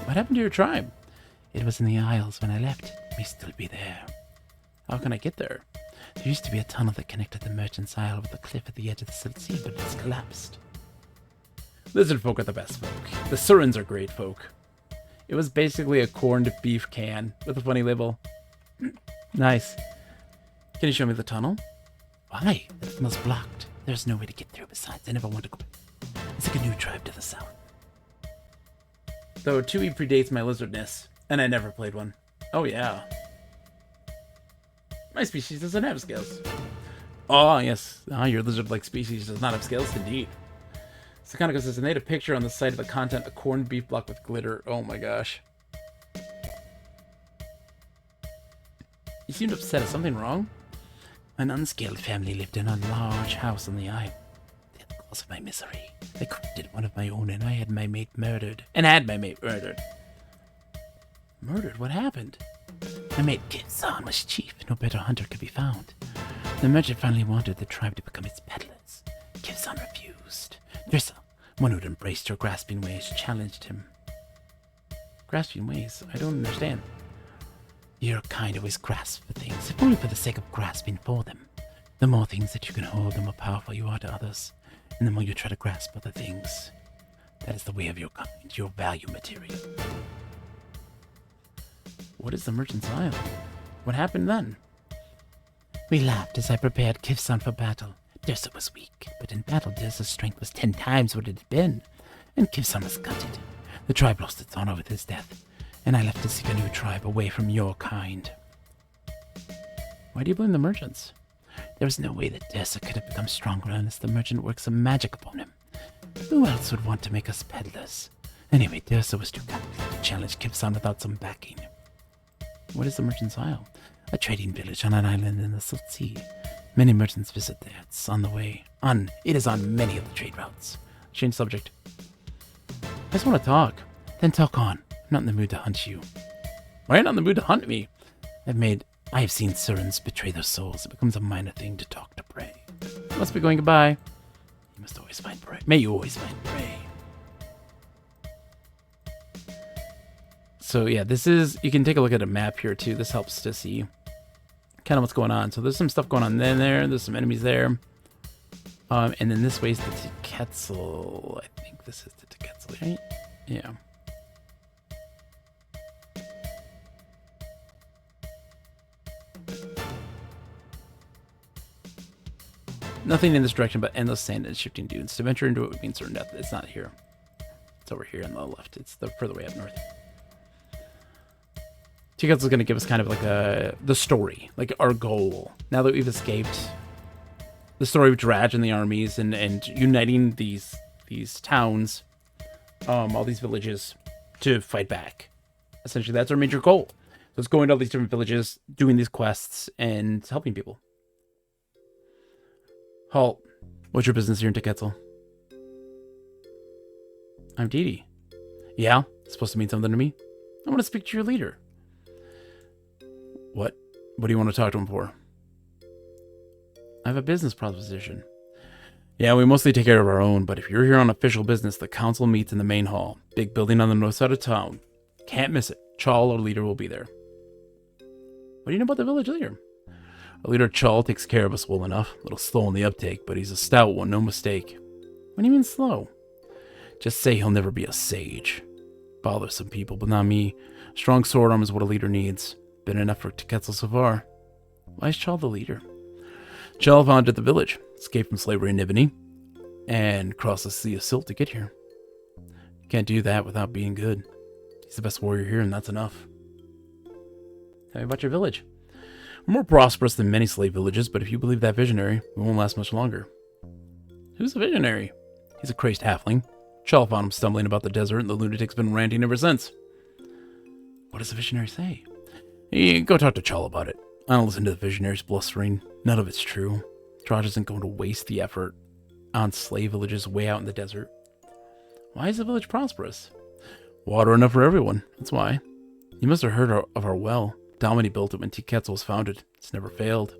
What happened to your tribe? It was in the Isles when I left. It may still be there. How can I get there? There used to be a tunnel that connected the Merchant's Isle with the cliff at the edge of the Salt Sea, but it's collapsed. Lizard folk are the best folk. The Surans are great folk. It was basically a corned beef can with a funny label. Nice. Can you show me the tunnel? Why? The tunnel's blocked. There's no way to get through. Besides, I never want to go. It's like a new tribe to the south. Though Tui predates my lizardness, and I never played one. Oh yeah. My species doesn't have scales. Oh yes, your lizard-like species does not have scales, indeed. Sakana says, and they had a picture on the side of the content, a corned beef block with glitter. Oh my gosh. You seemed upset. Is something wrong? An unscaled family lived in a large house on the isle. They're the cause of my misery. They corrupted one of my own, and I had my mate murdered. Murdered? What happened? My mate Kid-san was chief. No better hunter could be found. The merchant finally wanted the tribe to become its peddlers. Kid-san refused. Drissa, one who'd embraced her grasping ways, challenged him. Grasping ways? I don't understand. Your kind always grasp for things, if only for the sake of grasping for them. The more things that you can hold, the more powerful you are to others, and the more you try to grasp other things. That is the way of your kind, your value material. What is the Merchant's Isle? What happened then? We laughed as I prepared Kif-san for battle. Dirsa was weak, but in battle Dirsa's strength was 10 times what it had been, and Kif-san was gutted. The tribe lost its honor with his death, and I left to seek a new tribe away from your kind. Why do you blame the merchants? There was no way that Dirsa could have become stronger unless the merchant worked some magic upon him. Who else would want to make us peddlers? Anyway, Dirsa was too cowardly to challenge Kif-san without some backing. What is the Merchant's Isle? A trading village on an island in the Salt Sea. Many merchants visit there. It's on the way. It is on many of the trade routes. Change subject. I just want to talk. Then talk on. I'm not in the mood to hunt you. Why are you not in the mood to hunt me? I have seen Surans betray their souls. It becomes a minor thing to talk to prey. You must be going goodbye. You must always find prey. May you always find prey. So yeah, you can take a look at a map here too. This helps to see kind of what's going on. So there's some stuff going on there's some enemies there. And then this way is the Quetzal. I think this is the Quetzal, right? Yeah. Nothing in this direction but endless sand and shifting dunes. To venture into it would mean certain death. It's not here. It's over here on the left. It's the further way up north. Quetzal is going to give us kind of like the story, like our goal. Now that we've escaped the story of Draj and the armies and uniting these towns, all these villages to fight back. Essentially, that's our major goal. So it's going to all these different villages, doing these quests, and helping people. Halt. What's your business here in Quetzal? I'm Didi. Yeah? It's supposed to mean something to me? I want to speak to your leader. What? What do you want to talk to him for? I have a business proposition. Yeah, we mostly take care of our own, but if you're here on official business, the council meets in the main hall. Big building on the north side of town. Can't miss it. Chal, our leader, will be there. What do you know about the village leader? Our leader Chal takes care of us well enough. A little slow in the uptake, but he's a stout one, no mistake. What do you mean slow? Just say he'll never be a sage. Bothers some people, but not me. Strong sword arm is what a leader needs. Been enough for Quetzal so far. Why is Chal the leader? Chal founded the village, escaped from slavery in Nibini, and crossed the Sea of Silt to get here. Can't do that without being good. He's the best warrior here, and that's enough. Tell me about your village. We're more prosperous than many slave villages, but if you believe that visionary, it won't last much longer. Who's the visionary? He's a crazed halfling. Chal found him stumbling about the desert, and the lunatic's been ranting ever since. What does the visionary say? Hey, go talk to Chal about it. I don't listen to the visionary's blustering. None of it's true. Traj isn't going to waste the effort on slave villages way out in the desert. Why is the village prosperous? Water enough for everyone. That's why. You must have heard of our well. Domini built it when Tiketzel was founded. It's never failed.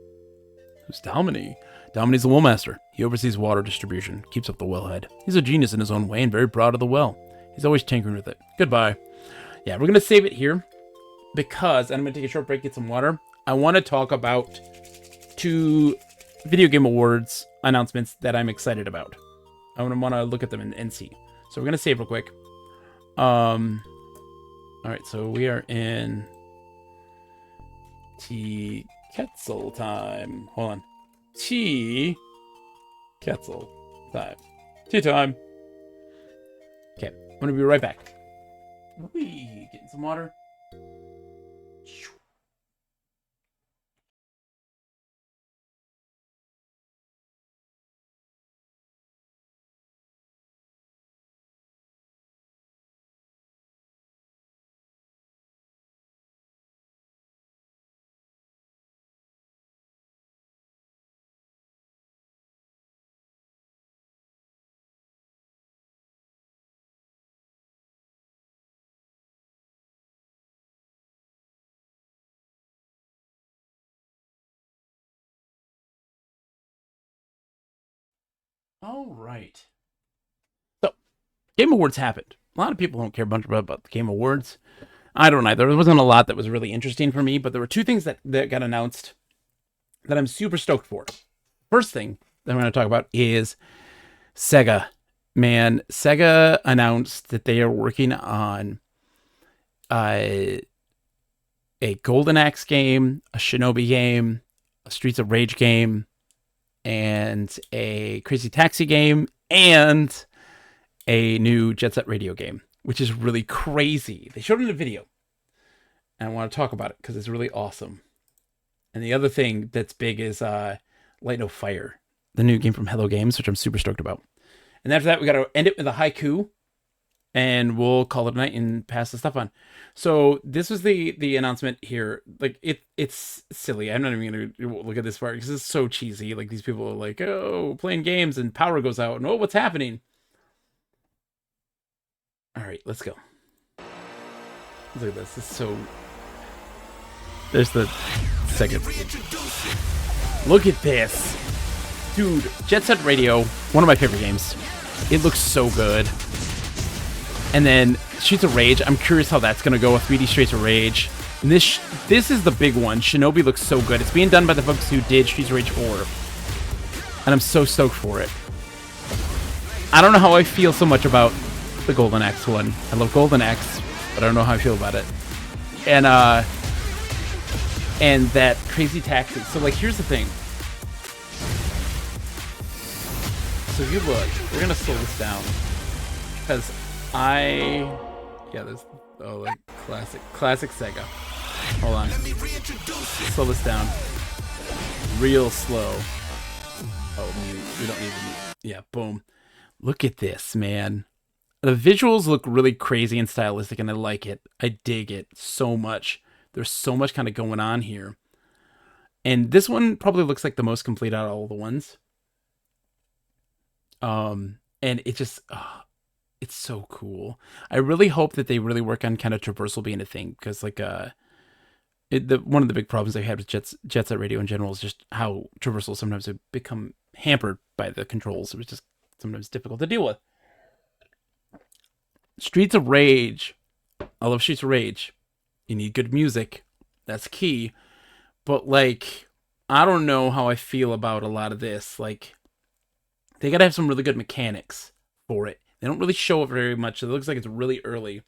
Who's Domini? Domini's the well master. He oversees water distribution, keeps up the wellhead. He's a genius in his own way and very proud of the well. He's always tinkering with it. Goodbye. Yeah, we're going to save it here because I'm going to take a short break, get some water. I want to talk about 2 video game awards announcements that I'm excited about. I want to look at them and see. So we're going to save real quick. All right, so we are in Tiketzel time. Hold on. Tiketzel time. Tea time. Okay, I'm going to be right back. Whee, getting some water. All right. So, Game Awards happened. A lot of people don't care much about the Game Awards. I don't either. There wasn't a lot that was really interesting for me, but there were 2 things that got announced that I'm super stoked for. First thing that I'm going to talk about is Sega. Man, Sega announced that they are working on a Golden Axe game, a Shinobi game, a Streets of Rage game, and a Crazy Taxi game, and a new Jet Set Radio game, which is really crazy. They showed it in a video, and I want to talk about it because it's really awesome. And the other thing that's big is Light No Fire, the new game from Hello Games, which I'm super stoked about. And after that, we got to end it with a haiku, and we'll call it a night and pass the stuff on. So this was the announcement here. Like it's silly. I'm not even gonna look at this part because it's so cheesy. Like these people are like, oh, playing games and power goes out, and oh, what's happening? All right, let's go. Look at this. This is so. There's the second. Look at this, dude. Jet Set Radio, one of my favorite games. It looks so good. And then Streets of Rage. I'm curious how that's gonna go with 3D Streets of Rage. And this is the big one. Shinobi looks so good. It's being done by the folks who did Streets of Rage 4, and I'm so stoked for it. I don't know how I feel so much about the Golden Axe one. I love Golden Axe, but I don't know how I feel about it. And that Crazy Taxi. So like, here's the thing. So if you look, we're gonna slow this down because there's like classic Sega. Hold on. Slow this down. Real slow. Oh, mute. We don't need to mute. Yeah, boom. Look at this, man. The visuals look really crazy and stylistic, and I like it. I dig it so much. There's so much kind of going on here. And this one probably looks like the most complete out of all the ones. And it just, it's so cool. I really hope that they really work on kind of traversal being a thing, because like one of the big problems I've had with Jet Set Radio in general is just how traversal sometimes have become hampered by the controls. It was just sometimes difficult to deal with. Streets of Rage. I love Streets of Rage. You need good music. That's key. But like, I don't know how I feel about a lot of this. Like, they gotta have some really good mechanics for it. They don't really show it very much. It looks like it's really early.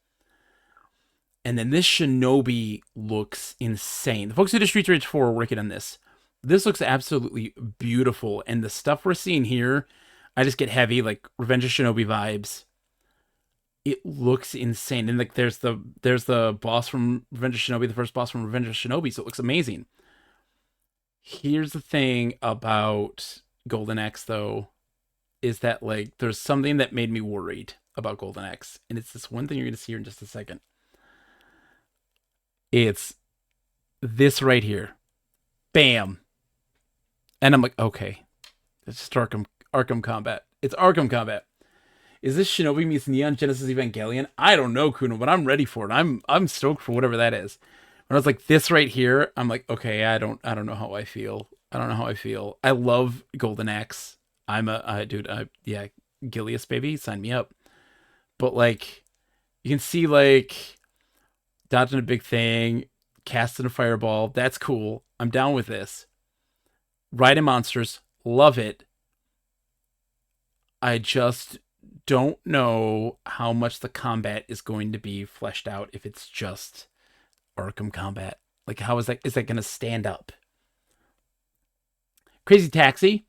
And then this Shinobi looks insane. The folks who did Streets of Rage 4 are working on this. This looks absolutely beautiful. And the stuff we're seeing here, I just get heavy, like Revenge of Shinobi vibes. It looks insane. And like there's the boss from Revenge of Shinobi, the first boss from Revenge of Shinobi, so it looks amazing. Here's the thing about Golden Axe, though, is that like there's something that made me worried about Golden Axe, and it's this one thing you're gonna see here in just a second. It's this right here, bam, and I'm like, okay, it's just Arkham Combat. It's Arkham Combat. Is this Shinobi meets Neon Genesis Evangelion? I don't know, Kuno, but I'm ready for it. I'm stoked for whatever that is. When I was like this right here, I'm like, okay, I don't know how I feel. I don't know how I feel. I love Golden Axe. Yeah, Gilius baby, sign me up. But like, you can see like dodging a big thing, casting a fireball. That's cool. I'm down with this. Riding monsters, love it. I just don't know how much the combat is going to be fleshed out if it's just Arkham Combat. Like, how is that going to stand up? Crazy Taxi.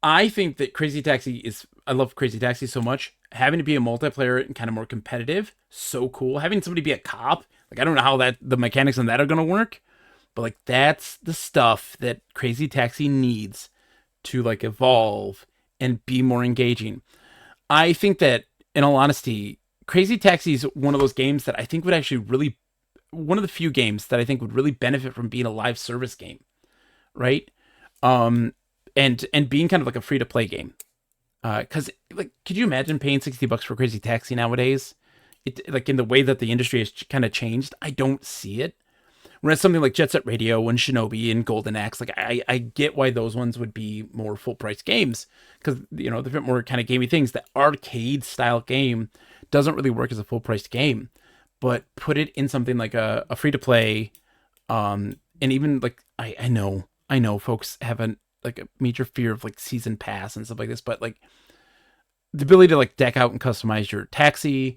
I think that Crazy Taxi is... I love Crazy Taxi so much. Having to be a multiplayer and kind of more competitive, so cool. Having somebody be a cop, like, I don't know how the mechanics on that are going to work, but, like, that's the stuff that Crazy Taxi needs to, like, evolve and be more engaging. I think that, in all honesty, Crazy Taxi is one of those games that I think would actually really... one of the few games that I think would really benefit from being a live service game, right? And being kind of like a free-to-play game. Because, like, could you imagine paying $60 for Crazy Taxi nowadays? It, like, in the way that the industry has kind of changed, I don't see it. Whereas something like Jet Set Radio and Shinobi and Golden Axe, like, I get why those ones would be more full-price games. Because, you know, they're a bit more kind of gamey things. The arcade-style game doesn't really work as a full-priced game. But put it in something like a free-to-play, and even, like, I know folks have a major fear of, like, season pass and stuff like this, but, like, the ability to, like, deck out and customize your taxi,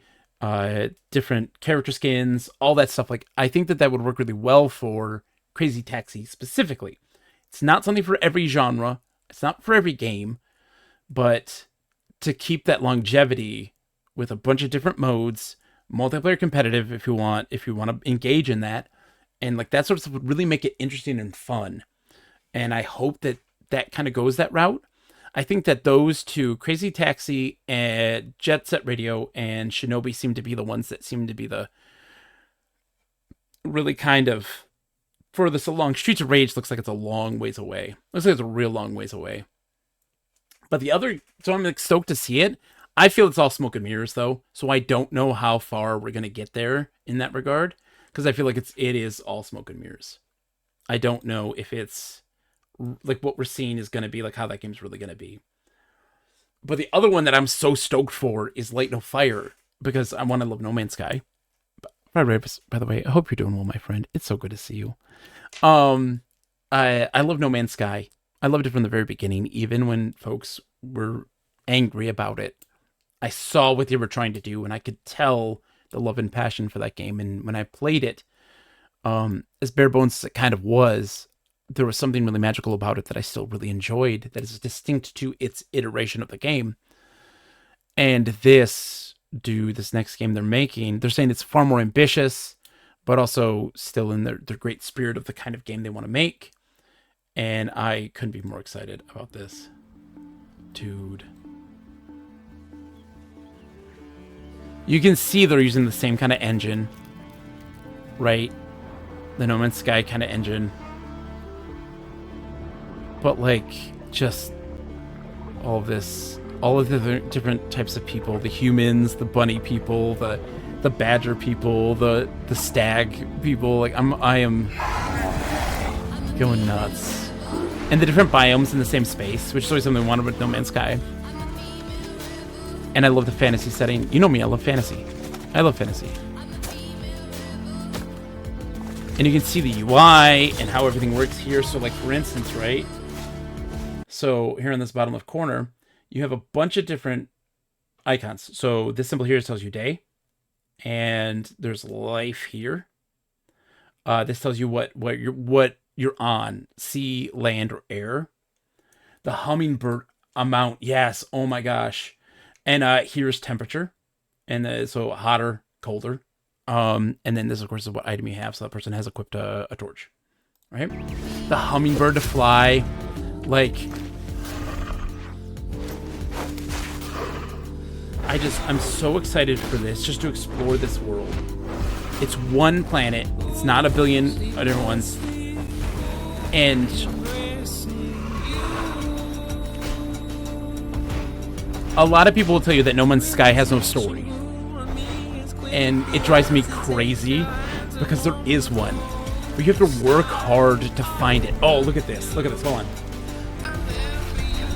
different character skins, all that stuff, like, I think that would work really well for Crazy Taxi specifically. It's not something for every genre, it's not for every game, but to keep that longevity with a bunch of different modes, multiplayer competitive if you want to engage in that, and like that sort of stuff would really make it interesting and fun. And I hope that kind of goes that route. I think that those two, Crazy Taxi and Jet Set Radio and Shinobi, seem to be the ones that seem to be the really kind of furthest along. Streets of Rage looks like it's a long ways away. Looks like it's a real long ways away. But the other, so I'm like stoked to see it. I feel it's all smoke and mirrors, though, so I don't know how far we're going to get there in that regard, because I feel like it is all smoke and mirrors. I don't know if it's, like, what we're seeing is going to be, like, how that game's really going to be. But the other one that I'm so stoked for is Light No Fire, because I want to love No Man's Sky. By the way, I hope you're doing well, my friend. It's so good to see you. I love No Man's Sky. I loved it from the very beginning, even when folks were angry about it. I saw what they were trying to do, and I could tell the love and passion for that game. And when I played it, as bare bones as it kind of was, there was something really magical about it that I still really enjoyed, that is distinct to its iteration of the game. And this next game they're making, they're saying it's far more ambitious, but also still in their great spirit of the kind of game they want to make. And I couldn't be more excited about this. Dude. You can see they're using the same kind of engine, right? The No Man's Sky kind of engine. But, like, just all of the different types of people, the humans, the bunny people, the badger people, the stag people, like, I am going nuts. And the different biomes in the same space, which is always something I wanted with No Man's Sky. And I love the fantasy setting. You know me, I love fantasy. I love fantasy. And you can see the UI and how everything works here. So, like, for instance, right? So here in this bottom left corner, you have a bunch of different icons. So this symbol here tells you day. And there's life here. This tells you what you're on. Sea, land, or air. The hummingbird amount. Yes. Oh my gosh. And here's temperature, and so hotter, colder. And then this, of course, is what item you have. So that person has equipped a torch. right? The hummingbird to fly, like, I'm so excited for this, just to explore this world. It's one planet, it's not a billion other ones, and a lot of people will tell you that No Man's Sky has no story. And it drives me crazy because there is one. But you have to work hard to find it. Oh, look at this. Look at this. Hold on.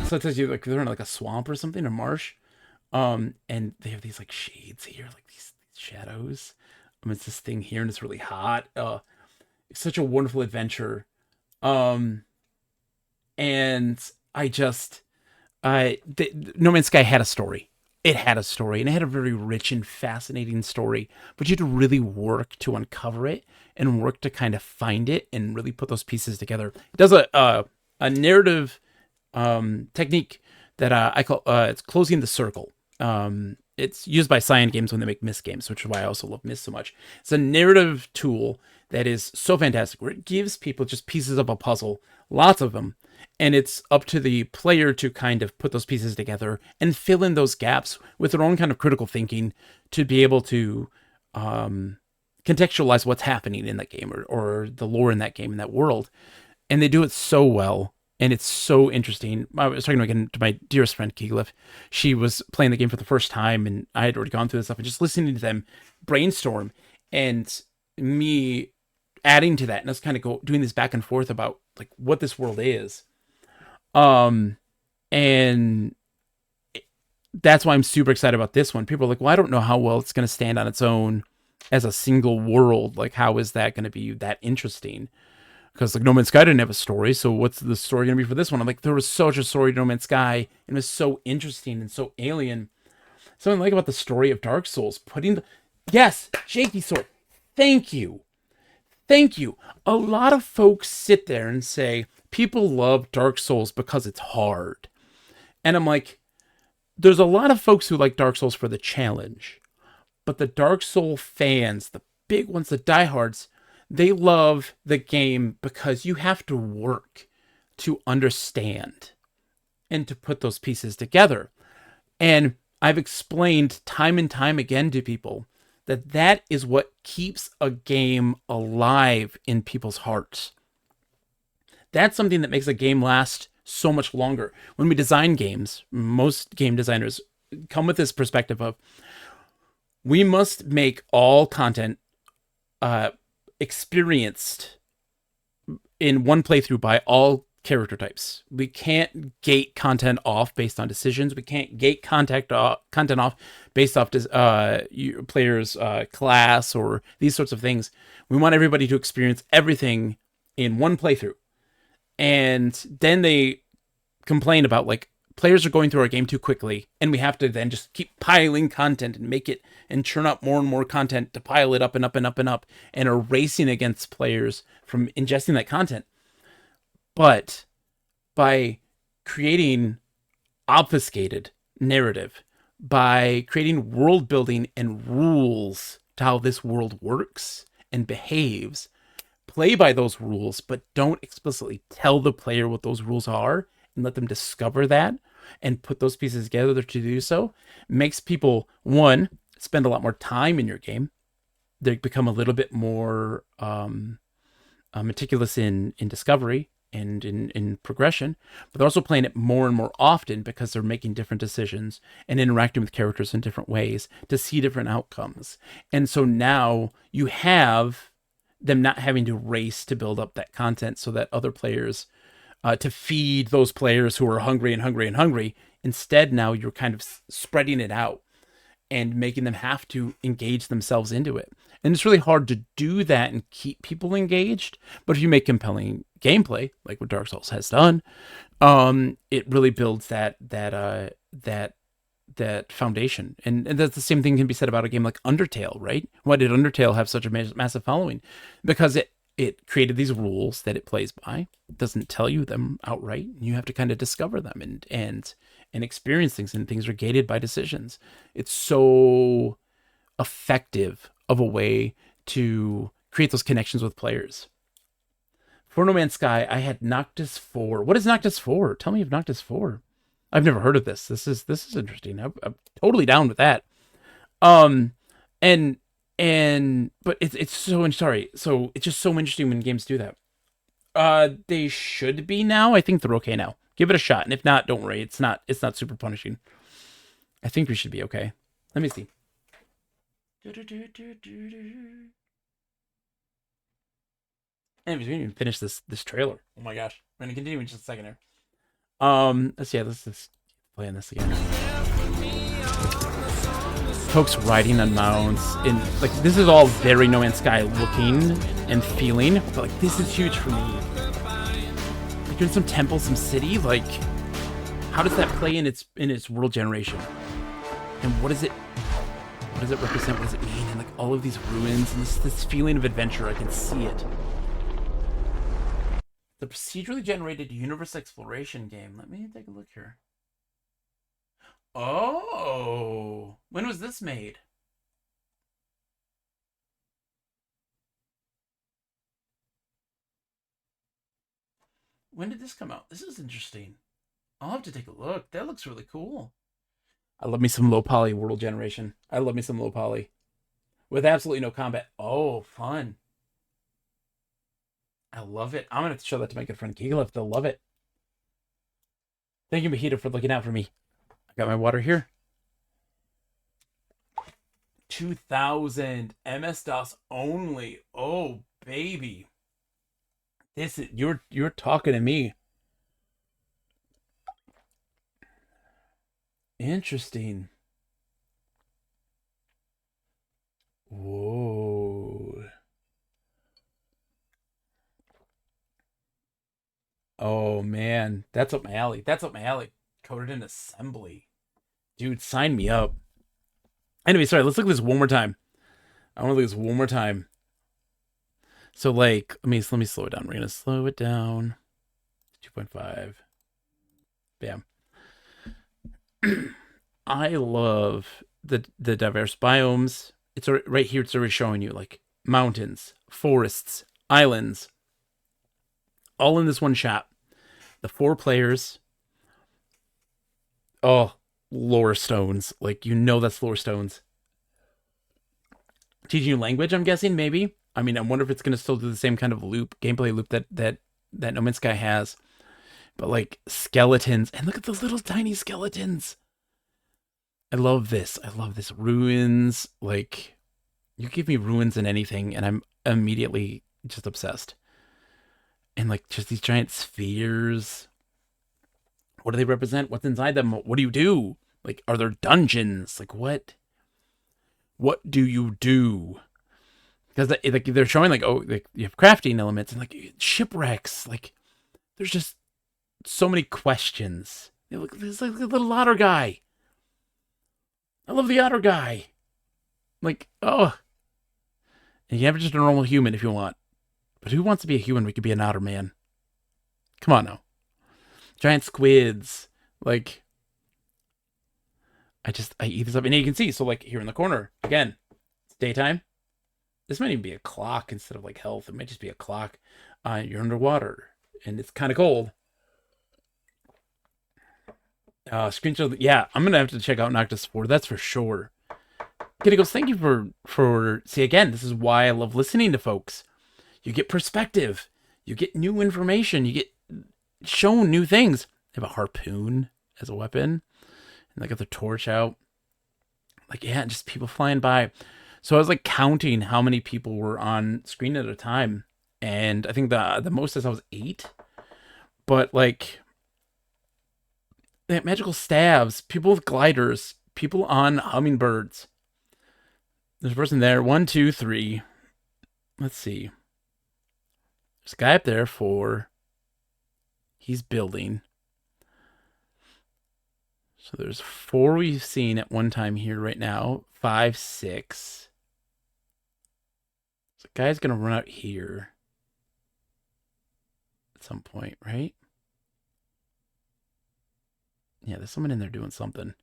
So it says you like they're in like a swamp or something, a marsh. And they have these like shades here, like these shadows. It's this thing here and it's really hot. It's such a wonderful adventure. And I just No Man's Sky had a story. It had a story, and it had a very rich and fascinating story, but you had to really work to uncover it and work to kind of find it and really put those pieces together. It does a narrative technique that I call it's closing the circle. It's used by Cyan Games when they make Myst games, which is why I also love Myst so much. It's a narrative tool that is so fantastic, where it gives people just pieces of a puzzle, lots of them, and it's up to the player to kind of put those pieces together and fill in those gaps with their own kind of critical thinking to be able to contextualize what's happening in that game or the lore in that game, in that world. And they do it so well. And it's so interesting. I was talking again to my dearest friend, Keeglif. She was playing the game for the first time, and I had already gone through this stuff, and just listening to them brainstorm and me adding to that, and us kind of doing this back and forth about like what this world is. And that's why I'm super excited about this one. People are like, well, I don't know how well it's going to stand on its own as a single world. Like, how is that going to be that interesting? Because like No Man's Sky didn't have a story, so what's the story going to be for this one? I'm like, there was such a story to No Man's Sky, and it was so interesting and so alien. Something I like about the story of Dark Souls, yes, Shaky Sword, thank you. A lot of folks sit there and say, people love Dark Souls because it's hard. And I'm like, there's a lot of folks who like Dark Souls for the challenge, but the Dark Souls fans, the big ones, the diehards, they love the game because you have to work to understand and to put those pieces together. And I've explained time and time again to people that is what keeps a game alive in people's hearts. That's something that makes a game last so much longer. When we design games, most game designers come with this perspective of, we must make all content experienced in one playthrough by all character types. We can't gate content off based on decisions. We can't gate content off based off player's class or these sorts of things. We want everybody to experience everything in one playthrough. And then they complain about like players are going through our game too quickly, and we have to then just keep piling content and make it and churn up more and more content to pile it up and up and up and up, and are racing against players from ingesting that content. But by creating obfuscated narrative, by creating world building and rules to how this world works and behaves, play by those rules, but don't explicitly tell the player what those rules are and let them discover that and put those pieces together to do so, makes people, one, spend a lot more time in your game. They become a little bit more meticulous in discovery and in progression, but they're also playing it more and more often because they're making different decisions and interacting with characters in different ways to see different outcomes. And so now you have them not having to race to build up that content so that other players, to feed those players who are hungry and hungry and hungry. Instead, now you're kind of spreading it out and making them have to engage themselves into it. And it's really hard to do that and keep people engaged. But if you make compelling gameplay, like what Dark Souls has done, it really builds that foundation. And that's the same thing can be said about a game like Undertale, right? Why did Undertale have such a massive following? Because it created these rules that it plays by. It doesn't tell you them outright. You have to kind of discover them and experience things, and things are gated by decisions. It's so effective of a way to create those connections with players. For No Man's Sky, I had Noctis 4. What is Noctis 4? Tell me of Noctis 4. I've never heard of this. This is interesting. I'm totally down with that. And but it's so sorry. So it's just so interesting when games do that. They should be now. I think they're okay now. Give it a shot, and if not, don't worry. It's not super punishing. I think we should be okay. Let me see. Anyways, we didn't even finish this trailer. Oh my gosh. We're gonna continue in just a second here. Let's just playing this again. Folks riding on mounts, and like this is all very No Man's Sky looking and feeling, but like this is huge for me. Like doing some temple, some city, like how does that play in its world generation? And what does it represent? What does it mean? And like all of these ruins and this feeling of adventure, I can see it. The procedurally generated universe exploration game. Let me take a look here. Oh, when was this made? When did this come out? This is interesting. I'll have to take a look. That looks really cool. I love me some low poly world generation. I love me some low poly. With absolutely no combat. Oh, fun. I love it. I'm going to have to show that to my good friend Gigalith. They'll love it. Thank you, Mahito, for looking out for me. I got my water here. 2000 MS-DOS only. Oh, baby. This is you're talking to me. Interesting. Whoa. Oh man, that's up my alley. That's up my alley. Coded in assembly. Dude, sign me up. Anyway, sorry, let's look at this one more time. I want to look at this one more time. So like, let me slow it down. We're gonna slow it down. 2.5. Bam. I love the diverse biomes. It's right here. It's already showing you like mountains, forests, islands, all in this one shot. The 4 players. Oh, lore stones. Like, you know that's lore stones. Teaching you language, I'm guessing, maybe. I mean, I wonder if it's going to still do the same kind of gameplay loop that No Man's Sky has. But, like, skeletons. And look at those little tiny skeletons. I love this. I love this. Ruins. Like, you give me ruins in anything, and I'm immediately just obsessed. And, like, just these giant spheres. What do they represent? What's inside them? What do you do? Like, are there dungeons? Like, what? What do you do? Because like they're showing like, oh, like you have crafting elements and like shipwrecks. Like, there's just so many questions. Look, there's like a little otter guy. I love the otter guy. Like, oh, and you have just a normal human if you want, but who wants to be a human? We could be an otter man. Come on now. Giant squids. Like, I eat this up. And you can see, so like here in the corner, again, it's daytime. This might even be a clock instead of like health. It might just be a clock. You're underwater and it's kind of cold. Screenshot. Yeah, I'm going to have to check out Noctis 4. That's for sure. Kitty goes, thank you for, see, again, this is why I love listening to folks. You get perspective. You get new information. You get shown new things. They have a harpoon as a weapon. And they got their torch out. Like, yeah, just people flying by. So I was like counting how many people were on screen at a time. And I think the most I saw was 8. But like, they had magical staves, people with gliders, people on hummingbirds. There's a person there. 1, 2, 3. Let's see. There's a guy up there 4. He's building. So there's 4 we've seen at one time here right now. 5, 6. So the guy's going to run out here at some point, right? Yeah, there's someone in there doing something.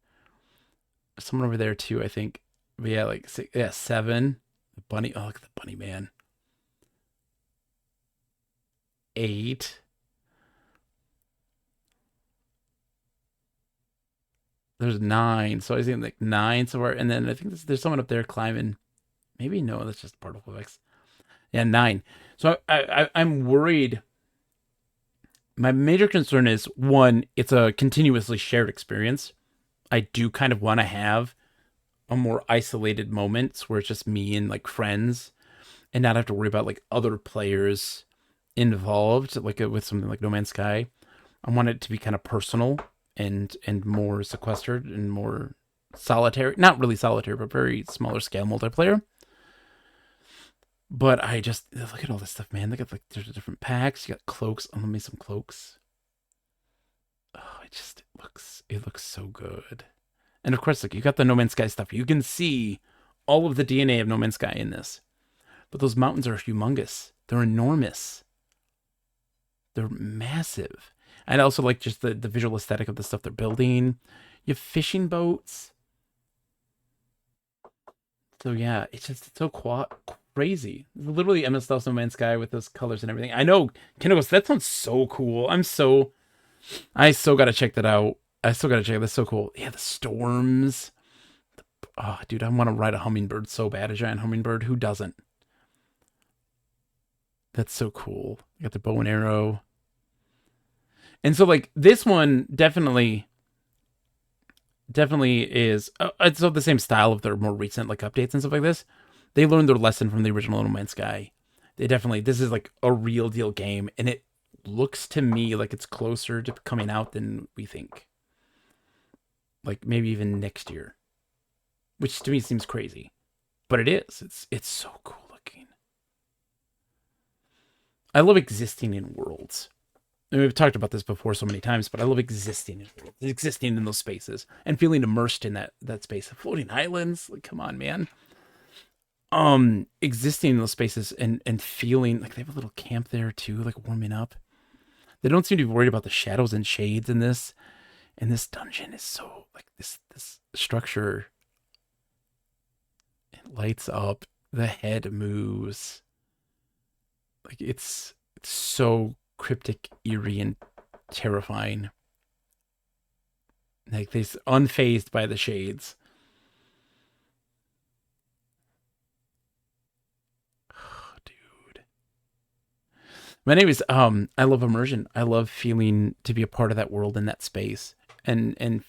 There's someone over there too, I think. But yeah, like 6, yeah, 7. The bunny. Oh, look at the bunny man. 8. There's 9. So I think like 9 somewhere. And then I think there's someone up there climbing. Maybe no, that's just particle effects. Yeah, 9. So I'm worried. My major concern is, one, it's a continuously shared experience. I do kind of want to have a more isolated moments where it's just me and like friends and not have to worry about like other players involved, like with something like No Man's Sky. I want it to be kind of personal and more sequestered and more solitary. Not really solitary, but very smaller scale multiplayer. But I just look at all this stuff, man. Look at like there's different packs. You got cloaks. Oh, let me some cloaks. Oh, it looks so good. And of course, like you got the No Man's Sky stuff. You can see all of the DNA of No Man's Sky in this. But those mountains are humongous. They're enormous. They're massive. And I also like just the visual aesthetic of the stuff they're building. You have fishing boats. So yeah, it's so crazy. Literally MS-DOS No Man's Sky with those colors and everything. I know, Kendall goes, that sounds so cool. I so gotta check that out. I still gotta check it. That's so cool. Yeah, the storms. Oh, dude, I want to ride a hummingbird so bad. A giant hummingbird. Who doesn't? That's so cool. You got the bow and arrow. And so, like, this one definitely is... it's of the same style of their more recent, like, updates and stuff like this. They learned their lesson from the original No Man's Sky. This is, like, a real deal game. And it looks to me like it's closer to coming out than we think. Like, maybe even next year. Which to me seems crazy. But it is. It's so cool looking. I love existing in worlds. And we've talked about this before so many times, but I love existing in worlds. Existing in those spaces. And feeling immersed in that space. Floating islands. Like, come on, man. Existing in those spaces and feeling... Like, they have a little camp there, too. Like, warming up. They don't seem to be worried about the shadows and shades in this. And this dungeon is so... Like, this structure... It lights up. The head moves. Like, it's so cryptic, eerie, and terrifying. Like, this unfazed by the shades. Oh, dude. My name is, I love immersion. I love feeling to be a part of that world in that space. And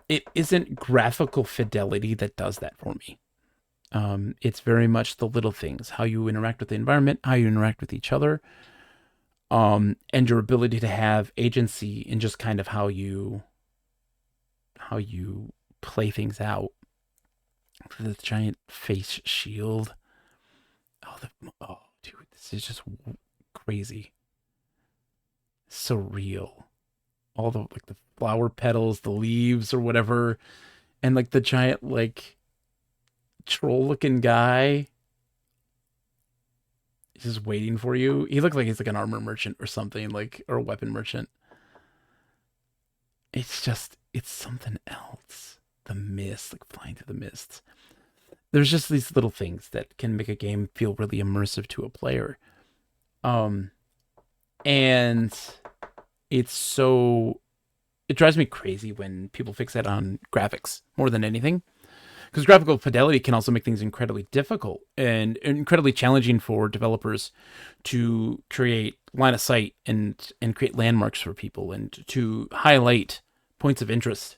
it isn't graphical fidelity that does that for me. It's very much the little things, how you interact with the environment, how you interact with each other, and your ability to have agency in just kind of how you play things out. The giant face shield. Oh, dude, this is just crazy. So real. All the like the flower petals, the leaves or whatever, and like the giant like troll looking guy is just waiting for you. He looks like he's like an armor merchant or something, like, or a weapon merchant. It's something else. The mist, like flying through the mists. There's just these little things that can make a game feel really immersive to a player. And it drives me crazy when people fixate on graphics more than anything. Because graphical fidelity can also make things incredibly difficult and incredibly challenging for developers to create line of sight and create landmarks for people and to highlight points of interest.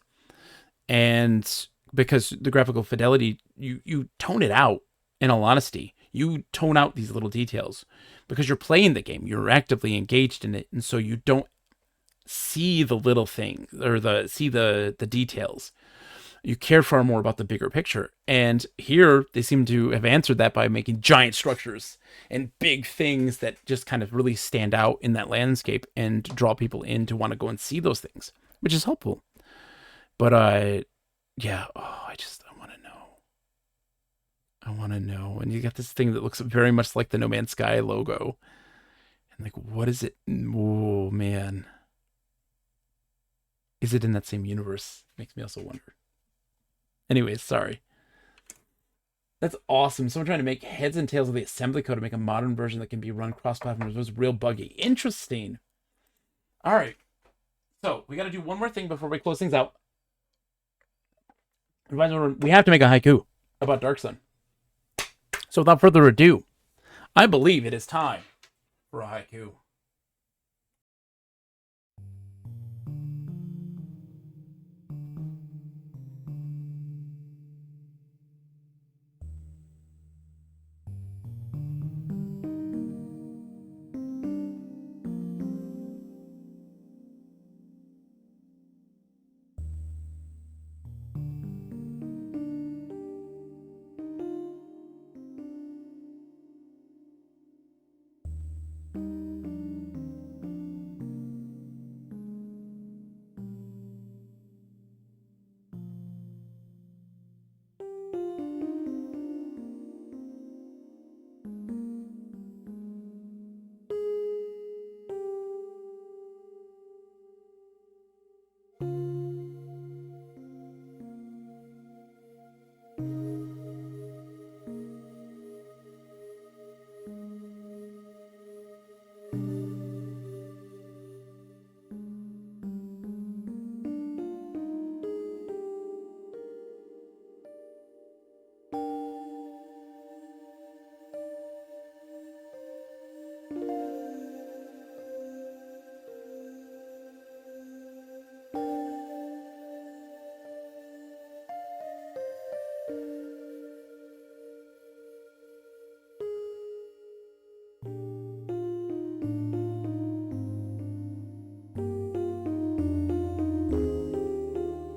And because the graphical fidelity, you tone it out, in all honesty. You tone out these little details because you're playing the game. You're actively engaged in it. And so you don't see the little things or the details. You care far more about the bigger picture. And here they seem to have answered that by making giant structures and big things that just kind of really stand out in that landscape and draw people in to want to go and see those things, which is helpful. But I want to know. And you got this thing that looks very much like the No Man's Sky logo. And like, what is it? Oh, man. Is it in that same universe? Makes me also wonder. Anyways, sorry. That's awesome. Someone trying to make heads and tails of the assembly code to make a modern version that can be run cross-platform. It was real buggy. Interesting. All right. So we got to do one more thing before we close things out. We have to make a haiku about Dark Sun. So without further ado, I believe it is time for a haiku.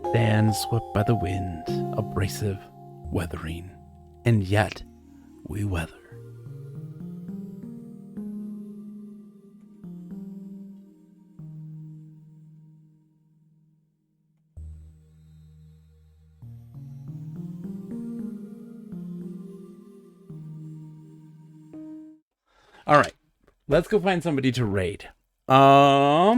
Stand swept by the wind, abrasive, weathering, and yet we weather. All right, let's go find somebody to raid. All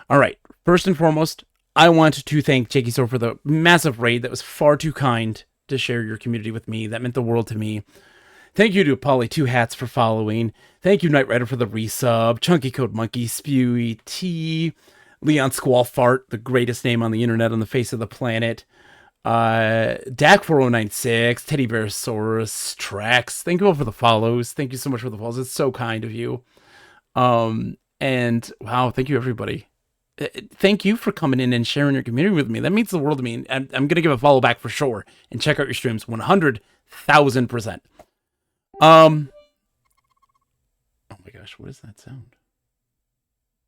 right, first and foremost, I want to thank Jakey Sword for the massive raid. That was far too kind to share your community with me. That meant the world to me. Thank you to Polly2 Hats for following. Thank you, Knight Rider, for the resub. Chunky Code Monkey, Spewy T, Leon Squallfart, the greatest name on the internet on the face of the planet. Dak4096, Teddy Bearsaurus, Trax. Thank you all for the follows. Thank you so much for the follows. It's so kind of you. And wow, thank you everybody. Thank you for coming in and sharing your community with me. That means the world to me. I'm going to give a follow back for sure and check out your streams 100,000%. Oh my gosh, what is that sound?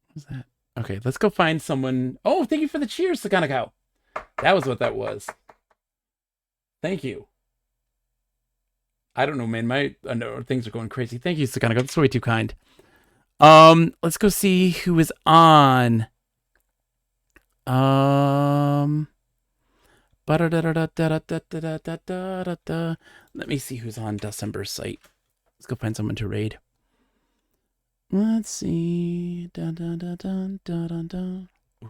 What is that? Okay, let's go find someone. Oh, thank you for the cheers, Sakana Cow. That was what that was. Thank you. I don't know, man. I know things are going crazy. Thank you, Sakana Cow. That's way too kind. Let's go see who is on. Let me see who's on December's site. Let's go find someone to raid. Let's see.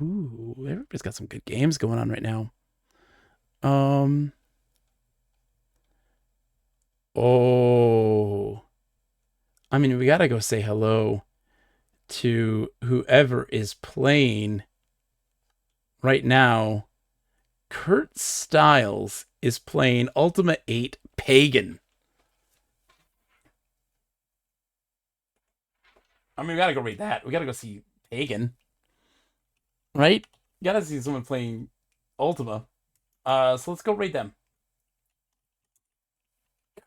Ooh, everybody's got some good games going on right now. Oh. I mean, we gotta go say hello to whoever is playing right now. Kurt Styles is playing Ultima 8 Pagan. I mean, we gotta go read that. We gotta go see Pagan. Right? You gotta see someone playing Ultima. So let's go raid them.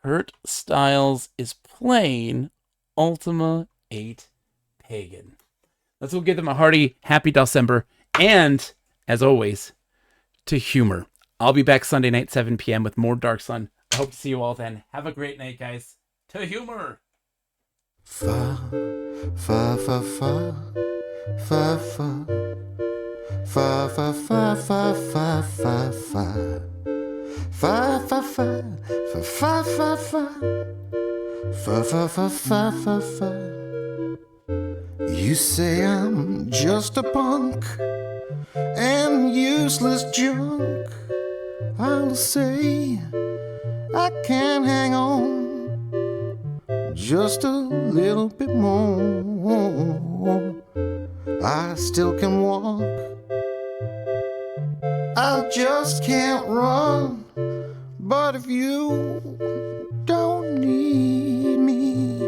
Kurt Styles is playing Ultima 8 Pagan. Let's go give them a hearty, happy December. And, as always, to humor. I'll be back Sunday night, 7 p.m. with more Dark Sun. I hope to see you all then. Have a great night, guys. To humor! Fa, fa, fa, fa, fa, fa. Fa fa fa fa fa fa fa fa fa fa fa fa fa fa fa fa fa fa. You say I'm just a punk, and useless junk. I'll say I can hang on just a little bit more. I still can walk, I just can't run. But if you don't need me,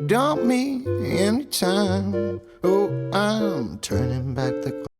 dump me anytime. Oh, I'm turning back the clock.